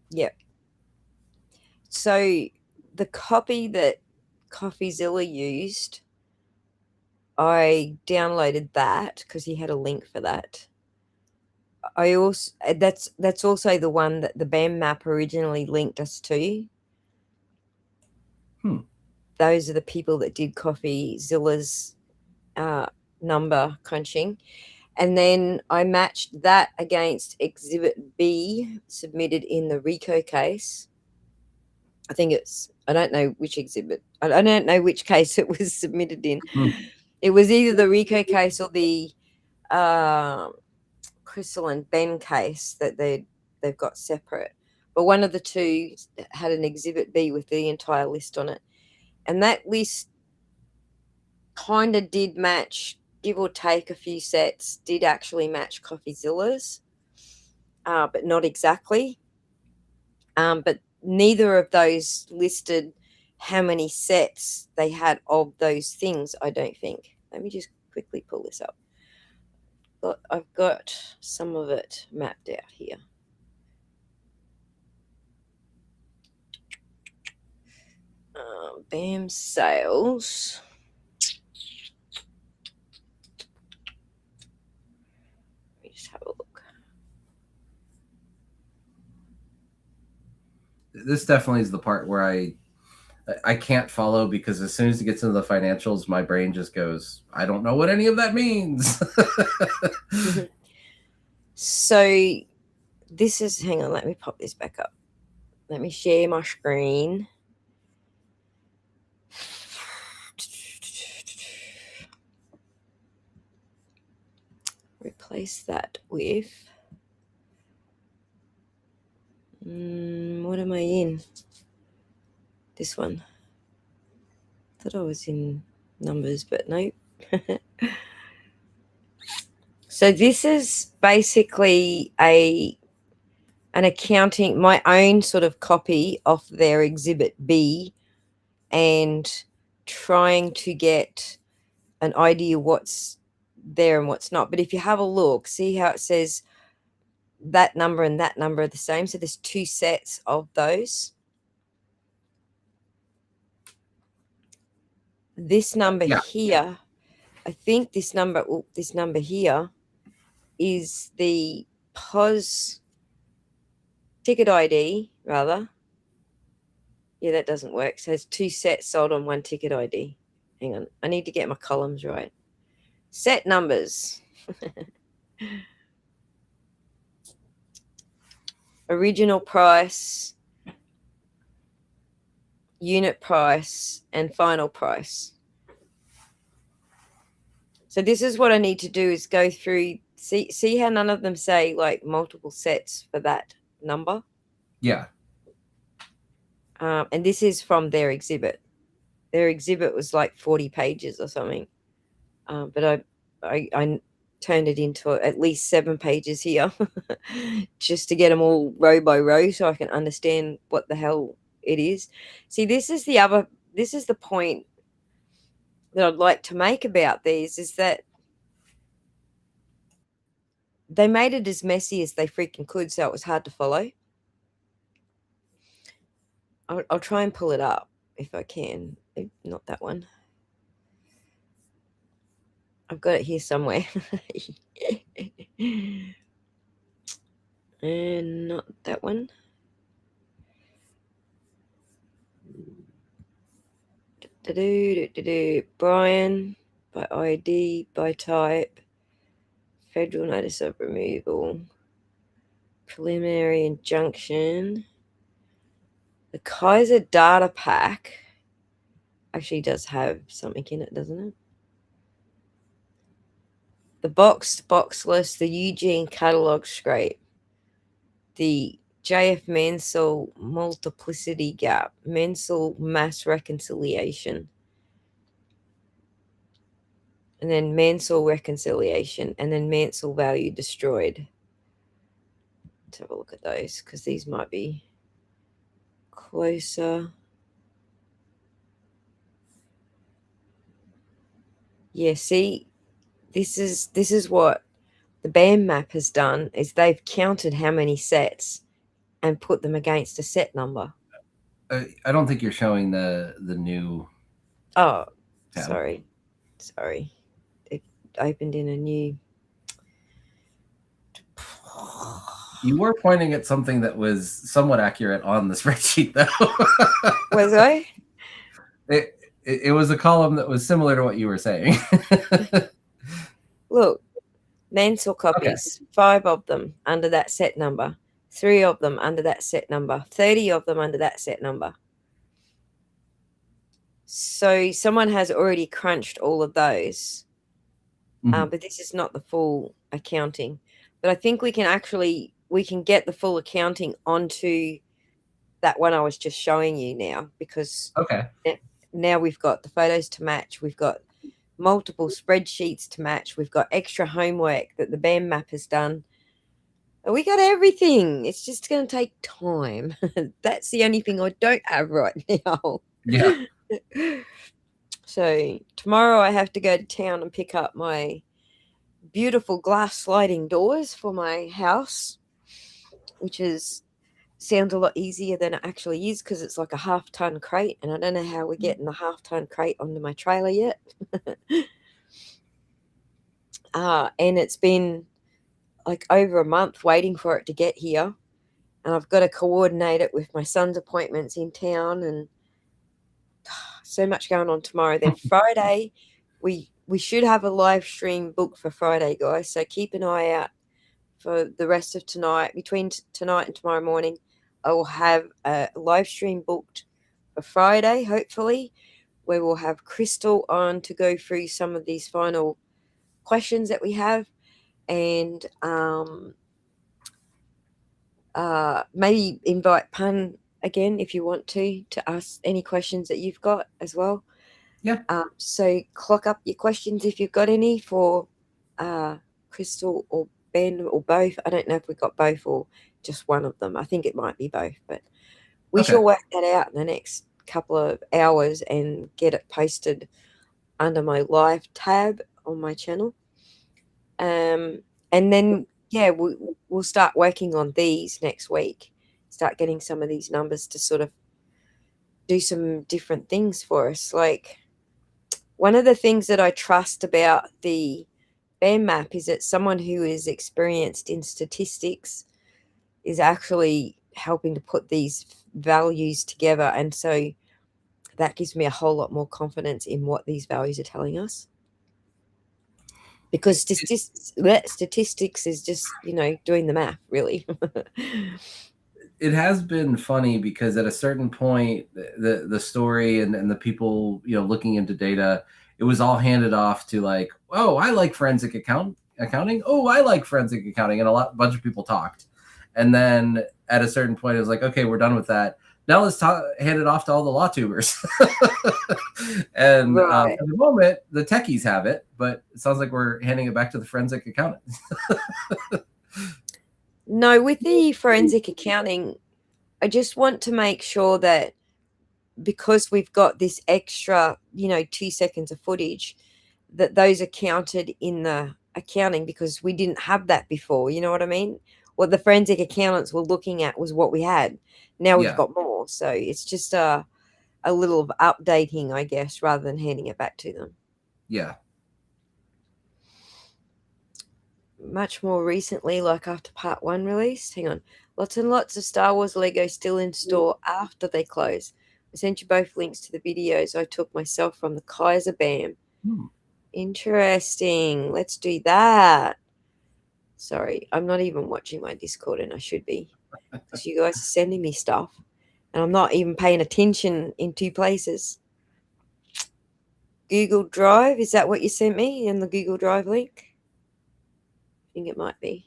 Yep. So the copy that CoffeeZilla used, I downloaded that because he had a link for that. I also that's also the one that the BAM map originally linked us to. Those are the people that did CoffeeZilla's number crunching. And then I matched that against Exhibit B submitted in the RICO case. I don't know which exhibit. I don't know which case it was submitted in. It was either the RICO case or the Crystal and Ben case that they've got separate. But one of the two had an Exhibit B with the entire list on it. And that list kind of did match, give or take a few sets, did actually match CoffeeZilla's, but not exactly. But neither of those listed how many sets they had of those things, I don't think. Let me just quickly pull this up. I've got some of it mapped out here. BAM sales. Let me just have a look. this definitely is the part where I can't follow, because as soon as it gets into the financials, my brain just goes, I don't know what any of that means. So this is, hang on, let me pop this back up. Let me share my screen. Replace that with, what am I in? This one. Thought I was in numbers, but nope. So this is basically an accounting, my own sort of copy of their Exhibit B, and trying to get an idea what's there and what's not. But if you have a look, see how it says that number and that number are the same. So there's two sets of those. This number here, I think this number here is the POS ticket ID, rather. Yeah, that doesn't work. So it's two sets sold on one ticket ID. Hang on. I need to get my columns right. Set numbers. Original price, unit price, and final price. So this is what I need to do, is go through, see how none of them say like multiple sets for that number? Yeah. And this is from their exhibit. Their exhibit was like 40 pages or something. But I turned it into at least 7 pages here just to get them all row by row so I can understand what the hell it is. See, this is the point that I'd like to make about these, is that they made it as messy as they freaking could, so it was hard to follow. I'll try and pull it up if I can. Not that one. I've got it here somewhere. And not that one. Brian, by ID, by type, federal notice of removal, preliminary injunction. The Kaiser data pack actually does have something in it, doesn't it? The boxed box list, the Eugene catalog scrape, the JF Mansell multiplicity gap, Mansell mass reconciliation, and then Mansell reconciliation, and then Mansell value destroyed. Let's have a look at those, because these might be closer. Yeah, see, this is what the BAM map has done, is they've counted how many sets and put them against a set number. I don't think you're showing the new. Oh, tab. Sorry. It opened in a new. You were pointing at something that was somewhat accurate on the spreadsheet, though. Was I? It was a column that was similar to what you were saying. Look, Mansell copies, 5 of them under that set number, 3 of them under that set number, 30 of them under that set number. So someone has already crunched all of those, but this is not the full accounting. But I think we can get the full accounting onto that one I was just showing you now, because now we've got the photos to match, we've got multiple spreadsheets to match, we've got extra homework that the BAM map has done. We got everything. It's just going to take time. That's the only thing I don't have right now. Yeah. So tomorrow I have to go to town and pick up my beautiful glass sliding doors for my house, which sounds a lot easier than it actually is, because it's like a 1/2-ton crate, and I don't know how we're getting the 1/2-ton crate onto my trailer yet. And it's been like over a month waiting for it to get here, and I've got to coordinate it with my son's appointments in town, and so much going on tomorrow. Then Friday, we should have a live stream booked for Friday, guys. So keep an eye out for the rest of tonight. Between tonight and tomorrow morning, I will have a live stream booked for Friday, hopefully, where we'll have Crystal on to go through some of these final questions that we have, and maybe invite Pun again if you want to ask any questions that you've got as well. Yeah. So clock up your questions if you've got any for Crystal or Ben or both. I don't know if we got both or just one of them. I think it might be both, but we Okay. shall work that out in the next couple of hours and get it posted under my live tab on my channel. And then, yeah, we'll start working on these next week, start getting some of these numbers to sort of do some different things for us. Like, one of the things that I trust about the BAM map is that someone who is experienced in statistics is actually helping to put these values together. And so that gives me a whole lot more confidence in what these values are telling us. Because statistics is just, doing the math, really. It has been funny because at a certain point, the story and the people, looking into data, it was all handed off to like, oh, I like forensic accounting. Oh, I like forensic accounting. And a bunch of people talked. And then at a certain point, it was like, okay, we're done with that. Now let's hand it off to all the law tubers. And Right. at the moment, the techies have it, but it sounds like we're handing it back to the forensic accountants. No, with the forensic accounting, I just want to make sure that because we've got this extra, 2 seconds of footage, that those are counted in the accounting, because we didn't have that before. You know what I mean? What the forensic accountants were looking at was what we had. Now we've Yeah. got more. So it's just a little of updating, I guess, rather than handing it back to them. Yeah. Much more recently, like after part 1 release, hang on, lots and lots of Star Wars Lego still in store after they close. I sent you both links to the videos I took myself from the Kaiser BAM. Interesting. Let's do that. Sorry, I'm not even watching my Discord, and I should be, because you guys are sending me stuff and I'm not even paying attention in 2 places. Google Drive, is that what you sent me in the Google Drive link? I think it might be.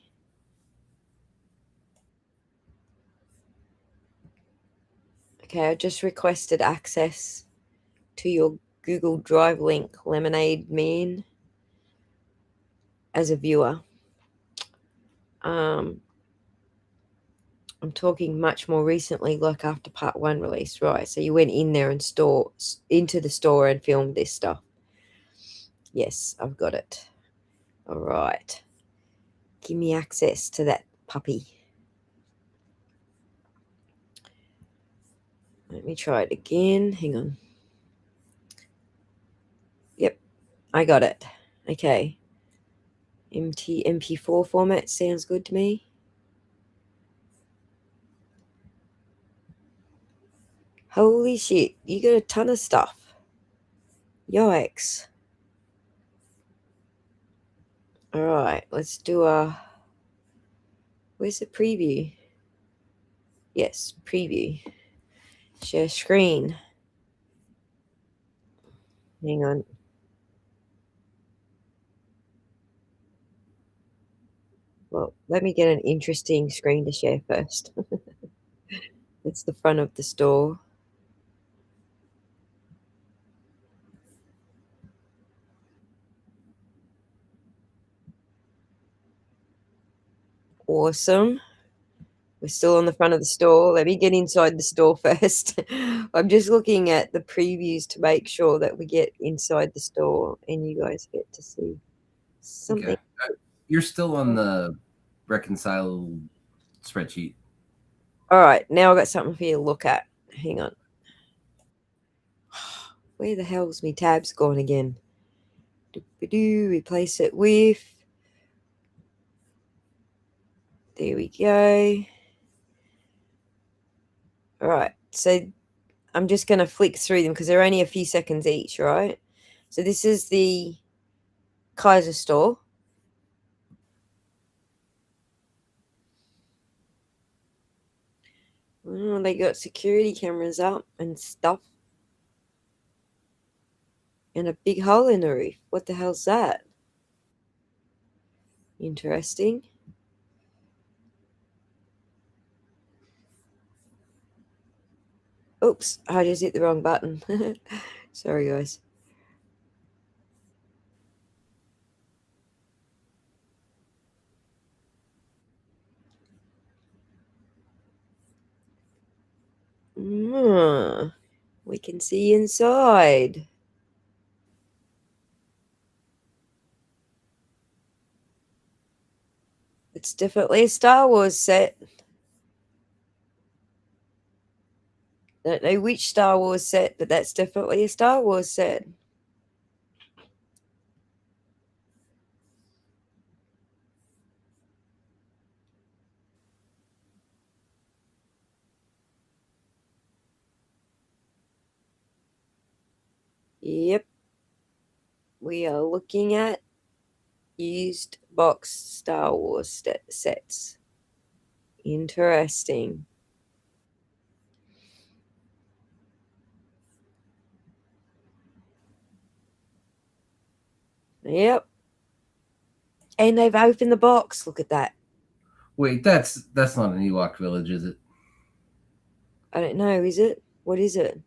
Okay, I just requested access to your Google Drive link, Lemonade Man, as a viewer. I'm talking much more recently, like after part 1 release, right? So you went in there and into the store and filmed this stuff. Yes, I've got it. All right. Give me access to that puppy. Let me try it again. Hang on. Yep, I got it. Okay. MP4 format sounds good to me. Holy shit, you got a ton of stuff. Yikes. All right, let's do where's the preview? Yes, preview. Share screen. Hang on. Well, let me get an interesting screen to share first. It's the front of the store. Awesome. We're still on the front of the store. Let me get inside the store first. I'm just looking at the previews to make sure that we get inside the store and you guys get to see something. Okay. You're still on the reconcile spreadsheet. All right, now I've got something for you to look at. Hang on. Where the hell's my tabs gone again? Replace it with. There we go. All right. So I'm just going to flick through them because they're only a few seconds each, right? So this is the Kaiser store. Oh, they got security cameras up and stuff. And a big hole in the roof. What the hell's that? Interesting. Oops, I just hit the wrong button. Sorry, guys. We can see inside. It's definitely a Star Wars set. Don't know which Star Wars set, but that's definitely a Star Wars set. Yep. We are looking at used box Star Wars sets. Interesting. Yep. And they've opened the box. Look at that. Wait, that's not an Ewok village, is it? I don't know. Is it? What is it?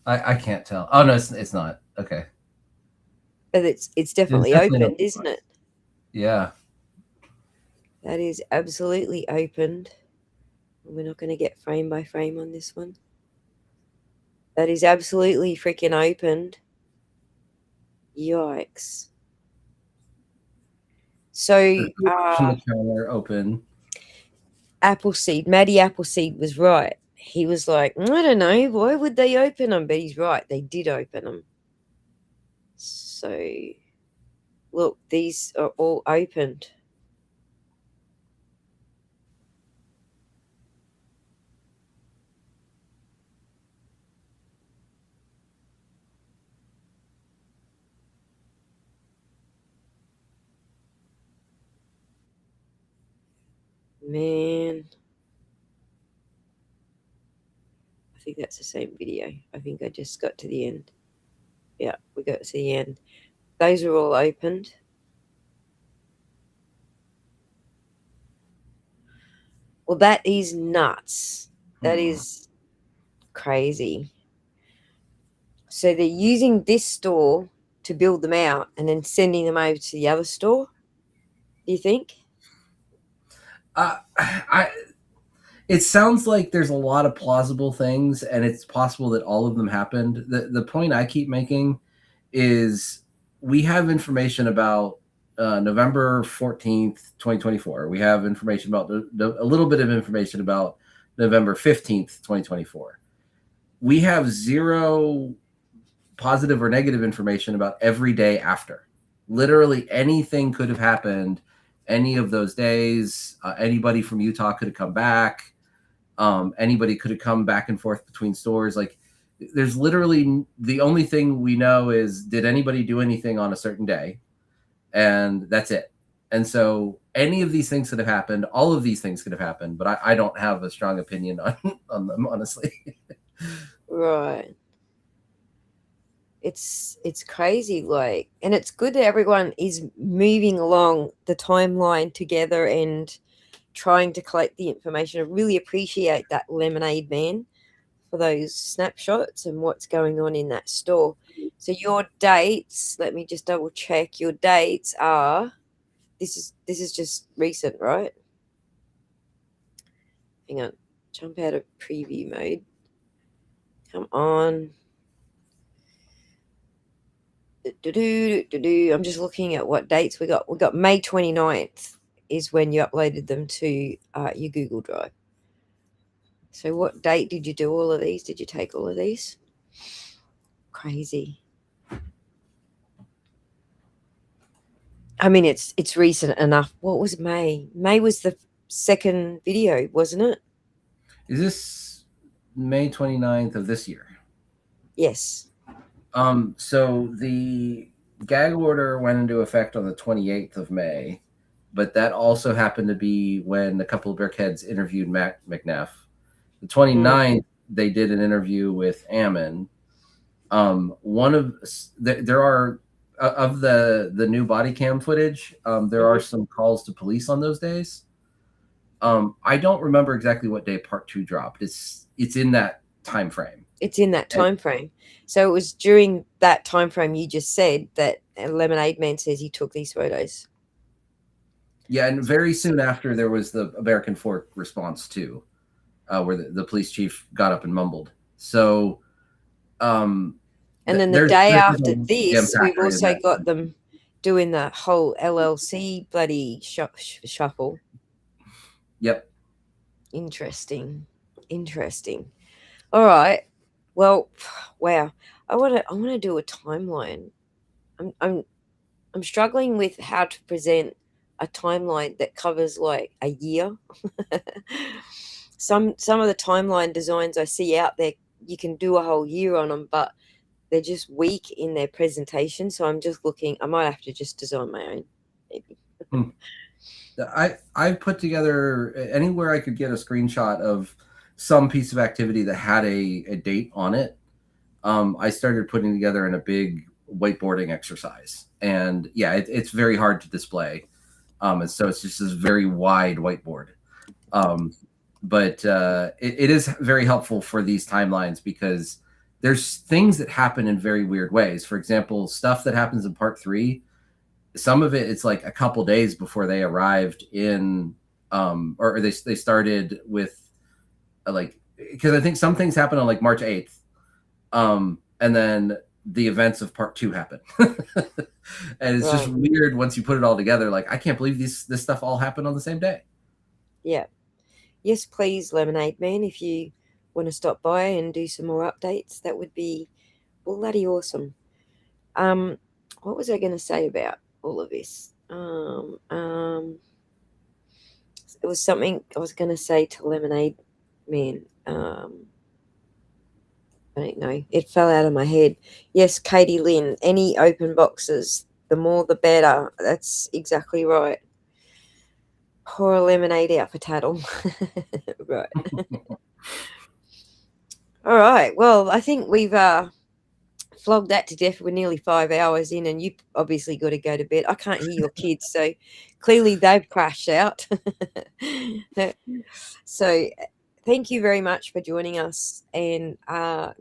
I can't tell. Oh no, it's not. Okay. But it's definitely definitely opened, isn't it? Yeah. That is absolutely opened. We're not going to get frame by frame on this one. That is absolutely freaking opened. Yikes. So, the counter open. Maddie Appleseed was right. He was like, I don't know, why would they open them? But he's right, they did open them. So, look, these are all opened. Man. I think that's the same video. I think I just got to the end. Yeah, we got to the end. Those are all opened. Well, that is nuts. That is crazy. So they're using this store to build them out and then sending them over to the other store, do you think? It sounds like there's a lot of plausible things, and it's possible that all of them happened. The point I keep making is we have information about November 14th, 2024. We have information about a little bit of information about November 15th, 2024. We have zero positive or negative information about every day after. Literally anything could have happened any of those days. Anybody from Utah could have come back. Anybody could have come back and forth between stores. Like, there's literally the only thing we know is, did anybody do anything on a certain day? And that's it. And so any of these things could have happened. All of these things could have happened, but I don't have a strong opinion on them, honestly. Right. It's crazy, like, and it's good that everyone is moving along the timeline together and trying to collect the information. I really appreciate that, Lemonade Man, for those snapshots and what's going on in that store. So your dates, let me just double check. Your dates are, this is just recent, right? Hang on, jump out of preview mode. Come on. I'm just looking at what dates we got. We got May 29th is when you uploaded them to your Google Drive. So what date did you do all of these? Did you take all of these? Crazy. I mean, it's recent enough. What was May? May was the second video, wasn't it? Is this May 29th of this year. Yes. So the gag order went into effect on the 28th of May, but that also happened to be when a couple of Brickheads interviewed Matt McNeff. The 29th, they did an interview with Ammon. One of there are of the new body cam footage. There are some calls to police on those days. I don't remember exactly what day part 2 dropped. It's in that time frame. It's in that time frame. So it was during that time frame you just said that Lemonade Man says he took these photos. Yeah, and very soon after there was the American Fork response too, where the police chief got up and mumbled. So, and then the day after this, we've also got them doing the whole LLC bloody shuffle. Yep. Interesting. All right. Well, wow. I want to do a timeline. I'm struggling with how to present a timeline that covers like a year. Some of the timeline designs I see out there, you can do a whole year on them, but they're just weak in their presentation. So I'm just looking. I might have to just design my own, maybe. I put together anywhere I could get a screenshot of some piece of activity that had a date on it. I started putting together in a big whiteboarding exercise, and yeah, it's very hard to display. And so it's just this very wide whiteboard. But it is very helpful for these timelines because there's things that happen in very weird ways. For example, stuff that happens in part 3, some of it's like a couple days before they arrived in, or they started with like, because I think some things happen on like March 8th. And then the events of part 2 happen. And it's just weird once you put it all together. Like, I can't believe this stuff all happened on the same day. Yeah. Yes, please, Lemonade Man, if you want to stop by and do some more updates, that would be bloody awesome. What was I going to say about all of this? It was something I was going to say to Lemonade Man. I don't know. It fell out of my head. Yes, Katie Lynn, any open boxes, the more the better. That's exactly right. Pour a lemonade out for Tattle. Right. All right. Well, I think we've flogged that to death. We're nearly 5 hours in, and you obviously got to go to bed. I can't hear your kids, so clearly they've crashed out. So thank you very much for joining us and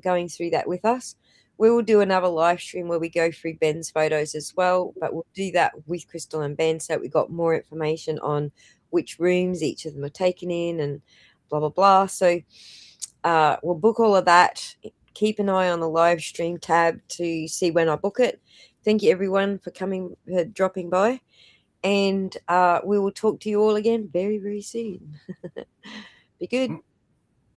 going through that with us. We will do another live stream where we go through Ben's photos as well, but we'll do that with Crystal and Ben so we got more information on which rooms each of them are taken in and blah, blah, blah. So we'll book all of that. Keep an eye on the live stream tab to see when I book it. Thank you, everyone, for dropping by. And we will talk to you all again very, very soon. Be good.